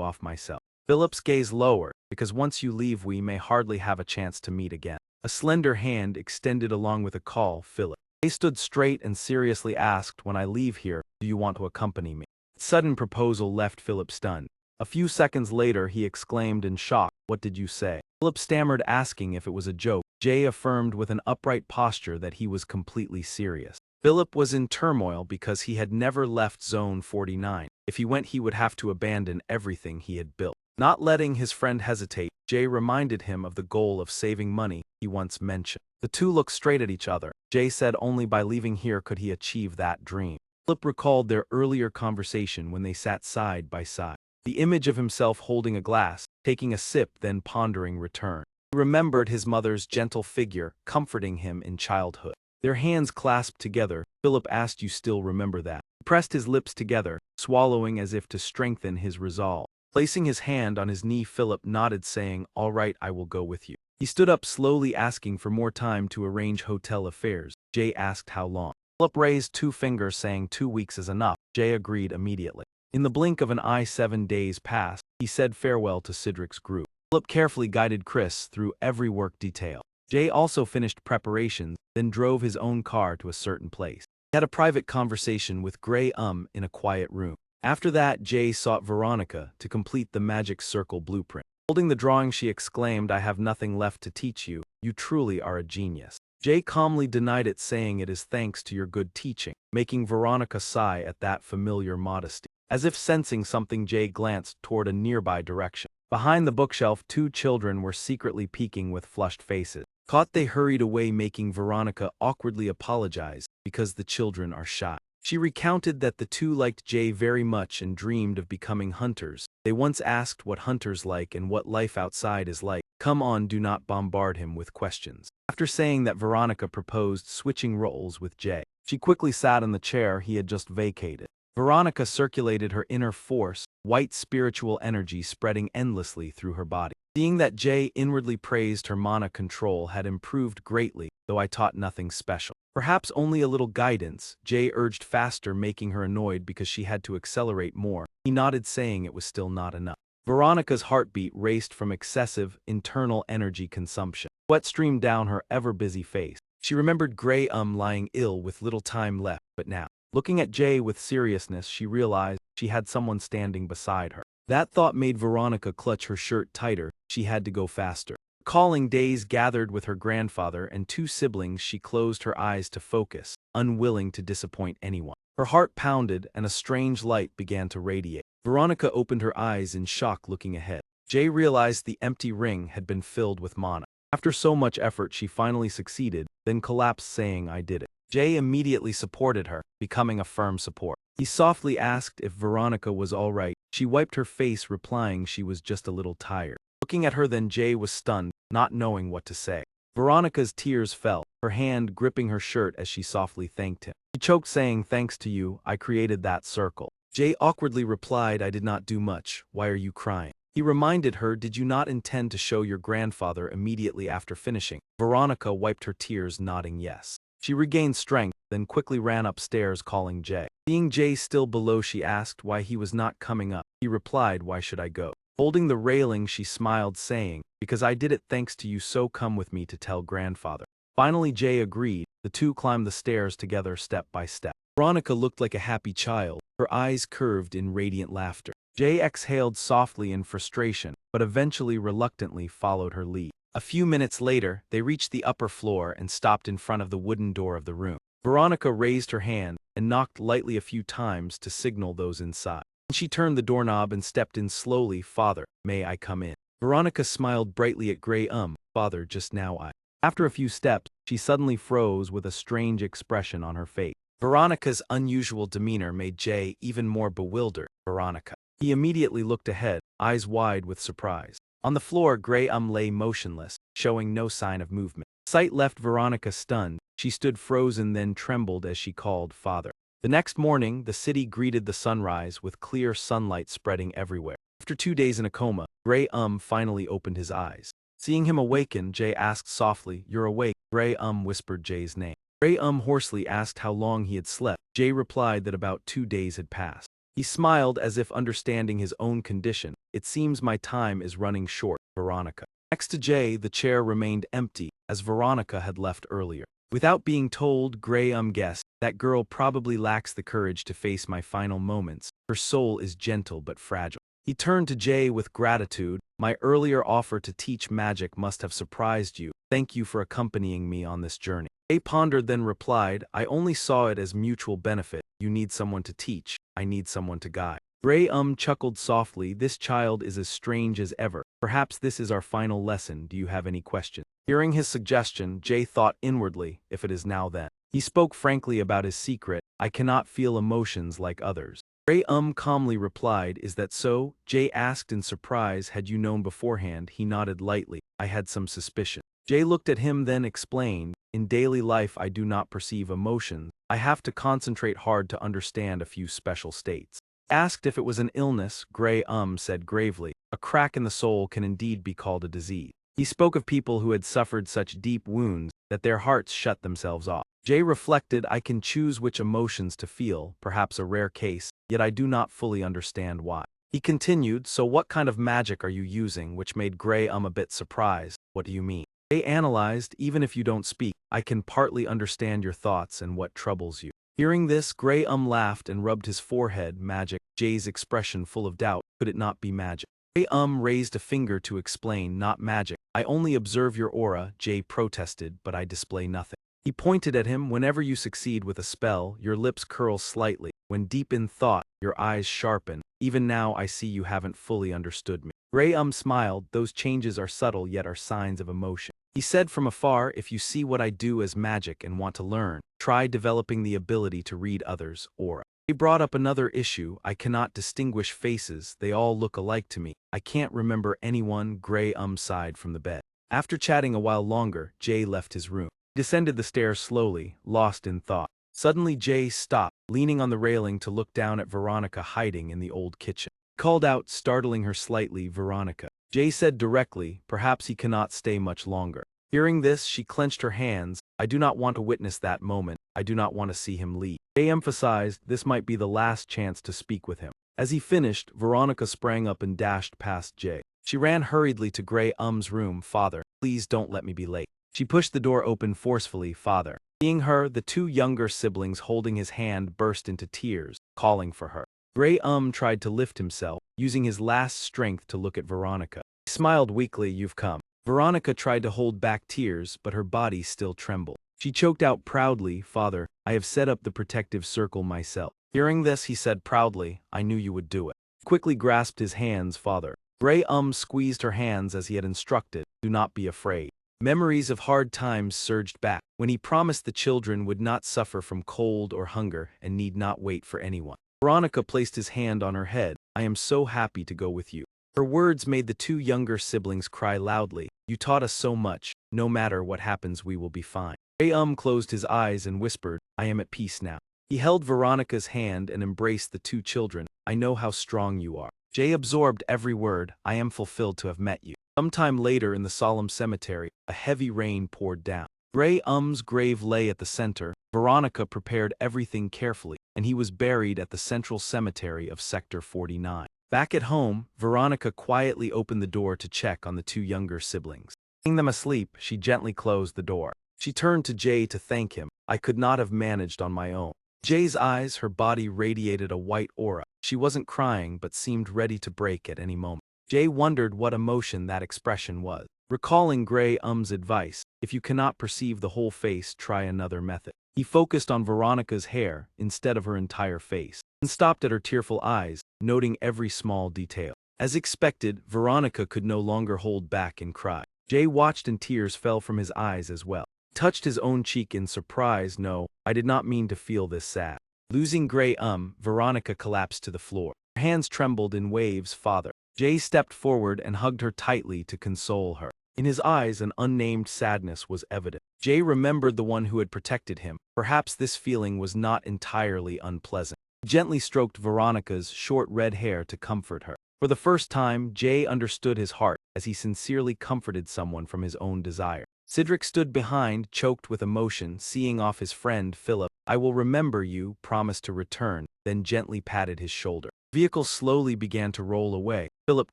off myself. Philip's gaze lowered, because once you leave we may hardly have a chance to meet again. A slender hand extended along with a call. Philip. They stood straight and seriously asked, when I leave here, do you want to accompany me? Sudden proposal left Philip stunned. A few seconds later he exclaimed in shock, what did you say? Philip stammered, asking if it was a joke. Jay affirmed with an upright posture that he was completely serious. Philip was in turmoil because he had never left Zone 49. If he went he would have to abandon everything he had built. Not letting his friend hesitate, Jay reminded him of the goal of saving money he once mentioned. The two looked straight at each other. Jay said only by leaving here could he achieve that dream. Philip recalled their earlier conversation when they sat side by side. The image of himself holding a glass, taking a sip then pondering return. He remembered his mother's gentle figure, comforting him in childhood. Their hands clasped together. Philip asked, you still remember that? He pressed his lips together, swallowing as if to strengthen his resolve. Placing his hand on his knee, Philip nodded, saying, all right, I will go with you. He stood up slowly, asking for more time to arrange hotel affairs. Jay asked how long. Philip raised 2 fingers, saying 2 weeks is enough. Jay agreed immediately. In the blink of an eye 7 days passed. He said farewell to Cedric's group. Philip carefully guided Chris through every work detail. Jay also finished preparations, then drove his own car to a certain place. He had a private conversation with Gray in a quiet room. After that, Jay sought Veronica to complete the magic circle blueprint. Holding the drawing, she exclaimed, I have nothing left to teach you. You truly are a genius. Jay calmly denied it, saying it is thanks to your good teaching, making Veronica sigh at that familiar modesty. As if sensing something, Jay glanced toward a nearby direction. Behind the bookshelf, 2 children were secretly peeking with flushed faces. Caught, they hurried away, making Veronica awkwardly apologize because the children are shy. She recounted that the 2 liked Jay very much and dreamed of becoming hunters. They once asked what hunters like and what life outside is like. Come on, do not bombard him with questions. After saying that, Veronica proposed switching roles with Jay. She quickly sat in the chair he had just vacated. Veronica circulated her inner force, white spiritual energy spreading endlessly through her body. Seeing that Jay inwardly praised her mana control had improved greatly, though I taught nothing special. Perhaps only a little guidance. Jay urged faster, making her annoyed because she had to accelerate more. He nodded, saying it was still not enough. Veronica's heartbeat raced from excessive, internal energy consumption. Sweat streamed down her ever-busy face. She remembered Gray lying ill with little time left, but now, looking at Jay with seriousness, she realized she had someone standing beside her. That thought made Veronica clutch her shirt tighter. She had to go faster. Recalling days gathered with her grandfather and 2 siblings, she closed her eyes to focus, unwilling to disappoint anyone. Her heart pounded and a strange light began to radiate. Veronica opened her eyes in shock, looking ahead. Jay realized the empty ring had been filled with mana. After so much effort, she finally succeeded, then collapsed, saying, I did it. Jay immediately supported her, becoming a firm support. He softly asked if Veronica was all right. She wiped her face, replying she was just a little tired. Looking at her then, Jay was stunned, not knowing what to say. Veronica's tears fell, her hand gripping her shirt as she softly thanked him. She choked, saying, thanks to you, I created that circle. Jay awkwardly replied, I did not do much. Why are you crying? He reminded her, did you not intend to show your grandfather immediately after finishing? Veronica wiped her tears, nodding yes. She regained strength, then quickly ran upstairs, calling Jay. Seeing Jay still below, she asked why he was not coming up. He replied, why should I go? Holding the railing, she smiled, saying, because I did it thanks to you, so come with me to tell grandfather. Finally, Jay agreed. The 2 climbed the stairs together, step by step. Veronica looked like a happy child, her eyes curved in radiant laughter. Jay exhaled softly in frustration, but eventually reluctantly followed her lead. A few minutes later, they reached the upper floor and stopped in front of the wooden door of the room. Veronica raised her hand and knocked lightly a few times to signal those inside. She turned the doorknob and stepped in slowly. "Father, may I come in?" Veronica smiled brightly at Gray. Father, just now I. After a few steps, she suddenly froze with a strange expression on her face. Veronica's unusual demeanor made Jay even more bewildered. Veronica. He immediately looked ahead, eyes wide with surprise. On the floor, Gray lay motionless, showing no sign of movement. Sight left Veronica stunned. She stood frozen, then trembled as she called, "Father." The next morning, the city greeted the sunrise with clear sunlight spreading everywhere. After 2 days in a coma, Gray finally opened his eyes. Seeing him awaken, Jay asked softly, "You're awake?" Gray whispered Jay's name. Gray hoarsely asked how long he had slept. Jay replied that about 2 days had passed. He smiled as if understanding his own condition. "It seems my time is running short, Veronica." Next to Jay, the chair remained empty, as Veronica had left earlier. Without being told, Gray guessed, "That girl probably lacks the courage to face my final moments. Her soul is gentle but fragile." He turned to Jay with gratitude. "My earlier offer to teach magic must have surprised you. Thank you for accompanying me on this journey." Jay pondered, then replied, "I only saw it as mutual benefit. You need someone to teach. I need someone to guide." Gray chuckled softly. "This child is as strange as ever. Perhaps this is our final lesson. Do you have any questions?" Hearing his suggestion, Jay thought inwardly, if it is now then. He spoke frankly about his secret. "I cannot feel emotions like others." Gray calmly replied, "Is that so?" Jay asked in surprise, "Had you known beforehand?" He nodded lightly. "I had some suspicion." Jay looked at him, then explained, "In daily life I do not perceive emotions. I have to concentrate hard to understand a few special states." Asked if it was an illness, Gray said gravely, "A crack in the soul can indeed be called a disease." He spoke of people who had suffered such deep wounds that their hearts shut themselves off. Jay reflected, "I can choose which emotions to feel, perhaps a rare case, yet I do not fully understand why." He continued, "So what kind of magic are you using?" Which made Gray a bit surprised. "What do you mean?" Jay analyzed, "Even if you don't speak, I can partly understand your thoughts and what troubles you." Hearing this, Gray laughed and rubbed his forehead. "Magic." Jay's expression full of doubt. "Could it not be magic?" Jay raised a finger to explain, "Not magic. I only observe your aura." Jay protested, "But I display nothing." He pointed at him. "Whenever you succeed with a spell, your lips curl slightly. When deep in thought, your eyes sharpen. Even now I see you haven't fully understood me." Gray smiled. "Those changes are subtle yet are signs of emotion." He said from afar, "If you see what I do as magic and want to learn, try developing the ability to read others' aura." He brought up another issue. "I cannot distinguish faces. They all look alike to me. I can't remember anyone." Gray sighed from the bed. After chatting a while longer, Jay left his room. He descended the stairs slowly, lost in thought. Suddenly Jay stopped, leaning on the railing to look down at Veronica hiding in the old kitchen. He called out, startling her slightly, "Veronica." Jay said directly, "Perhaps he cannot stay much longer." Hearing this, she clenched her hands. "I do not want to witness that moment. I do not want to see him leave." Jay emphasized this might be the last chance to speak with him. As he finished, Veronica sprang up and dashed past Jay. She ran hurriedly to Gray's room. "Father, please don't let me be late." She pushed the door open forcefully. "Father." Seeing her, the 2 younger siblings holding his hand burst into tears, calling for her. Gray tried to lift himself, using his last strength to look at Veronica. He smiled weakly. "You've come." Veronica tried to hold back tears, but her body still trembled. She choked out proudly, "Father, I have set up the protective circle myself." Hearing this, he said proudly, "I knew you would do it." Quickly grasped his hands. "Father." Gray squeezed her hands as he had instructed. "Do not be afraid." Memories of hard times surged back, when he promised the children would not suffer from cold or hunger and need not wait for anyone. Veronica placed his hand on her head. "I am so happy to go with you." Her words made the 2 younger siblings cry loudly. "You taught us so much. No matter what happens, we will be fine." Gray closed his eyes and whispered, "I am at peace now." He held Veronica's hand and embraced the 2 children. "I know how strong you are." Jay absorbed every word. "I am fulfilled to have met you." Sometime later in the solemn cemetery, a heavy rain poured down. Gray's grave lay at the center. Veronica prepared everything carefully, and he was buried at the central cemetery of Sector 49. Back at home, Veronica quietly opened the door to check on the 2 younger siblings. Seeing them asleep, she gently closed the door. She turned to Jay to thank him. "I could not have managed on my own." Jay's eyes, her body radiated a white aura. She wasn't crying but seemed ready to break at any moment. Jay wondered what emotion that expression was. Recalling Gray-Um's advice, if you cannot perceive the whole face, try another method. He focused on Veronica's hair instead of her entire face, and stopped at her tearful eyes, noting every small detail. As expected, Veronica could no longer hold back and cry. Jay watched and tears fell from his eyes as well. He touched his own cheek in surprise. No, I did not mean to feel this sad. Losing Gray-Um, Veronica collapsed to the floor. Her hands trembled in waves. Father. Jay stepped forward and hugged her tightly to console her. In his eyes, an unnamed sadness was evident. Jay remembered the one who had protected him. Perhaps this feeling was not entirely unpleasant. He gently stroked Veronica's short red hair to comfort her. For the first time, Jay understood his heart as he sincerely comforted someone from his own desire. Cedric stood behind, choked with emotion, seeing off his friend Philip. I will remember you, promised to return, then gently patted his shoulder. The vehicle slowly began to roll away. Philip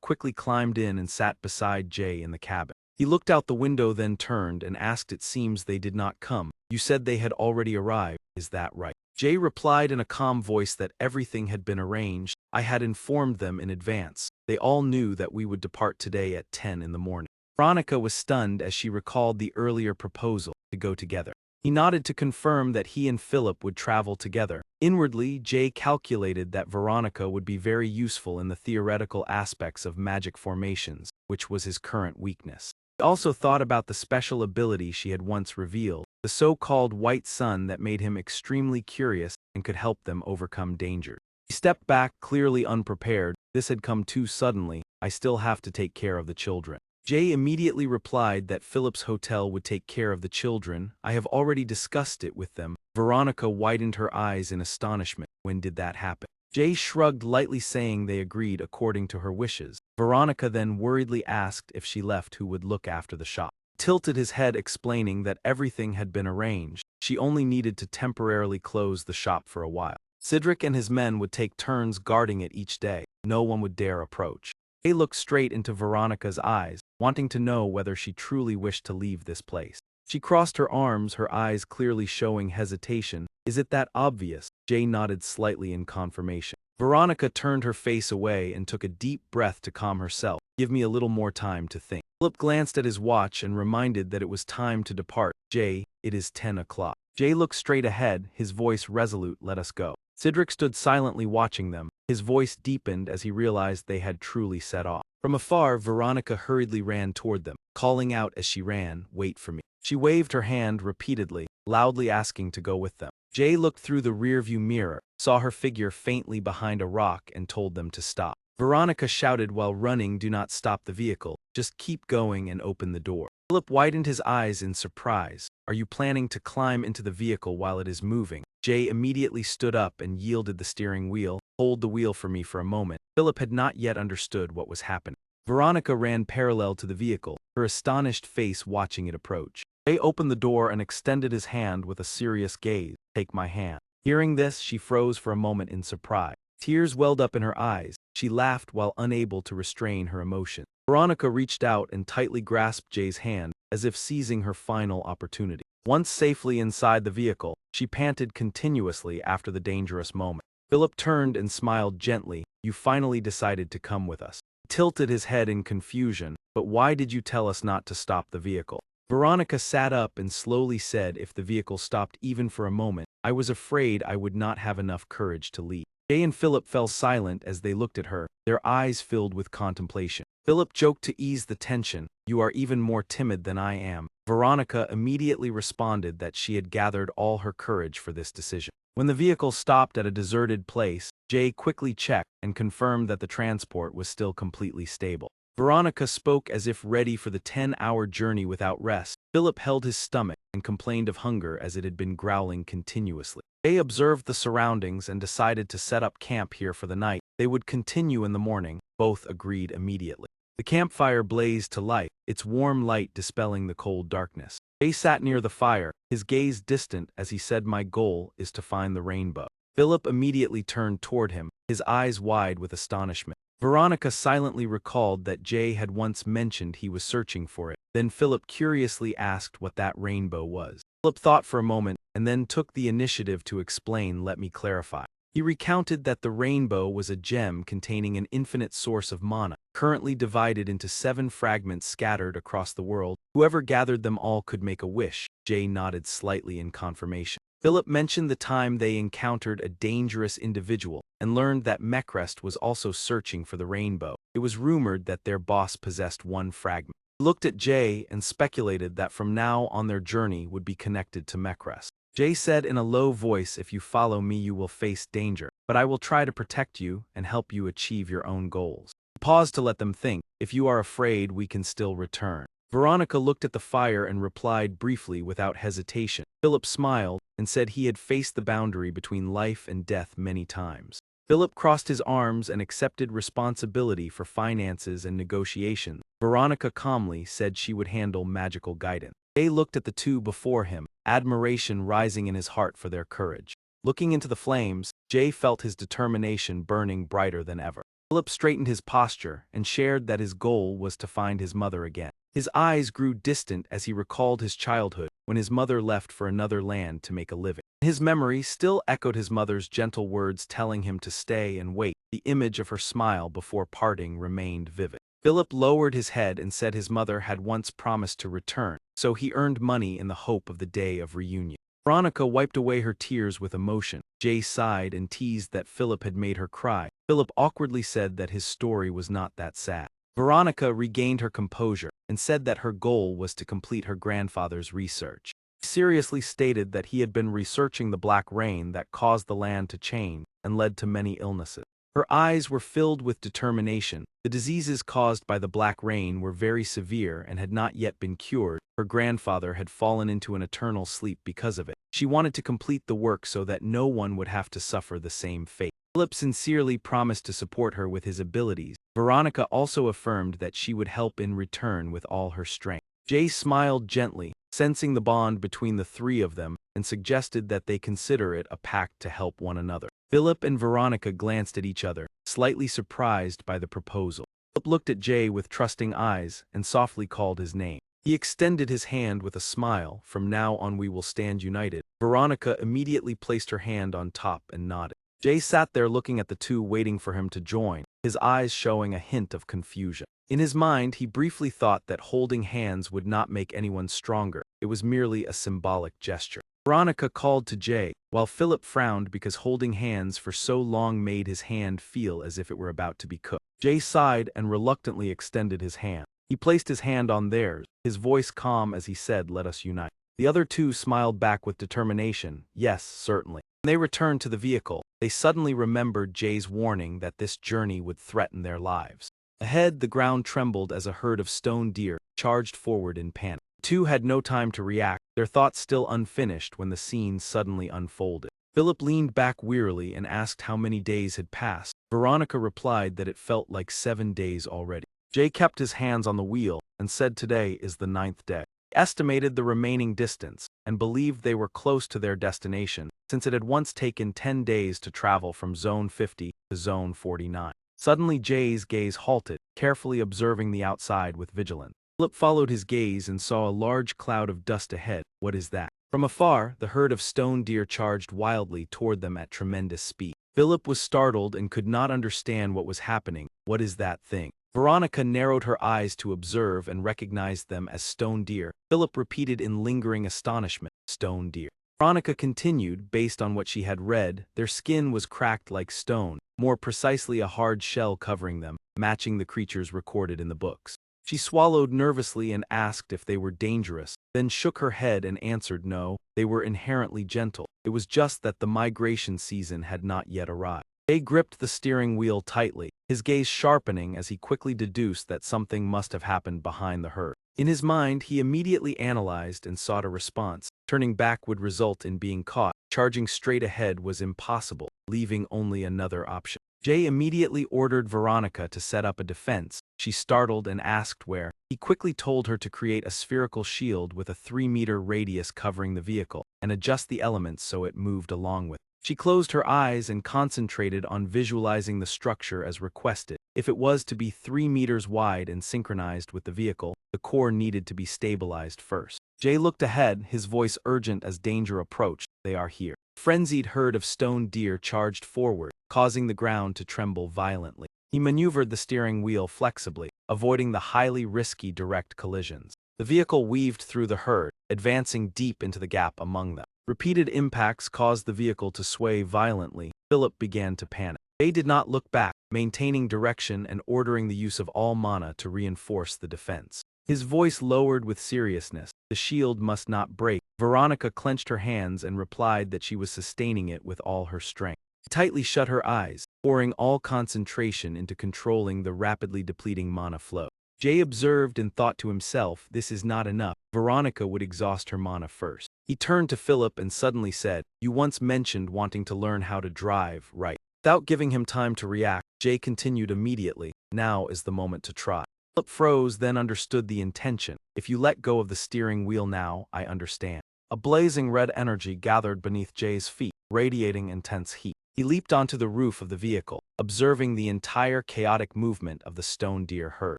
quickly climbed in and sat beside Jay in the cabin. He looked out the window, then turned and asked, it seems they did not come. You said they had already arrived, is that right? Jay replied in a calm voice that everything had been arranged. I had informed them in advance. They all knew that we would depart today at 10 in the morning. Veronica was stunned as she recalled the earlier proposal to go together. He nodded to confirm that he and Philip would travel together. Inwardly, Jay calculated that Veronica would be very useful in the theoretical aspects of magic formations, which was his current weakness. He also thought about the special ability she had once revealed, the so-called white sun that made him extremely curious and could help them overcome danger. He stepped back, clearly unprepared. This had come too suddenly. I still have to take care of the children. Jay immediately replied that Philip's hotel would take care of the children. I have already discussed it with them. Veronica widened her eyes in astonishment. When did that happen? Jay shrugged lightly, saying they agreed according to her wishes. Veronica then worriedly asked if she left, who would look after the shop. He tilted his head, explaining that everything had been arranged. She only needed to temporarily close the shop for a while. Cedric and his men would take turns guarding it each day. No one would dare approach. Jay looked straight into Veronica's eyes, wanting to know whether she truly wished to leave this place. She crossed her arms, her eyes clearly showing hesitation. Is it that obvious? Jay nodded slightly in confirmation. Veronica turned her face away and took a deep breath to calm herself. Give me a little more time to think. Philip glanced at his watch and reminded that it was time to depart. Jay, it is 10 o'clock. Jay looked straight ahead, his voice resolute. Let us go. Cedric stood silently watching them. His voice deepened as he realized they had truly set off. From afar, Veronica hurriedly ran toward them, calling out as she ran, wait for me. She waved her hand repeatedly, loudly asking to go with them. Jay looked through the rearview mirror, saw her figure faintly behind a rock, and told them to stop. Veronica shouted while running, do not stop the vehicle, just keep going and open the door. Philip widened his eyes in surprise. Are you planning to climb into the vehicle while it is moving? Jay immediately stood up and yielded the steering wheel. Hold the wheel for me for a moment. Philip had not yet understood what was happening. Veronica ran parallel to the vehicle, her astonished face watching it approach. Jay opened the door and extended his hand with a serious gaze. Take my hand. Hearing this, she froze for a moment in surprise. Tears welled up in her eyes. She laughed while unable to restrain her emotion. Veronica reached out and tightly grasped Jay's hand, as if seizing her final opportunity. Once safely inside the vehicle, she panted continuously after the dangerous moment. Philip turned and smiled gently. You finally decided to come with us. He tilted his head in confusion. But why did you tell us not to stop the vehicle? Veronica sat up and slowly said, if the vehicle stopped even for a moment, I was afraid I would not have enough courage to leave. Jay and Philip fell silent as they looked at her, their eyes filled with contemplation. Philip joked to ease the tension, you are even more timid than I am. Veronica immediately responded that she had gathered all her courage for this decision. When the vehicle stopped at a deserted place, Jay quickly checked and confirmed that the transport was still completely stable. Veronica spoke as if ready for the 10-hour journey without rest. Philip held his stomach and complained of hunger as it had been growling continuously. Jay observed the surroundings and decided to set up camp here for the night. They would continue in the morning. Both agreed immediately. The campfire blazed to life, its warm light dispelling the cold darkness. Jay sat near the fire, his gaze distant as he said, my goal is to find the rainbow. Philip immediately turned toward him, his eyes wide with astonishment. Veronica silently recalled that Jay had once mentioned he was searching for it. Then Philip curiously asked what that rainbow was. Philip thought for a moment and then took the initiative to explain, let me clarify. He recounted that the rainbow was a gem containing an infinite source of mana, currently divided into 7 fragments scattered across the world. Whoever gathered them all could make a wish. Jay nodded slightly in confirmation. Philip mentioned the time they encountered a dangerous individual and learned that Mechrest was also searching for the rainbow. It was rumored that their boss possessed 1 fragment. He looked at Jay and speculated that from now on their journey would be connected to Mechrest. Jay said in a low voice, "If you follow me you will face danger, but I will try to protect you and help you achieve your own goals." He paused to let them think. "If you are afraid, we can still return." Veronica looked at the fire and replied briefly without hesitation. Philip smiled and said he had faced the boundary between life and death many times. Philip crossed his arms and accepted responsibility for finances and negotiations. Veronica calmly said she would handle magical guidance. Jay looked at the two before him, admiration rising in his heart for their courage. Looking into the flames, Jay felt his determination burning brighter than ever. Philip straightened his posture and shared that his goal was to find his mother again. His eyes grew distant as he recalled his childhood, when his mother left for another land to make a living. His memory still echoed his mother's gentle words telling him to stay and wait. The image of her smile before parting remained vivid. Philip lowered his head and said his mother had once promised to return, so he earned money in the hope of the day of reunion. Veronica wiped away her tears with emotion. Jay sighed and teased that Philip had made her cry. Philip awkwardly said that his story was not that sad. Veronica regained her composure and said that her goal was to complete her grandfather's research. He seriously stated that he had been researching the black rain that caused the land to change and led to many illnesses. Her eyes were filled with determination. The diseases caused by the black rain were very severe and had not yet been cured. Her grandfather had fallen into an eternal sleep because of it. She wanted to complete the work so that no one would have to suffer the same fate. Philip sincerely promised to support her with his abilities. Veronica also affirmed that she would help in return with all her strength. Jay smiled gently, sensing the bond between the three of them, and suggested that they consider it a pact to help one another. Philip and Veronica glanced at each other, slightly surprised by the proposal. Philip looked at Jay with trusting eyes and softly called his name. He extended his hand with a smile. "From now on we will stand united." Veronica immediately placed her hand on top and nodded. Jay sat there looking at the two, waiting for him to join, his eyes showing a hint of confusion. In his mind, he briefly thought that holding hands would not make anyone stronger. It was merely a symbolic gesture. Veronica called to Jay, while Philip frowned because holding hands for so long made his hand feel as if it were about to be cooked. Jay sighed and reluctantly extended his hand. He placed his hand on theirs, his voice calm as he said, "Let us unite." The other two smiled back with determination. "Yes, certainly." When they returned to the vehicle, they suddenly remembered Jay's warning that this journey would threaten their lives. Ahead, the ground trembled as a herd of stone deer charged forward in panic. The two had no time to react, their thoughts still unfinished when the scene suddenly unfolded. Philip leaned back wearily and asked how many days had passed. Veronica replied that it felt like 7 days already. Jay kept his hands on the wheel and said today is the 9th day. He estimated the remaining distance and believed they were close to their destination, since it had once taken 10 days to travel from Zone 50 to Zone 49. Suddenly Jay's gaze halted, carefully observing the outside with vigilance. Philip followed his gaze and saw a large cloud of dust ahead. "What is that?" From afar, the herd of stone deer charged wildly toward them at tremendous speed. Philip was startled and could not understand what was happening. "What is that thing?" Veronica narrowed her eyes to observe and recognized them as stone deer. Philip repeated in lingering astonishment, "Stone deer." Veronica continued, based on what she had read, their skin was cracked like stone, more precisely a hard shell covering them, matching the creatures recorded in the books. She swallowed nervously and asked if they were dangerous, then shook her head and answered no, they were inherently gentle. It was just that the migration season had not yet arrived. Jay gripped the steering wheel tightly, his gaze sharpening as he quickly deduced that something must have happened behind the herd. In his mind, he immediately analyzed and sought a response. Turning back would result in being caught. Charging straight ahead was impossible, leaving only another option. Jay immediately ordered Veronica to set up a defense. She startled and asked where. He quickly told her to create a spherical shield with a 3-meter radius covering the vehicle, and adjust the elements so it moved along with it. She closed her eyes and concentrated on visualizing the structure as requested. If it was to be 3 meters wide and synchronized with the vehicle, the core needed to be stabilized first. Jay looked ahead, his voice urgent as danger approached. "They are here." A frenzied herd of stone deer charged forward, causing the ground to tremble violently. He maneuvered the steering wheel flexibly, avoiding the highly risky direct collisions. The vehicle weaved through the herd, advancing deep into the gap among them. Repeated impacts caused the vehicle to sway violently. Philip began to panic. They did not look back, maintaining direction and ordering the use of all mana to reinforce the defense. His voice lowered with seriousness. The shield must not break. Veronica clenched her hands and replied that she was sustaining it with all her strength. She tightly shut her eyes, pouring all concentration into controlling the rapidly depleting mana flow. Jay observed and thought to himself, this is not enough. Veronica would exhaust her mana first. He turned to Philip and suddenly said, "You once mentioned wanting to learn how to drive, right?" Without giving him time to react, Jay continued immediately, "Now is the moment to try." Philip froze, then understood the intention. "If you let go of the steering wheel now, I understand." A blazing red energy gathered beneath Jay's feet, radiating intense heat. He leaped onto the roof of the vehicle, observing the entire chaotic movement of the stone deer herd.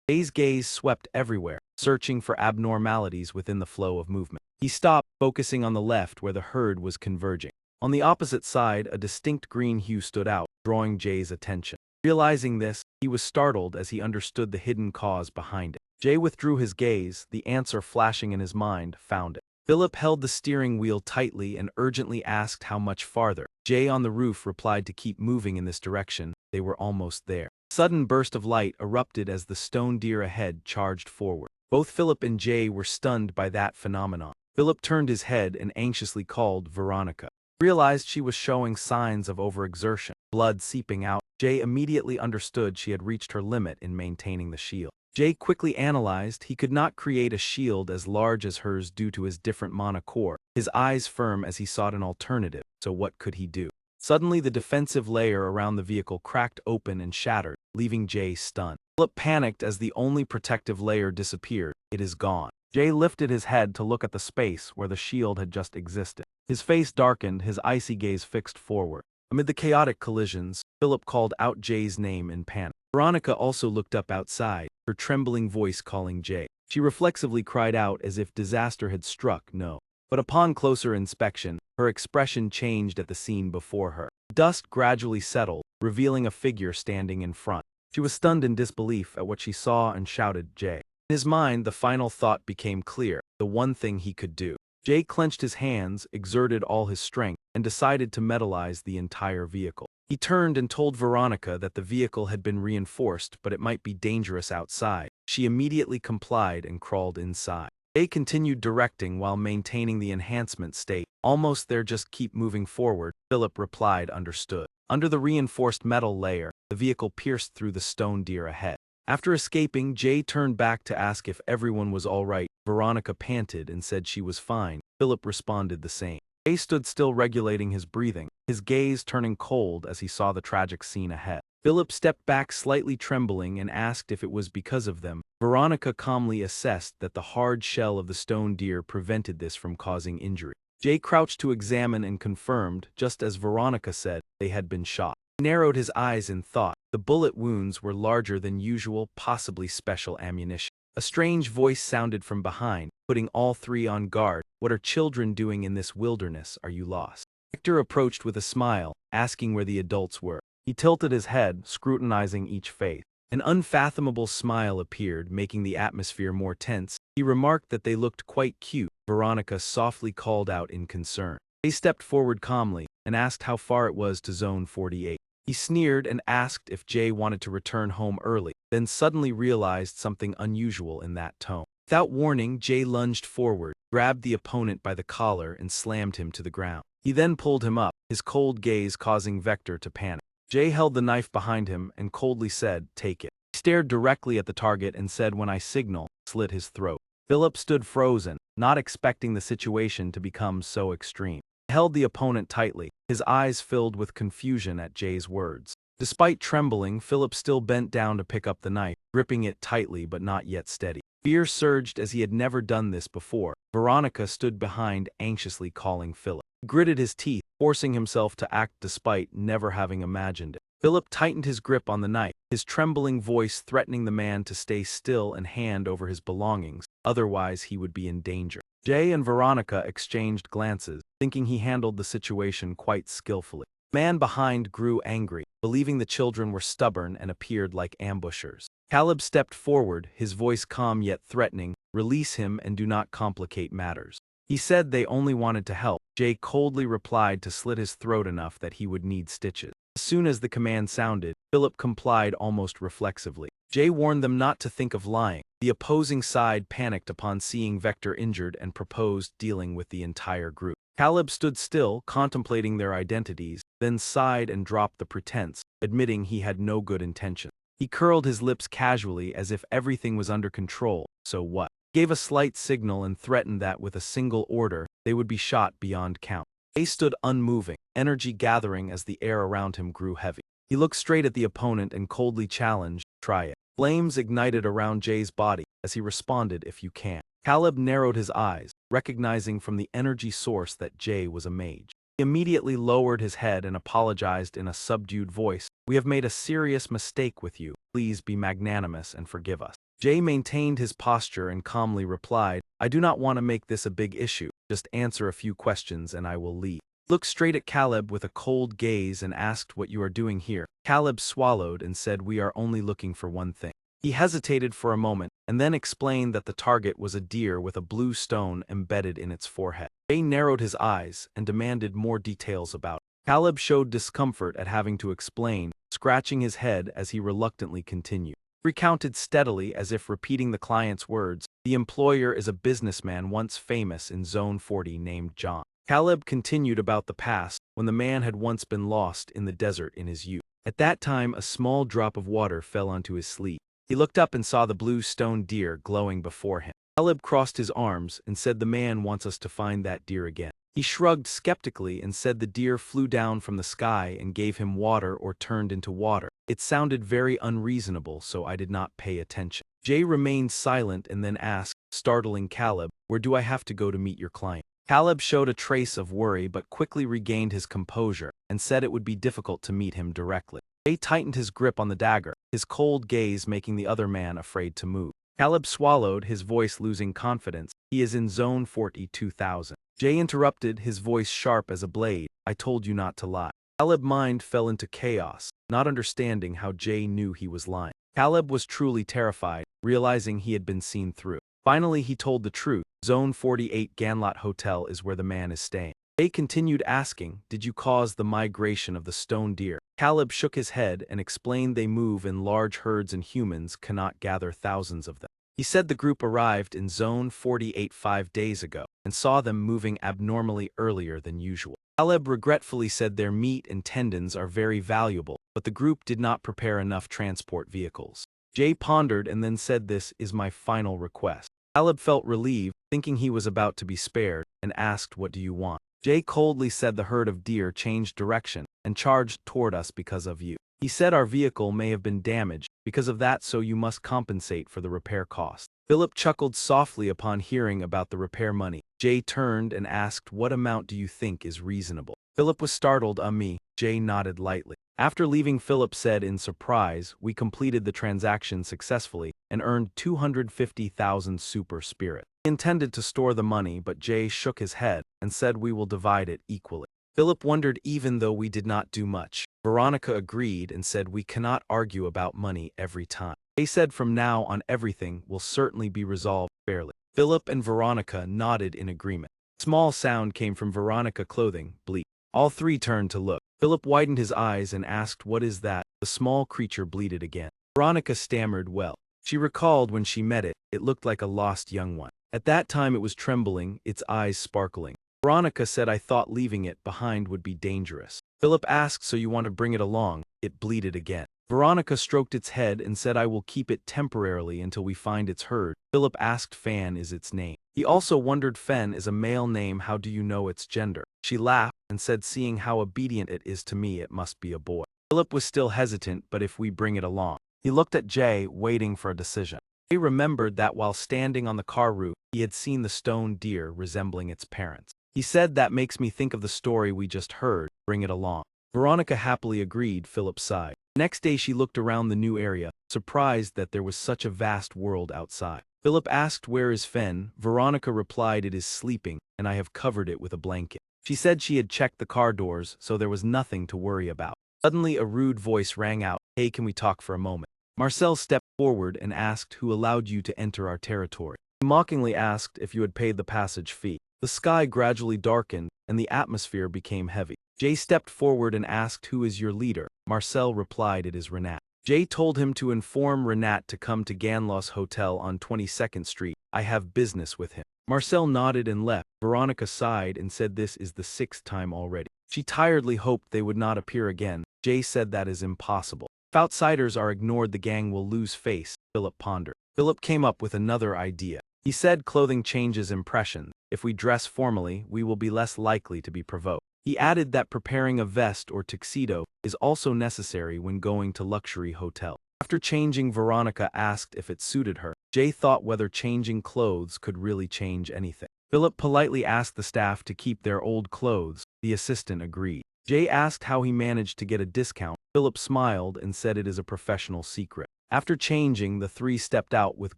Jay's gaze swept everywhere, searching for abnormalities within the flow of movement. He stopped, focusing on the left where the herd was converging. On the opposite side, a distinct green hue stood out, drawing Jay's attention. Realizing this, he was startled as he understood the hidden cause behind it. Jay withdrew his gaze, the answer flashing in his mind, found it. Philip held the steering wheel tightly and urgently asked how much farther. Jay on the roof replied to keep moving in this direction. They were almost there. A sudden burst of light erupted as the stone deer ahead charged forward. Both Philip and Jay were stunned by that phenomenon. Philip turned his head and anxiously called Veronica. He realized she was showing signs of overexertion, blood seeping out. Jay immediately understood she had reached her limit in maintaining the shield. Jay quickly analyzed he could not create a shield as large as hers due to his different mana core, his eyes firm as he sought an alternative, so what could he do? Suddenly the defensive layer around the vehicle cracked open and shattered, leaving Jay stunned. Philip panicked as the only protective layer disappeared. "It is gone." Jay lifted his head to look at the space where the shield had just existed. His face darkened, his icy gaze fixed forward. Amid the chaotic collisions, Philip called out Jay's name in panic. Veronica also looked up outside, her trembling voice calling Jay. She reflexively cried out as if disaster had struck. No. But upon closer inspection, her expression changed at the scene before her. Dust gradually settled, revealing a figure standing in front. She was stunned in disbelief at what she saw and shouted, "Jay." In his mind, the final thought became clear, the one thing he could do. Jay clenched his hands, exerted all his strength, and decided to metalize the entire vehicle. He turned and told Veronica that the vehicle had been reinforced, but it might be dangerous outside. She immediately complied and crawled inside. Jay continued directing while maintaining the enhancement state. "Almost there, just keep moving forward," Philip replied, understood. Under the reinforced metal layer, the vehicle pierced through the stone deer ahead. After escaping, Jay turned back to ask if everyone was all right. Veronica panted and said she was fine. Philip responded the same. Jay stood still, regulating his breathing, his gaze turning cold as he saw the tragic scene ahead. Philip stepped back slightly trembling and asked if it was because of them. Veronica calmly assessed that the hard shell of the stone deer prevented this from causing injury. Jay crouched to examine and confirmed, just as Veronica said, they had been shot. He narrowed his eyes in thought. The bullet wounds were larger than usual, possibly special ammunition. A strange voice sounded from behind, putting all three on guard. "What are children doing in this wilderness? Are you lost?" Hector approached with a smile, asking where the adults were. He tilted his head, scrutinizing each face. An unfathomable smile appeared, making the atmosphere more tense. He remarked that they looked quite cute. Veronica softly called out in concern. They stepped forward calmly and asked how far it was to Zone 48. He sneered and asked if Jay wanted to return home early, then suddenly realized something unusual in that tone. Without warning, Jay lunged forward, grabbed the opponent by the collar and slammed him to the ground. He then pulled him up, his cold gaze causing Vector to panic. Jay held the knife behind him and coldly said, "Take it." He stared directly at the target and said, "When I signal," slit his throat. Philip stood frozen, not expecting the situation to become so extreme. He held the opponent tightly, his eyes filled with confusion at Jay's words. Despite trembling, Philip still bent down to pick up the knife, gripping it tightly but not yet steady. Fear surged as he had never done this before. Veronica stood behind, anxiously calling Philip. He gritted his teeth, forcing himself to act despite never having imagined it. Philip tightened his grip on the knife, his trembling voice threatening the man to stay still and hand over his belongings, otherwise he would be in danger. Jay and Veronica exchanged glances, thinking he handled the situation quite skillfully. The man behind grew angry, believing the children were stubborn and appeared like ambushers. Caleb stepped forward, his voice calm yet threatening, "Release him and do not complicate matters." He said they only wanted to help. Jay coldly replied to slit his throat enough that he would need stitches. As soon as the command sounded, Philip complied almost reflexively. Jay warned them not to think of lying. The opposing side panicked upon seeing Vector injured and proposed dealing with the entire group. Caleb stood still, contemplating their identities, then sighed and dropped the pretense, admitting he had no good intention. He curled his lips casually as if everything was under control. So what? Gave a slight signal and threatened that with a single order, they would be shot beyond count. Jay stood unmoving, energy gathering as the air around him grew heavy. He looked straight at the opponent and coldly challenged, "Try it." Flames ignited around Jay's body as he responded, "If you can." Caleb narrowed his eyes, recognizing from the energy source that Jay was a mage. He immediately lowered his head and apologized in a subdued voice, "We have made a serious mistake with you. Please be magnanimous and forgive us." Jay maintained his posture and calmly replied, "I do not want to make this a big issue. Just answer a few questions and I will leave." He looked straight at Caleb with a cold gaze and asked what you are doing here. Caleb swallowed and said, "We are only looking for one thing." He hesitated for a moment, and then explained that the target was a deer with a blue stone embedded in its forehead. Jay narrowed his eyes and demanded more details about it. Caleb showed discomfort at having to explain, scratching his head as he reluctantly continued. He recounted steadily as if repeating the client's words, "The employer is a businessman once famous in Zone 40 named John." Caleb continued about the past, when the man had once been lost in the desert in his youth. At that time, a small drop of water fell onto his sleeve. He looked up and saw the blue stone deer glowing before him. Caleb crossed his arms and said, "The man wants us to find that deer again." He shrugged skeptically and said the deer flew down from the sky and gave him water or turned into water. It sounded very unreasonable, so I did not pay attention. Jay remained silent and then asked, startling Caleb, "Where do I have to go to meet your client?" Caleb showed a trace of worry but quickly regained his composure and said it would be difficult to meet him directly. Jay tightened his grip on the dagger, his cold gaze making the other man afraid to move. Caleb swallowed, his voice losing confidence. "He is in Zone 42,000. Jay interrupted, his voice sharp as a blade, "I told you not to lie." Caleb's mind fell into chaos, not understanding how Jay knew he was lying. Caleb was truly terrified, realizing he had been seen through. Finally, he told the truth. Zone 48 Ganlot Hotel is where the man is staying. Jay continued asking, "Did you cause the migration of the stone deer?" Caleb shook his head and explained they move in large herds and humans cannot gather thousands of them. He said the group arrived in Zone 48 5 days ago and saw them moving abnormally earlier than usual. Caleb regretfully said their meat and tendons are very valuable, but the group did not prepare enough transport vehicles. Jay pondered and then said, "This is my final request." Caleb felt relieved, thinking he was about to be spared, and asked, "What do you want?" Jay coldly said the herd of deer changed direction and charged toward us because of you. He said our vehicle may have been damaged because of that, so you must compensate for the repair cost. Philip chuckled softly upon hearing about the repair money. Jay turned and asked, "What amount do you think is reasonable?" Philip was startled. Me. Jay nodded lightly. After leaving, Philip said in surprise, "We completed the transaction successfully and earned 250,000 super spirit." He intended to store the money, but Jay shook his head and said, "We will divide it equally." Philip wondered, even though we did not do much. Veronica agreed and said, "We cannot argue about money every time." Jay said, "From now on everything will certainly be resolved fairly." Philip and Veronica nodded in agreement. A small sound came from Veronica clothing, bleat. All three turned to look. Philip widened his eyes and asked, "What is that?" The small creature bleated again. Veronica stammered well. She recalled when she met it, it looked like a lost young one. At that time it was trembling, its eyes sparkling. Veronica said, "I thought leaving it behind would be dangerous." Philip asked, "So you want to bring it along?" It bleated again. Veronica stroked its head and said, "I will keep it temporarily until we find its herd." Philip asked, "Fan is its name?" He also wondered, "Fen is a male name, how do you know its gender?" She laughed and said, "Seeing how obedient it is to me, it must be a boy." Philip was still hesitant, "But if we bring it along?" He looked at Jay, waiting for a decision. Jay remembered that while standing on the car roof, he had seen the stone deer resembling its parents. He said, "That makes me think of the story we just heard, bring it along." Veronica happily agreed. Philip sighed. Next day she looked around the new area, surprised that there was such a vast world outside. Philip asked, "Where is Fen?" Veronica replied, "It is sleeping, and I have covered it with a blanket." She said she had checked the car doors, so there was nothing to worry about. Suddenly a rude voice rang out, "Hey, can we talk for a moment?" Marcel stepped forward and asked who allowed you to enter our territory. He mockingly asked if you had paid the passage fee. The sky gradually darkened, and the atmosphere became heavy. Jay stepped forward and asked who is your leader. Marcel replied it is Renat. Jay told him to inform Renat to come to Ganlos Hotel on 22nd Street. I have business with him. Marcel nodded and left. Veronica sighed and said this is the 6th time already. She tiredly hoped they would not appear again. Jay said that is impossible. If outsiders are ignored, the gang will lose face, Philip pondered. Philip came up with another idea. He said clothing changes impressions. If we dress formally, we will be less likely to be provoked. He added that preparing a vest or tuxedo is also necessary when going to luxury hotel. After changing, Veronica asked if it suited her. Jay thought whether changing clothes could really change anything. Philip politely asked the staff to keep their old clothes. The assistant agreed. Jay asked how he managed to get a discount. Philip smiled and said it is a professional secret. After changing, the three stepped out with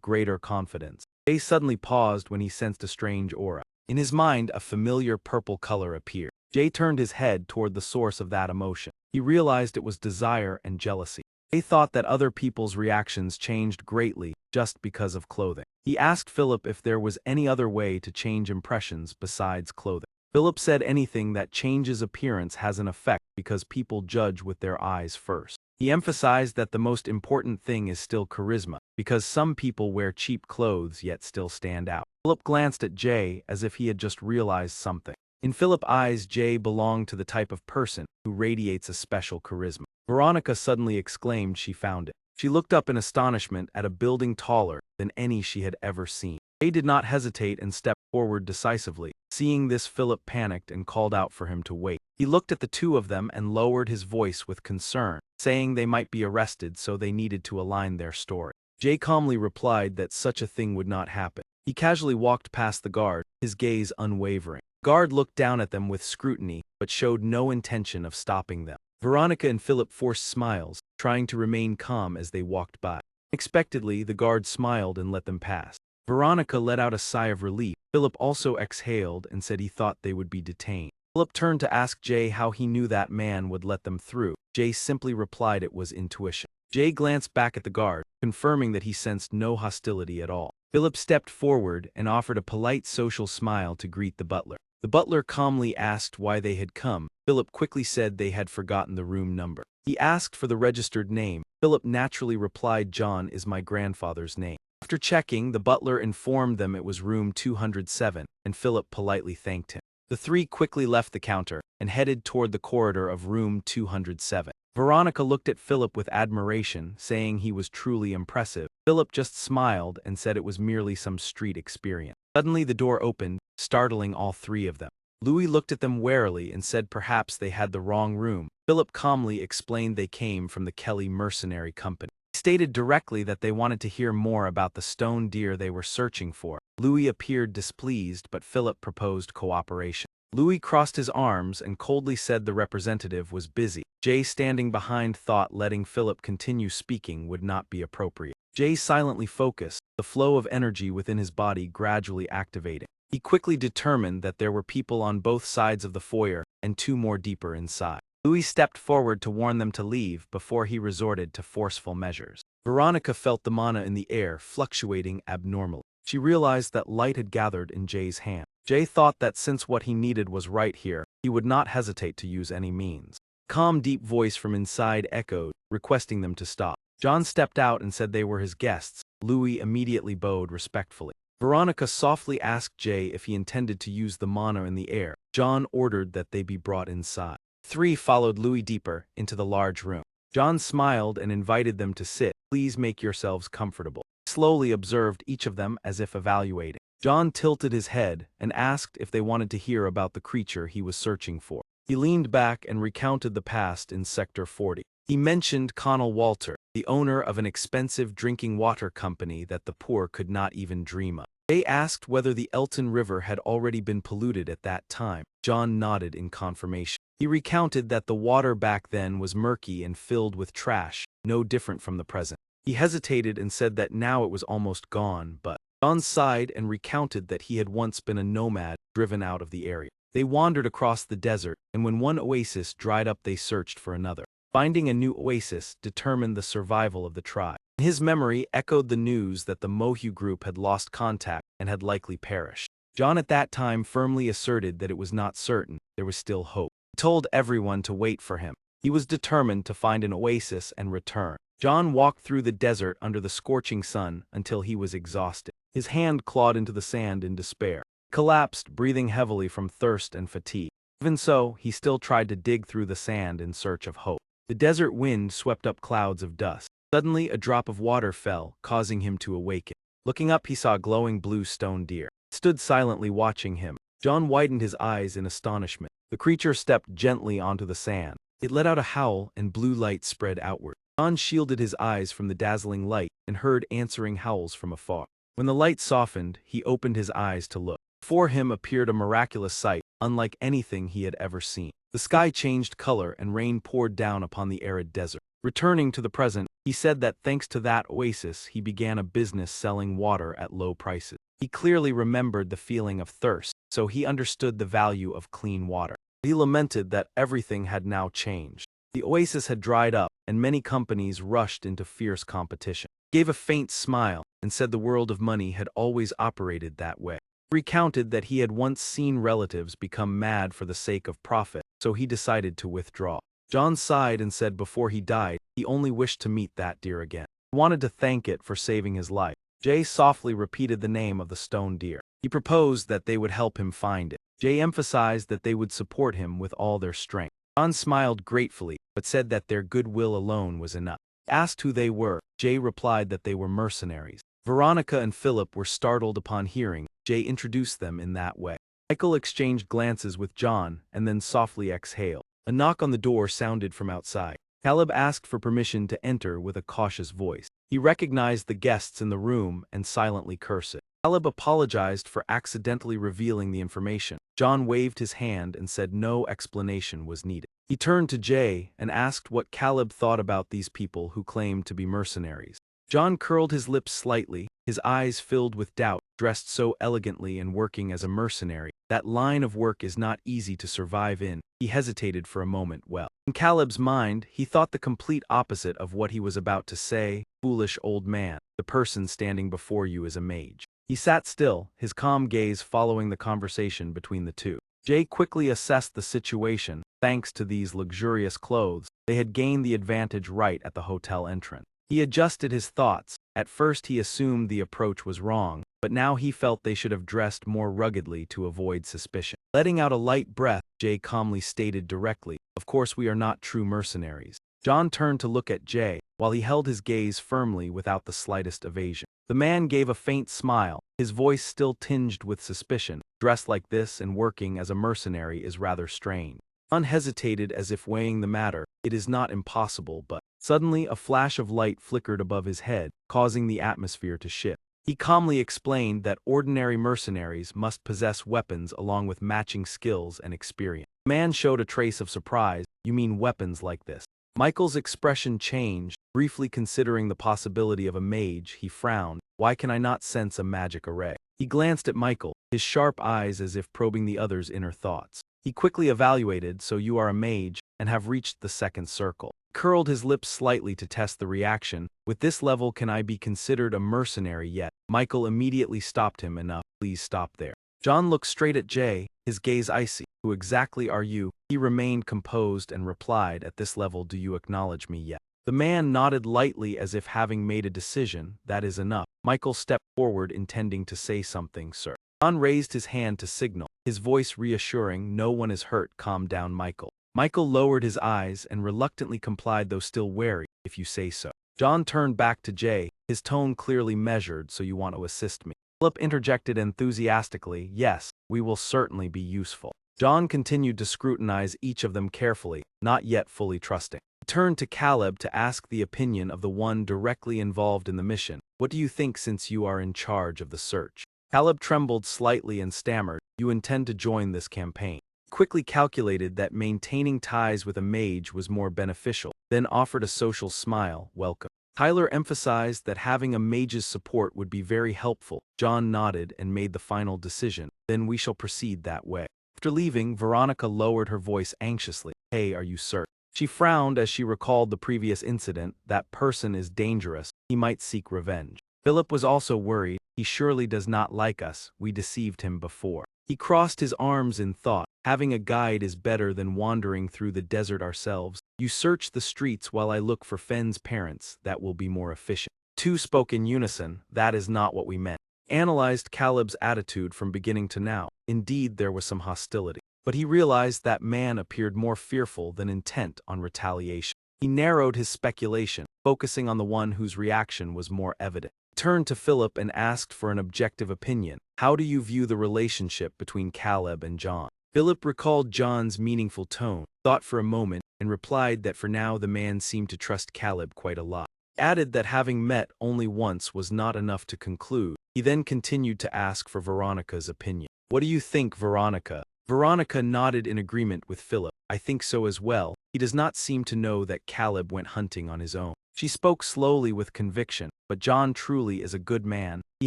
greater confidence. Jay suddenly paused when he sensed a strange aura. In his mind, a familiar purple color appeared. Jay turned his head toward the source of that emotion. He realized it was desire and jealousy. Jay thought that other people's reactions changed greatly just because of clothing. He asked Philip if there was any other way to change impressions besides clothing. Philip said anything that changes appearance has an effect because people judge with their eyes first. He emphasized that the most important thing is still charisma, because some people wear cheap clothes yet still stand out. Philip glanced at Jay as if he had just realized something. In Philip's eyes, Jay belonged to the type of person who radiates a special charisma. Veronica suddenly exclaimed she found it. She looked up in astonishment at a building taller than any she had ever seen. Jay did not hesitate and stepped forward decisively. Seeing this, Philip panicked and called out for him to wait. He looked at the two of them and lowered his voice with concern, saying they might be arrested, so they needed to align their story. Jay calmly replied that such a thing would not happen. He casually walked past the guard, his gaze unwavering. The guard looked down at them with scrutiny, but showed no intention of stopping them. Veronica and Philip forced smiles, trying to remain calm as they walked by. Unexpectedly, the guard smiled and let them pass. Veronica let out a sigh of relief. Philip also exhaled and said he thought they would be detained. Philip turned to ask Jay how he knew that man would let them through. Jay simply replied it was intuition. Jay glanced back at the guard, confirming that he sensed no hostility at all. Philip stepped forward and offered a polite social smile to greet the butler. The butler calmly asked why they had come. Philip quickly said they had forgotten the room number. He asked for the registered name. Philip naturally replied, John is my grandfather's name. After checking, the butler informed them it was room 207, and Philip politely thanked him. The three quickly left the counter and headed toward the corridor of room 207. Veronica looked at Philip with admiration, saying he was truly impressive. Philip just smiled and said it was merely some street experience. Suddenly the door opened, startling all three of them. Louis looked at them warily and said perhaps they had the wrong room. Philip calmly explained they came from the Kelly mercenary company. He stated directly that they wanted to hear more about the stone deer they were searching for. Louis appeared displeased, but Philip proposed cooperation. Louis crossed his arms and coldly said the representative was busy. Jay, standing behind, thought letting Philip continue speaking would not be appropriate. Jay silently focused, the flow of energy within his body gradually activating. He quickly determined that there were people on both sides of the foyer and two more deeper inside. Louis stepped forward to warn them to leave before he resorted to forceful measures. Veronica felt the mana in the air fluctuating abnormally. She realized that light had gathered in Jay's hand. Jay thought that since what he needed was right here, he would not hesitate to use any means. A calm, deep voice from inside echoed, requesting them to stop. John stepped out and said they were his guests. Louis immediately bowed respectfully. Veronica softly asked Jay if he intended to use the mana in the air. John ordered that they be brought inside. Three followed Louis deeper into the large room. John smiled and invited them to sit. Please make yourselves comfortable. He slowly observed each of them as if evaluating. John tilted his head and asked if they wanted to hear about the creature he was searching for. He leaned back and recounted the past in Sector 40. He mentioned Connell Walter, the owner of an expensive drinking water company that the poor could not even dream of. They asked whether the Elton River had already been polluted at that time. John nodded in confirmation. He recounted that the water back then was murky and filled with trash, no different from the present. He hesitated and said that now it was almost gone, but John sighed and recounted that he had once been a nomad driven out of the area. They wandered across the desert, and when one oasis dried up they searched for another. Finding a new oasis determined the survival of the tribe. His memory echoed the news that the Mohu group had lost contact and had likely perished. John at that time firmly asserted that it was not certain, there was still hope. He told everyone to wait for him. He was determined to find an oasis and return. John walked through the desert under the scorching sun until he was exhausted. His hand clawed into the sand in despair. He collapsed, breathing heavily from thirst and fatigue. Even so, he still tried to dig through the sand in search of hope. The desert wind swept up clouds of dust. Suddenly, a drop of water fell, causing him to awaken. Looking up, he saw a glowing blue stone deer. It stood silently watching him. John widened his eyes in astonishment. The creature stepped gently onto the sand. It let out a howl, and blue light spread outward. John shielded his eyes from the dazzling light and heard answering howls from afar. When the light softened, he opened his eyes to look. Before him appeared a miraculous sight, unlike anything he had ever seen. The sky changed color and rain poured down upon the arid desert. Returning to the present, he said that thanks to that oasis he began a business selling water at low prices. He clearly remembered the feeling of thirst, so he understood the value of clean water. He lamented that everything had now changed. The oasis had dried up, and many companies rushed into fierce competition. He gave a faint smile and said the world of money had always operated that way. He recounted that he had once seen relatives become mad for the sake of profit, so he decided to withdraw. John sighed and said before he died, he only wished to meet that deer again. He wanted to thank it for saving his life. Jay softly repeated the name of the stone deer. He proposed that they would help him find it. Jay emphasized that they would support him with all their strength. John smiled gratefully, but said that their goodwill alone was enough. He asked who they were. Jay replied that they were mercenaries. Veronica and Philip were startled upon hearing Jay introduced them in that way. Michael exchanged glances with John and then softly exhaled. A knock on the door sounded from outside. Caleb asked for permission to enter with a cautious voice. He recognized the guests in the room and silently cursed. Caleb apologized for accidentally revealing the information. John waved his hand and said no explanation was needed. He turned to Jay and asked what Caleb thought about these people who claimed to be mercenaries. John curled his lips slightly, his eyes filled with doubt. Dressed so elegantly and working as a mercenary, that line of work is not easy to survive in. He hesitated for a moment. Well, in Caleb's mind, he thought the complete opposite of what he was about to say. Foolish old man, the person standing before you is a mage. He sat still, his calm gaze following the conversation between the two. Jay quickly assessed the situation. Thanks to these luxurious clothes, they had gained the advantage right at the hotel entrance. He adjusted his thoughts. At first he assumed the approach was wrong, but now he felt they should have dressed more ruggedly to avoid suspicion. Letting out a light breath, Jay calmly stated directly, "Of course we are not true mercenaries." John turned to look at Jay, while he held his gaze firmly without the slightest evasion. The man gave a faint smile, his voice still tinged with suspicion. Dressed like this and working as a mercenary is rather strange. John hesitated as if weighing the matter. It is not impossible, but... Suddenly, a flash of light flickered above his head, causing the atmosphere to shift. He calmly explained that ordinary mercenaries must possess weapons along with matching skills and experience. The man showed a trace of surprise. "You mean weapons like this?" Michael's expression changed. Briefly considering the possibility of a mage, he frowned. "Why can I not sense a magic array?" He glanced at Michael, his sharp eyes as if probing the other's inner thoughts. He quickly evaluated, "So you are a mage, and have reached the second circle." Curled his lips slightly to test the reaction. "With this level can I be considered a mercenary yet?" Michael immediately stopped him. "Enough, please stop there." John looked straight at Jay, his gaze icy. "Who exactly are you?" He remained composed and replied, "At this level do you acknowledge me yet?" The man nodded lightly as if having made a decision. "That is enough." Michael stepped forward intending to say something. "Sir." John raised his hand to signal, his voice reassuring. "No one is hurt. Calm down, Michael." Michael lowered his eyes and reluctantly complied, though still wary. "If you say so." John turned back to Jay, his tone clearly measured. "So you want to assist me?" Philip interjected enthusiastically. "Yes, we will certainly be useful." John continued to scrutinize each of them carefully, not yet fully trusting. He turned to Caleb to ask the opinion of the one directly involved in the mission. "What do you think since you are in charge of the search?" Caleb trembled slightly and stammered, "You intend to join this campaign?" Quickly calculated that maintaining ties with a mage was more beneficial, then offered a social smile. "Welcome." Tyler emphasized that having a mage's support would be very helpful. John nodded and made the final decision. "Then we shall proceed that way." After leaving, Veronica lowered her voice anxiously. Hey, are you certain? She frowned as she recalled the previous incident. That person is dangerous. He might seek revenge. Philip was also worried. He surely does not like us. We deceived him before. He crossed his arms in thought. Having a guide is better than wandering through the desert ourselves. You search the streets while I look for Fen's parents. That will be more efficient. Two spoke in unison. That is not what we meant. Analyzed Caleb's attitude from beginning to now. Indeed, there was some hostility. But he realized that man appeared more fearful than intent on retaliation. He narrowed his speculation, focusing on the one whose reaction was more evident. He turned to Philip and asked for an objective opinion. How do you view the relationship between Caleb and John? Philip recalled John's meaningful tone, thought for a moment, and replied that for now the man seemed to trust Caleb quite a lot. He added that having met only once was not enough to conclude. He then continued to ask for Veronica's opinion. What do you think, Veronica? Veronica nodded in agreement with Philip. I think so as well. He does not seem to know that Caleb went hunting on his own. She spoke slowly with conviction, but John truly is a good man. He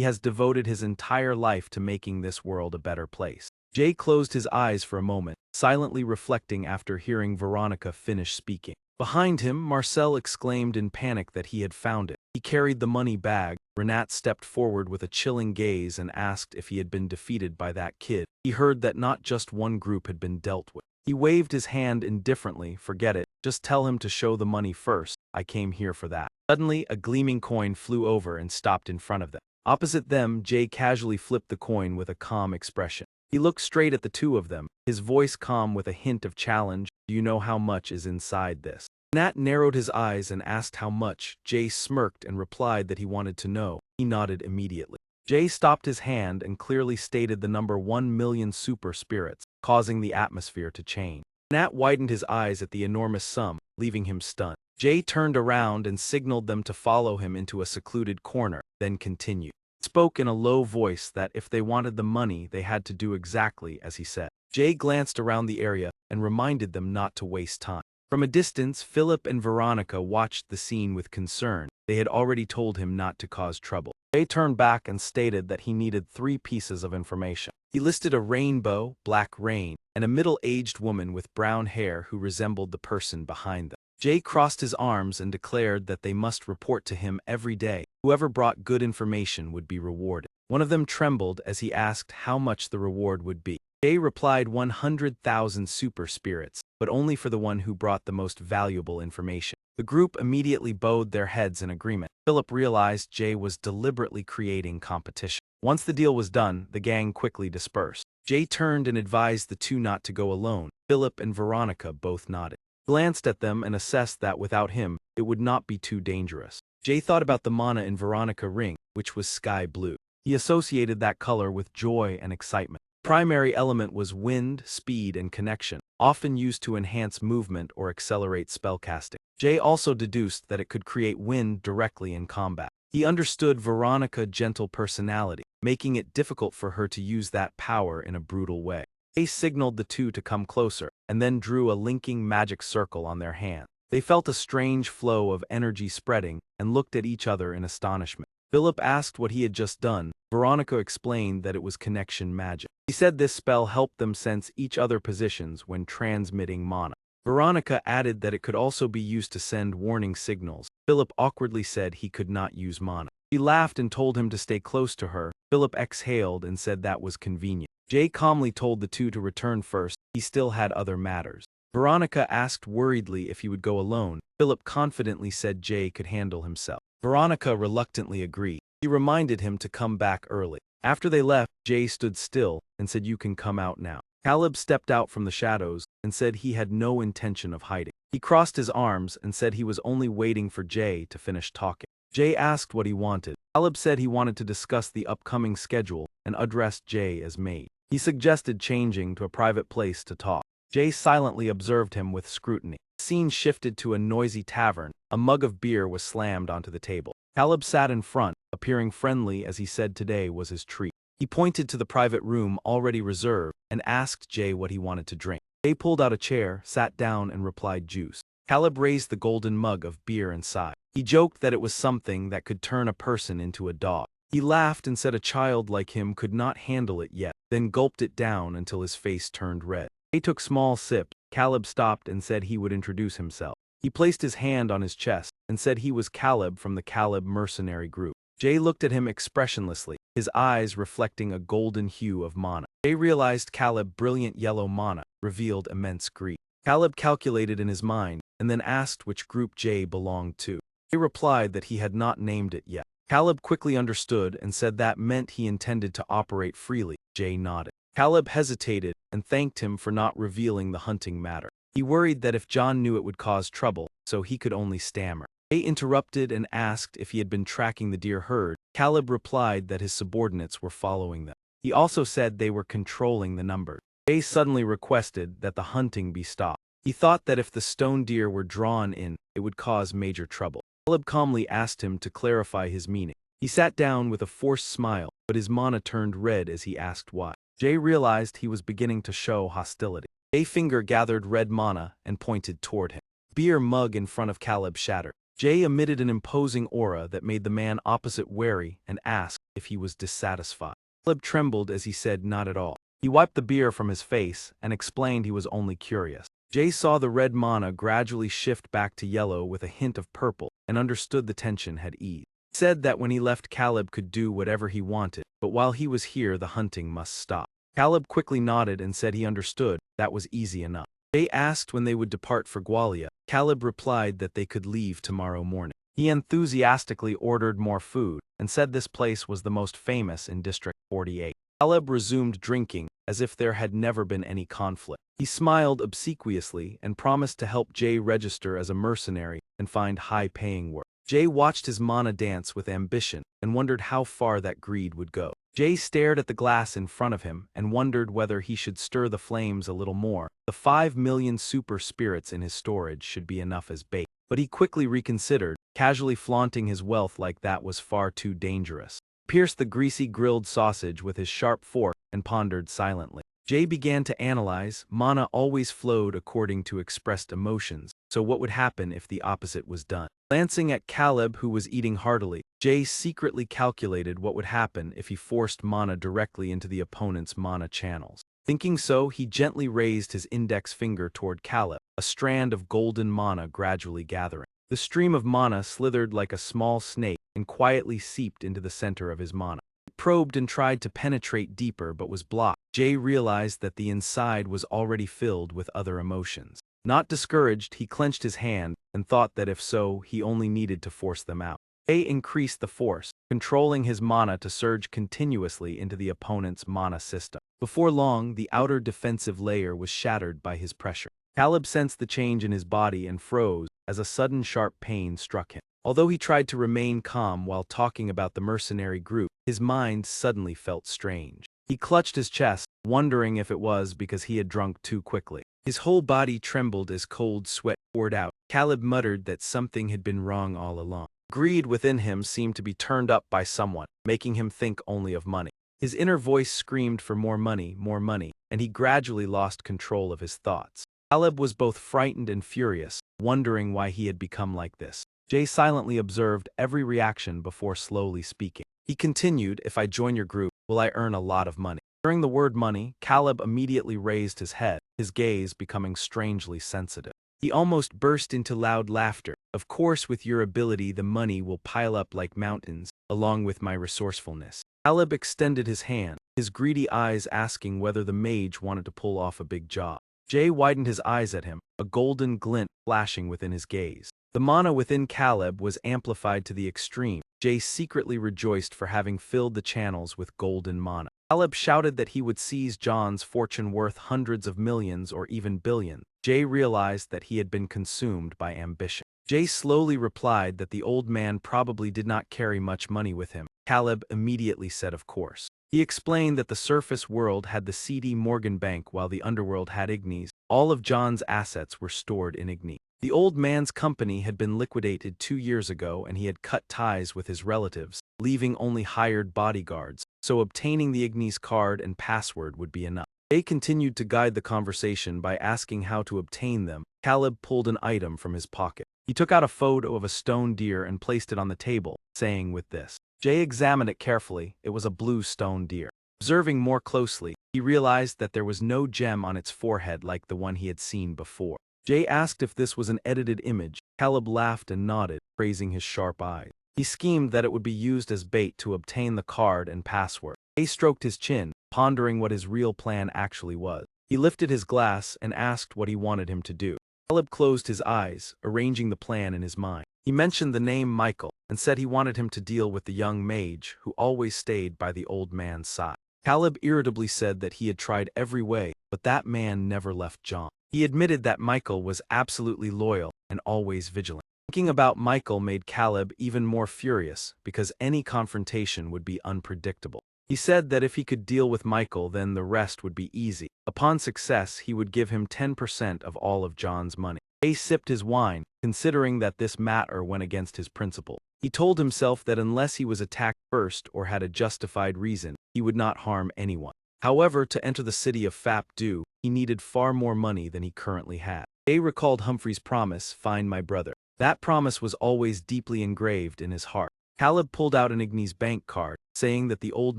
has devoted his entire life to making this world a better place. Jay closed his eyes for a moment, silently reflecting after hearing Veronica finish speaking. Behind him, Marcel exclaimed in panic that he had found it. He carried the money bag. Renat stepped forward with a chilling gaze and asked if he had been defeated by that kid. He heard that not just one group had been dealt with. He waved his hand indifferently. Forget it. Just tell him to show the money first. I came here for that. Suddenly, a gleaming coin flew over and stopped in front of them. Opposite them, Jay casually flipped the coin with a calm expression. He looked straight at the two of them, his voice calm with a hint of challenge. Do you know how much is inside this? Nat narrowed his eyes and asked how much. Jay smirked and replied that he wanted to know. He nodded immediately. Jay stopped his hand and clearly stated the number 1,000,000 super spirits, causing the atmosphere to change. Nat widened his eyes at the enormous sum, leaving him stunned. Jay turned around and signaled them to follow him into a secluded corner, then continued. He spoke in a low voice that if they wanted the money, they had to do exactly as he said. Jay glanced around the area and reminded them not to waste time. From a distance, Philip and Veronica watched the scene with concern. They had already told him not to cause trouble. Jay turned back and stated that he needed 3 pieces of information. He listed a rainbow, black rain, and a middle-aged woman with brown hair who resembled the person behind them. Jay crossed his arms and declared that they must report to him every day. Whoever brought good information would be rewarded. One of them trembled as he asked how much the reward would be. Jay replied 100,000 super spirits, but only for the one who brought the most valuable information. The group immediately bowed their heads in agreement. Philip realized Jay was deliberately creating competition. Once the deal was done, the gang quickly dispersed. Jay turned and advised the two not to go alone. Philip and Veronica both nodded. He glanced at them and assessed that without him, it would not be too dangerous. Jay thought about the mana in Veronica ring, which was sky blue. He associated that color with joy and excitement. The primary element was wind, speed, and connection, often used to enhance movement or accelerate spellcasting. Jay also deduced that it could create wind directly in combat. He understood Veronica's gentle personality, making it difficult for her to use that power in a brutal way. Jay signaled the two to come closer, and then drew a linking magic circle on their hand. They felt a strange flow of energy spreading, and looked at each other in astonishment. Philip asked what he had just done. Veronica explained that it was connection magic. He said this spell helped them sense each other's positions when transmitting mana. Veronica added that it could also be used to send warning signals. Philip awkwardly said he could not use mana. She laughed and told him to stay close to her. Philip exhaled and said that was convenient. Jay calmly told the two to return first. He still had other matters. Veronica asked worriedly if he would go alone. Philip confidently said Jay could handle himself. Veronica reluctantly agreed. He reminded him to come back early. After they left, Jay stood still and said, "You can come out now." Caleb stepped out from the shadows and said he had no intention of hiding. He crossed his arms and said he was only waiting for Jay to finish talking. Jay asked what he wanted. Caleb said he wanted to discuss the upcoming schedule and addressed Jay as mate. He suggested changing to a private place to talk. Jay silently observed him with scrutiny. The scene shifted to a noisy tavern. A mug of beer was slammed onto the table. Caleb sat in front, appearing friendly as he said today was his treat. He pointed to the private room already reserved and asked Jay what he wanted to drink. Jay pulled out a chair, sat down, and replied juice. Caleb raised the golden mug of beer and sighed. He joked that it was something that could turn a person into a dog. He laughed and said a child like him could not handle it yet, then gulped it down until his face turned red. Jay took small sips. Caleb stopped and said he would introduce himself. He placed his hand on his chest and said he was Caleb from the Caleb mercenary group. Jay looked at him expressionlessly, his eyes reflecting a golden hue of mana. Jay realized Caleb's brilliant yellow mana revealed immense greed. Caleb calculated in his mind and then asked which group Jay belonged to. Jay replied that he had not named it yet. Caleb quickly understood and said that meant he intended to operate freely. Jay nodded. Caleb hesitated and thanked him for not revealing the hunting matter. He worried that if John knew it would cause trouble, so he could only stammer. Jay interrupted and asked if he had been tracking the deer herd. Caleb replied that his subordinates were following them. He also said they were controlling the numbers. Jay suddenly requested that the hunting be stopped. He thought that if the stone deer were drawn in, it would cause major trouble. Caleb calmly asked him to clarify his meaning. He sat down with a forced smile, but his mana turned red as he asked why. Jay realized he was beginning to show hostility. Jay's finger gathered red mana and pointed toward him. Beer mug in front of Caleb shattered. Jay emitted an imposing aura that made the man opposite wary and asked if he was dissatisfied. Caleb trembled as he said not at all. He wiped the beer from his face and explained he was only curious. Jay saw the red mana gradually shift back to yellow with a hint of purple and understood the tension had eased. He said that when he left Caleb could do whatever he wanted, but while he was here the hunting must stop. Caleb quickly nodded and said he understood, that was easy enough. Jay asked when they would depart for Gwalia. Caleb replied that they could leave tomorrow morning. He enthusiastically ordered more food and said this place was the most famous in District 48. Caleb resumed drinking as if there had never been any conflict. He smiled obsequiously and promised to help Jay register as a mercenary and find high-paying work. Jay watched his mana dance with ambition and wondered how far that greed would go. Jay stared at the glass in front of him and wondered whether he should stir the flames a little more. The 5 million super spirits in his storage should be enough as bait. But he quickly reconsidered. Casually flaunting his wealth like that was far too dangerous. He pierced the greasy grilled sausage with his sharp fork and pondered silently. Jay began to analyze. Mana always flowed according to expressed emotions, so what would happen if the opposite was done? Glancing at Caleb, who was eating heartily, Jay secretly calculated what would happen if he forced mana directly into the opponent's mana channels. Thinking so, he gently raised his index finger toward Caleb, a strand of golden mana gradually gathering. The stream of mana slithered like a small snake and quietly seeped into the center of his mana. It probed and tried to penetrate deeper but was blocked. Jay realized that the inside was already filled with other emotions. Not discouraged, he clenched his hand and thought that if so, he only needed to force them out. Jay increased the force, controlling his mana to surge continuously into the opponent's mana system. Before long, the outer defensive layer was shattered by his pressure. Caleb sensed the change in his body and froze as a sudden sharp pain struck him. Although he tried to remain calm while talking about the mercenary group, his mind suddenly felt strange. He clutched his chest, wondering if it was because he had drunk too quickly. His whole body trembled as cold sweat poured out. Caleb muttered that something had been wrong all along. Greed within him seemed to be turned up by someone, making him think only of money. His inner voice screamed for more money, and he gradually lost control of his thoughts. Caleb was both frightened and furious, wondering why he had become like this. Jay silently observed every reaction before slowly speaking. He continued, "If I join your group, will I earn a lot of money?" During the word money, Caleb immediately raised his head, his gaze becoming strangely sensitive. He almost burst into loud laughter. "Of course, with your ability, the money will pile up like mountains, along with my resourcefulness." Caleb extended his hand, his greedy eyes asking whether the mage wanted to pull off a big job. Jay widened his eyes at him, a golden glint flashing within his gaze. The mana within Caleb was amplified to the extreme. Jay secretly rejoiced for having filled the channels with golden mana. Caleb shouted that he would seize John's fortune worth hundreds of millions or even billions. Jay realized that he had been consumed by ambition. Jay slowly replied that the old man probably did not carry much money with him. Caleb immediately said of course. He explained that the surface world had the seedy Morgan Bank while the underworld had Ignis. All of John's assets were stored in Ignis. The old man's company had been liquidated 2 years ago and he had cut ties with his relatives, leaving only hired bodyguards, so obtaining the Ignis card and password would be enough. They continued to guide the conversation by asking how to obtain them. Caleb pulled an item from his pocket. He took out a photo of a stone deer and placed it on the table, saying with this. Jay examined it carefully. It was a blue stone deer. Observing more closely, he realized that there was no gem on its forehead like the one he had seen before. Jay asked if this was an edited image. Caleb laughed and nodded, praising his sharp eyes. He schemed that it would be used as bait to obtain the card and password. Jay stroked his chin, pondering what his real plan actually was. He lifted his glass and asked what he wanted him to do. Caleb closed his eyes, arranging the plan in his mind. He mentioned the name Michael and said he wanted him to deal with the young mage who always stayed by the old man's side. Caleb irritably said that he had tried every way, but that man never left John. He admitted that Michael was absolutely loyal and always vigilant. Thinking about Michael made Caleb even more furious because any confrontation would be unpredictable. He said that if he could deal with Michael, then the rest would be easy. Upon success, he would give him 10% of all of John's money. Jay sipped his wine, considering that this matter went against his principle. He told himself that unless he was attacked first or had a justified reason, he would not harm anyone. However, to enter the city of Fapdu, he needed far more money than he currently had. Jay recalled Humphrey's promise, "Find my brother." That promise was always deeply engraved in his heart. Caleb pulled out an Ignis bank card, saying that the old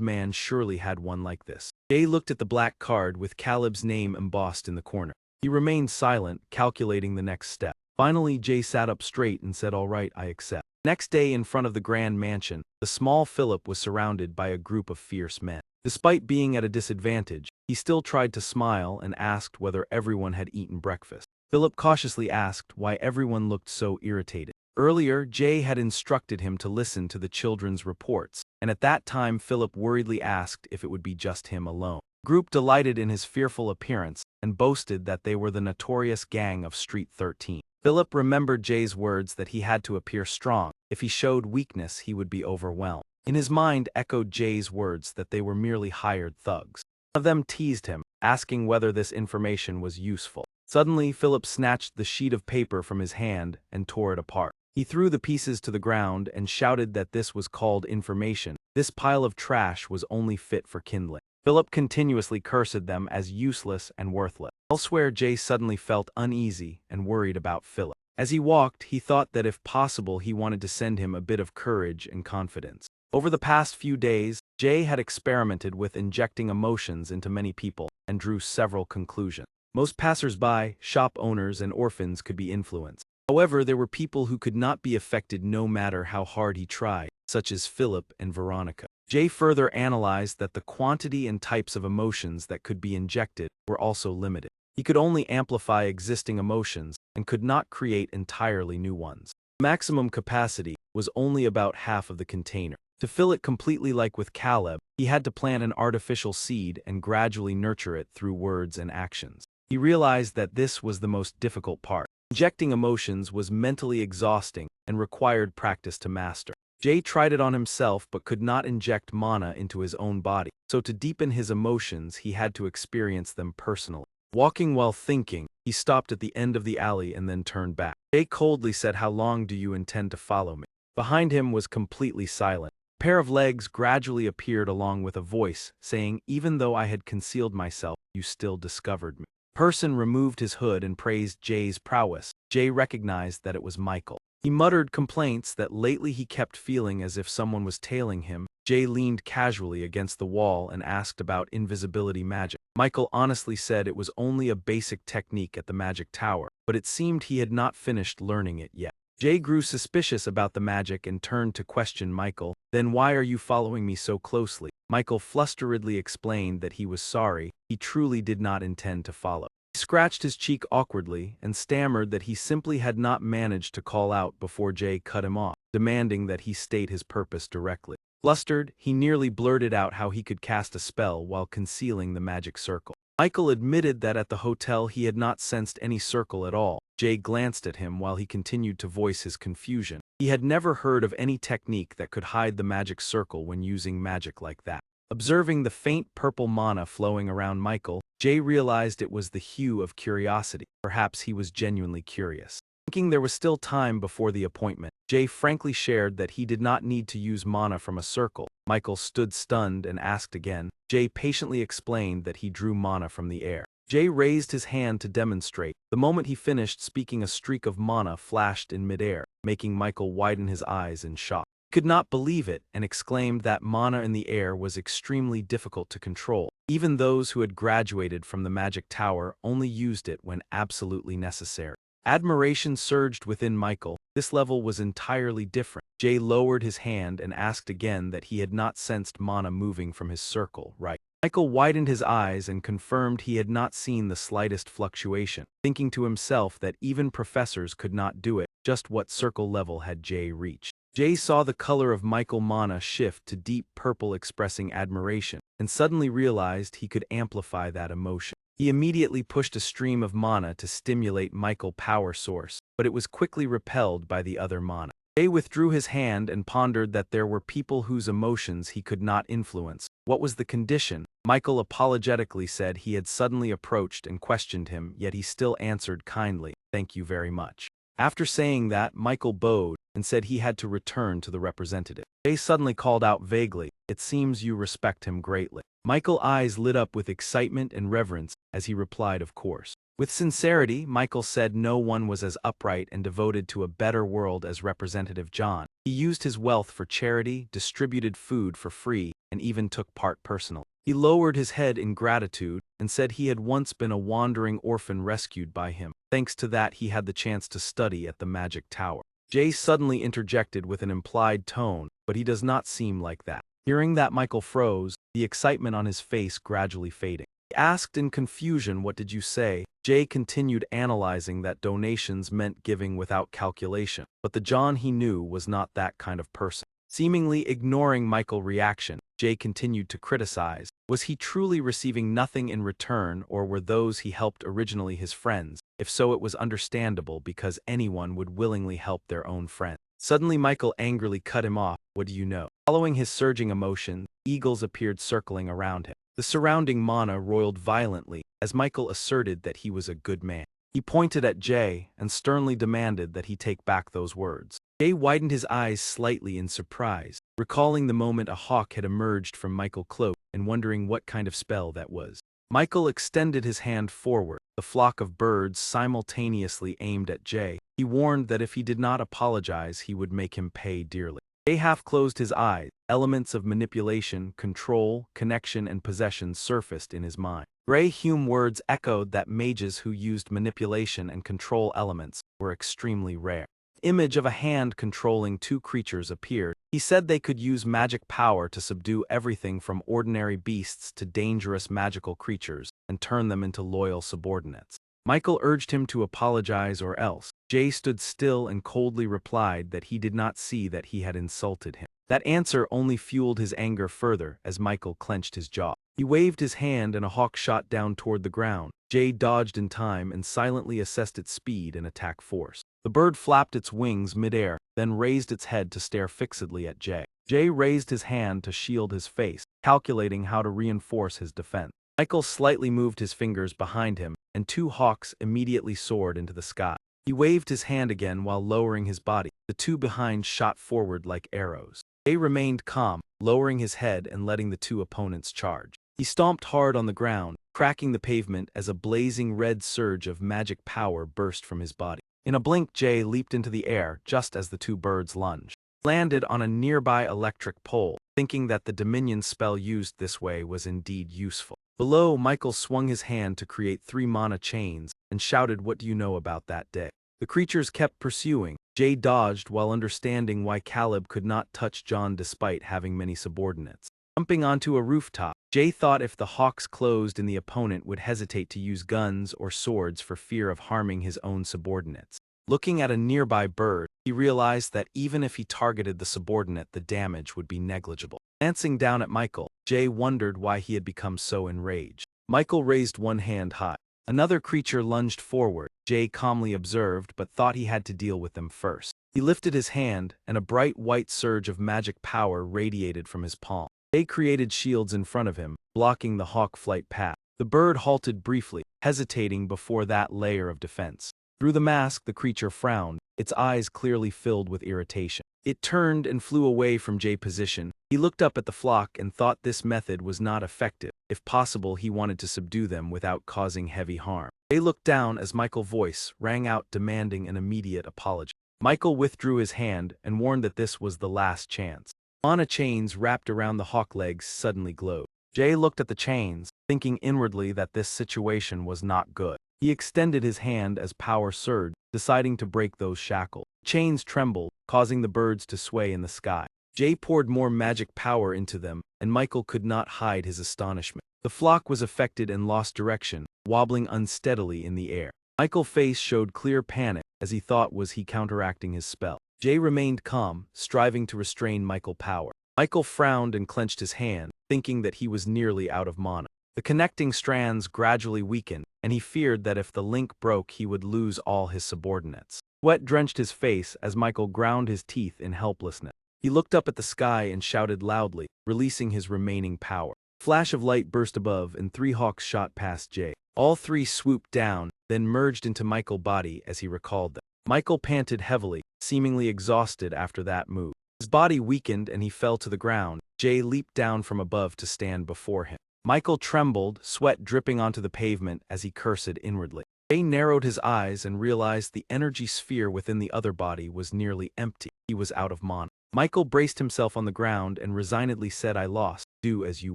man surely had one like this. Jay looked at the black card with Caleb's name embossed in the corner. He remained silent, calculating the next step. Finally, Jay sat up straight and said, "All right, I accept." Next day, in front of the grand mansion, the small Philip was surrounded by a group of fierce men. Despite being at a disadvantage, he still tried to smile and asked whether everyone had eaten breakfast. Philip cautiously asked why everyone looked so irritated. Earlier, Jay had instructed him to listen to the children's reports, and at that time Philip worriedly asked if it would be just him alone. The group delighted in his fearful appearance and boasted that they were the notorious gang of Street 13. Philip remembered Jay's words that he had to appear strong. If he showed weakness, he would be overwhelmed. In his mind echoed Jay's words that they were merely hired thugs. One of them teased him, asking whether this information was useful. Suddenly, Philip snatched the sheet of paper from his hand and tore it apart. He threw the pieces to the ground and shouted that this was called information. This pile of trash was only fit for kindling. Philip continuously cursed them as useless and worthless. Elsewhere, Jay suddenly felt uneasy and worried about Philip. As he walked, he thought that if possible he wanted to send him a bit of courage and confidence. Over the past few days, Jay had experimented with injecting emotions into many people and drew several conclusions. Most passers-by, shop owners, and orphans could be influenced. However, there were people who could not be affected no matter how hard he tried, such as Philip and Veronica. Jay further analyzed that the quantity and types of emotions that could be injected were also limited. He could only amplify existing emotions and could not create entirely new ones. Maximum capacity was only about half of the container. To fill it completely like with Caleb, he had to plant an artificial seed and gradually nurture it through words and actions. He realized that this was the most difficult part. Injecting emotions was mentally exhausting and required practice to master. Jay tried it on himself but could not inject mana into his own body, so to deepen his emotions he had to experience them personally. Walking while thinking, he stopped at the end of the alley and then turned back. Jay coldly said, "How long do you intend to follow me?" Behind him was completely silent. A pair of legs gradually appeared along with a voice, saying, "Even though I had concealed myself, you still discovered me." The person removed his hood and praised Jay's prowess. Jay recognized that it was Michael. He muttered complaints that lately he kept feeling as if someone was tailing him. Jay leaned casually against the wall and asked about invisibility magic. Michael honestly said it was only a basic technique at the magic tower, but it seemed he had not finished learning it yet. Jay grew suspicious about the magic and turned to question Michael. "Then why are you following me so closely?" Michael flusteredly explained that he was sorry, he truly did not intend to follow. He scratched his cheek awkwardly and stammered that he simply had not managed to call out before Jay cut him off, demanding that he state his purpose directly. Flustered, he nearly blurted out how he could cast a spell while concealing the magic circle. Michael admitted that at the hotel he had not sensed any circle at all. Jay glanced at him while he continued to voice his confusion. He had never heard of any technique that could hide the magic circle when using magic like that. Observing the faint purple mana flowing around Michael, Jay realized it was the hue of curiosity. Perhaps he was genuinely curious. Thinking there was still time before the appointment, Jay frankly shared that he did not need to use mana from a circle. Michael stood stunned and asked again. Jay patiently explained that he drew mana from the air. Jay raised his hand to demonstrate. The moment he finished speaking, a streak of mana flashed in midair, making Michael widen his eyes in shock. He could not believe it and exclaimed that mana in the air was extremely difficult to control. Even those who had graduated from the magic tower only used it when absolutely necessary. Admiration surged within Michael. This level was entirely different. Jay lowered his hand and asked again that he had not sensed mana moving from his circle, right? Michael widened his eyes and confirmed he had not seen the slightest fluctuation, thinking to himself that even professors could not do it. Just what circle level had Jay reached? Jay saw the color of Michael mana shift to deep purple, expressing admiration, and suddenly realized he could amplify that emotion. He immediately pushed a stream of mana to stimulate Michael's power source, but it was quickly repelled by the other mana. Jay withdrew his hand and pondered that there were people whose emotions he could not influence. What was the condition? Michael apologetically said he had suddenly approached and questioned him, yet he still answered kindly, "Thank you very much." After saying that, Michael bowed and said he had to return to the representative. Jay suddenly called out vaguely, "It seems you respect him greatly." Michael's eyes lit up with excitement and reverence as he replied, "Of course." With sincerity, Michael said no one was as upright and devoted to a better world as Representative John. He used his wealth for charity, distributed food for free, and even took part personally. He lowered his head in gratitude and said he had once been a wandering orphan rescued by him. Thanks to that, he had the chance to study at the Magic Tower. Jay suddenly interjected with an implied tone, "But he does not seem like that." Hearing that, Michael froze, the excitement on his face gradually fading. He asked in confusion, "What did you say?" Jay continued analyzing that donations meant giving without calculation, but the John he knew was not that kind of person. Seemingly ignoring Michael's reaction, Jay continued to criticize. Was he truly receiving nothing in return, or were those he helped originally his friends? If so, it was understandable because anyone would willingly help their own friend. Suddenly Michael angrily cut him off. "What do you know?" Following his surging emotion, eagles appeared circling around him. The surrounding mana roiled violently as Michael asserted that he was a good man. He pointed at Jay and sternly demanded that he take back those words. Jay widened his eyes slightly in surprise, recalling the moment a hawk had emerged from Michael's cloak and wondering what kind of spell that was. Michael extended his hand forward. The flock of birds simultaneously aimed at Jay. He warned that if he did not apologize, he would make him pay dearly. Jay half closed his eyes. Elements of manipulation, control, connection, and possession surfaced in his mind. Gray Hume words echoed that mages who used manipulation and control elements were extremely rare. The image of a hand controlling two creatures appeared. He said they could use magic power to subdue everything from ordinary beasts to dangerous magical creatures and turn them into loyal subordinates. Michael urged him to apologize or else. Jay stood still and coldly replied that he did not see that he had insulted him. That answer only fueled his anger further as Michael clenched his jaw. He waved his hand and a hawk shot down toward the ground. Jay dodged in time and silently assessed its speed and attack force. The bird flapped its wings midair, then raised its head to stare fixedly at Jay. Jay raised his hand to shield his face, calculating how to reinforce his defense. Michael slightly moved his fingers behind him, and two hawks immediately soared into the sky. He waved his hand again while lowering his body. The two behind shot forward like arrows. Jay remained calm, lowering his head and letting the two opponents charge. He stomped hard on the ground, cracking the pavement as a blazing red surge of magic power burst from his body. In a blink, Jay leaped into the air just as the two birds lunged. He landed on a nearby electric pole, thinking that the Dominion spell used this way was indeed useful. Below, Michael swung his hand to create 3 mana chains and shouted, "What do you know about that day?" The creatures kept pursuing. Jay dodged while understanding why Caleb could not touch John despite having many subordinates. Jumping onto a rooftop, Jay thought if the hawks closed in the opponent would hesitate to use guns or swords for fear of harming his own subordinates. Looking at a nearby bird, he realized that even if he targeted the subordinate, the damage would be negligible. Glancing down at Michael, Jay wondered why he had become so enraged. Michael raised one hand high. Another creature lunged forward. Jay calmly observed but thought he had to deal with them first. He lifted his hand, and a bright white surge of magic power radiated from his palm. Jay created shields in front of him, blocking the hawk flight path. The bird halted briefly, hesitating before that layer of defense. Through the mask, the creature frowned, its eyes clearly filled with irritation. It turned and flew away from Jay's position, He looked up at the flock and thought this method was not effective. If possible, he wanted to subdue them without causing heavy harm. Jay looked down as Michael's voice rang out demanding an immediate apology. Michael withdrew his hand and warned that this was the last chance. Mana chains wrapped around the hawk legs suddenly glowed. Jay looked at the chains, thinking inwardly that this situation was not good. He extended his hand as power surged, deciding to break those shackles. Chains trembled, causing the birds to sway in the sky. Jay poured more magic power into them, and Michael could not hide his astonishment. The flock was affected and lost direction, wobbling unsteadily in the air. Michael's face showed clear panic, as he thought was he counteracting his spell. Jay remained calm, striving to restrain Michael's power. Michael frowned and clenched his hand, thinking that he was nearly out of mana. The connecting strands gradually weakened, and he feared that if the link broke he would lose all his subordinates. Sweat drenched his face as Michael ground his teeth in helplessness. He looked up at the sky and shouted loudly, releasing his remaining power. A flash of light burst above and 3 hawks shot past Jay. All 3 swooped down, then merged into Michael's body as he recalled them. Michael panted heavily, seemingly exhausted after that move. His body weakened and he fell to the ground. Jay leaped down from above to stand before him. Michael trembled, sweat dripping onto the pavement as he cursed inwardly. Jay narrowed his eyes and realized the energy sphere within the other body was nearly empty. He was out of mana. Michael braced himself on the ground and resignedly said, "I lost. Do as you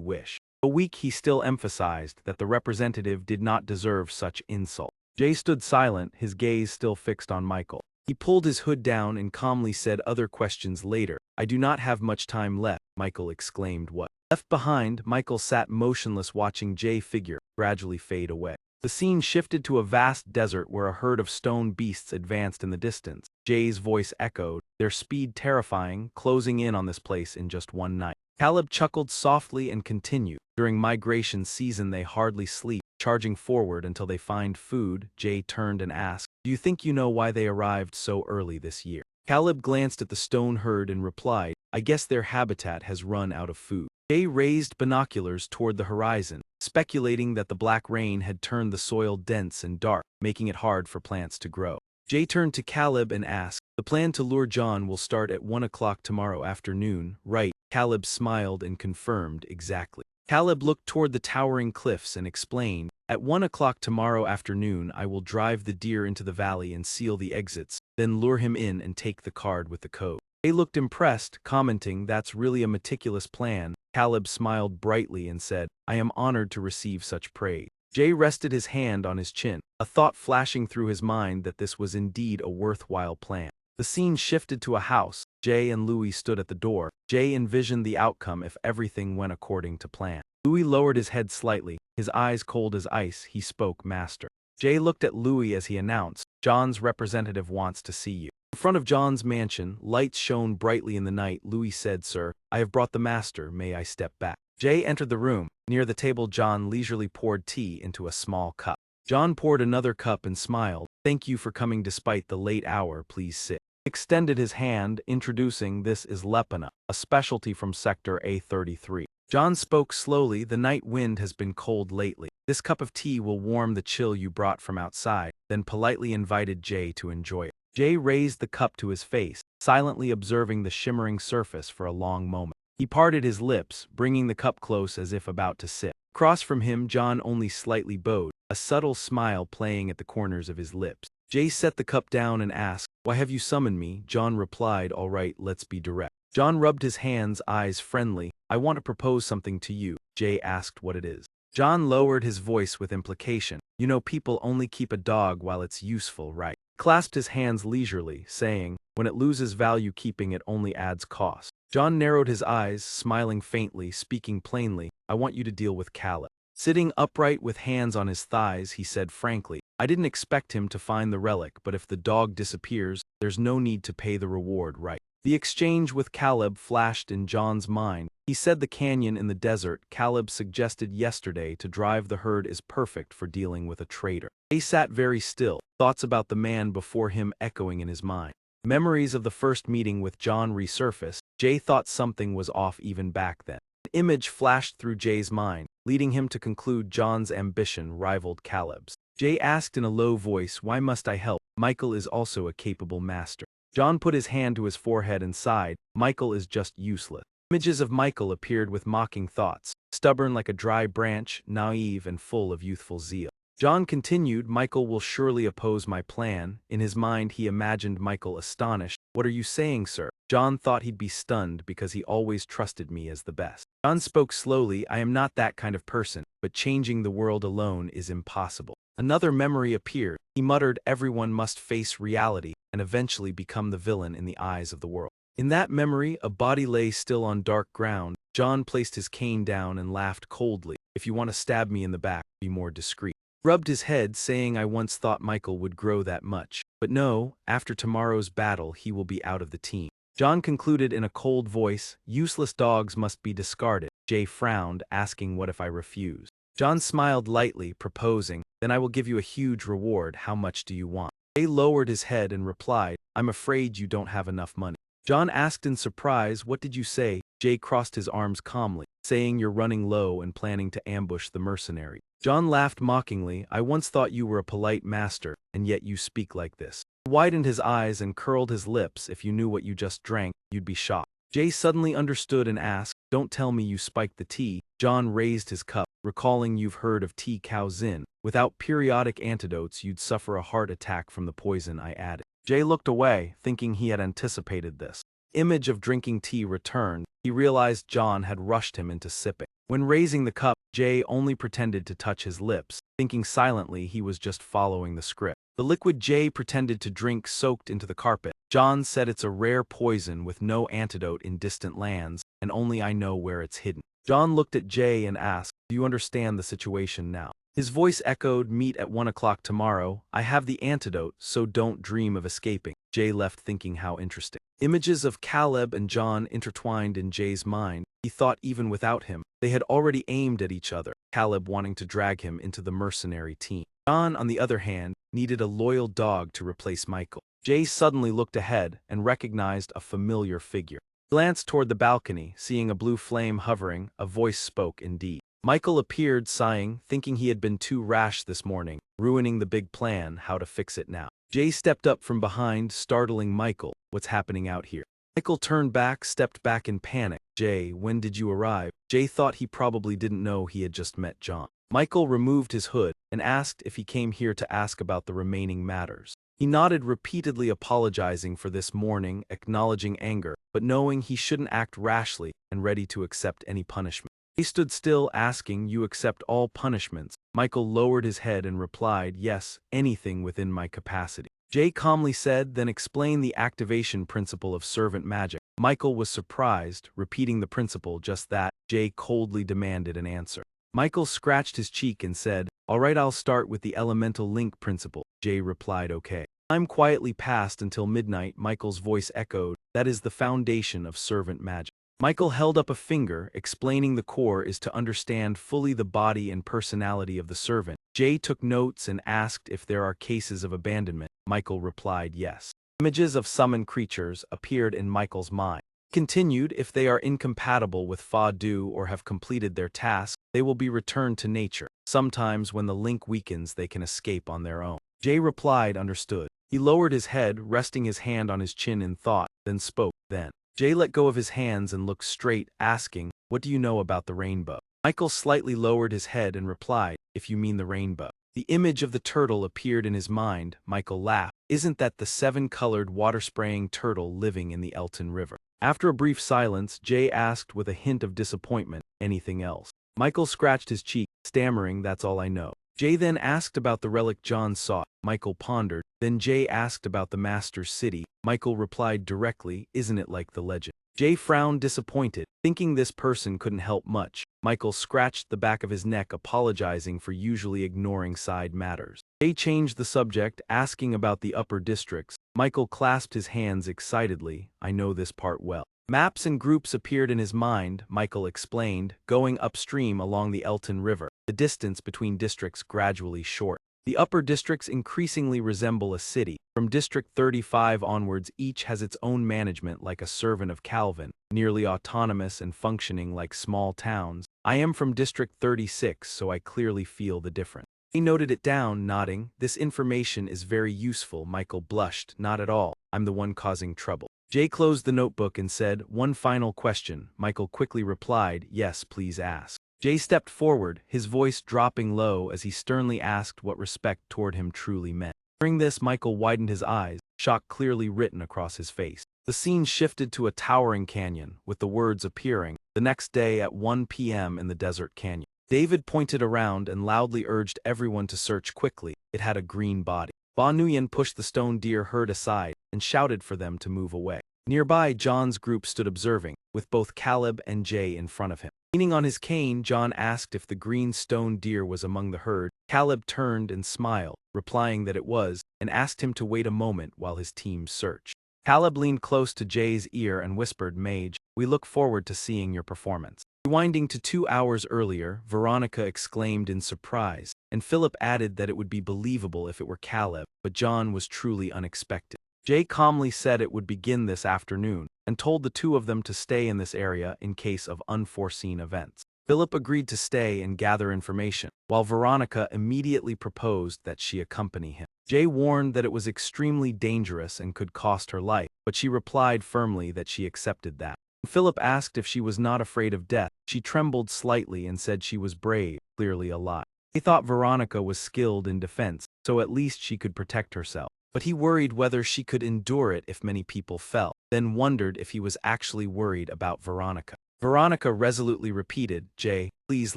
wish." Though weak, he still emphasized that the representative did not deserve such insult. Jay stood silent, his gaze still fixed on Michael. He pulled his hood down and calmly said, "Other questions later. I do not have much time left," Michael exclaimed. What? Left behind, Michael sat motionless watching Jay's figure gradually fade away. The scene shifted to a vast desert where a herd of stone beasts advanced in the distance. Jay's voice echoed, their speed terrifying, closing in on this place in just one night. Caleb chuckled softly and continued. During migration season they hardly sleep, charging forward until they find food. Jay turned and asked, "Do you think you know why they arrived so early this year?" Caleb glanced at the stone herd and replied, "I guess their habitat has run out of food." Jay raised binoculars toward the horizon, speculating that the black rain had turned the soil dense and dark, making it hard for plants to grow. Jay turned to Caleb and asked, "The plan to lure John will start at 1 o'clock tomorrow afternoon, right?" Caleb smiled and confirmed, "Exactly." Caleb looked toward the towering cliffs and explained, "At 1 o'clock tomorrow afternoon I will drive the deer into the valley and seal the exits, then lure him in and take the card with the code." Jay looked impressed, commenting, "That's really a meticulous plan." Caleb smiled brightly and said, "I am honored to receive such praise." Jay rested his hand on his chin, a thought flashing through his mind that this was indeed a worthwhile plan. The scene shifted to a house. Jay and Louis stood at the door. Jay envisioned the outcome if everything went according to plan. Louis lowered his head slightly, his eyes cold as ice. He spoke, "Master." Jay looked at Louis as he announced, "John's representative wants to see you." In front of John's mansion, lights shone brightly in the night. Louis said, "Sir, I have brought the master. May I step back?" Jay entered the room. Near the table, John leisurely poured tea into a small cup. John poured another cup and smiled. "Thank you for coming despite the late hour. Please sit." He extended his hand, introducing, "This is lepana, a specialty from Sector A33. John spoke slowly. "The night wind has been cold lately. This cup of tea will warm the chill you brought from outside," then politely invited Jay to enjoy it. Jay raised the cup to his face, silently observing the shimmering surface for a long moment. He parted his lips, bringing the cup close as if about to sip. Across from him, John only slightly bowed, a subtle smile playing at the corners of his lips. Jay set the cup down and asked, "Why have you summoned me?" John replied, "All right, let's be direct." John rubbed his hands, eyes friendly. "I want to propose something to you." Jay asked what it is. John lowered his voice with implication. "You know people only keep a dog while it's useful, right?" He clasped his hands leisurely, saying, "When it loses value, keeping it only adds cost." John narrowed his eyes, smiling faintly, speaking plainly, "I want you to deal with Caleb." Sitting upright with hands on his thighs, he said frankly, "I didn't expect him to find the relic, but if the dog disappears, there's no need to pay the reward, right?" The exchange with Caleb flashed in John's mind. He said the canyon in the desert Caleb suggested yesterday to drive the herd is perfect for dealing with a traitor. He sat very still, thoughts about the man before him echoing in his mind. Memories of the first meeting with John resurfaced. Jay thought something was off even back then. An image flashed through Jay's mind, leading him to conclude John's ambition rivaled Caleb's. Jay asked in a low voice, "Why must I help? Michael is also a capable master." John put his hand to his forehead and sighed, "Michael is just useless." Images of Michael appeared with mocking thoughts, stubborn like a dry branch, naive and full of youthful zeal. John continued, Michael will surely oppose my plan. In his mind he imagined Michael astonished. What are you saying, sir? John thought he'd be stunned because he always trusted me as the best. John spoke slowly, I am not that kind of person, but changing the world alone is impossible. Another memory appeared. He muttered, everyone must face reality and eventually become the villain in the eyes of the world. In that memory, a body lay still on dark ground. John placed his cane down and laughed coldly. If you want to stab me in the back, be more discreet. Rubbed his head, saying I once thought Michael would grow that much. But no, after tomorrow's battle he will be out of the team. John concluded in a cold voice, useless dogs must be discarded. Jay frowned, asking what if I refuse. John smiled lightly, proposing, then I will give you a huge reward. How much do you want? Jay lowered his head and replied, I'm afraid you don't have enough money. John asked in surprise, what did you say? Jay crossed his arms calmly, saying you're running low and planning to ambush the mercenary. John laughed mockingly, I once thought you were a polite master, and yet you speak like this. He widened his eyes and curled his lips. If you knew what you just drank, you'd be shocked. Jay suddenly understood and asked, don't tell me you spiked the tea. John raised his cup, recalling you've heard of tea cow zin. Without periodic antidotes you'd suffer a heart attack from the poison I added. Jay looked away, thinking he had anticipated this. Image of drinking tea returned. He realized John had rushed him into sipping. When raising the cup, Jay only pretended to touch his lips, thinking silently he was just following the script. The liquid Jay pretended to drink soaked into the carpet. John said it's a rare poison with no antidote in distant lands, and only I know where it's hidden. John looked at Jay and asked, do you understand the situation now? His voice echoed, meet at 1 o'clock tomorrow. I have the antidote, so don't dream of escaping. Jay left thinking how interesting. Images of Caleb and John intertwined in Jay's mind. He thought even without him, they had already aimed at each other, Caleb wanting to drag him into the mercenary team. John, on the other hand, needed a loyal dog to replace Michael. Jay suddenly looked ahead and recognized a familiar figure. He glanced toward the balcony, seeing a blue flame hovering. A voice spoke indeed. Michael appeared, sighing, thinking he had been too rash this morning, ruining the big plan, how to fix it now. Jay stepped up from behind, startling Michael. What's happening out here? Michael turned back, stepped back in panic. Jay, when did you arrive? Jay thought he probably didn't know he had just met John. Michael removed his hood and asked if he came here to ask about the remaining matters. He nodded, repeatedly apologizing for this morning, acknowledging anger, but knowing he shouldn't act rashly and ready to accept any punishment. He stood still, asking, you accept all punishments? Michael lowered his head and replied, yes, anything within my capacity. Jay calmly said, then explain the activation principle of servant magic. Michael was surprised, repeating the principle just that. Jay coldly demanded an answer. Michael scratched his cheek and said, all right, I'll start with the elemental link principle. Jay replied, okay. Time quietly passed until midnight. Michael's voice echoed, that is the foundation of servant magic. Michael held up a finger, explaining the core is to understand fully the body and personality of the servant. Jay took notes and asked if there are cases of abandonment. Michael replied yes. Images of summoned creatures appeared in Michael's mind. Continued, if they are incompatible with Fa-Du or have completed their task, they will be returned to nature. Sometimes when the link weakens they can escape on their own. Jay replied, understood. He lowered his head, resting his hand on his chin in thought, then spoke. Then Jay let go of his hands and looked straight, asking, what do you know about the rainbow? Michael slightly lowered his head and replied, if you mean the rainbow. The image of the turtle appeared in his mind. Michael laughed. Isn't that the 7-colored water-spraying turtle living in the Elton River? After a brief silence, Jay asked with a hint of disappointment, anything else? Michael scratched his cheek, stammering, that's all I know. Jay then asked about the relic John sought. Michael pondered. Then Jay asked about the Master's city. Michael replied directly, isn't it like the legend? Jay frowned, disappointed, thinking this person couldn't help much. Michael scratched the back of his neck, apologizing for usually ignoring side matters. Jay changed the subject, asking about the upper districts. Michael clasped his hands excitedly, I know this part well. Maps and groups appeared in his mind, Michael explained, going upstream along the Elton River. The distance between districts gradually short. The upper districts increasingly resemble a city. From District 35 onwards, each has its own management like a servant of Calvin, nearly autonomous and functioning like small towns. I am from District 36, so I clearly feel the difference. He noted it down, nodding. This information is very useful. Michael blushed. Not at all. I'm the one causing trouble. Jay closed the notebook and said, "One final question." Michael quickly replied, "Yes, please ask." Jay stepped forward, his voice dropping low as he sternly asked what respect toward him truly meant. Hearing this, Michael widened his eyes, shock clearly written across his face. The scene shifted to a towering canyon, with the words appearing, "The next day at 1 p.m. in the desert canyon." David pointed around and loudly urged everyone to search quickly. It had a green body. Ba Nguyen pushed the stone deer herd aside and shouted for them to move away. Nearby, John's group stood observing, with both Caleb and Jay in front of him. Leaning on his cane, John asked if the green stone deer was among the herd. Caleb turned and smiled, replying that it was, and asked him to wait a moment while his team searched. Caleb leaned close to Jay's ear and whispered, "Mage, we look forward to seeing your performance." Rewinding to 2 hours earlier, Veronica exclaimed in surprise, and Philip added that it would be believable if it were Caleb, but John was truly unexpected. Jay calmly said it would begin this afternoon, and told the two of them to stay in this area in case of unforeseen events. Philip agreed to stay and gather information, while Veronica immediately proposed that she accompany him. Jay warned that it was extremely dangerous and could cost her life, but she replied firmly that she accepted that. When Philip asked if she was not afraid of death, she trembled slightly and said she was brave, clearly a lie. He thought Veronica was skilled in defense, so at least she could protect herself. But he worried whether she could endure it if many people fell, then wondered if he was actually worried about Veronica. Veronica resolutely repeated, "Jay, please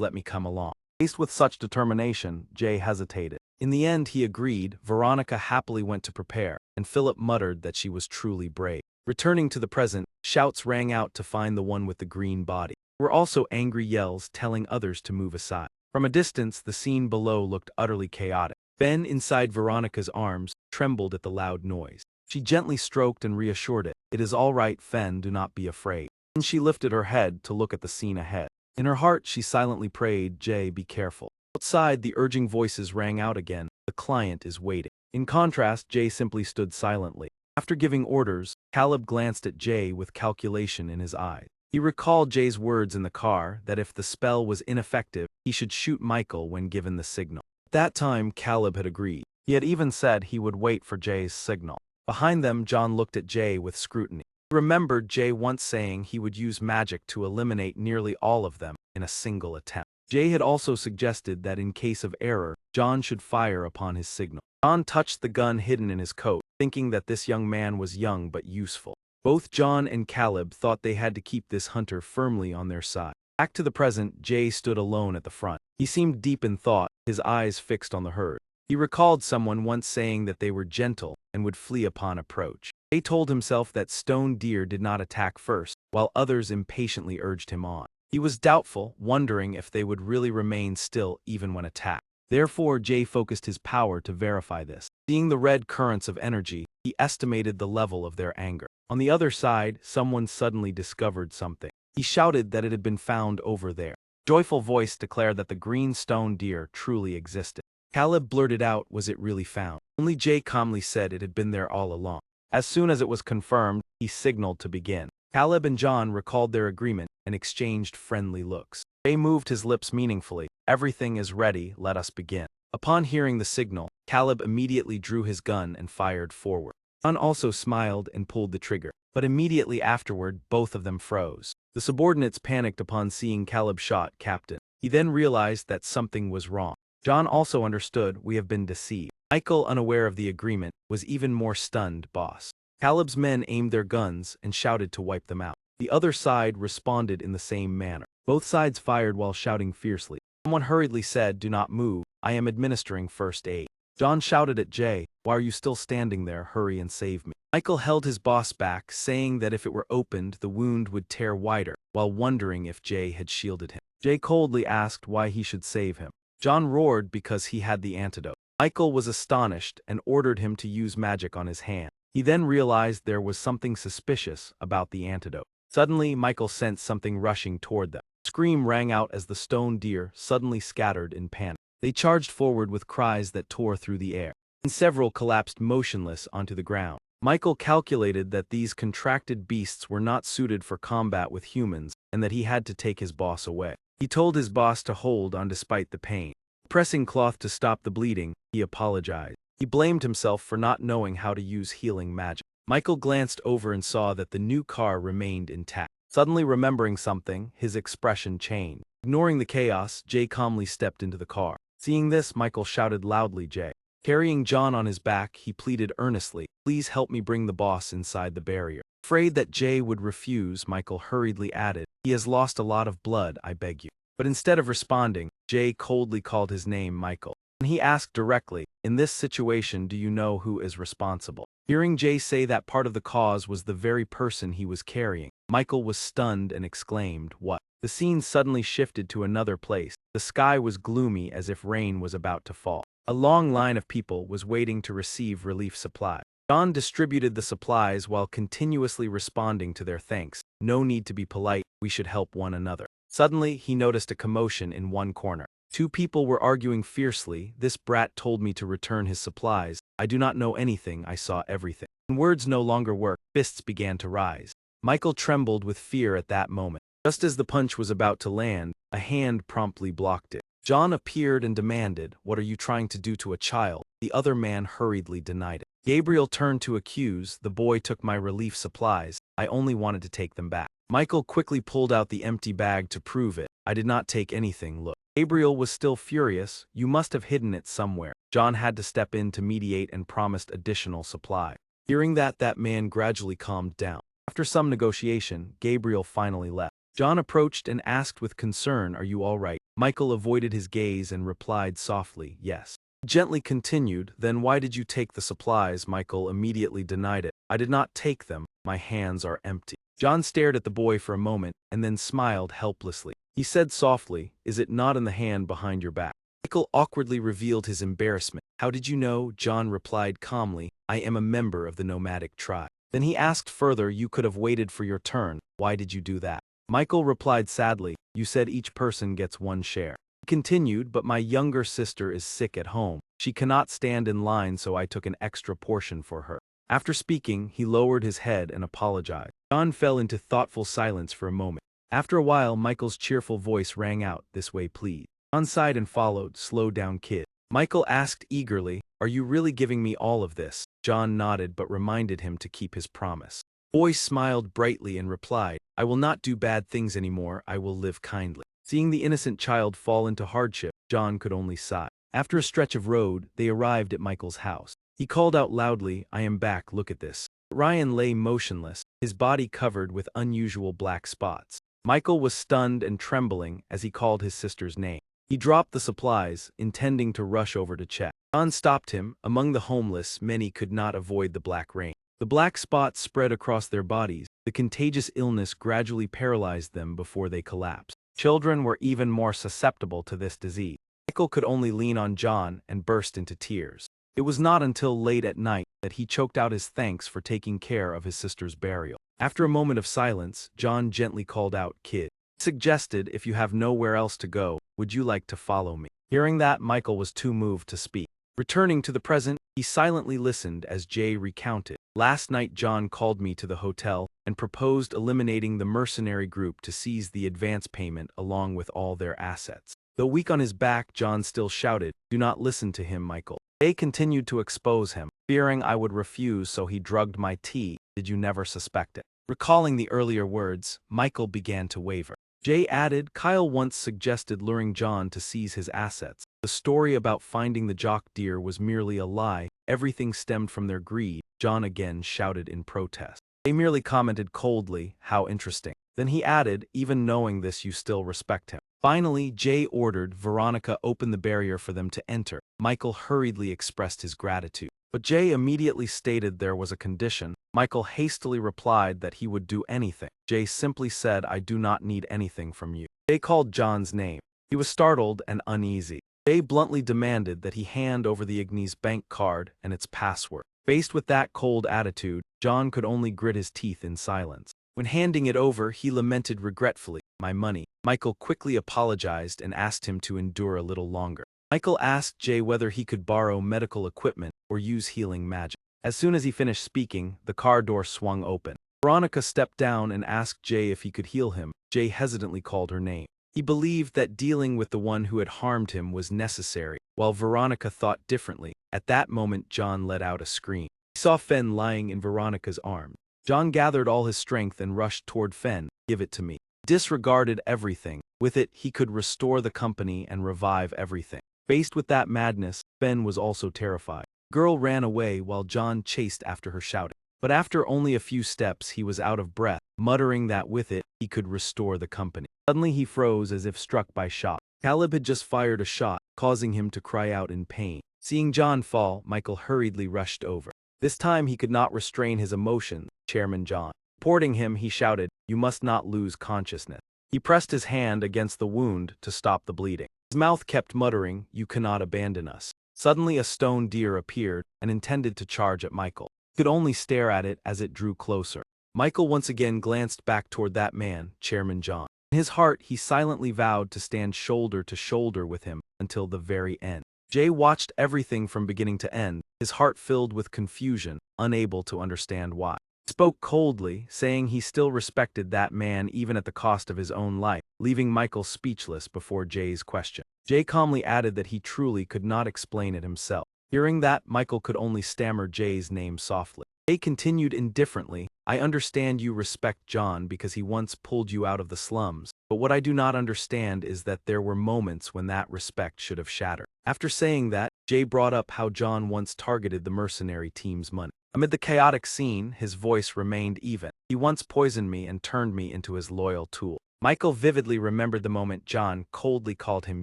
let me come along." Faced with such determination, Jay hesitated. In the end, he agreed. Veronica happily went to prepare, and Philip muttered that she was truly brave. Returning to the present, shouts rang out to find the one with the green body. There were also angry yells telling others to move aside. From a distance, the scene below looked utterly chaotic. Ben, inside Veronica's arms, trembled at the loud noise. She gently stroked and reassured it. "It is all right, Fen, do not be afraid." Then she lifted her head to look at the scene ahead. In her heart, she silently prayed, "Jay, be careful." Outside, the urging voices rang out again. "The client is waiting." In contrast, Jay simply stood silently. After giving orders, Caleb glanced at Jay with calculation in his eyes. He recalled Jay's words in the car that if the spell was ineffective, he should shoot Michael when given the signal. At that time, Caleb had agreed. He had even said he would wait for Jay's signal. Behind them, John looked at Jay with scrutiny. He remembered Jay once saying he would use magic to eliminate nearly all of them in a single attempt. Jay had also suggested that in case of error, John should fire upon his signal. John touched the gun hidden in his coat, thinking that this young man was young but useful. Both John and Caleb thought they had to keep this hunter firmly on their side. Back to the present, Jay stood alone at the front. He seemed deep in thought, his eyes fixed on the herd. He recalled someone once saying that they were gentle and would flee upon approach. Jay told himself that stone deer did not attack first, while others impatiently urged him on. He was doubtful, wondering if they would really remain still even when attacked. Therefore, Jay focused his power to verify this. Seeing the red currents of energy, he estimated the level of their anger. On the other side, someone suddenly discovered something. He shouted that it had been found over there. A joyful voice declared that the green stone deer truly existed. Caleb blurted out, "Was it really found?" Only Jay calmly said it had been there all along. As soon as it was confirmed, he signaled to begin. Caleb and John recalled their agreement and exchanged friendly looks. Jay moved his lips meaningfully. "Everything is ready, let us begin." Upon hearing the signal, Caleb immediately drew his gun and fired forward. John also smiled and pulled the trigger, but immediately afterward, both of them froze. The subordinates panicked upon seeing Caleb shot Captain. He then realized that something was wrong. John also understood, "We have been deceived." Michael, unaware of the agreement, was even more stunned, "Boss." Caleb's men aimed their guns and shouted to wipe them out. The other side responded in the same manner. Both sides fired while shouting fiercely. Someone hurriedly said, "Do not move, I am administering first aid." John shouted at Jay, "Why are you still standing there? Hurry and save me." Michael held his boss back, saying that if it were opened, the wound would tear wider, while wondering if Jay had shielded him. Jay coldly asked why he should save him. John roared because he had the antidote. Michael was astonished and ordered him to use magic on his hand. He then realized there was something suspicious about the antidote. Suddenly, Michael sensed something rushing toward them. A scream rang out as the stone deer suddenly scattered in panic. They charged forward with cries that tore through the air, and several collapsed motionless onto the ground. Michael calculated that these contracted beasts were not suited for combat with humans and that he had to take his boss away. He told his boss to hold on despite the pain. Pressing cloth to stop the bleeding, he apologized. He blamed himself for not knowing how to use healing magic. Michael glanced over and saw that the new car remained intact. Suddenly remembering something, his expression changed. Ignoring the chaos, Jay calmly stepped into the car. Seeing this, Michael shouted loudly, "Jay." Carrying John on his back, he pleaded earnestly, "Please help me bring the boss inside the barrier." Afraid that Jay would refuse, Michael hurriedly added, "He has lost a lot of blood, I beg you." But instead of responding, Jay coldly called his name Michael. And he asked directly, "In this situation, do you know who is responsible?" Hearing Jay say that part of the cause was the very person he was carrying, Michael was stunned and exclaimed, "What?" The scene suddenly shifted to another place. The sky was gloomy as if rain was about to fall. A long line of people was waiting to receive relief supplies. John distributed the supplies while continuously responding to their thanks. "No need to be polite, we should help one another." Suddenly, he noticed a commotion in one corner. Two people were arguing fiercely. "This brat told me to return his supplies. I do not know anything, I saw everything." When words no longer worked, fists began to rise. Michael trembled with fear at that moment. Just as the punch was about to land, a hand promptly blocked it. John appeared and demanded, "What are you trying to do to a child?" The other man hurriedly denied it. Gabriel turned to accuse, "The boy took my relief supplies. I only wanted to take them back." Michael quickly pulled out the empty bag to prove it. "I did not take anything, look." Gabriel was still furious. "You must have hidden it somewhere." John had to step in to mediate and promised additional supply. Hearing that man gradually calmed down. After some negotiation, Gabriel finally left. John approached and asked with concern, "Are you all right?" Michael avoided his gaze and replied softly, "Yes." Gently continued, "Then why did you take the supplies?" Michael immediately denied it. "I did not take them. My hands are empty." John stared at the boy for a moment and then smiled helplessly. He said softly, "Is it not in the hand behind your back?" Michael awkwardly revealed his embarrassment. "How did you know?" John replied calmly, "I am a member of the nomadic tribe." Then he asked further, "You could have waited for your turn. Why did you do that?" Michael replied sadly, "You said each person gets one share." He continued, "But my younger sister is sick at home. She cannot stand in line, so I took an extra portion for her." After speaking, he lowered his head and apologized. John fell into thoughtful silence for a moment. After a while, Michael's cheerful voice rang out, "This way, please." John sighed and followed, "Slow down, kid." Michael asked eagerly, "Are you really giving me all of this?" John nodded but reminded him to keep his promise. The boy smiled brightly and replied, "I will not do bad things anymore, I will live kindly." Seeing the innocent child fall into hardship, John could only sigh. After a stretch of road, they arrived at Michael's house. He called out loudly, "I am back, look at this." Ryan lay motionless, his body covered with unusual black spots. Michael was stunned and trembling as he called his sister's name. He dropped the supplies, intending to rush over to check. John stopped him. Among the homeless, many could not avoid the black rain. The black spots spread across their bodies. The contagious illness gradually paralyzed them before they collapsed. Children were even more susceptible to this disease. Michael could only lean on John and burst into tears. It was not until late at night that he choked out his thanks for taking care of his sister's burial. After a moment of silence, John gently called out, "Kid." He suggested, "If you have nowhere else to go, would you like to follow me?" Hearing that, Michael was too moved to speak. Returning to the present, he silently listened as Jay recounted. "Last night John called me to the hotel and proposed eliminating the mercenary group to seize the advance payment along with all their assets." Though weak on his back, John still shouted, "Do not listen to him, Michael." Jay continued to expose him. "Fearing I would refuse, so he drugged my tea. Did you never suspect it?" Recalling the earlier words, Michael began to waver. Jay added, "Kyle once suggested luring John to seize his assets. The story about finding the jock deer was merely a lie. Everything stemmed from their greed." John again shouted in protest. Jay merely commented coldly, "How interesting." Then he added, "Even knowing this, you still respect him." Finally, Jay ordered Veronica open the barrier for them to enter. Michael hurriedly expressed his gratitude. But Jay immediately stated there was a condition. Michael hastily replied that he would do anything. Jay simply said, "I do not need anything from you." Jay called John's name. He was startled and uneasy. Jay bluntly demanded that he hand over the Ignis bank card and its password. Faced with that cold attitude, John could only grit his teeth in silence. When handing it over, he lamented regretfully, "My money." Michael quickly apologized and asked him to endure a little longer. Michael asked Jay whether he could borrow medical equipment or use healing magic. As soon as he finished speaking, the car door swung open. Veronica stepped down and asked Jay if he could heal him. Jay hesitantly called her name. He believed that dealing with the one who had harmed him was necessary, while Veronica thought differently. At that moment, John let out a scream. He saw Fen lying in Veronica's arms. John gathered all his strength and rushed toward Fen. "Give it to me." Disregarded everything. With it, he could restore the company and revive everything. Faced with that madness, Fen was also terrified. Girl ran away while John chased after her shouting. But after only a few steps he was out of breath, muttering that with it, he could restore the company. Suddenly he froze as if struck by shock. Caleb had just fired a shot, causing him to cry out in pain. Seeing John fall, Michael hurriedly rushed over. This time he could not restrain his emotions. Chairman John. Supporting him, he shouted, "You must not lose consciousness." He pressed his hand against the wound to stop the bleeding. His mouth kept muttering, "You cannot abandon us." Suddenly a stone deer appeared and intended to charge at Michael. He could only stare at it as it drew closer. Michael once again glanced back toward that man, Chairman John. In his heart, he silently vowed to stand shoulder to shoulder with him until the very end. Jay watched everything from beginning to end, his heart filled with confusion, unable to understand why. He spoke coldly, saying he still respected that man even at the cost of his own life, leaving Michael speechless before Jay's question. Jay calmly added that he truly could not explain it himself. Hearing that, Michael could only stammer Jay's name softly. Jay continued indifferently, "I understand you respect John because he once pulled you out of the slums, but what I do not understand is that there were moments when that respect should have shattered." After saying that, Jay brought up how John once targeted the mercenary team's money. Amid the chaotic scene, his voice remained even. "He once poisoned me and turned me into his loyal tool." Michael vividly remembered the moment John coldly called him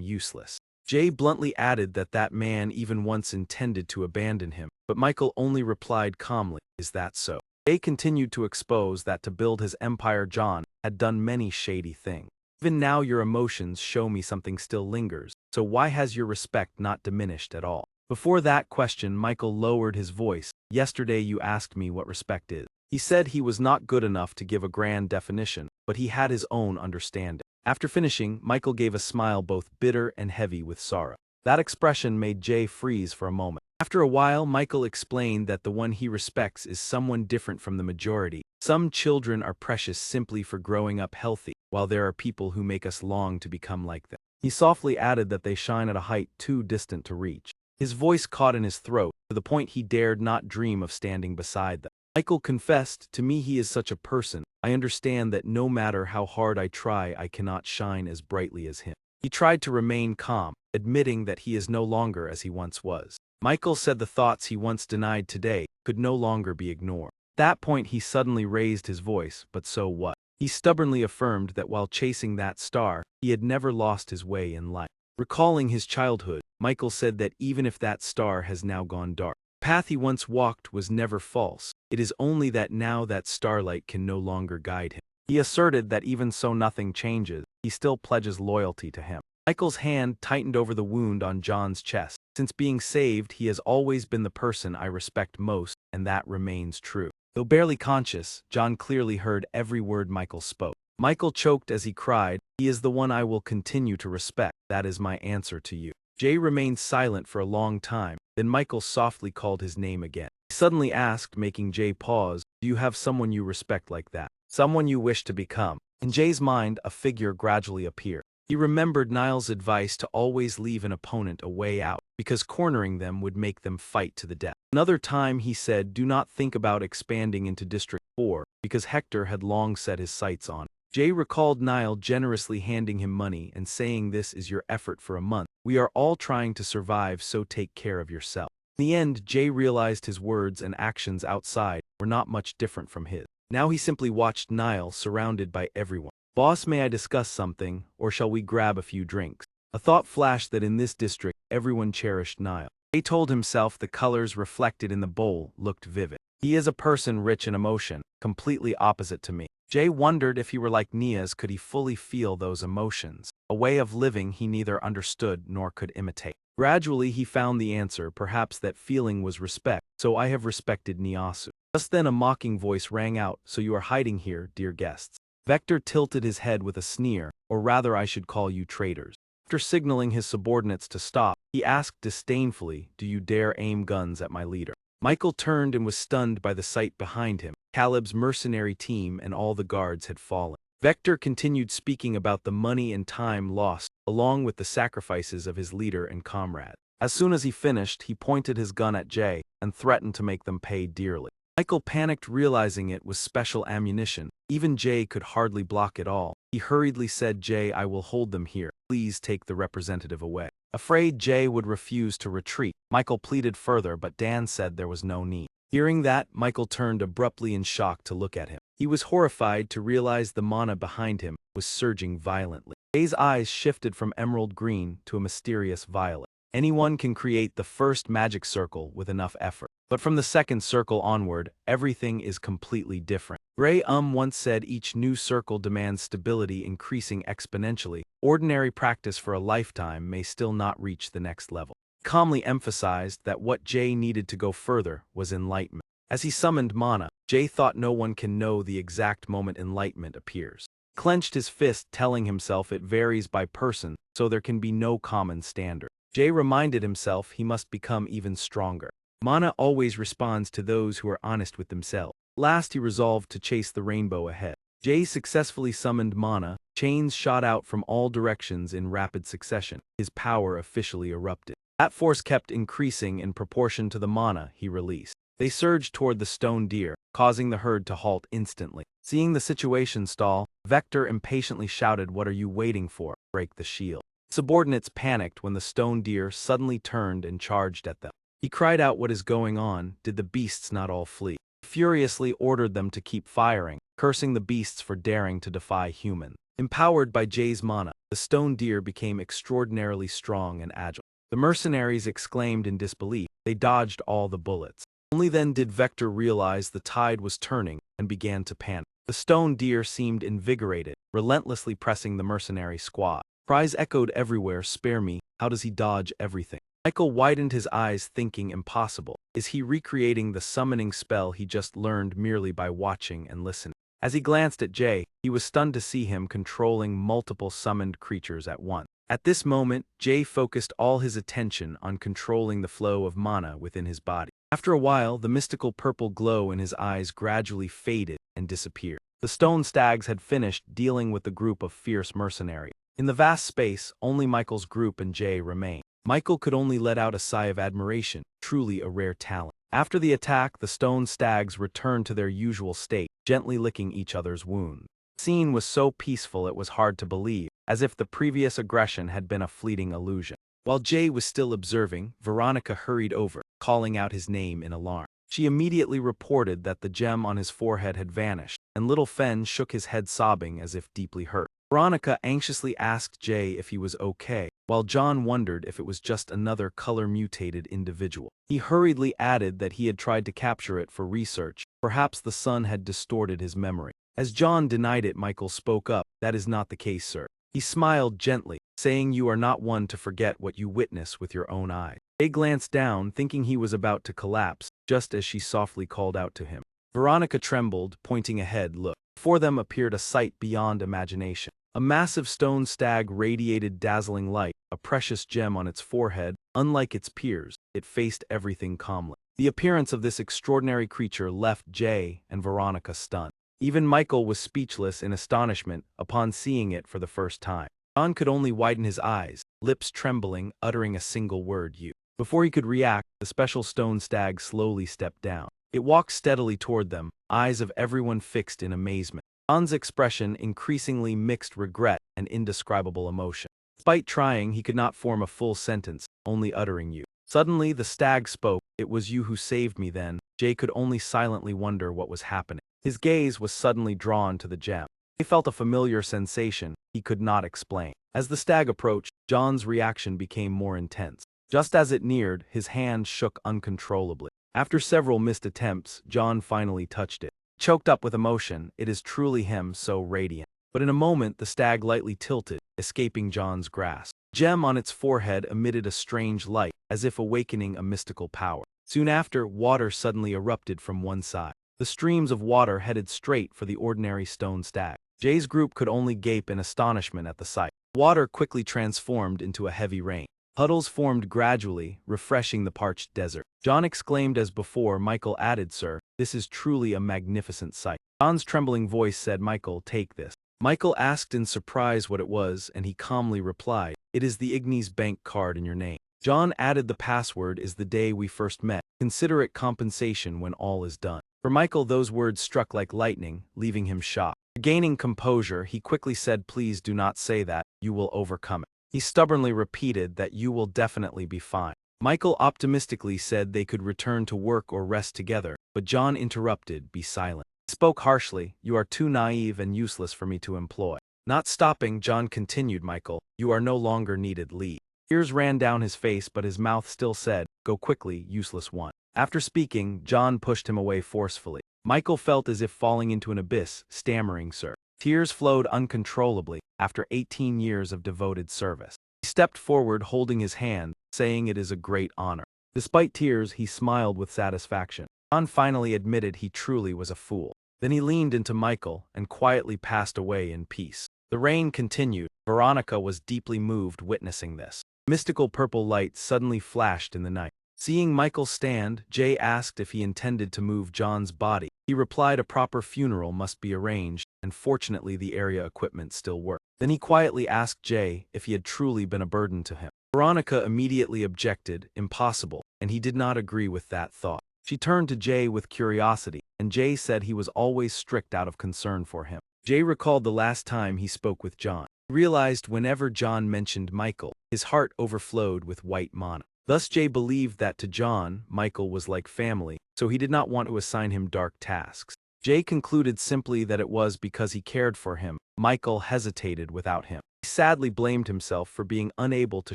useless. Jay bluntly added that that man even once intended to abandon him, but Michael only replied calmly, "Is that so?" Jay continued to expose that to build his empire John had done many shady things. "Even now your emotions show me something still lingers, so why has your respect not diminished at all?" Before that question, Michael lowered his voice. "Yesterday you asked me what respect is." He said he was not good enough to give a grand definition, but he had his own understanding. After finishing, Michael gave a smile both bitter and heavy with sorrow. That expression made Jay freeze for a moment. After a while, Michael explained that the one he respects is someone different from the majority. Some children are precious simply for growing up healthy, while there are people who make us long to become like them. He softly added that they shine at a height too distant to reach. His voice caught in his throat, to the point he dared not dream of standing beside them. Michael confessed, "To me he is such a person. I understand that no matter how hard I try, I cannot shine as brightly as him." He tried to remain calm, admitting that he is no longer as he once was. Michael said the thoughts he once denied today could no longer be ignored. At that point he suddenly raised his voice, but so what? He stubbornly affirmed that while chasing that star, he had never lost his way in life. Recalling his childhood, Michael said that even if that star has now gone dark, the path he once walked was never false. It is only that now that starlight can no longer guide him. He asserted that even so nothing changes, he still pledges loyalty to him. Michael's hand tightened over the wound on John's chest. "Since being saved, he has always been the person I respect most, and that remains true." Though barely conscious, John clearly heard every word Michael spoke. Michael choked as he cried, "He is the one I will continue to respect. That is my answer to you." Jay remained silent for a long time, then Michael softly called his name again. He suddenly asked, making Jay pause, "Do you have someone you respect like that? Someone you wish to become?" In Jay's mind, a figure gradually appeared. He remembered Niall's advice to always leave an opponent a way out, because cornering them would make them fight to the death. Another time he said, "Do not think about expanding into District 4, because Hector had long set his sights on it." Jay recalled Niall generously handing him money and saying, "This is your effort for a month. We are all trying to survive, so take care of yourself." In the end, Jay realized his words and actions outside were not much different from his. Now he simply watched Niall surrounded by everyone. "Boss, may I discuss something, or shall we grab a few drinks?" A thought flashed that in this district, everyone cherished Niall. Jay told himself the colors reflected in the bowl looked vivid. "He is a person rich in emotion, completely opposite to me." Jay wondered if he were like Niaz, could he fully feel those emotions, a way of living he neither understood nor could imitate. Gradually he found the answer, perhaps that feeling was respect, "So I have respected Niasu." Just then a mocking voice rang out, "So you are hiding here, dear guests." Vector tilted his head with a sneer, "Or rather I should call you traitors." After signaling his subordinates to stop, he asked disdainfully, "Do you dare aim guns at my leader?" Michael turned and was stunned by the sight behind him. Caleb's mercenary team and all the guards had fallen. Vector continued speaking about the money and time lost, along with the sacrifices of his leader and comrade. As soon as he finished, he pointed his gun at Jay and threatened to make them pay dearly. Michael panicked, realizing it was special ammunition. Even Jay could hardly block it all. He hurriedly said, "Jay, I will hold them here. Please take the representative away." Afraid Jay would refuse to retreat, Michael pleaded further, but Dan said there was no need. Hearing that, Michael turned abruptly in shock to look at him. He was horrified to realize the mana behind him was surging violently. Jay's eyes shifted from emerald green to a mysterious violet. Anyone can create the first magic circle with enough effort. But from the second circle onward, everything is completely different. Gray once said each new circle demands stability increasing exponentially. Ordinary practice for a lifetime may still not reach the next level. He calmly emphasized that what Jay needed to go further was enlightenment. As he summoned mana, Jay thought no one can know the exact moment enlightenment appears. He clenched his fist, telling himself it varies by person, so there can be no common standard. Jay reminded himself he must become even stronger. Mana always responds to those who are honest with themselves. Last, he resolved to chase the rainbow ahead. Jay successfully summoned mana. Chains shot out from all directions in rapid succession. His power officially erupted. That force kept increasing in proportion to the mana he released. They surged toward the stone deer, causing the herd to halt instantly. Seeing the situation stall, Vector impatiently shouted, "What are you waiting for? Break the shield." Subordinates panicked when the stone deer suddenly turned and charged at them. He cried out, "What is going on? Did the beasts not all flee?" He furiously ordered them to keep firing, cursing the beasts for daring to defy humans. Empowered by Jay's mana, the stone deer became extraordinarily strong and agile. The mercenaries exclaimed in disbelief. They dodged all the bullets. Only then did Vector realize the tide was turning and began to panic. The stone deer seemed invigorated, relentlessly pressing the mercenary squad. Cries echoed everywhere, "Spare me, how does he dodge everything?" Michael widened his eyes, thinking impossible. Is he recreating the summoning spell he just learned merely by watching and listening? As he glanced at Jay, he was stunned to see him controlling multiple summoned creatures at once. At this moment, Jay focused all his attention on controlling the flow of mana within his body. After a while, the mystical purple glow in his eyes gradually faded and disappeared. The stone stags had finished dealing with the group of fierce mercenaries. In the vast space, only Michael's group and Jay remained. Michael could only let out a sigh of admiration, truly a rare talent. After the attack, the stone stags returned to their usual state, gently licking each other's wounds. The scene was so peaceful it was hard to believe, as if the previous aggression had been a fleeting illusion. While Jay was still observing, Veronica hurried over, calling out his name in alarm. She immediately reported that the gem on his forehead had vanished, and little Fen shook his head, sobbing as if deeply hurt. Veronica anxiously asked Jay if he was okay, while John wondered if it was just another color-mutated individual. He hurriedly added that he had tried to capture it for research. Perhaps the sun had distorted his memory. As John denied it, Michael spoke up, "That is not the case, sir." He smiled gently, saying, "You are not one to forget what you witness with your own eyes." Jay glanced down, thinking he was about to collapse, just as she softly called out to him. Veronica trembled, pointing ahead. Look. Before them appeared a sight beyond imagination. A massive stone stag radiated dazzling light, a precious gem on its forehead. Unlike its peers, it faced everything calmly. The appearance of this extraordinary creature left Jay and Veronica stunned. Even Michael was speechless in astonishment upon seeing it for the first time. John could only widen his eyes, lips trembling, uttering a single word, "You." Before he could react, the special stone stag slowly stepped down. It walked steadily toward them, eyes of everyone fixed in amazement. John's expression increasingly mixed regret and indescribable emotion. Despite trying, he could not form a full sentence, only uttering "You." Suddenly, the stag spoke. "It was you who saved me then." Jay could only silently wonder what was happening. His gaze was suddenly drawn to the gem. He felt a familiar sensation he could not explain. As the stag approached, John's reaction became more intense. Just as it neared, his hand shook uncontrollably. After several missed attempts, John finally touched it. Choked up with emotion, "It is truly him, so radiant." But in a moment, the stag lightly tilted, escaping John's grasp. The gem on its forehead emitted a strange light, as if awakening a mystical power. Soon after, water suddenly erupted from one side. The streams of water headed straight for the ordinary stone stag. Jay's group could only gape in astonishment at the sight. Water quickly transformed into a heavy rain. Puddles formed gradually, refreshing the parched desert. John exclaimed as before. Michael added, "Sir, this is truly a magnificent sight." John's trembling voice said, "Michael, take this." Michael asked in surprise what it was, and he calmly replied, "It is the Ignis Bank card in your name." John added the password is the day we first met. Consider it compensation when all is done. For Michael, those words struck like lightning, leaving him shocked. Regaining composure, he quickly said, please do not say that, you will overcome it. He stubbornly repeated that you will definitely be fine. Michael optimistically said they could return to work or rest together, but John interrupted, be silent. He spoke harshly, you are too naive and useless for me to employ. Not stopping, John continued, Michael, you are no longer needed, leave. Tears ran down his face, but his mouth still said, go quickly, useless one. After speaking, John pushed him away forcefully. Michael felt as if falling into an abyss, stammering, sir. Tears flowed uncontrollably after 18 years of devoted service. He stepped forward holding his hand, saying it is a great honor. Despite tears, he smiled with satisfaction. John finally admitted he truly was a fool. Then he leaned into Michael and quietly passed away in peace. The rain continued. Veronica was deeply moved witnessing this. Mystical purple light suddenly flashed in the night. Seeing Michael stand, Jay asked if he intended to move John's body. He replied a proper funeral must be arranged, and fortunately the area equipment still worked. Then he quietly asked Jay if he had truly been a burden to him. Veronica immediately objected, impossible, and he did not agree with that thought. She turned to Jay with curiosity, and Jay said he was always strict out of concern for him. Jay recalled the last time he spoke with John. He realized whenever John mentioned Michael, his heart overflowed with white mana. Thus Jay believed that to John, Michael was like family, so he did not want to assign him dark tasks. Jay concluded simply that it was because he cared for him. Michael hesitated without him. He sadly blamed himself for being unable to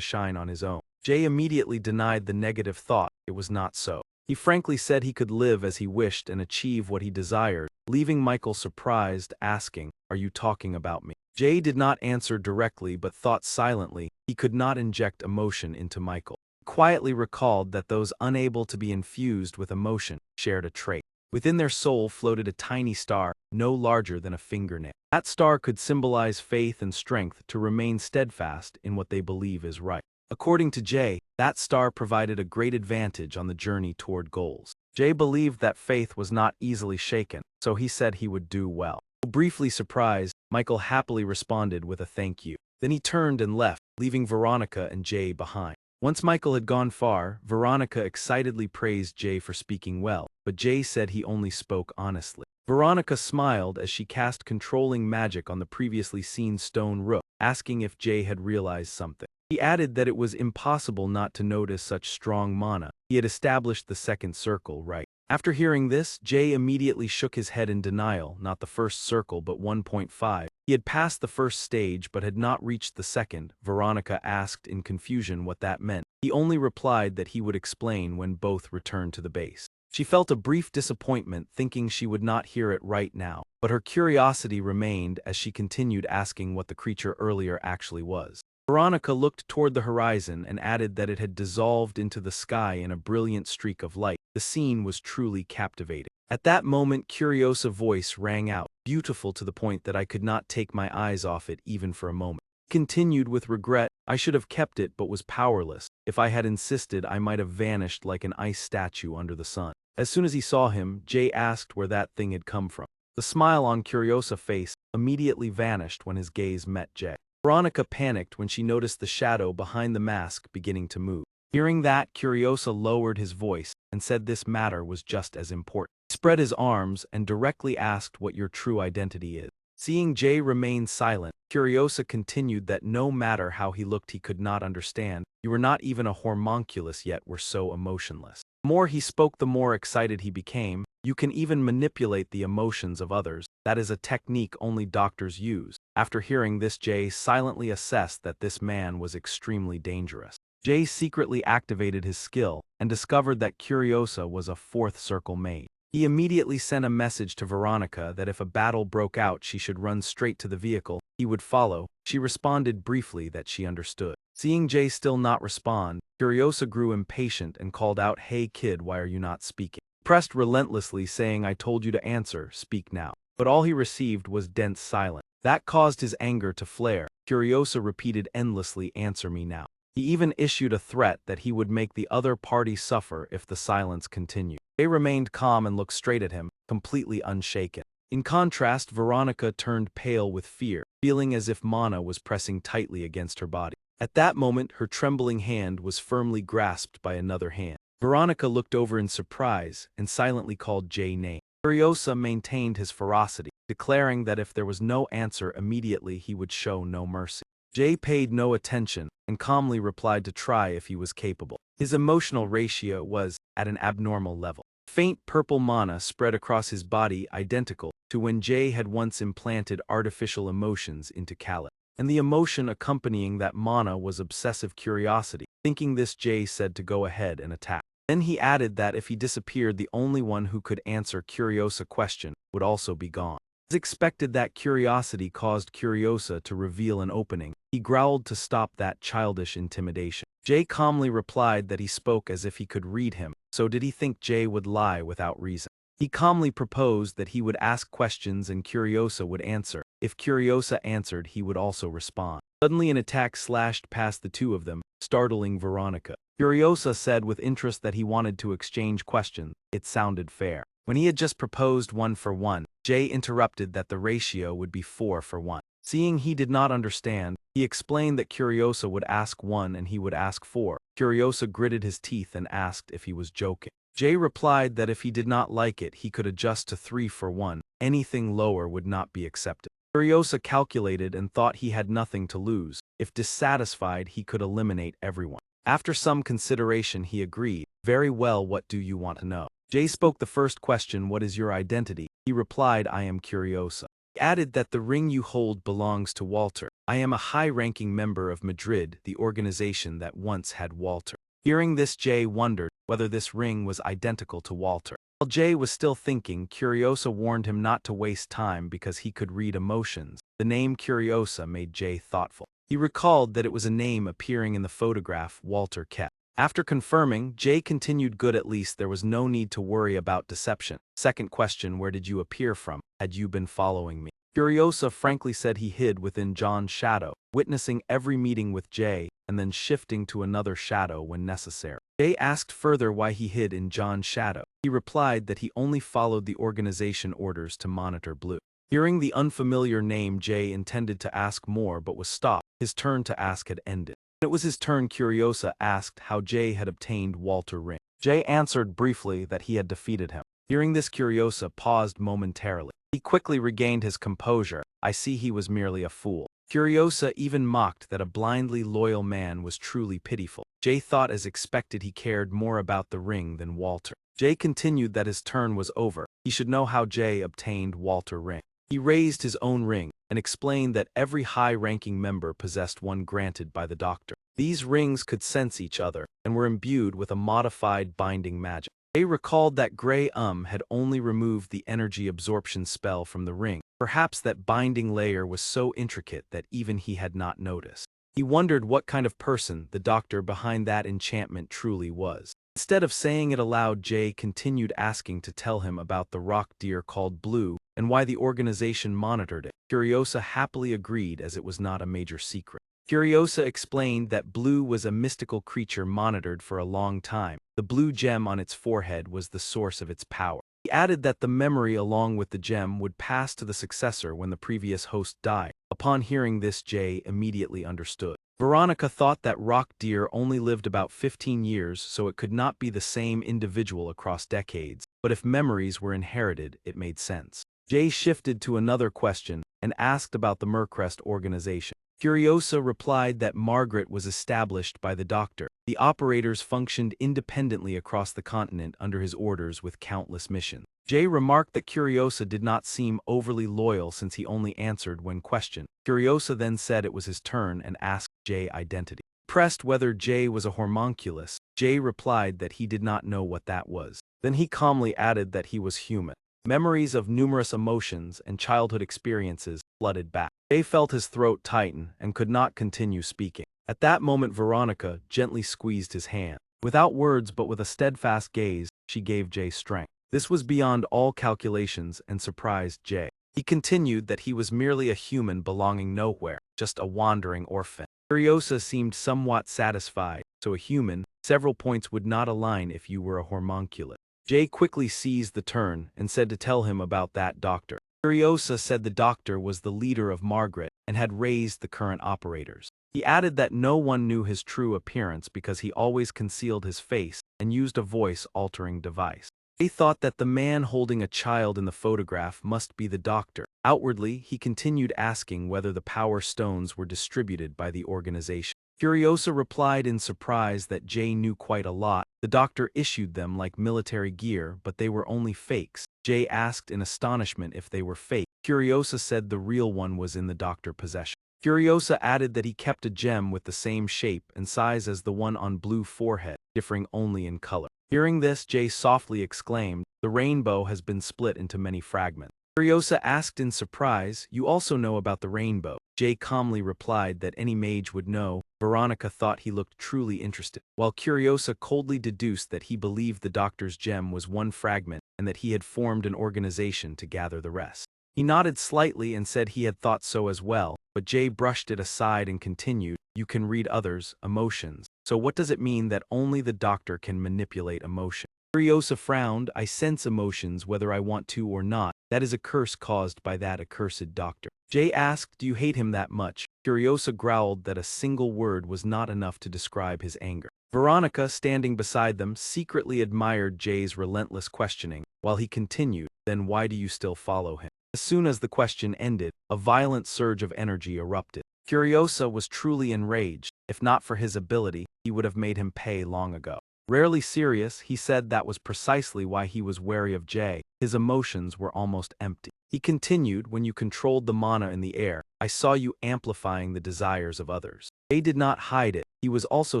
shine on his own. Jay immediately denied the negative thought. It was not so. He frankly said he could live as he wished and achieve what he desired, leaving Michael surprised, asking, are you talking about me? Jay did not answer directly but thought silently. He could not inject emotion into Michael. Quietly recalled that those unable to be infused with emotion shared a trait. Within their soul floated a tiny star, no larger than a fingernail. That star could symbolize faith and strength to remain steadfast in what they believe is right. According to Jay, that star provided a great advantage on the journey toward goals. Jay believed that faith was not easily shaken, so he said he would do well. Briefly surprised, Michael happily responded with a thank you. Then he turned and left, leaving Veronica and Jay behind. Once Michael had gone far, Veronica excitedly praised Jay for speaking well, but Jay said he only spoke honestly. Veronica smiled as she cast controlling magic on the previously seen stone rook, asking if Jay had realized something. He added that it was impossible not to notice such strong mana. He had established the second circle right. After hearing this, Jay immediately shook his head in denial, not the first circle but 1.5. He had passed the first stage but had not reached the second. Veronica asked in confusion what that meant. He only replied that he would explain when both returned to the base. She felt a brief disappointment, thinking she would not hear it right now, but her curiosity remained as she continued asking what the creature earlier actually was. Veronica looked toward the horizon and added that it had dissolved into the sky in a brilliant streak of light. The scene was truly captivating. At that moment, Curiosa's voice rang out, beautiful to the point that I could not take my eyes off it even for a moment. Continued with regret, I should have kept it but was powerless. If I had insisted, I might have vanished like an ice statue under the sun. As soon as he saw him, Jay asked where that thing had come from. The smile on Curiosa's face immediately vanished when his gaze met Jay. Veronica panicked when she noticed the shadow behind the mask beginning to move. Hearing that, Curiosa lowered his voice and said this matter was just as important. He spread his arms and directly asked what your true identity is. Seeing Jay remain silent, Curiosa continued that no matter how he looked he could not understand. You were not even a homunculus yet were so emotionless. The more he spoke, the more excited he became. You can even manipulate the emotions of others. That is a technique only doctors use. After hearing this, Jay silently assessed that this man was extremely dangerous. Jay secretly activated his skill and discovered that Curiosa was a fourth circle mage. He immediately sent a message to Veronica that if a battle broke out she should run straight to the vehicle. He would follow. She responded briefly that she understood. Seeing Jay still not respond, Curiosa grew impatient and called out, "Hey kid, why are you not speaking?" Pressed relentlessly, saying, "I told you to answer, speak now." But all he received was dense silence. That caused his anger to flare. Curiosa repeated endlessly, "Answer me now." He even issued a threat that he would make the other party suffer if the silence continued. Jay remained calm and looked straight at him, completely unshaken. In contrast, Veronica turned pale with fear, feeling as if mana was pressing tightly against her body. At that moment, her trembling hand was firmly grasped by another hand. Veronica looked over in surprise and silently called Jay name. Furiosa maintained his ferocity, declaring that if there was no answer immediately he would show no mercy. Jay paid no attention and calmly replied to try if he was capable. His emotional ratio was at an abnormal level. Faint purple mana spread across his body, identical to when Jay had once implanted artificial emotions into Khaled. And the emotion accompanying that mana was obsessive curiosity. Thinking this, Jay said to go ahead and attack. Then he added that if he disappeared, the only one who could answer Curiosa question would also be gone. As expected, that curiosity caused Curiosa to reveal an opening. He growled to stop that childish intimidation. Jay calmly replied that he spoke as if he could read him, so did he think Jay would lie without reason? He calmly proposed that he would ask questions and Curiosa would answer. If Curiosa answered, he would also respond. Suddenly an attack slashed past the two of them, startling Veronica. Curiosa said with interest that he wanted to exchange questions. It sounded fair. When he had just proposed 1-for-1, Jay interrupted that the ratio would be 4-for-1. Seeing he did not understand, he explained that Curiosa would ask 1 and he would ask 4. Curiosa gritted his teeth and asked if he was joking. Jay replied that if he did not like it, he could adjust to 3-for-1. Anything lower would not be accepted. Curiosa calculated and thought he had nothing to lose. If dissatisfied, he could eliminate everyone. After some consideration, he agreed. Very well, what do you want to know? Jay spoke the first question, what is your identity? He replied, I am Curiosa. He added that the ring you hold belongs to Walter. I am a high-ranking member of Madrid, the organization that once had Walter. Hearing this, Jay wondered whether this ring was identical to Walter. While Jay was still thinking, Curiosa warned him not to waste time because he could read emotions. The name Curiosa made Jay thoughtful. He recalled that it was a name appearing in the photograph Walter kept. After confirming, Jay continued, good, at least there was no need to worry about deception. Second question, where did you appear from? Had you been following me? Curiosa frankly said he hid within John's shadow, witnessing every meeting with Jay and then shifting to another shadow when necessary. Jay asked further why he hid in John's shadow. He replied that he only followed the organization orders to monitor Blue. Hearing the unfamiliar name, Jay intended to ask more but was stopped. His turn to ask had ended. When it was his turn, Curiosa asked how Jay had obtained Walter ring. Jay answered briefly that he had defeated him. Hearing this, Curiosa paused momentarily. He quickly regained his composure. I see he was merely a fool. Curiosa even mocked that a blindly loyal man was truly pitiful. Jay thought, as expected, he cared more about the ring than Walter. Jay continued that his turn was over. He should know how Jay obtained Walter ring. He raised his own ring and explained that every high-ranking member possessed one granted by the doctor. These rings could sense each other and were imbued with a modified binding magic. Jay recalled that Grey had only removed the energy absorption spell from the ring. Perhaps that binding layer was so intricate that even he had not noticed. He wondered what kind of person the doctor behind that enchantment truly was. Instead of saying it aloud, Jay continued asking to tell him about the rock deer called Blue and why the organization monitored it. Curiosa happily agreed, as it was not a major secret. Curiosa explained that Blue was a mystical creature monitored for a long time. The blue gem on its forehead was the source of its power. He added that the memory along with the gem would pass to the successor when the previous host died. Upon hearing this, Jay immediately understood. Veronica thought that rock deer only lived about 15 years, so it could not be the same individual across decades. But if memories were inherited, it made sense. Jay shifted to another question and asked about the Mercrest organization. Curiosa replied that Margaret was established by the doctor. The operators functioned independently across the continent under his orders with countless missions. Jay remarked that Curiosa did not seem overly loyal since he only answered when questioned. Curiosa then said it was his turn and asked Jay identity. Pressed whether Jay was a homunculus, Jay replied that he did not know what that was. Then he calmly added that he was human. Memories of numerous emotions and childhood experiences flooded back. Jay felt his throat tighten and could not continue speaking. At that moment, Veronica gently squeezed his hand. Without words but with a steadfast gaze, she gave Jay strength. This was beyond all calculations and surprised Jay. He continued that he was merely a human belonging nowhere, just a wandering orphan. Curiosa seemed somewhat satisfied. So a human, several points would not align if you were a homunculus. Jay quickly seized the turn and said to tell him about that doctor. Furiosa said the doctor was the leader of Margaret and had raised the current operators. He added that no one knew his true appearance because he always concealed his face and used a voice-altering device. They thought that the man holding a child in the photograph must be the doctor. Outwardly, he continued asking whether the power stones were distributed by the organization. Furiosa replied in surprise that Jay knew quite a lot. The doctor issued them like military gear, but they were only fakes. Jay asked in astonishment if they were fake. Furiosa said the real one was in the doctor's possession. Furiosa added that he kept a gem with the same shape and size as the one on Blue forehead, differing only in color. Hearing this, Jay softly exclaimed, "The rainbow has been split into many fragments." Furiosa asked in surprise, "You also know about the rainbow?" Jay calmly replied that any mage would know. Veronica thought he looked truly interested, while Furiosa coldly deduced that he believed the doctor's gem was one fragment and that he had formed an organization to gather the rest. He nodded slightly and said he had thought so as well, but Jay brushed it aside and continued, "You can read others' emotions. So what does it mean that only the doctor can manipulate emotion?" Furiosa frowned. "I sense emotions whether I want to or not. That is a curse caused by that accursed doctor." Jay asked, "Do you hate him that much?" Furiosa growled that a single word was not enough to describe his anger. Veronica, standing beside them, secretly admired Jay's relentless questioning, while he continued, "Then why do you still follow him?" As soon as the question ended, a violent surge of energy erupted. Furiosa was truly enraged. If not for his ability, he would have made him pay long ago. Rarely serious, he said that was precisely why he was wary of Jay. His emotions were almost empty. He continued, "When you controlled the mana in the air, I saw you amplifying the desires of others." Jay did not hide it. He was also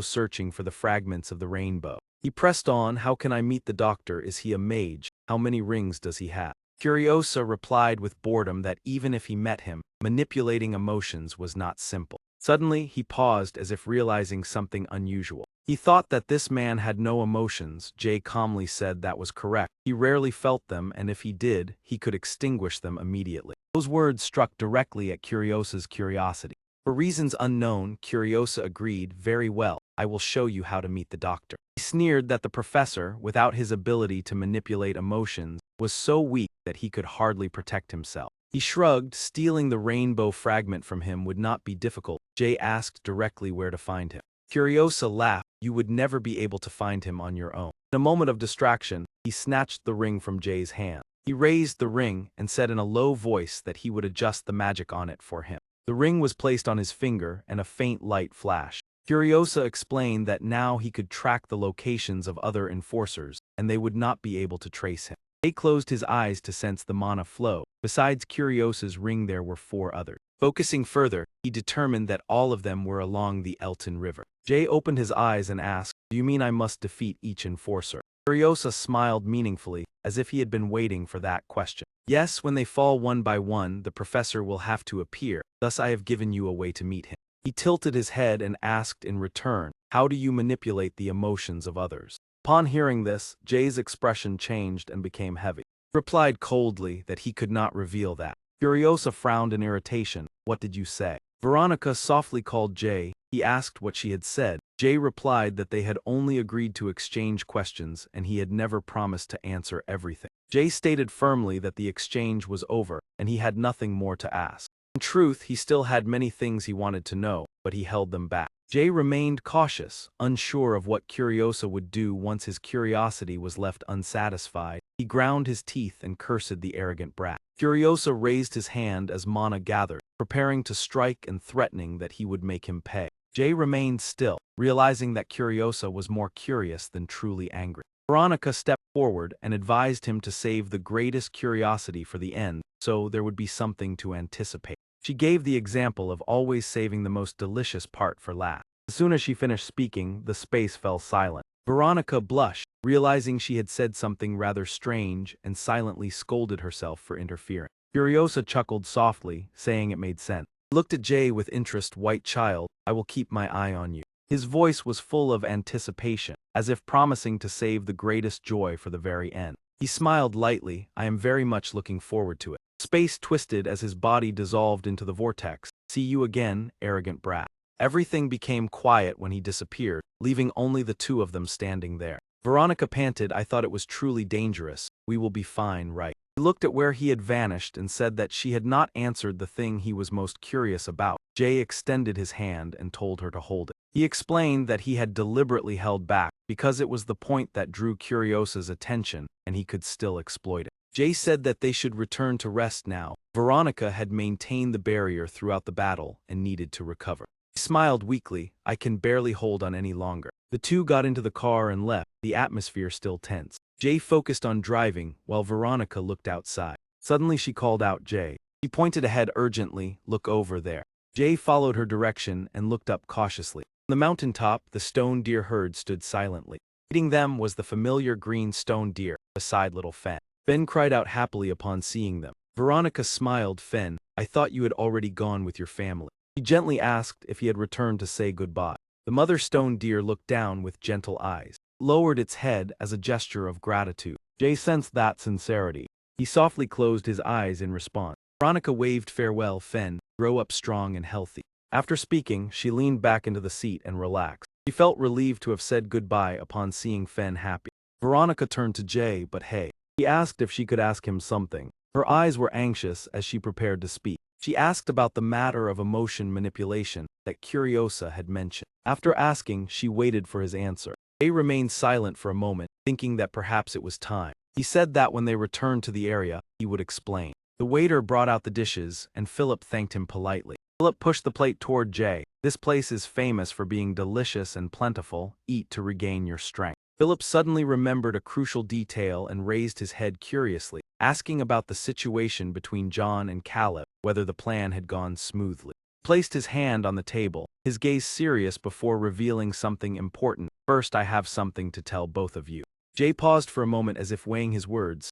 searching for the fragments of the rainbow. He pressed on, "How can I meet the doctor? Is he a mage? How many rings does he have?" Furiosa replied with boredom that even if he met him, manipulating emotions was not simple. Suddenly, he paused as if realizing something unusual. He thought that this man had no emotions. Jay calmly said that was correct. He rarely felt them, and if he did, he could extinguish them immediately. Those words struck directly at Furiosa's curiosity. For reasons unknown, Furiosa agreed, "Very well, I will show you how to meet the doctor." He sneered that the professor, without his ability to manipulate emotions, was so weak that he could hardly protect himself. He shrugged. Stealing the rainbow fragment from him would not be difficult. Jay asked directly where to find him. Furiosa laughed. "You would never be able to find him on your own." In a moment of distraction, he snatched the ring from Jay's hand. He raised the ring and said in a low voice that he would adjust the magic on it for him. The ring was placed on his finger and a faint light flashed. Furiosa explained that now he could track the locations of other enforcers, and they would not be able to trace him. Jay closed his eyes to sense the mana flow. Besides Furiosa's ring, there were 4 others. Focusing further, he determined that all of them were along the Elton River. Jay opened his eyes and asked, "Do you mean I must defeat each enforcer?" Furiosa smiled meaningfully, as if he had been waiting for that question. "Yes, when they fall one by one, the professor will have to appear. Thus I have given you a way to meet him." He tilted his head and asked in return, "How do you manipulate the emotions of others?" Upon hearing this, Jay's expression changed and became heavy. He replied coldly that he could not reveal that. Furiosa frowned in irritation. "What did you say?" Veronica softly called Jay. He asked what she had said. Jay replied that they had only agreed to exchange questions and he had never promised to answer everything. Jay stated firmly that the exchange was over and he had nothing more to ask. In truth, he still had many things he wanted to know, but he held them back. Jay remained cautious, unsure of what Furiosa would do once his curiosity was left unsatisfied. He ground his teeth and cursed the arrogant brat. Furiosa raised his hand as mana gathered, preparing to strike and threatening that he would make him pay. Jay remained still, realizing that Furiosa was more curious than truly angry. Veronica stepped forward and advised him to save the greatest curiosity for the end, so there would be something to anticipate. She gave the example of always saving the most delicious part for last. As soon as she finished speaking, the space fell silent. Veronica blushed, realizing she had said something rather strange, and silently scolded herself for interfering. Furiosa chuckled softly, saying it made sense. He looked at Jay with interest. "White child, I will keep my eye on you." His voice was full of anticipation, as if promising to save the greatest joy for the very end. He smiled lightly. "I am very much looking forward to it." Space twisted as his body dissolved into the vortex. "See you again, arrogant brat." Everything became quiet when he disappeared, leaving only the 2 of them standing there. Veronica panted, "I thought it was truly dangerous. We will be fine, right?" He looked at where he had vanished and said that she had not answered the thing he was most curious about. Jay extended his hand and told her to hold it. He explained that he had deliberately held back because it was the point that drew Curiosa's attention and he could still exploit it. Jay said that they should return to rest now. Veronica had maintained the barrier throughout the battle and needed to recover. He smiled weakly. I can barely hold on any longer. The two got into the car and left, the atmosphere still tense. Jay focused on driving while Veronica looked outside. Suddenly she called out Jay. He pointed ahead urgently. Look over there. Jay followed her direction and looked up cautiously. On the mountaintop, the stone deer herd stood silently. Leading them was the familiar green stone deer, beside little Fen. Fen cried out happily upon seeing them. Veronica smiled. Fen, I thought you had already gone with your family. He gently asked if he had returned to say goodbye. The mother stone deer looked down with gentle eyes, lowered its head as a gesture of gratitude. Jay sensed that sincerity. He softly closed his eyes in response. Veronica waved farewell. Fen, grow up strong and healthy. After speaking, she leaned back into the seat and relaxed. She felt relieved to have said goodbye upon seeing Fen happy. Veronica turned to Jay, but hey. He asked if she could ask him something. Her eyes were anxious as she prepared to speak. She asked about the matter of emotion manipulation that Curiosa had mentioned. After asking, she waited for his answer. Jay remained silent for a moment, thinking that perhaps it was time. He said that when they returned to the area, he would explain. The waiter brought out the dishes, and Philip thanked him politely. Philip pushed the plate toward Jay. This place is famous for being delicious and plentiful. Eat to regain your strength. Philip suddenly remembered a crucial detail and raised his head curiously, asking about the situation between John and Caleb, whether the plan had gone smoothly. He placed his hand on the table, his gaze serious before revealing something important. First, I have something to tell both of you. Jay paused for a moment as if weighing his words.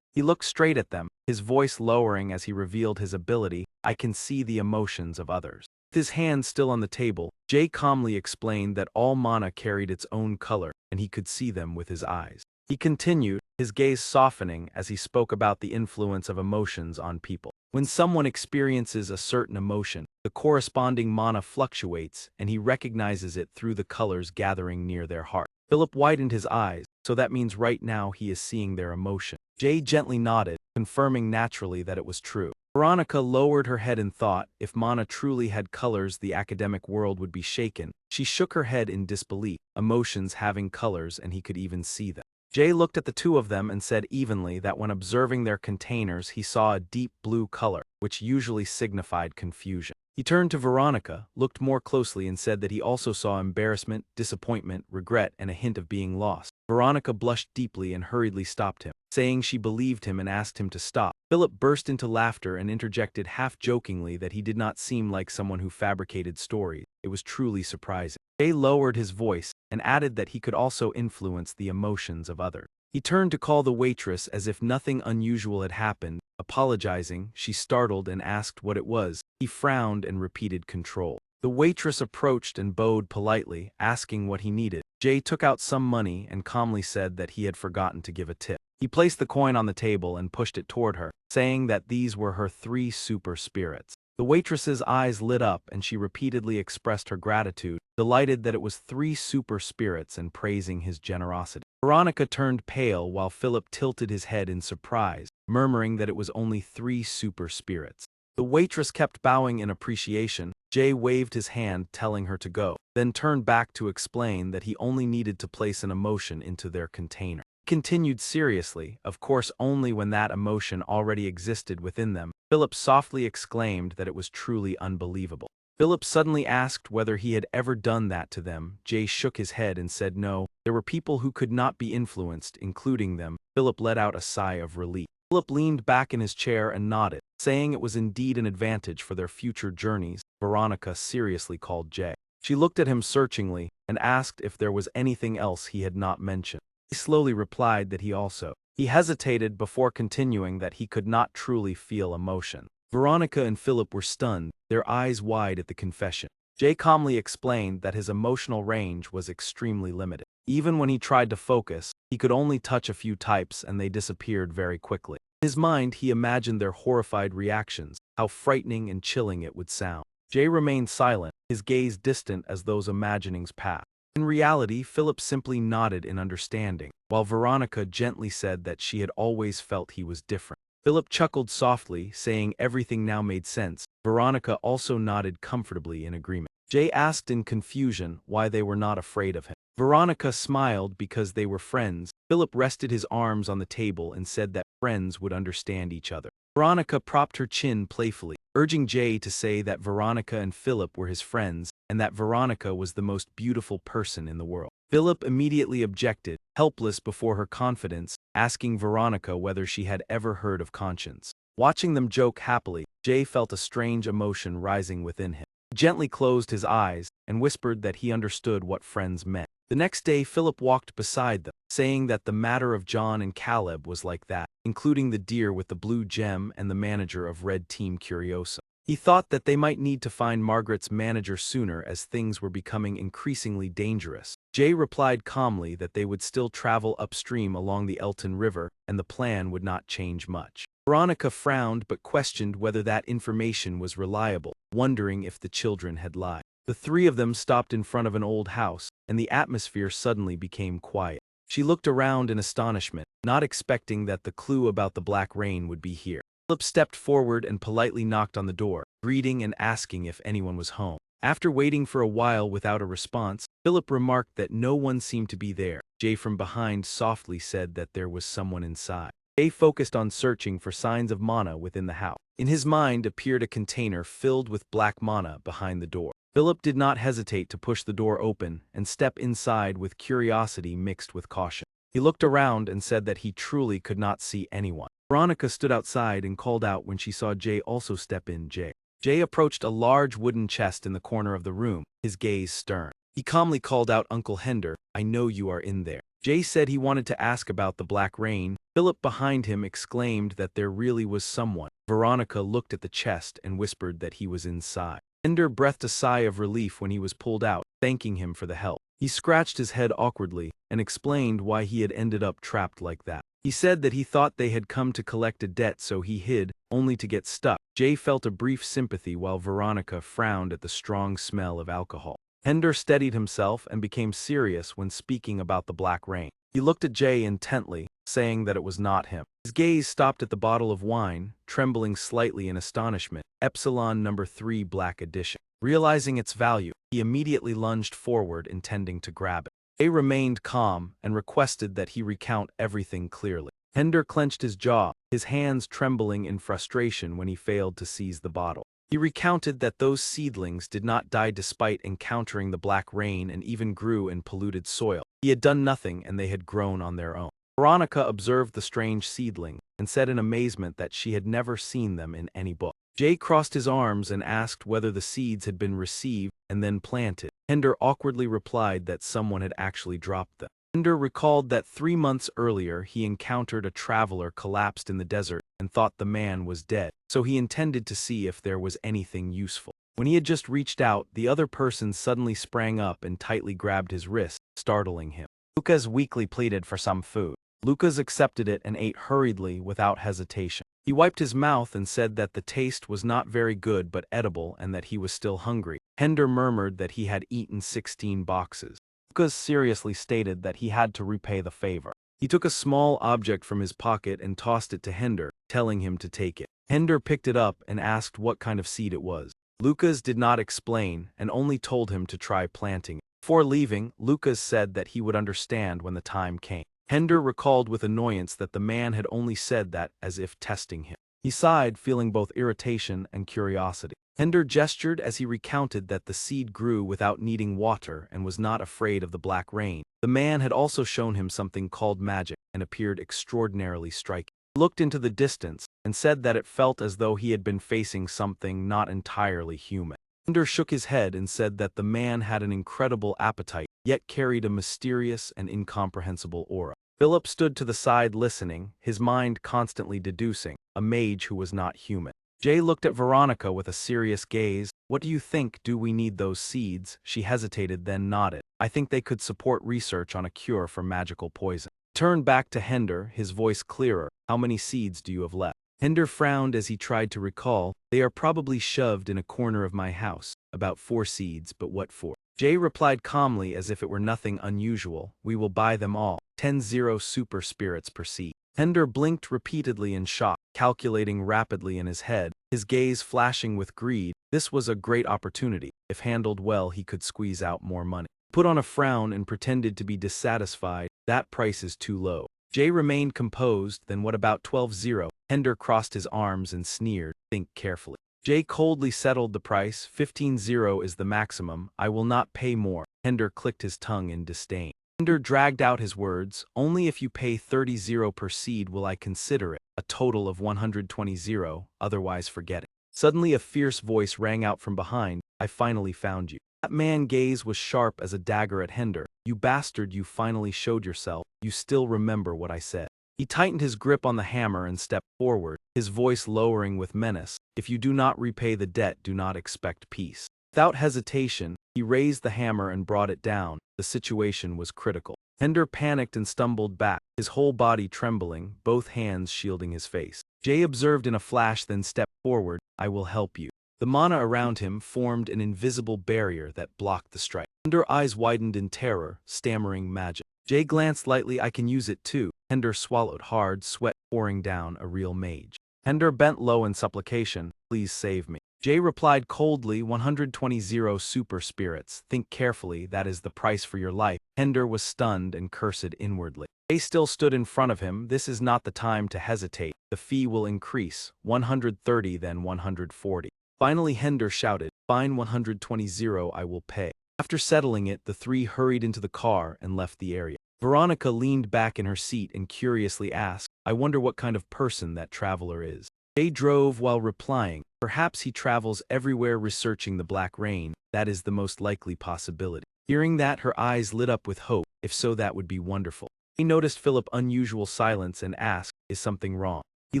He looked straight at them, his voice lowering as he revealed his ability. I can see the emotions of others. With his hand still on the table, Jay calmly explained that all mana carried its own color, and he could see them with his eyes. He continued, his gaze softening as he spoke about the influence of emotions on people. When someone experiences a certain emotion, the corresponding mana fluctuates, and he recognizes it through the colors gathering near their heart. Philip widened his eyes, so that means right now he is seeing their emotion. Jay gently nodded, confirming naturally that it was true. Veronica lowered her head in thought. If mana truly had colors, the academic world would be shaken. She shook her head in disbelief, emotions having colors and he could even see them. Jay looked at the two of them and said evenly that when observing their containers he saw a deep blue color, which usually signified confusion. He turned to Veronica, looked more closely and said that he also saw embarrassment, disappointment, regret, and a hint of being lost. Veronica blushed deeply and hurriedly stopped him, saying she believed him and asked him to stop. Philip burst into laughter and interjected half-jokingly that he did not seem like someone who fabricated stories. It was truly surprising. Jay lowered his voice and added that he could also influence the emotions of others. He turned to call the waitress as if nothing unusual had happened. Apologizing, she startled and asked what it was. He frowned and repeated control. The waitress approached and bowed politely, asking what he needed. Jay took out some money and calmly said that he had forgotten to give a tip. He placed the coin on the table and pushed it toward her, saying that these were her 3 super spirits. The waitress's eyes lit up and she repeatedly expressed her gratitude, delighted that it was 3 super spirits and praising his generosity. Veronica turned pale while Philip tilted his head in surprise, murmuring that it was only 3 super spirits. The waitress kept bowing in appreciation. Jay waved his hand, telling her to go, then turned back to explain that he only needed to place an emotion into their container. He continued seriously, of course only when that emotion already existed within them. Philip softly exclaimed that it was truly unbelievable. Philip suddenly asked whether he had ever done that to them. Jay shook his head and said no, there were people who could not be influenced, including them. Philip let out a sigh of relief. Philip leaned back in his chair and nodded, saying it was indeed an advantage for their future journeys. Veronica seriously called Jay. She looked at him searchingly and asked if there was anything else he had not mentioned. He slowly replied that he also. He hesitated before continuing that he could not truly feel emotion. Veronica and Philip were stunned, their eyes wide at the confession. Jay calmly explained that his emotional range was extremely limited. Even when he tried to focus, he could only touch a few types and they disappeared very quickly. In his mind, he imagined their horrified reactions, how frightening and chilling it would sound. Jay remained silent, his gaze distant as those imaginings passed. In reality, Philip simply nodded in understanding, while Veronica gently said that she had always felt he was different. Philip chuckled softly, saying everything now made sense. Veronica also nodded comfortably in agreement. Jay asked in confusion why they were not afraid of him. Veronica smiled because they were friends. Philip rested his arms on the table and said that friends would understand each other. Veronica propped her chin playfully, urging Jay to say that Veronica and Philip were his friends and that Veronica was the most beautiful person in the world. Philip immediately objected, helpless before her confidence, asking Veronica whether she had ever heard of conscience. Watching them joke happily, Jay felt a strange emotion rising within him. He gently closed his eyes and whispered that he understood what friends meant. The next day Philip walked beside them, saying that the matter of John and Caleb was like that, including the deer with the blue gem and the manager of Red Team Curiosa. He thought that they might need to find Margaret's manager sooner as things were becoming increasingly dangerous. Jay replied calmly that they would still travel upstream along the Elton River and the plan would not change much. Veronica frowned but questioned whether that information was reliable, wondering if the children had lied. The three of them stopped in front of an old house, and the atmosphere suddenly became quiet. She looked around in astonishment, not expecting that the clue about the black rain would be here. Philip stepped forward and politely knocked on the door, greeting and asking if anyone was home. After waiting for a while without a response, Philip remarked that no one seemed to be there. Jay from behind softly said that there was someone inside. Jay focused on searching for signs of mana within the house. In his mind appeared a container filled with black mana behind the door. Philip did not hesitate to push the door open and step inside with curiosity mixed with caution. He looked around and said that he truly could not see anyone. Veronica stood outside and called out when she saw Jay also step in. Jay approached a large wooden chest in the corner of the room, his gaze stern. He calmly called out, "Uncle Hender, I know you are in there." Jay said he wanted to ask about the black rain. Philip behind him exclaimed that there really was someone. Veronica looked at the chest and whispered that he was inside. Hender breathed a sigh of relief when he was pulled out, thanking him for the help. He scratched his head awkwardly and explained why he had ended up trapped like that. He said that he thought they had come to collect a debt, so he hid, only to get stuck. Jay felt a brief sympathy while Veronica frowned at the strong smell of alcohol. Hender steadied himself and became serious when speaking about the black rain. He looked at Jay intently, saying that it was not him. His gaze stopped at the bottle of wine, trembling slightly in astonishment. Epsilon No. 3 Black Edition. Realizing its value, he immediately lunged forward intending to grab it. Jay remained calm and requested that he recount everything clearly. Hender clenched his jaw, his hands trembling in frustration when he failed to seize the bottle. He recounted that those seedlings did not die despite encountering the black rain and even grew in polluted soil. He had done nothing and they had grown on their own. Veronica observed the strange seedling and said in amazement that she had never seen them in any book. Jay crossed his arms and asked whether the seeds had been received and then planted. Hender awkwardly replied that someone had actually dropped them. Hender recalled that 3 months earlier he encountered a traveler collapsed in the desert and thought the man was dead, so he intended to see if there was anything useful. When he had just reached out, the other person suddenly sprang up and tightly grabbed his wrist, startling him. Lucas weakly pleaded for some food. Lucas accepted it and ate hurriedly without hesitation. He wiped his mouth and said that the taste was not very good but edible and that he was still hungry. Hender murmured that he had eaten 16 boxes. Lucas seriously stated that he had to repay the favor. He took a small object from his pocket and tossed it to Hender, telling him to take it. Hender picked it up and asked what kind of seed it was. Lucas did not explain and only told him to try planting it. Before leaving, Lucas said that he would understand when the time came. Hender recalled with annoyance that the man had only said that as if testing him. He sighed, feeling both irritation and curiosity. Hender gestured as he recounted that the seed grew without needing water and was not afraid of the black rain. The man had also shown him something called magic and appeared extraordinarily striking. He looked into the distance and said that it felt as though he had been facing something not entirely human. Hender shook his head and said that the man had an incredible appetite, yet carried a mysterious and incomprehensible aura. Philip stood to the side listening, his mind constantly deducing, a mage who was not human. Jay looked at Veronica with a serious gaze. "What do you think? Do we need those seeds?" She hesitated, then nodded. "I think they could support research on a cure for magical poison." Turned back to Hender, his voice clearer. "How many seeds do you have left?" Hender frowned as he tried to recall. "They are probably shoved in a corner of my house. About 4 seeds, but what for?" Jay replied calmly as if it were nothing unusual. "We will buy them all. 10 super spirits per seed." Hender blinked repeatedly in shock. calculating rapidly in his head, his gaze flashing with greed. This was a great opportunity. If handled well, he could squeeze out more money. Put on a frown and pretended to be dissatisfied. That price is too low. Jay remained composed. Then what about 12-0? Hender crossed his arms and sneered. Think carefully. Jay coldly settled the price. 15-0 is the maximum. I will not pay more. Hender clicked his tongue in disdain. Hender dragged out his words. Only if you pay 30-0 per seed will I consider it. A total of 120-0, otherwise forget it. Suddenly a fierce voice rang out from behind. I finally found you. That man's gaze was sharp as a dagger at Hender. You bastard, you finally showed yourself. You still remember what I said. He tightened his grip on the hammer and stepped forward, his voice lowering with menace. If you do not repay the debt, do not expect peace. Without hesitation, he raised the hammer and brought it down. The situation was critical. Hender panicked and stumbled back, his whole body trembling, both hands shielding his face. Jay observed in a flash, then stepped forward. I will help you. The mana around him formed an invisible barrier that blocked the strike. Hender's eyes widened in terror, stammering magic. Jay glanced lightly. I can use it too. Hender swallowed hard, sweat pouring down. A real mage. Hender bent low in supplication. Please save me. Jay replied coldly. 120-0 super spirits. Think carefully, that is the price for your life. Hender was stunned and cursed inwardly. Jay still stood in front of him. This is not the time to hesitate. The fee will increase. 130, then 140. Finally Hender shouted, fine, 120-0 I will pay. After settling it, the three hurried into the car and left the area. Veronica leaned back in her seat and curiously asked, I wonder what kind of person that traveler is. Jay drove while replying, perhaps he travels everywhere researching the Black Rain. That is the most likely possibility. Hearing that, her eyes lit up with hope. If so, that would be wonderful. He noticed Philip's unusual silence and asked, is something wrong? He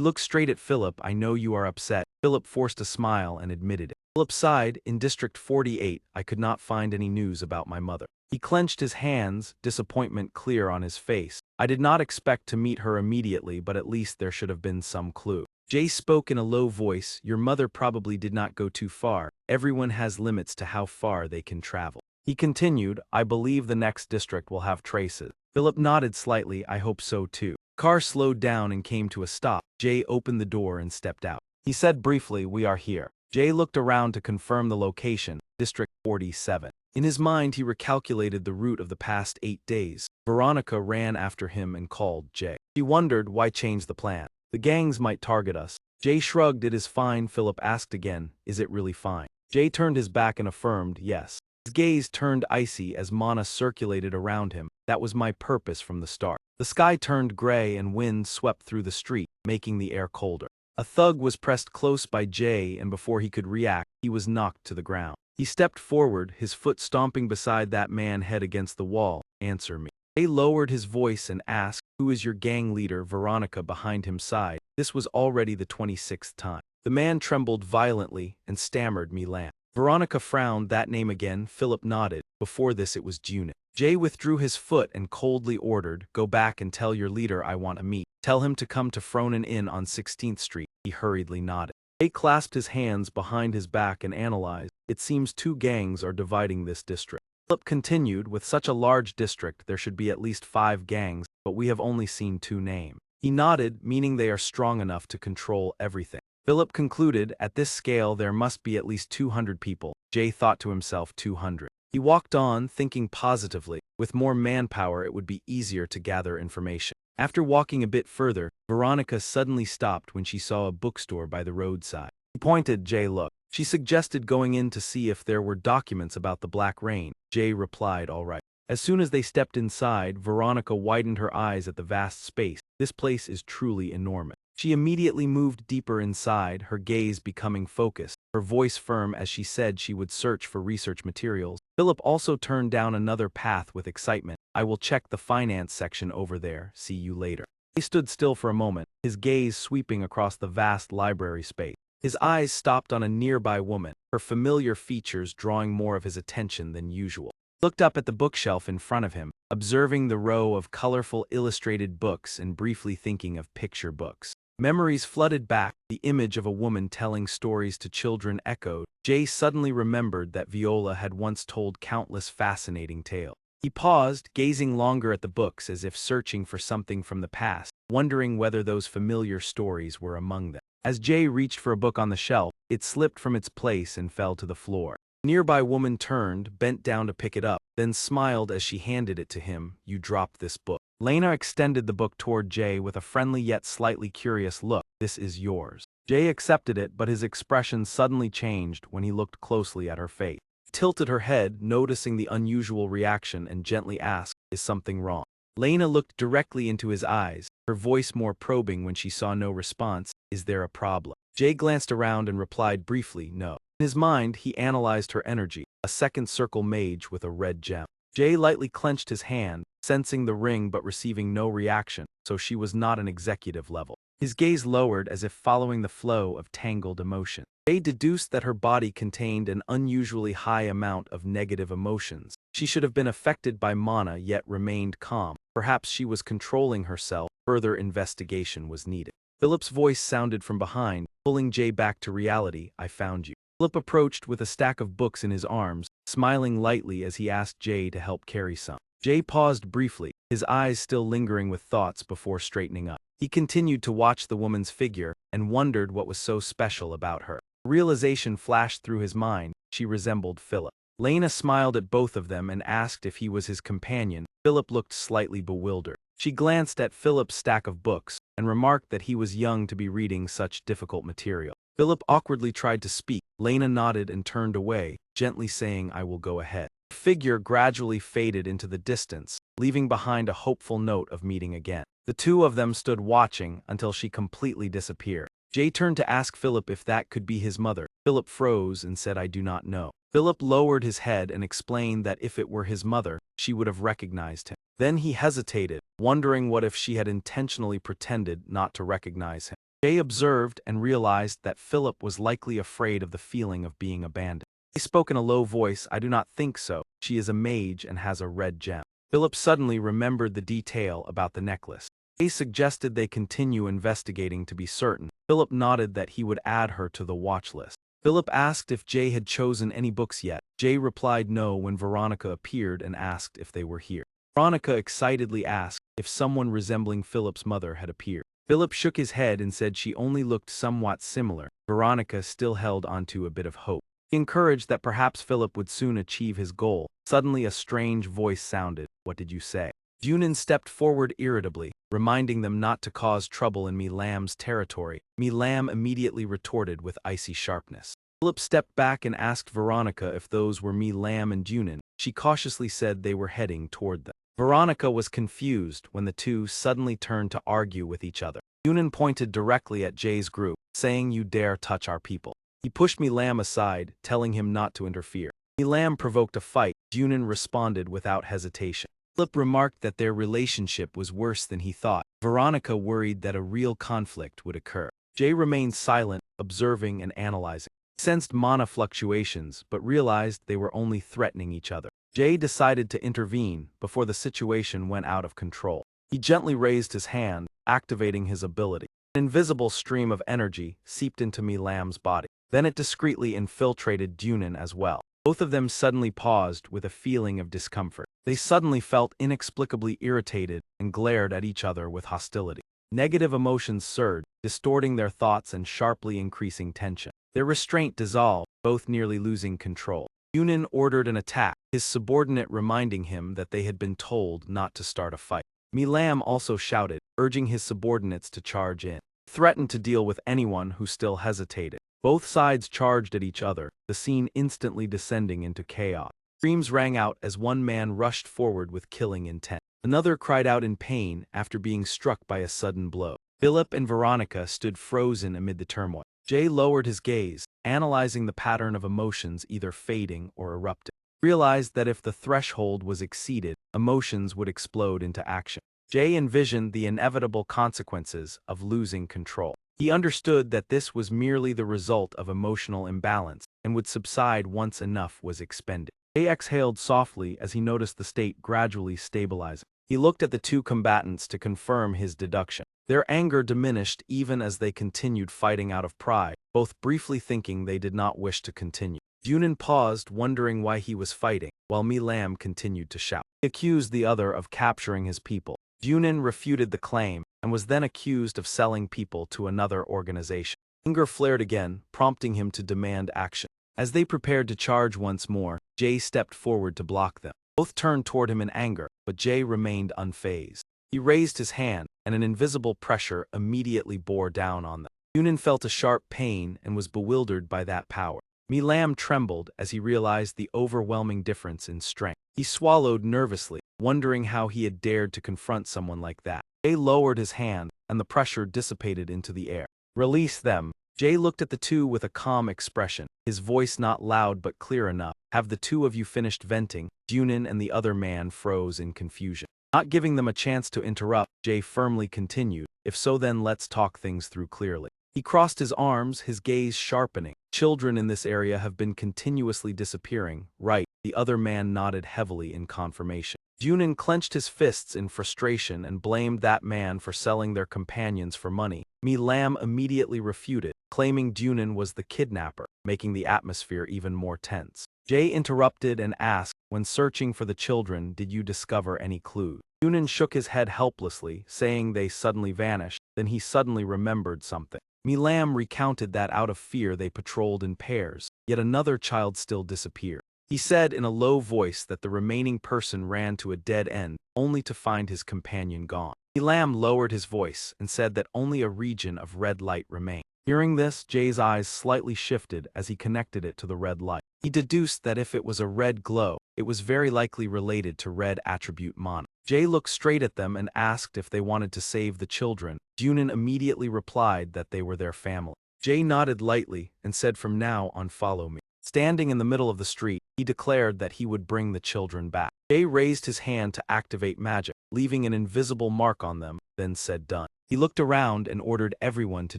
looked straight at Philip. I know you are upset. Philip forced a smile and admitted it. Philip sighed. In District 48, I could not find any news about my mother. He clenched his hands, disappointment clear on his face. I did not expect to meet her immediately, but at least there should have been some clue. Jay spoke in a low voice. Your mother probably did not go too far. Everyone has limits to how far they can travel. He continued, I believe the next district will have traces. Philip nodded slightly. I hope so too. Car slowed down and came to a stop. Jay opened the door and stepped out. He said briefly, we are here. Jay looked around to confirm the location, District 47. In his mind, he recalculated the route of the past 8 days. Veronica ran after him and called Jay. He wondered, why change the plan? The gangs might target us. Jay shrugged. It is fine. Philip asked again, is it really fine? Jay turned his back and affirmed, yes. His gaze turned icy as mana circulated around him. That was my purpose from the start. The sky turned gray and wind swept through the street, making the air colder. A thug was pressed close by Jay, and before he could react, he was knocked to the ground. He stepped forward, his foot stomping beside that man's head against the wall. Answer me. Jay lowered his voice and asked, who is your gang leader? Veronica behind him sighed. This was already the 26th time. The man trembled violently and stammered, Milan. Veronica frowned. That name again? Philip nodded. Before this it was June. Jay withdrew his foot and coldly ordered, go back and tell your leader I want a meet. Tell him to come to Fronen Inn on 16th Street. He hurriedly nodded. Jay clasped his hands behind his back and analyzed. It seems 2 gangs are dividing this district. Philip continued, with such a large district there should be at least 5 gangs, but we have only seen 2 names. He nodded, meaning they are strong enough to control everything. Philip concluded, at this scale there must be at least 200 people. Jay thought to himself, 200. He walked on, thinking positively. With more manpower it would be easier to gather information. After walking a bit further, Veronica suddenly stopped when she saw a bookstore by the roadside. He pointed. Jay looked. She suggested going in to see if there were documents about the Black Rain. Jay replied, all right. As soon as they stepped inside, Veronica widened her eyes at the vast space. This place is truly enormous. She immediately moved deeper inside, her gaze becoming focused, her voice firm as she said she would search for research materials. Philip also turned down another path with excitement. I will check the finance section over there. See you later. He stood still for a moment, his gaze sweeping across the vast library space. His eyes stopped on a nearby woman, her familiar features drawing more of his attention than usual. He looked up at the bookshelf in front of him, observing the row of colorful illustrated books and briefly thinking of picture books. Memories flooded back. The image of a woman telling stories to children echoed. Jay suddenly remembered that Viola had once told countless fascinating tales. He paused, gazing longer at the books as if searching for something from the past. wondering whether those familiar stories were among them. As Jay reached for a book on the shelf, it slipped from its place and fell to the floor. A nearby woman turned, bent down to pick it up, then smiled as she handed it to him. "You dropped this book." Lena extended the book toward Jay with a friendly yet slightly curious look. "This is yours." Jay accepted it, but his expression suddenly changed when he looked closely at her face. She tilted her head, noticing the unusual reaction, and gently asked, "Is something wrong?" Lena looked directly into his eyes, her voice more probing when she saw no response. "Is there a problem?" Jay glanced around and replied briefly, "No." In his mind, he analyzed her energy, a second circle mage with a red gem. Jay lightly clenched his hand, sensing the ring but receiving no reaction, so she was not an executive level. His gaze lowered as if following the flow of tangled emotion. Jay deduced that her body contained an unusually high amount of negative emotions. She should have been affected by mana yet remained calm. Perhaps she was controlling herself. Further investigation was needed. Philip's voice sounded from behind, pulling Jay back to reality. "I found you." Philip approached with a stack of books in his arms, smiling lightly as he asked Jay to help carry some. Jay paused briefly, his eyes still lingering with thoughts before straightening up. He continued to watch the woman's figure and wondered what was so special about her. A realization flashed through his mind: she resembled Philip. Lena smiled at both of them and asked if he was his companion. Philip looked slightly bewildered. She glanced at Philip's stack of books and remarked that he was young to be reading such difficult material. Philip awkwardly tried to speak. Lena nodded and turned away, gently saying, "I will go ahead." The figure gradually faded into the distance, leaving behind a hopeful note of meeting again. The two of them stood watching until she completely disappeared. Jay turned to ask Philip if that could be his mother. Philip froze and said, "I do not know." Philip lowered his head and explained that if it were his mother, she would have recognized him. Then he hesitated, wondering what if she had intentionally pretended not to recognize him. Jay observed and realized that Philip was likely afraid of the feeling of being abandoned. He spoke in a low voice, "I do not think so. She is a mage and has a red gem." Philip suddenly remembered the detail about the necklace. Jay suggested they continue investigating to be certain. Philip nodded that he would add her to the watch list. Philip asked if Jay had chosen any books yet. Jay replied no when Veronica appeared and asked if they were here. Veronica excitedly asked if someone resembling Philip's mother had appeared. Philip shook his head and said she only looked somewhat similar. Veronica still held onto a bit of hope. He encouraged that perhaps Philip would soon achieve his goal. Suddenly a strange voice sounded. "What did you say?" Junin stepped forward irritably, reminding them not to cause trouble in Mi Lam's territory. Mi Lam immediately retorted with icy sharpness. Philip stepped back and asked Veronica if those were Mi Lam and Junin. She cautiously said they were heading toward them. Veronica was confused when the two suddenly turned to argue with each other. Junin pointed directly at Jay's group, saying, "You dare touch our people." He pushed Mi Lam aside, telling him not to interfere. Mi Lam provoked a fight. Junin responded without hesitation. Philip remarked that their relationship was worse than he thought. Veronica worried that a real conflict would occur. Jay remained silent, observing and analyzing. He sensed mana fluctuations, but realized they were only threatening each other. Jay decided to intervene before the situation went out of control. He gently raised his hand, activating his ability. An invisible stream of energy seeped into Mi Lam's body. Then it discreetly infiltrated Junin as well. Both of them suddenly paused with a feeling of discomfort. They suddenly felt inexplicably irritated and glared at each other with hostility. Negative emotions surged, distorting their thoughts and sharply increasing tension. Their restraint dissolved, both nearly losing control. Junin ordered an attack, his subordinate reminding him that they had been told not to start a fight. Mi Lam also shouted, urging his subordinates to charge in. He threatened to deal with anyone who still hesitated. Both sides charged at each other, the scene instantly descending into chaos. Screams rang out as one man rushed forward with killing intent. Another cried out in pain after being struck by a sudden blow. Philip and Veronica stood frozen amid the turmoil. Jay lowered his gaze, analyzing the pattern of emotions either fading or erupting. He realized that if the threshold was exceeded, emotions would explode into action. Jay envisioned the inevitable consequences of losing control. He understood that this was merely the result of emotional imbalance and would subside once enough was expended. Jay exhaled softly as he noticed the state gradually stabilizing. He looked at the two combatants to confirm his deduction. Their anger diminished even as they continued fighting out of pride, both briefly thinking they did not wish to continue. Junin paused, wondering why he was fighting, while Mi Lam continued to shout. He accused the other of capturing his people. Junin refuted the claim, and was then accused of selling people to another organization. Anger flared again, prompting him to demand action. As they prepared to charge once more, Jay stepped forward to block them. Both turned toward him in anger, but Jay remained unfazed. He raised his hand, and an invisible pressure immediately bore down on them. Yunin felt a sharp pain and was bewildered by that power. Lam trembled as he realized the overwhelming difference in strength. He swallowed nervously, wondering how he had dared to confront someone like that. Jay lowered his hand, and the pressure dissipated into the air. "Release them." Jay looked at the two with a calm expression, his voice not loud but clear enough. "Have the two of you finished venting?" Yunin and the other man froze in confusion. Not giving them a chance to interrupt, Jay firmly continued, "If so, then let's talk things through clearly." He crossed his arms, his gaze sharpening. "Children in this area have been continuously disappearing, right?" The other man nodded heavily in confirmation. Yunin clenched his fists in frustration and blamed that man for selling their companions for money. Lam immediately refuted, claiming Yunin was the kidnapper, making the atmosphere even more tense. Jay interrupted and asked, "When searching for the children, did you discover any clues?" Yunin shook his head helplessly, saying they suddenly vanished. Then he suddenly remembered something. Lam recounted that out of fear they patrolled in pairs, yet another child still disappeared. He said in a low voice that the remaining person ran to a dead end, only to find his companion gone. Lam lowered his voice and said that only a region of red light remained. Hearing this, Jay's eyes slightly shifted as he connected it to the red light. He deduced that if it was a red glow, it was very likely related to red attribute mana. Jay looked straight at them and asked if they wanted to save the children. Yunin immediately replied that they were their family. Jay nodded lightly and said, "From now on, follow me." Standing in the middle of the street, he declared that he would bring the children back. Jay raised his hand to activate magic, leaving an invisible mark on them, then said, "Done." He looked around and ordered everyone to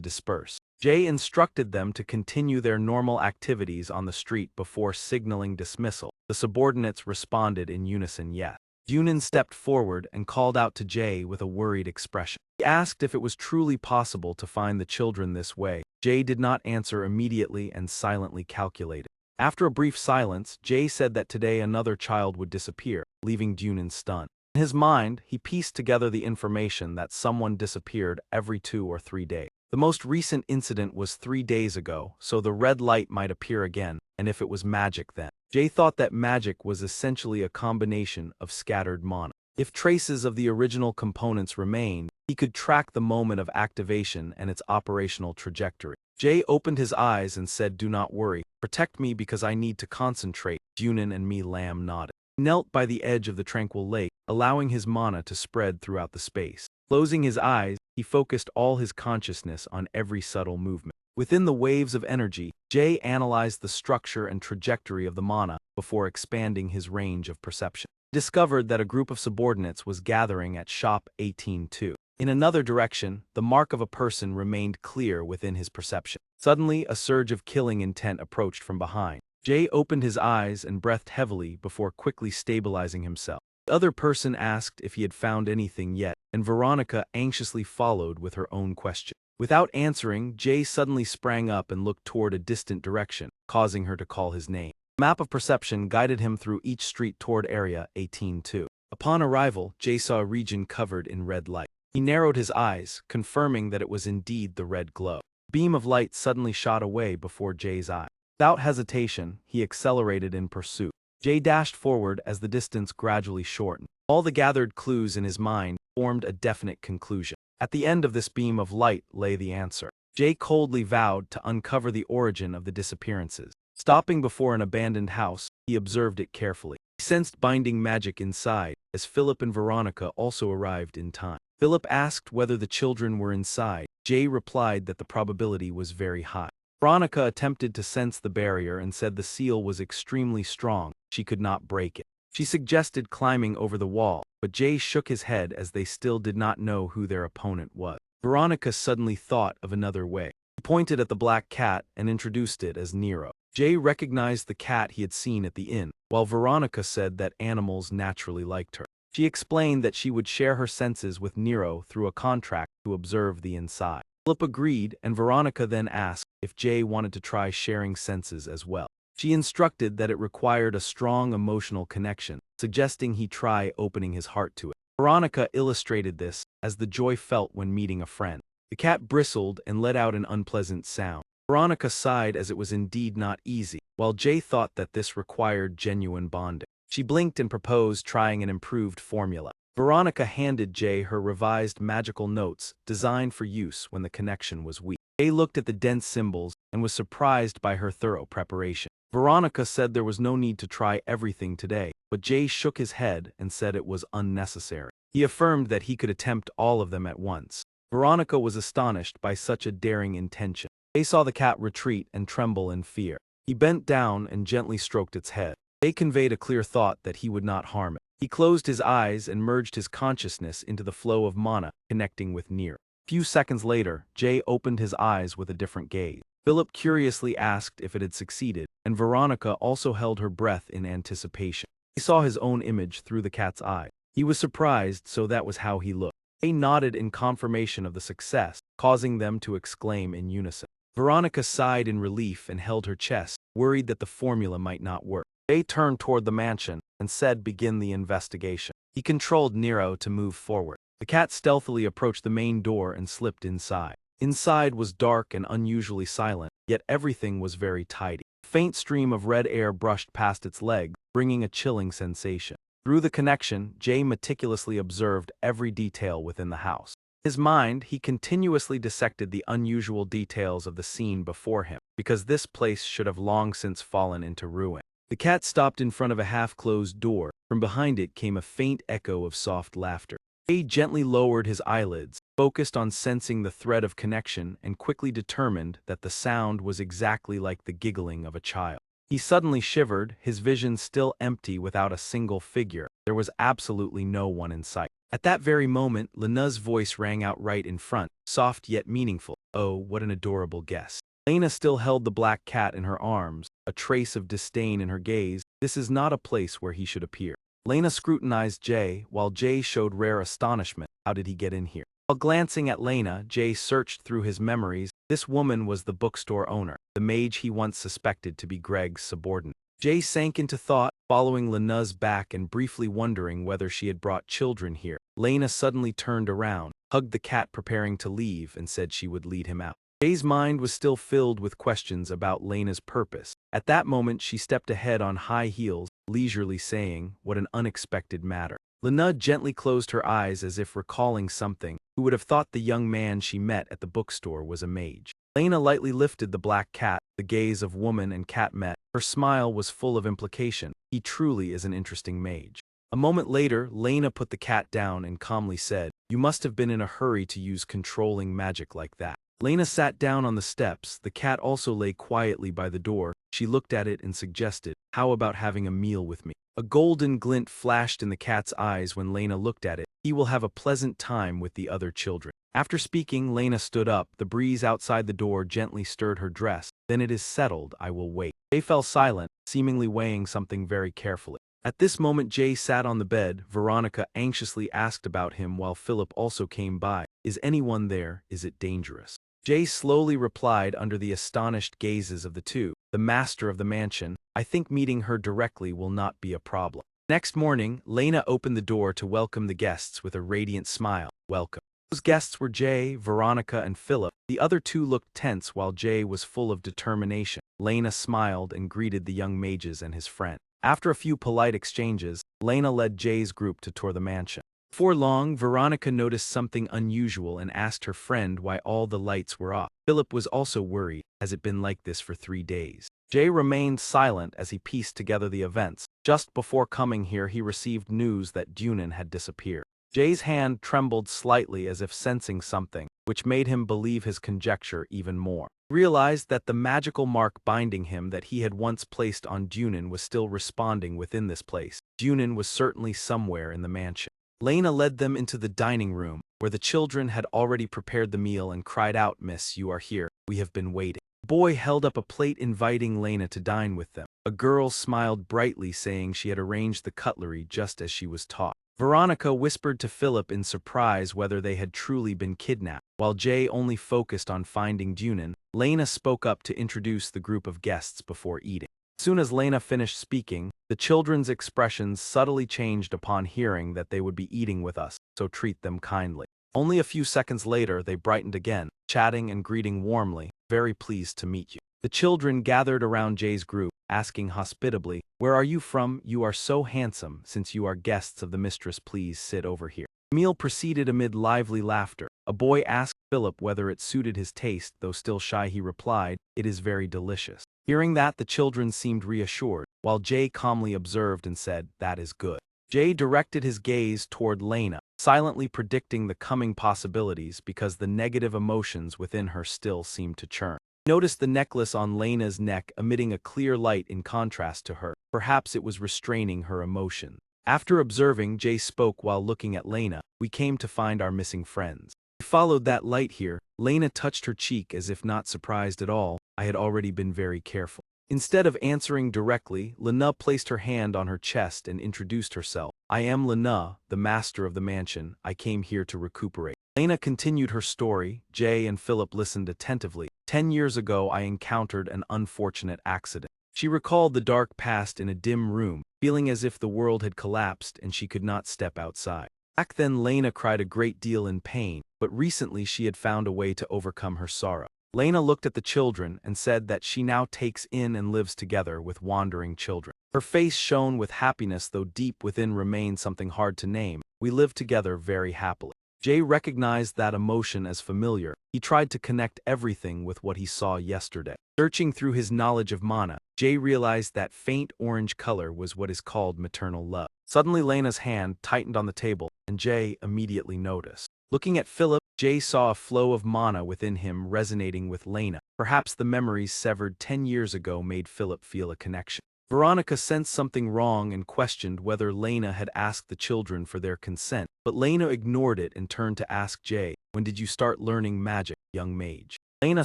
disperse. Jay instructed them to continue their normal activities on the street before signaling dismissal. The subordinates responded in unison, yes. Yunin stepped forward and called out to Jay with a worried expression. He asked if it was truly possible to find the children this way. Jay did not answer immediately and silently calculated. After a brief silence, Jay said that today another child would disappear, leaving Yunin stunned. In his mind, he pieced together the information that someone disappeared every 2 or 3 days. The most recent incident was 3 days ago, so the red light might appear again, and if it was magic then. Jay thought that magic was essentially a combination of scattered mana. If traces of the original components remained, he could track the moment of activation and its operational trajectory. Jay opened his eyes and said, "Do not worry, protect me because I need to concentrate." Yunin and Lam nodded. He knelt by the edge of the tranquil lake, allowing his mana to spread throughout the space. Closing his eyes, he focused all his consciousness on every subtle movement. Within the waves of energy, Jay analyzed the structure and trajectory of the mana before expanding his range of perception. He discovered that a group of subordinates was gathering at Shop 18-2. In another direction, the mark of a person remained clear within his perception. Suddenly, a surge of killing intent approached from behind. Jay opened his eyes and breathed heavily before quickly stabilizing himself. The other person asked if he had found anything yet, and Veronica anxiously followed with her own question. Without answering, Jay suddenly sprang up and looked toward a distant direction, causing her to call his name. A map of perception guided him through each street toward Area 18-2. Upon arrival, Jay saw a region covered in red light. He narrowed his eyes, confirming that it was indeed the red glow. A beam of light suddenly shot away before Jay's eye. Without hesitation, he accelerated in pursuit. Jay dashed forward as the distance gradually shortened. All the gathered clues in his mind formed a definite conclusion. At the end of this beam of light lay the answer. Jay coldly vowed to uncover the origin of the disappearances. Stopping before an abandoned house, he observed it carefully. He sensed binding magic inside, as Philip and Veronica also arrived in time. Philip asked whether the children were inside. Jay replied that the probability was very high. Veronica attempted to sense the barrier and said the seal was extremely strong, she could not break it. She suggested climbing over the wall, but Jay shook his head as they still did not know who their opponent was. Veronica suddenly thought of another way. He pointed at the black cat and introduced it as Nero. Jay recognized the cat he had seen at the inn, while Veronica said that animals naturally liked her. She explained that she would share her senses with Nero through a contract to observe the inside. Philip agreed, and Veronica then asked if Jay wanted to try sharing senses as well. She instructed that it required a strong emotional connection, suggesting he try opening his heart to it. Veronica illustrated this as the joy felt when meeting a friend. The cat bristled and let out an unpleasant sound. Veronica sighed as it was indeed not easy, while Jay thought that this required genuine bonding. She blinked and proposed trying an improved formula. Veronica handed Jay her revised magical notes designed for use when the connection was weak. Jay looked at the dense symbols and was surprised by her thorough preparation. Veronica said there was no need to try everything today, but Jay shook his head and said it was unnecessary. He affirmed that he could attempt all of them at once. Veronica was astonished by such a daring intention. Jay saw the cat retreat and tremble in fear. He bent down and gently stroked its head. Jay conveyed a clear thought that he would not harm it. He closed his eyes and merged his consciousness into the flow of mana, connecting with Nero. A few seconds later, Jay opened his eyes with a different gaze. Philip curiously asked if it had succeeded, and Veronica also held her breath in anticipation. He saw his own image through the cat's eye. He was surprised, so that was how he looked. Jay nodded in confirmation of the success, causing them to exclaim in unison. Veronica sighed in relief and held her chest, worried that the formula might not work. Jay turned toward the mansion and said, "Begin the investigation." He controlled Nero to move forward. The cat stealthily approached the main door and slipped inside. Inside was dark and unusually silent, yet everything was very tidy. A faint stream of red air brushed past its legs, bringing a chilling sensation. Through the connection, Jay meticulously observed every detail within the house. In his mind, he continuously dissected the unusual details of the scene before him, because this place should have long since fallen into ruin. The cat stopped in front of a half-closed door. From behind it came a faint echo of soft laughter. Jay gently lowered his eyelids, focused on sensing the thread of connection, and quickly determined that the sound was exactly like the giggling of a child. He suddenly shivered, his vision still empty without a single figure. There was absolutely no one in sight. At that very moment, Lena's voice rang out right in front, soft yet meaningful. "Oh, what an adorable guest." Lena still held the black cat in her arms, a trace of disdain in her gaze. This is not a place where he should appear. Lena scrutinized Jay, while Jay showed rare astonishment. How did he get in here? While glancing at Lena, Jay searched through his memories. This woman was the bookstore owner, the mage he once suspected to be Greg's subordinate. Jay sank into thought, following Lena's back and briefly wondering whether she had brought children here. Lena suddenly turned around, hugged the cat preparing to leave, and said she would lead him out. Jay's mind was still filled with questions about Lena's purpose. At that moment, she stepped ahead on high heels, leisurely saying, "What an unexpected matter." Lena gently closed her eyes as if recalling something. Who would have thought the young man she met at the bookstore was a mage? Lena lightly lifted the black cat. The gaze of woman and cat met. Her smile was full of implication. He truly is an interesting mage. A moment later, Lena put the cat down and calmly said, "You must have been in a hurry to use controlling magic like that." Lena sat down on the steps. The cat also lay quietly by the door. She looked at it and suggested, "How about having a meal with me?" A golden glint flashed in the cat's eyes when Lena looked at it. "He will have a pleasant time with the other children." After speaking, Lena stood up. The breeze outside the door gently stirred her dress. "Then it is settled, I will wait." Jay fell silent, seemingly weighing something very carefully. At this moment, Jay sat on the bed. Veronica anxiously asked about him while Philip also came by. "Is anyone there? Is it dangerous?" Jay slowly replied under the astonished gazes of the two. "The master of the mansion. I think meeting her directly will not be a problem." Next morning, Lena opened the door to welcome the guests with a radiant smile. "Welcome." Those guests were Jay, Veronica, and Philip. The other two looked tense while Jay was full of determination. Lena smiled and greeted the young mages and his friend. After a few polite exchanges, Lena led Jay's group to tour the mansion. Before long, Veronica noticed something unusual and asked her friend why all the lights were off. Philip was also worried. Has it been like this for 3 days? Jay remained silent as he pieced together the events. Just before coming here, he received news that Dunan had disappeared. Jay's hand trembled slightly as if sensing something, which made him believe his conjecture even more. He realized that the magical mark binding him that he had once placed on Dunan was still responding within this place. Dunan was certainly somewhere in the mansion. Lena led them into the dining room, where the children had already prepared the meal and cried out, "Miss, you are here. We have been waiting." The boy held up a plate inviting Lena to dine with them. A girl smiled brightly, saying she had arranged the cutlery just as she was taught. Veronica whispered to Philip in surprise whether they had truly been kidnapped. While Jay only focused on finding Dunan, Lena spoke up to introduce the group of guests before eating. As soon as Lena finished speaking, the children's expressions subtly changed upon hearing that they would be eating with us, so treat them kindly. Only a few seconds later they brightened again, chatting and greeting warmly, very pleased to meet you. The children gathered around Jay's group, asking hospitably, "Where are you from? You are so handsome. Since you are guests of the mistress, please sit over here." The meal proceeded amid lively laughter. A boy asked Philip whether it suited his taste, though still shy he replied, "It is very delicious." Hearing that, the children seemed reassured, while Jay calmly observed and said, "That is good." Jay directed his gaze toward Lena, silently predicting the coming possibilities because the negative emotions within her still seemed to churn. He noticed the necklace on Lena's neck emitting a clear light in contrast to her. Perhaps it was restraining her emotion. After observing, Jay spoke while looking at Lena, "We came to find our missing friends. We followed that light here." Lena touched her cheek as if not surprised at all. "I had already been very careful." Instead of answering directly, Lena placed her hand on her chest and introduced herself. "I am Lena, the master of the mansion. I came here to recuperate." Lena continued her story. Jay and Philip listened attentively. 10 years ago I encountered an unfortunate accident." She recalled the dark past in a dim room, feeling as if the world had collapsed and she could not step outside. Back then Lena cried a great deal in pain, but recently she had found a way to overcome her sorrow. Lena looked at the children and said that she now takes in and lives together with wandering children. Her face shone with happiness, though deep within remained something hard to name. "We live together very happily." Jay recognized that emotion as familiar. He tried to connect everything with what he saw yesterday. Searching through his knowledge of mana, Jay realized that faint orange color was what is called maternal love. Suddenly Lena's hand tightened on the table, and Jay immediately noticed. Looking at Philip, Jay saw a flow of mana within him resonating with Lena. Perhaps the memories severed 10 years ago made Philip feel a connection. Veronica sensed something wrong and questioned whether Lena had asked the children for their consent, but Lena ignored it and turned to ask Jay, "When did you start learning magic, young mage?" Lena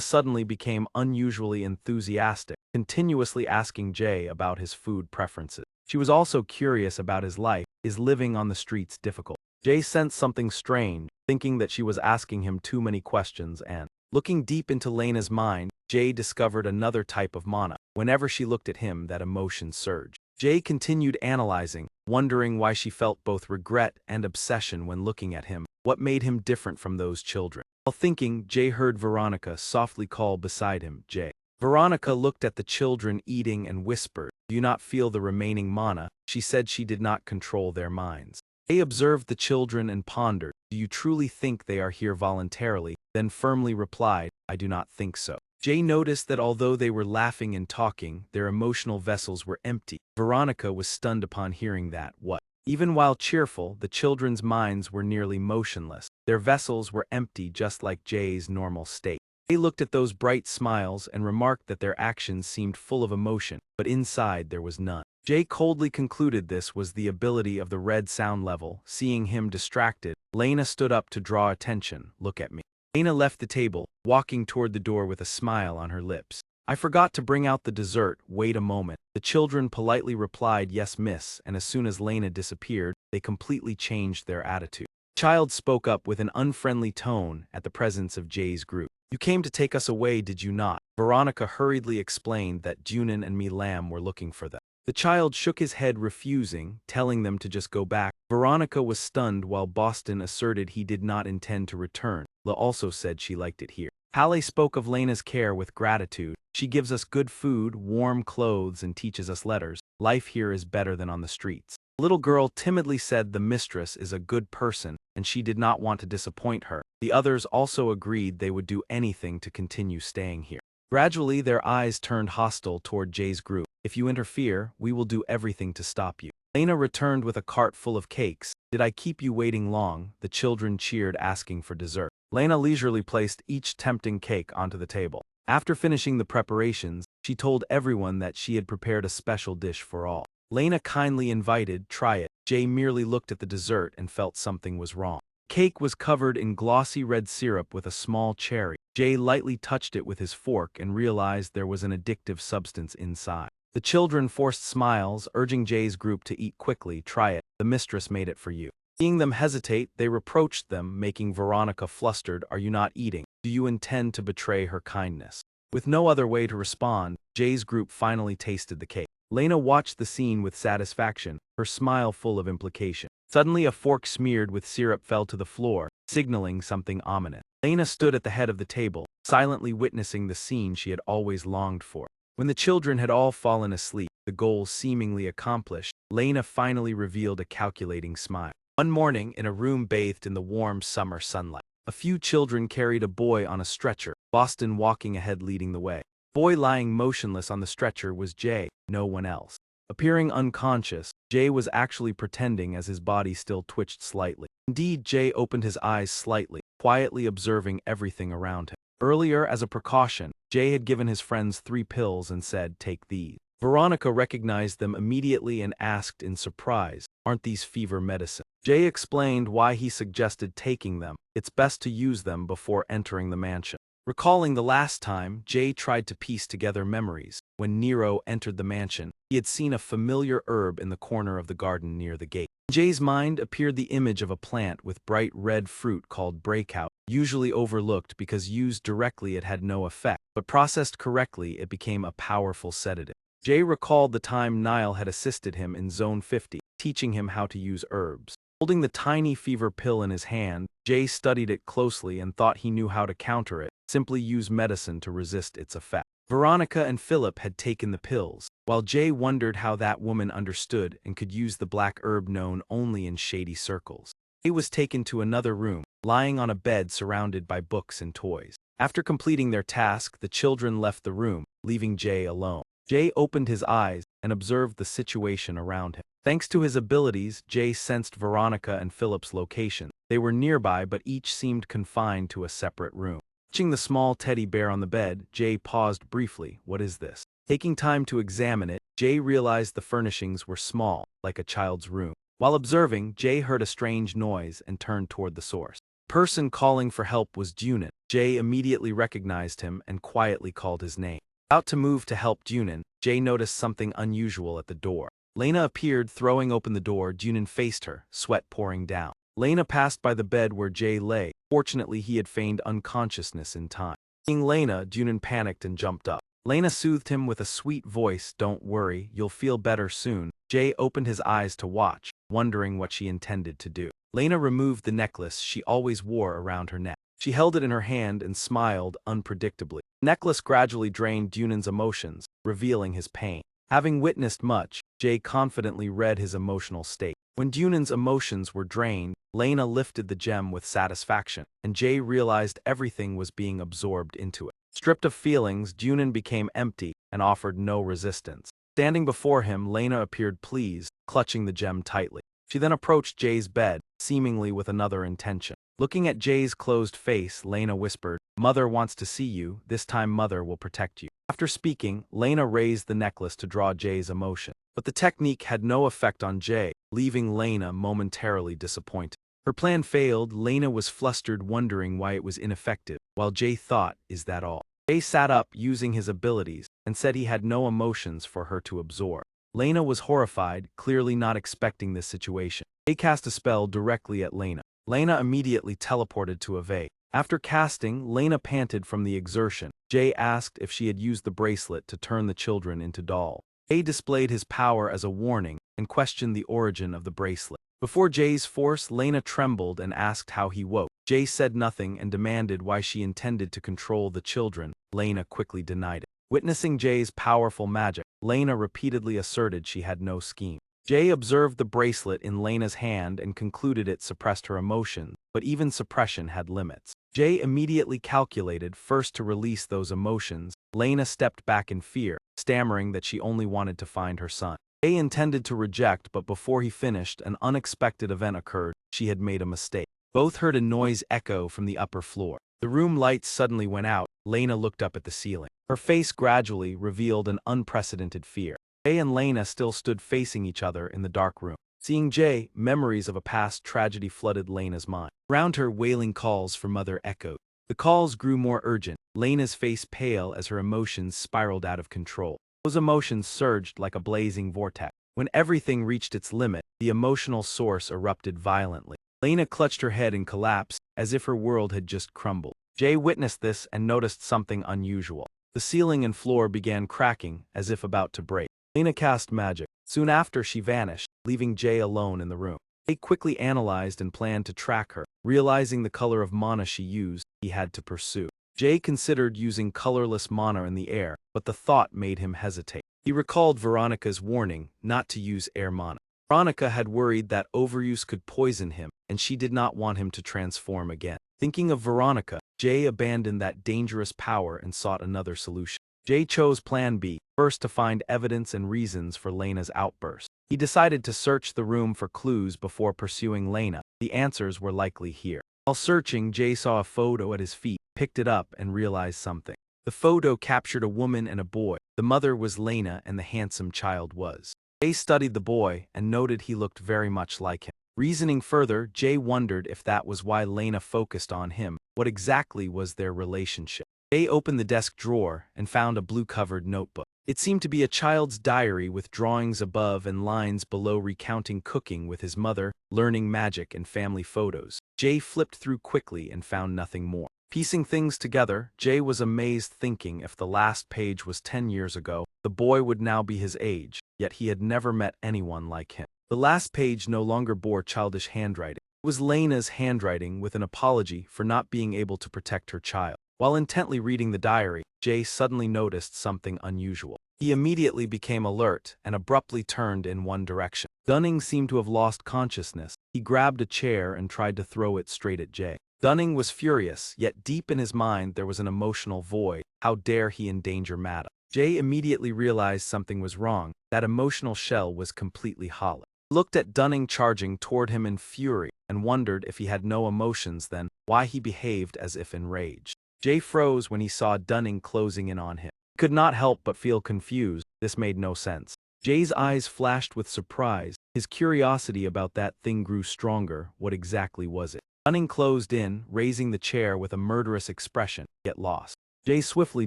suddenly became unusually enthusiastic, continuously asking Jay about his food preferences. She was also curious about his life. Is living on the streets difficult? Jay sensed something strange, thinking that she was asking him too many questions, and, looking deep into Lena's mind, Jay discovered another type of mana. Whenever she looked at him, that emotion surged. Jay continued analyzing, wondering why she felt both regret and obsession when looking at him. What made him different from those children? While thinking, Jay heard Veronica softly call beside him, "Jay." Veronica looked at the children eating and whispered, "Do you not feel the remaining mana?" She said she did not control their minds. Jay observed the children and pondered, "Do you truly think they are here voluntarily?" Then firmly replied, "I do not think so." Jay noticed that although they were laughing and talking, their emotional vessels were empty. Veronica was stunned upon hearing that. What? Even while cheerful, the children's minds were nearly motionless. Their vessels were empty, just like Jay's normal state. Jay looked at those bright smiles and remarked that their actions seemed full of emotion, but inside there was none. Jay coldly concluded this was the ability of the red sound level. Seeing him distracted, Lena stood up to draw attention. "Look at me." Lena left the table, walking toward the door with a smile on her lips. "I forgot to bring out the dessert. Wait a moment." The children politely replied, "Yes, miss," and as soon as Lena disappeared, they completely changed their attitude. The child spoke up with an unfriendly tone at the presence of Jay's group. "You came to take us away, did you not?" Veronica hurriedly explained that Junin and Mi Lam were looking for them. The child shook his head, refusing, telling them to just go back. Veronica was stunned while Boston asserted he did not intend to return. La also said she liked it here. Halle spoke of Lena's care with gratitude. "She gives us good food, warm clothes, and teaches us letters. Life here is better than on the streets." The little girl timidly said the mistress is a good person, and she did not want to disappoint her. The others also agreed they would do anything to continue staying here. Gradually, their eyes turned hostile toward Jay's group. "If you interfere, we will do everything to stop you." Lena returned with a cart full of cakes. "Did I keep you waiting long?" The children cheered, asking for dessert. Lena leisurely placed each tempting cake onto the table. After finishing the preparations, she told everyone that she had prepared a special dish for all. Lena kindly invited, "Try it." Jay merely looked at the dessert and felt something was wrong. Cake was covered in glossy red syrup with a small cherry. Jay lightly touched it with his fork and realized there was an addictive substance inside. The children forced smiles, urging Jay's group to eat quickly. "Try it. The mistress made it for you." Seeing them hesitate, they reproached them, making Veronica flustered. "Are you not eating? Do you intend to betray her kindness?" With no other way to respond, Jay's group finally tasted the cake. Lena watched the scene with satisfaction, her smile full of implication. Suddenly a fork smeared with syrup fell to the floor, signaling something ominous. Lena stood at the head of the table, silently witnessing the scene she had always longed for. When the children had all fallen asleep, the goal seemingly accomplished, Lena finally revealed a calculating smile. One morning, in a room bathed in the warm summer sunlight, a few children carried a boy on a stretcher, Boston walking ahead leading the way. The boy lying motionless on the stretcher was Jay, no one else. Appearing unconscious, Jay was actually pretending as his body still twitched slightly. Indeed, Jay opened his eyes slightly, quietly observing everything around him. Earlier, as a precaution, Jay had given his friends 3 pills and said, "Take these." Veronica recognized them immediately and asked in surprise, "Aren't these fever medicine?" Jay explained why he suggested taking them. It's best to use them before entering the mansion. Recalling the last time, Jay tried to piece together memories. When Nero entered the mansion, he had seen a familiar herb in the corner of the garden near the gate. In Jay's mind appeared the image of a plant with bright red fruit called breakout, usually overlooked because used directly it had no effect, but processed correctly it became a powerful sedative. Jay recalled the time Niall had assisted him in Zone 50, teaching him how to use herbs. Holding the tiny fever pill in his hand, Jay studied it closely and thought he knew how to counter it. Simply use medicine to resist its effect. Veronica and Philip had taken the pills, while Jay wondered how that woman understood and could use the black herb known only in shady circles. Jay was taken to another room, lying on a bed surrounded by books and toys. After completing their task, the children left the room, leaving Jay alone. Jay opened his eyes and observed the situation around him. Thanks to his abilities, Jay sensed Veronica and Philip's location. They were nearby, but each seemed confined to a separate room. Watching the small teddy bear on the bed, Jay paused briefly. What is this? Taking time to examine it, Jay realized the furnishings were small, like a child's room. While observing, Jay heard a strange noise and turned toward the source. The person calling for help was Junin. Jay immediately recognized him and quietly called his name. About to move to help Junin, Jay noticed something unusual at the door. Lena appeared, throwing open the door. Junin faced her, sweat pouring down. Lena passed by the bed where Jay lay. Fortunately, he had feigned unconsciousness in time. Seeing Lena, Junin panicked and jumped up. Lena soothed him with a sweet voice. "Don't worry, you'll feel better soon." Jay opened his eyes to watch, wondering what she intended to do. Lena removed the necklace she always wore around her neck. She held it in her hand and smiled unpredictably. The necklace gradually drained Junin's emotions, revealing his pain. Having witnessed much, Jay confidently read his emotional state. When Junin's emotions were drained, Lena lifted the gem with satisfaction, and Jay realized everything was being absorbed into it. Stripped of feelings, Junin became empty and offered no resistance. Standing before him, Lena appeared pleased, clutching the gem tightly. She then approached Jay's bed, seemingly with another intention. Looking at Jay's closed face, Lena whispered, "Mother wants to see you. This time Mother will protect you." After speaking, Lena raised the necklace to draw Jay's emotion. But the technique had no effect on Jay, leaving Lena momentarily disappointed. Her plan failed. Lena was flustered, wondering why it was ineffective, while Jay thought, "Is that all?" Jay sat up, using his abilities, and said he had no emotions for her to absorb. Lena was horrified, clearly not expecting this situation. Jay cast a spell directly at Lena. Lena immediately teleported to evade. After casting, Lena panted from the exertion. Jay asked if she had used the bracelet to turn the children into dolls. Jay displayed his power as a warning and questioned the origin of the bracelet. Before Jay's force, Lena trembled and asked how he woke. Jay said nothing and demanded why she intended to control the children. Lena quickly denied it. Witnessing Jay's powerful magic, Lena repeatedly asserted she had no scheme. Jay observed the bracelet in Lena's hand and concluded it suppressed her emotions, but even suppression had limits. Jay immediately calculated first to release those emotions. Lena stepped back in fear, stammering that she only wanted to find her son. Jay intended to reject, but before he finished, an unexpected event occurred. She had made a mistake. Both heard a noise echo from the upper floor. The room lights suddenly went out. Lena looked up at the ceiling. Her face gradually revealed an unprecedented fear. Jay and Lena still stood facing each other in the dark room. Seeing Jay, memories of a past tragedy flooded Lena's mind. Around her, wailing calls for Mother echoed. The calls grew more urgent, Lena's face pale as her emotions spiraled out of control. Those emotions surged like a blazing vortex. When everything reached its limit, the emotional source erupted violently. Lena clutched her head and collapsed, as if her world had just crumbled. Jay witnessed this and noticed something unusual. The ceiling and floor began cracking, as if about to break. Lena cast magic. Soon after, she vanished, leaving Jay alone in the room. Jay quickly analyzed and planned to track her. Realizing the color of mana she used, he had to pursue. Jay considered using colorless mana in the air, but the thought made him hesitate. He recalled Veronica's warning not to use air mana. Veronica had worried that overuse could poison him, and she did not want him to transform again. Thinking of Veronica, Jay abandoned that dangerous power and sought another solution. Jay chose Plan B, first to find evidence and reasons for Lena's outburst. He decided to search the room for clues before pursuing Lena. The answers were likely here. While searching, Jay saw a photo at his feet, picked it up, and realized something. The photo captured a woman and a boy. The mother was Lena and the handsome child was. Jay studied the boy and noted he looked very much like him. Reasoning further, Jay wondered if that was why Lena focused on him. What exactly was their relationship? Jay opened the desk drawer and found a blue-covered notebook. It seemed to be a child's diary with drawings above and lines below recounting cooking with his mother, learning magic, and family photos. Jay flipped through quickly and found nothing more. Piecing things together, Jay was amazed, thinking if the last page was 10 years ago, the boy would now be his age, yet he had never met anyone like him. The last page no longer bore childish handwriting. It was Lena's handwriting with an apology for not being able to protect her child. While intently reading the diary, Jay suddenly noticed something unusual. He immediately became alert and abruptly turned in one direction. Dunning seemed to have lost consciousness. He grabbed a chair and tried to throw it straight at Jay. Dunning was furious, yet deep in his mind there was an emotional void. How dare he endanger Madam? Jay immediately realized something was wrong. That emotional shell was completely hollow. He looked at Dunning charging toward him in fury and wondered if he had no emotions then, why he behaved as if enraged. Jay froze when he saw Dunning closing in on him. He could not help but feel confused. This made no sense. Jay's eyes flashed with surprise. His curiosity about that thing grew stronger. What exactly was it? Dunning closed in, raising the chair with a murderous expression, yet lost. Jay swiftly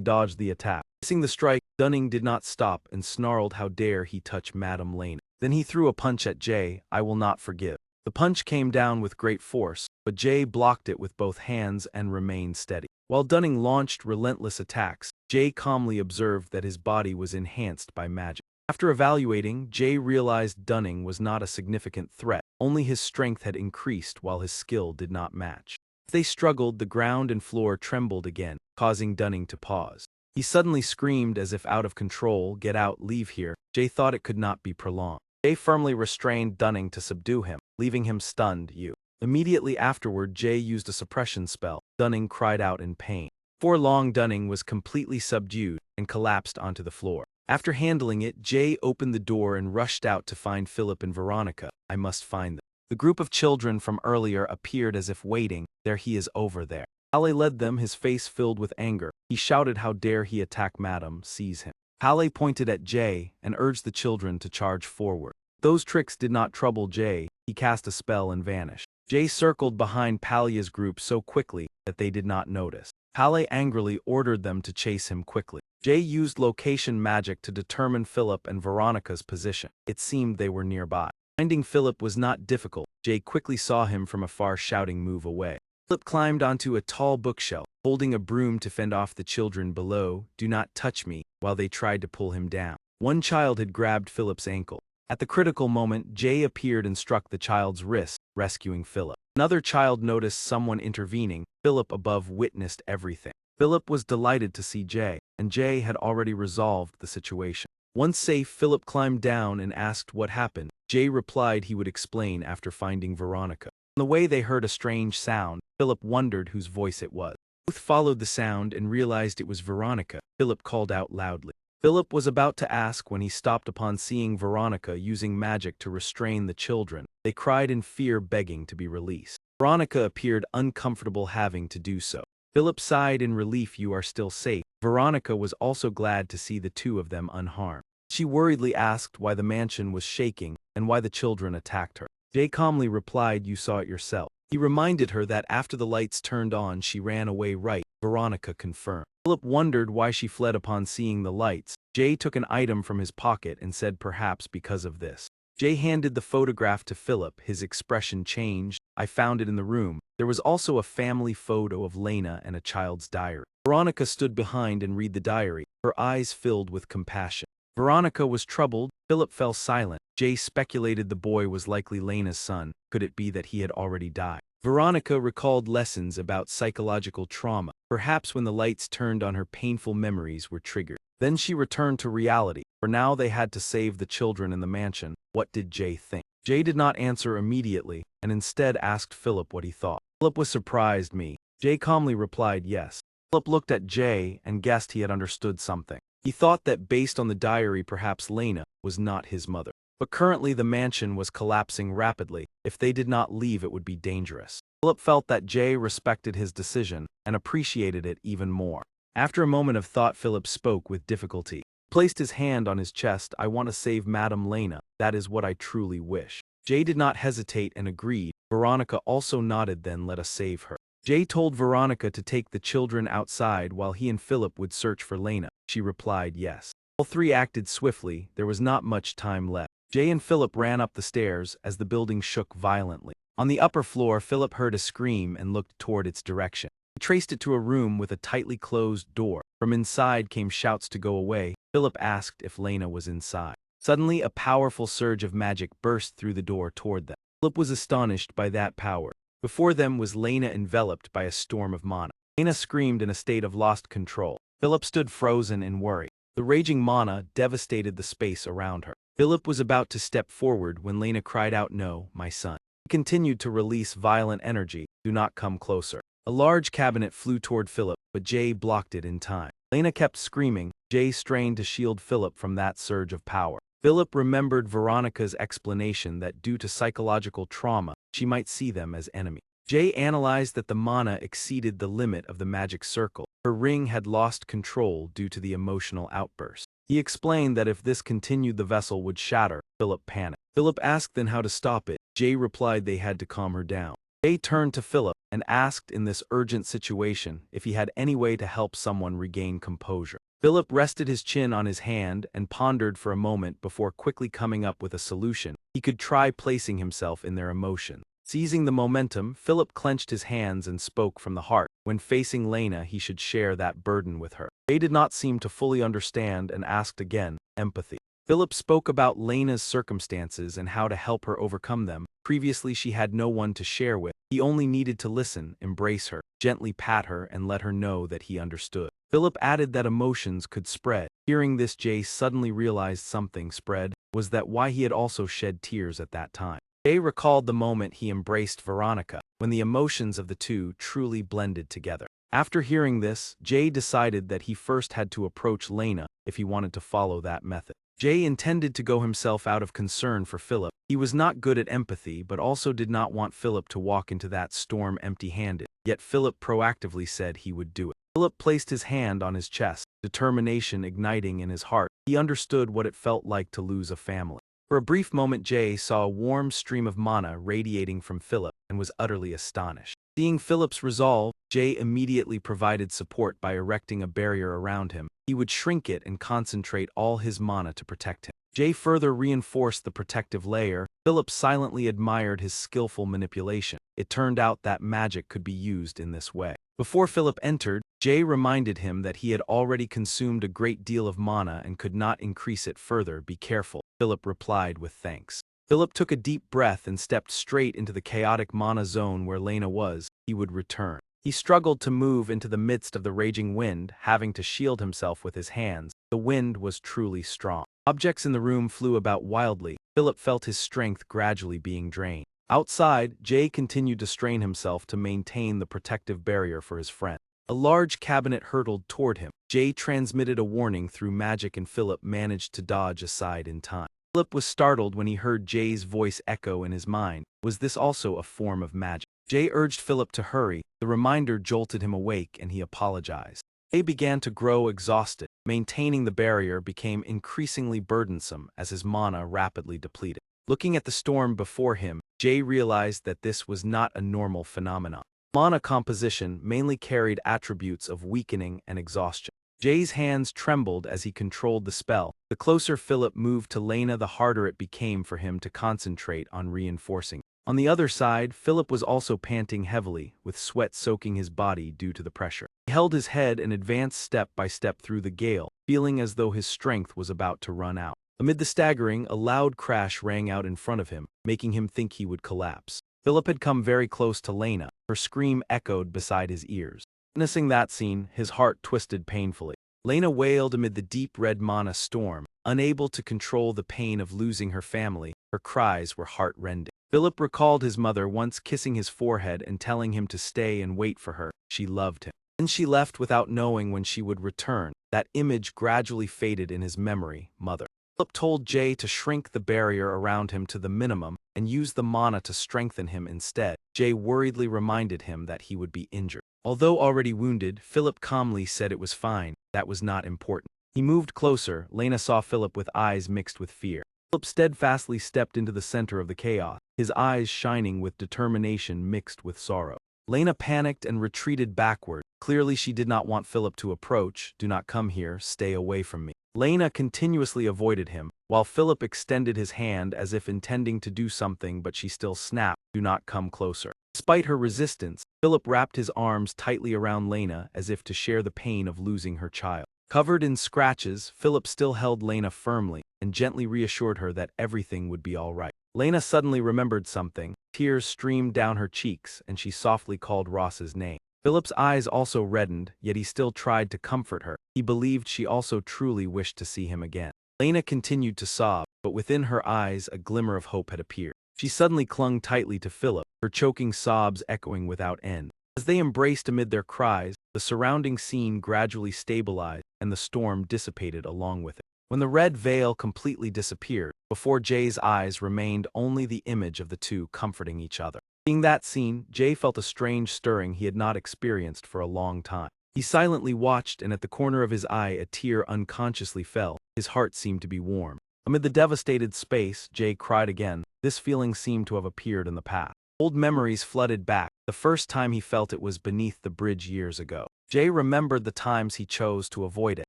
dodged the attack. Missing the strike, Dunning did not stop and snarled, how dare he touch Madam Lena. Then he threw a punch at Jay. I will not forgive. The punch came down with great force, but Jay blocked it with both hands and remained steady. While Dunning launched relentless attacks, Jay calmly observed that his body was enhanced by magic. After evaluating, Jay realized Dunning was not a significant threat, only his strength had increased while his skill did not match. As they struggled, the ground and floor trembled again, causing Dunning to pause. He suddenly screamed as if out of control, get out, leave here. Jay thought it could not be prolonged. Jay firmly restrained Dunning to subdue him, leaving him stunned. Immediately afterward, Jay used a suppression spell. Dunning cried out in pain. Before long, Dunning was completely subdued and collapsed onto the floor. After handling it, Jay opened the door and rushed out to find Philip and Veronica. I must find them. The group of children from earlier appeared as if waiting. There he is over there. Halle led them, his face filled with anger. He shouted, how dare he attack Madam, seize him. Halle pointed at Jay and urged the children to charge forward. Those tricks did not trouble Jay. He cast a spell and vanished. Jay circled behind Palya's group so quickly that they did not notice. Halle angrily ordered them to chase him quickly. Jay used location magic to determine Philip and Veronica's position. It seemed they were nearby. Finding Philip was not difficult. Jay quickly saw him from afar, shouting, move away. Philip climbed onto a tall bookshelf, holding a broom to fend off the children below. Do not touch me, while they tried to pull him down. One child had grabbed Philip's ankle. At the critical moment, Jay appeared and struck the child's wrist, rescuing Philip. Another child noticed someone intervening. Philip above witnessed everything. Philip was delighted to see Jay, and Jay had already resolved the situation. Once safe, Philip climbed down and asked what happened. Jay replied he would explain after finding Veronica. On the way, they heard a strange sound. Philip wondered whose voice it was. Both followed the sound and realized it was Veronica. Philip called out loudly. Philip was about to ask when he stopped upon seeing Veronica using magic to restrain the children. They cried in fear, begging to be released. Veronica appeared uncomfortable having to do so. Philip sighed in relief. You are still safe. Veronica was also glad to see the two of them unharmed. She worriedly asked why the mansion was shaking and why the children attacked her. Jay calmly replied, you saw it yourself. He reminded her that after the lights turned on, she ran away. Right, Veronica confirmed. Philip wondered why she fled upon seeing the lights. Jay took an item from his pocket and said perhaps because of this. Jay handed the photograph to Philip. His expression changed. I found it in the room. There was also a family photo of Lena and a child's diary. Veronica stood behind and read the diary, her eyes filled with compassion. Veronica was troubled. Philip fell silent. Jay speculated the boy was likely Lena's son. Could it be that he had already died? Veronica recalled lessons about psychological trauma. Perhaps when the lights turned on, her painful memories were triggered. Then she returned to reality. For now they had to save the children in the mansion. What did Jay think? Jay did not answer immediately, and instead asked Philip what he thought. Philip was surprised. Jay calmly replied yes. Philip looked at Jay and guessed he had understood something. He thought that based on the diary, perhaps Lena was not his mother. But currently the mansion was collapsing rapidly. If they did not leave, it would be dangerous. Philip felt that Jay respected his decision and appreciated it even more. After a moment of thought, Philip spoke with difficulty. He placed his hand on his chest. I want to save Madam Lena. That is what I truly wish. Jay did not hesitate and agreed. Veronica also nodded. Then let us save her. Jay told Veronica to take the children outside while he and Philip would search for Lena. She replied yes. All three acted swiftly. There was not much time left. Jay and Philip ran up the stairs as the building shook violently. On the upper floor, Philip heard a scream and looked toward its direction. He traced it to a room with a tightly closed door. From inside came shouts to go away. Philip asked if Lena was inside. Suddenly, a powerful surge of magic burst through the door toward them. Philip was astonished by that power. Before them was Lena, enveloped by a storm of mana. Lena screamed in a state of lost control. Philip stood frozen in worry. The raging mana devastated the space around her. Philip was about to step forward when Lena cried out, "No, my son." He continued to release violent energy. "Do not come closer." A large cabinet flew toward Philip, but Jay blocked it in time. Lena kept screaming. Jay strained to shield Philip from that surge of power. Philip remembered Veronica's explanation that due to psychological trauma, she might see them as enemies. Jay analyzed that the mana exceeded the limit of the magic circle. Her ring had lost control due to the emotional outburst. He explained that if this continued, the vessel would shatter. Philip panicked. Philip asked then how to stop it. Jay replied they had to calm her down. Jay turned to Philip and asked in this urgent situation if he had any way to help someone regain composure. Philip rested his chin on his hand and pondered for a moment before quickly coming up with a solution. He could try placing himself in their emotions. Seizing the momentum, Philip clenched his hands and spoke from the heart. When facing Lena, he should share that burden with her. They did not seem to fully understand and asked again, empathy. Philip spoke about Lena's circumstances and how to help her overcome them. Previously, she had no one to share with. He only needed to listen, embrace her, gently pat her, and let her know that he understood. Philip added that emotions could spread. Hearing this, Jay suddenly realized something spread was that why he had also shed tears at that time. Jay recalled the moment he embraced Veronica, when the emotions of the two truly blended together. After hearing this, Jay decided that he first had to approach Lena if he wanted to follow that method. Jay intended to go himself out of concern for Philip. He was not good at empathy but also did not want Philip to walk into that storm empty-handed. Yet Philip proactively said he would do it. Philip placed his hand on his chest, determination igniting in his heart. He understood what it felt like to lose a family. For a brief moment, Jay saw a warm stream of mana radiating from Philip and was utterly astonished. Seeing Philip's resolve, Jay immediately provided support by erecting a barrier around him. He would shrink it and concentrate all his mana to protect him. Jay further reinforced the protective layer. Philip silently admired his skillful manipulation. It turned out that magic could be used in this way. Before Philip entered, Jay reminded him that he had already consumed a great deal of mana and could not increase it further. Be careful. Philip replied with thanks. Philip took a deep breath and stepped straight into the chaotic mana zone where Lena was. He would return. He struggled to move into the midst of the raging wind, having to shield himself with his hands. The wind was truly strong. Objects in the room flew about wildly. Philip felt his strength gradually being drained. Outside, Jay continued to strain himself to maintain the protective barrier for his friend. A large cabinet hurtled toward him. Jay transmitted a warning through magic and Philip managed to dodge aside in time. Philip was startled when he heard Jay's voice echo in his mind. Was this also a form of magic? Jay urged Philip to hurry. The reminder jolted him awake and he apologized. Jay began to grow exhausted. Maintaining the barrier became increasingly burdensome as his mana rapidly depleted. Looking at the storm before him, Jay realized that this was not a normal phenomenon. Mana composition mainly carried attributes of weakening and exhaustion. Jay's hands trembled as he controlled the spell. The closer Philip moved to Lena, the harder it became for him to concentrate on reinforcing. On the other side, Philip was also panting heavily, with sweat soaking his body due to the pressure. He held his head and advanced step by step through the gale, feeling as though his strength was about to run out. Amid the staggering, a loud crash rang out in front of him, making him think he would collapse. Philip had come very close to Lena. Her scream echoed beside his ears. Witnessing that scene, his heart twisted painfully. Lena wailed amid the deep red mana storm, unable to control the pain of losing her family. Her cries were heart-rending. Philip recalled his mother once kissing his forehead and telling him to stay and wait for her. She loved him. Then she left without knowing when she would return. That image gradually faded in his memory. Mother. Philip told Jay to shrink the barrier around him to the minimum and use the mana to strengthen him instead. Jay worriedly reminded him that he would be injured. Although already wounded, Philip calmly said it was fine. That was not important. He moved closer. Lena saw Philip with eyes mixed with fear. Philip steadfastly stepped into the center of the chaos, his eyes shining with determination mixed with sorrow. Lena panicked and retreated backward. Clearly she did not want Philip to approach. Do not come here, stay away from me. Lena continuously avoided him, while Philip extended his hand as if intending to do something, but she still snapped, do not come closer. Despite her resistance, Philip wrapped his arms tightly around Lena as if to share the pain of losing her child. Covered in scratches, Philip still held Lena firmly and gently reassured her that everything would be all right. Lena suddenly remembered something. Tears streamed down her cheeks and she softly called Ross's name. Philip's eyes also reddened, yet he still tried to comfort her. He believed she also truly wished to see him again. Lena continued to sob, but within her eyes a glimmer of hope had appeared. She suddenly clung tightly to Philip, her choking sobs echoing without end. As they embraced amid their cries, the surrounding scene gradually stabilized and the storm dissipated along with it. When the red veil completely disappeared, before Jay's eyes remained only the image of the two comforting each other. Seeing that scene, Jay felt a strange stirring he had not experienced for a long time. He silently watched, and at the corner of his eye a tear unconsciously fell. His heart seemed to be warm. Amid the devastated space, Jay cried again. This feeling seemed to have appeared in the past. Old memories flooded back. The first time he felt it was beneath the bridge years ago. Jay remembered the times he chose to avoid it.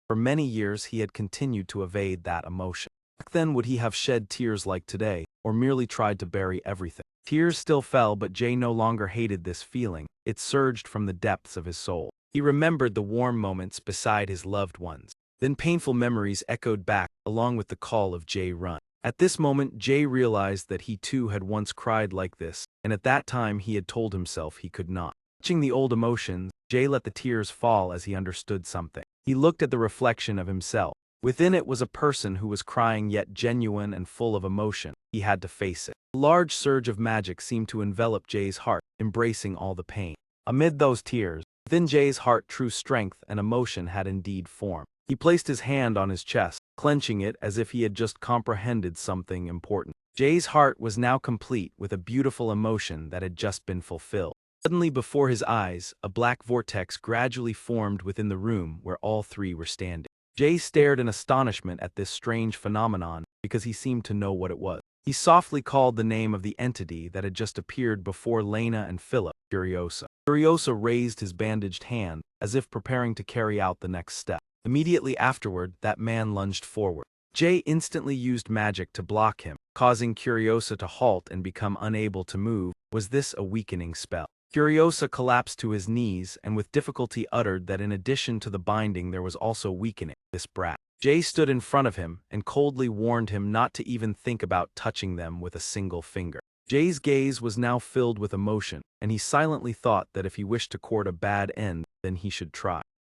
For many years he had continued to evade that emotion. Back then would he have shed tears like today, or merely tried to bury everything? Tears still fell, but Jay no longer hated this feeling. It surged from the depths of his soul. He remembered the warm moments beside his loved ones. Then painful memories echoed back, along with the call of Jay run. At this moment, Jay realized that he too had once cried like this, and at that time he had told himself he could not. Watching the old emotions, Jay let the tears fall as he understood something. He looked at the reflection of himself. Within it was a person who was crying yet genuine and full of emotion. He had to face it. A large surge of magic seemed to envelop Jay's heart, embracing all the pain. Amid those tears, within Jay's heart true strength and emotion had indeed formed. He placed his hand on his chest, clenching it as if he had just comprehended something important. Jay's heart was now complete with a beautiful emotion that had just been fulfilled. Suddenly before his eyes, a black vortex gradually formed within the room where all three were standing. Jay stared in astonishment at this strange phenomenon because he seemed to know what it was. He softly called the name of the entity that had just appeared before Lena and Philip, Furiosa. Furiosa raised his bandaged hand, as if preparing to carry out the next step. Immediately afterward, that man lunged forward. Jay instantly used magic to block him, causing Furiosa to halt and become unable to move. Was this a weakening spell? Furiosa collapsed to his knees and with difficulty uttered that in addition to the binding there was also weakening. This brat. Jay stood in front of him and coldly warned him not to even think about touching them with a single finger. Jay's gaze was now filled with emotion, and he silently thought that if he wished to court a bad end, then he should try.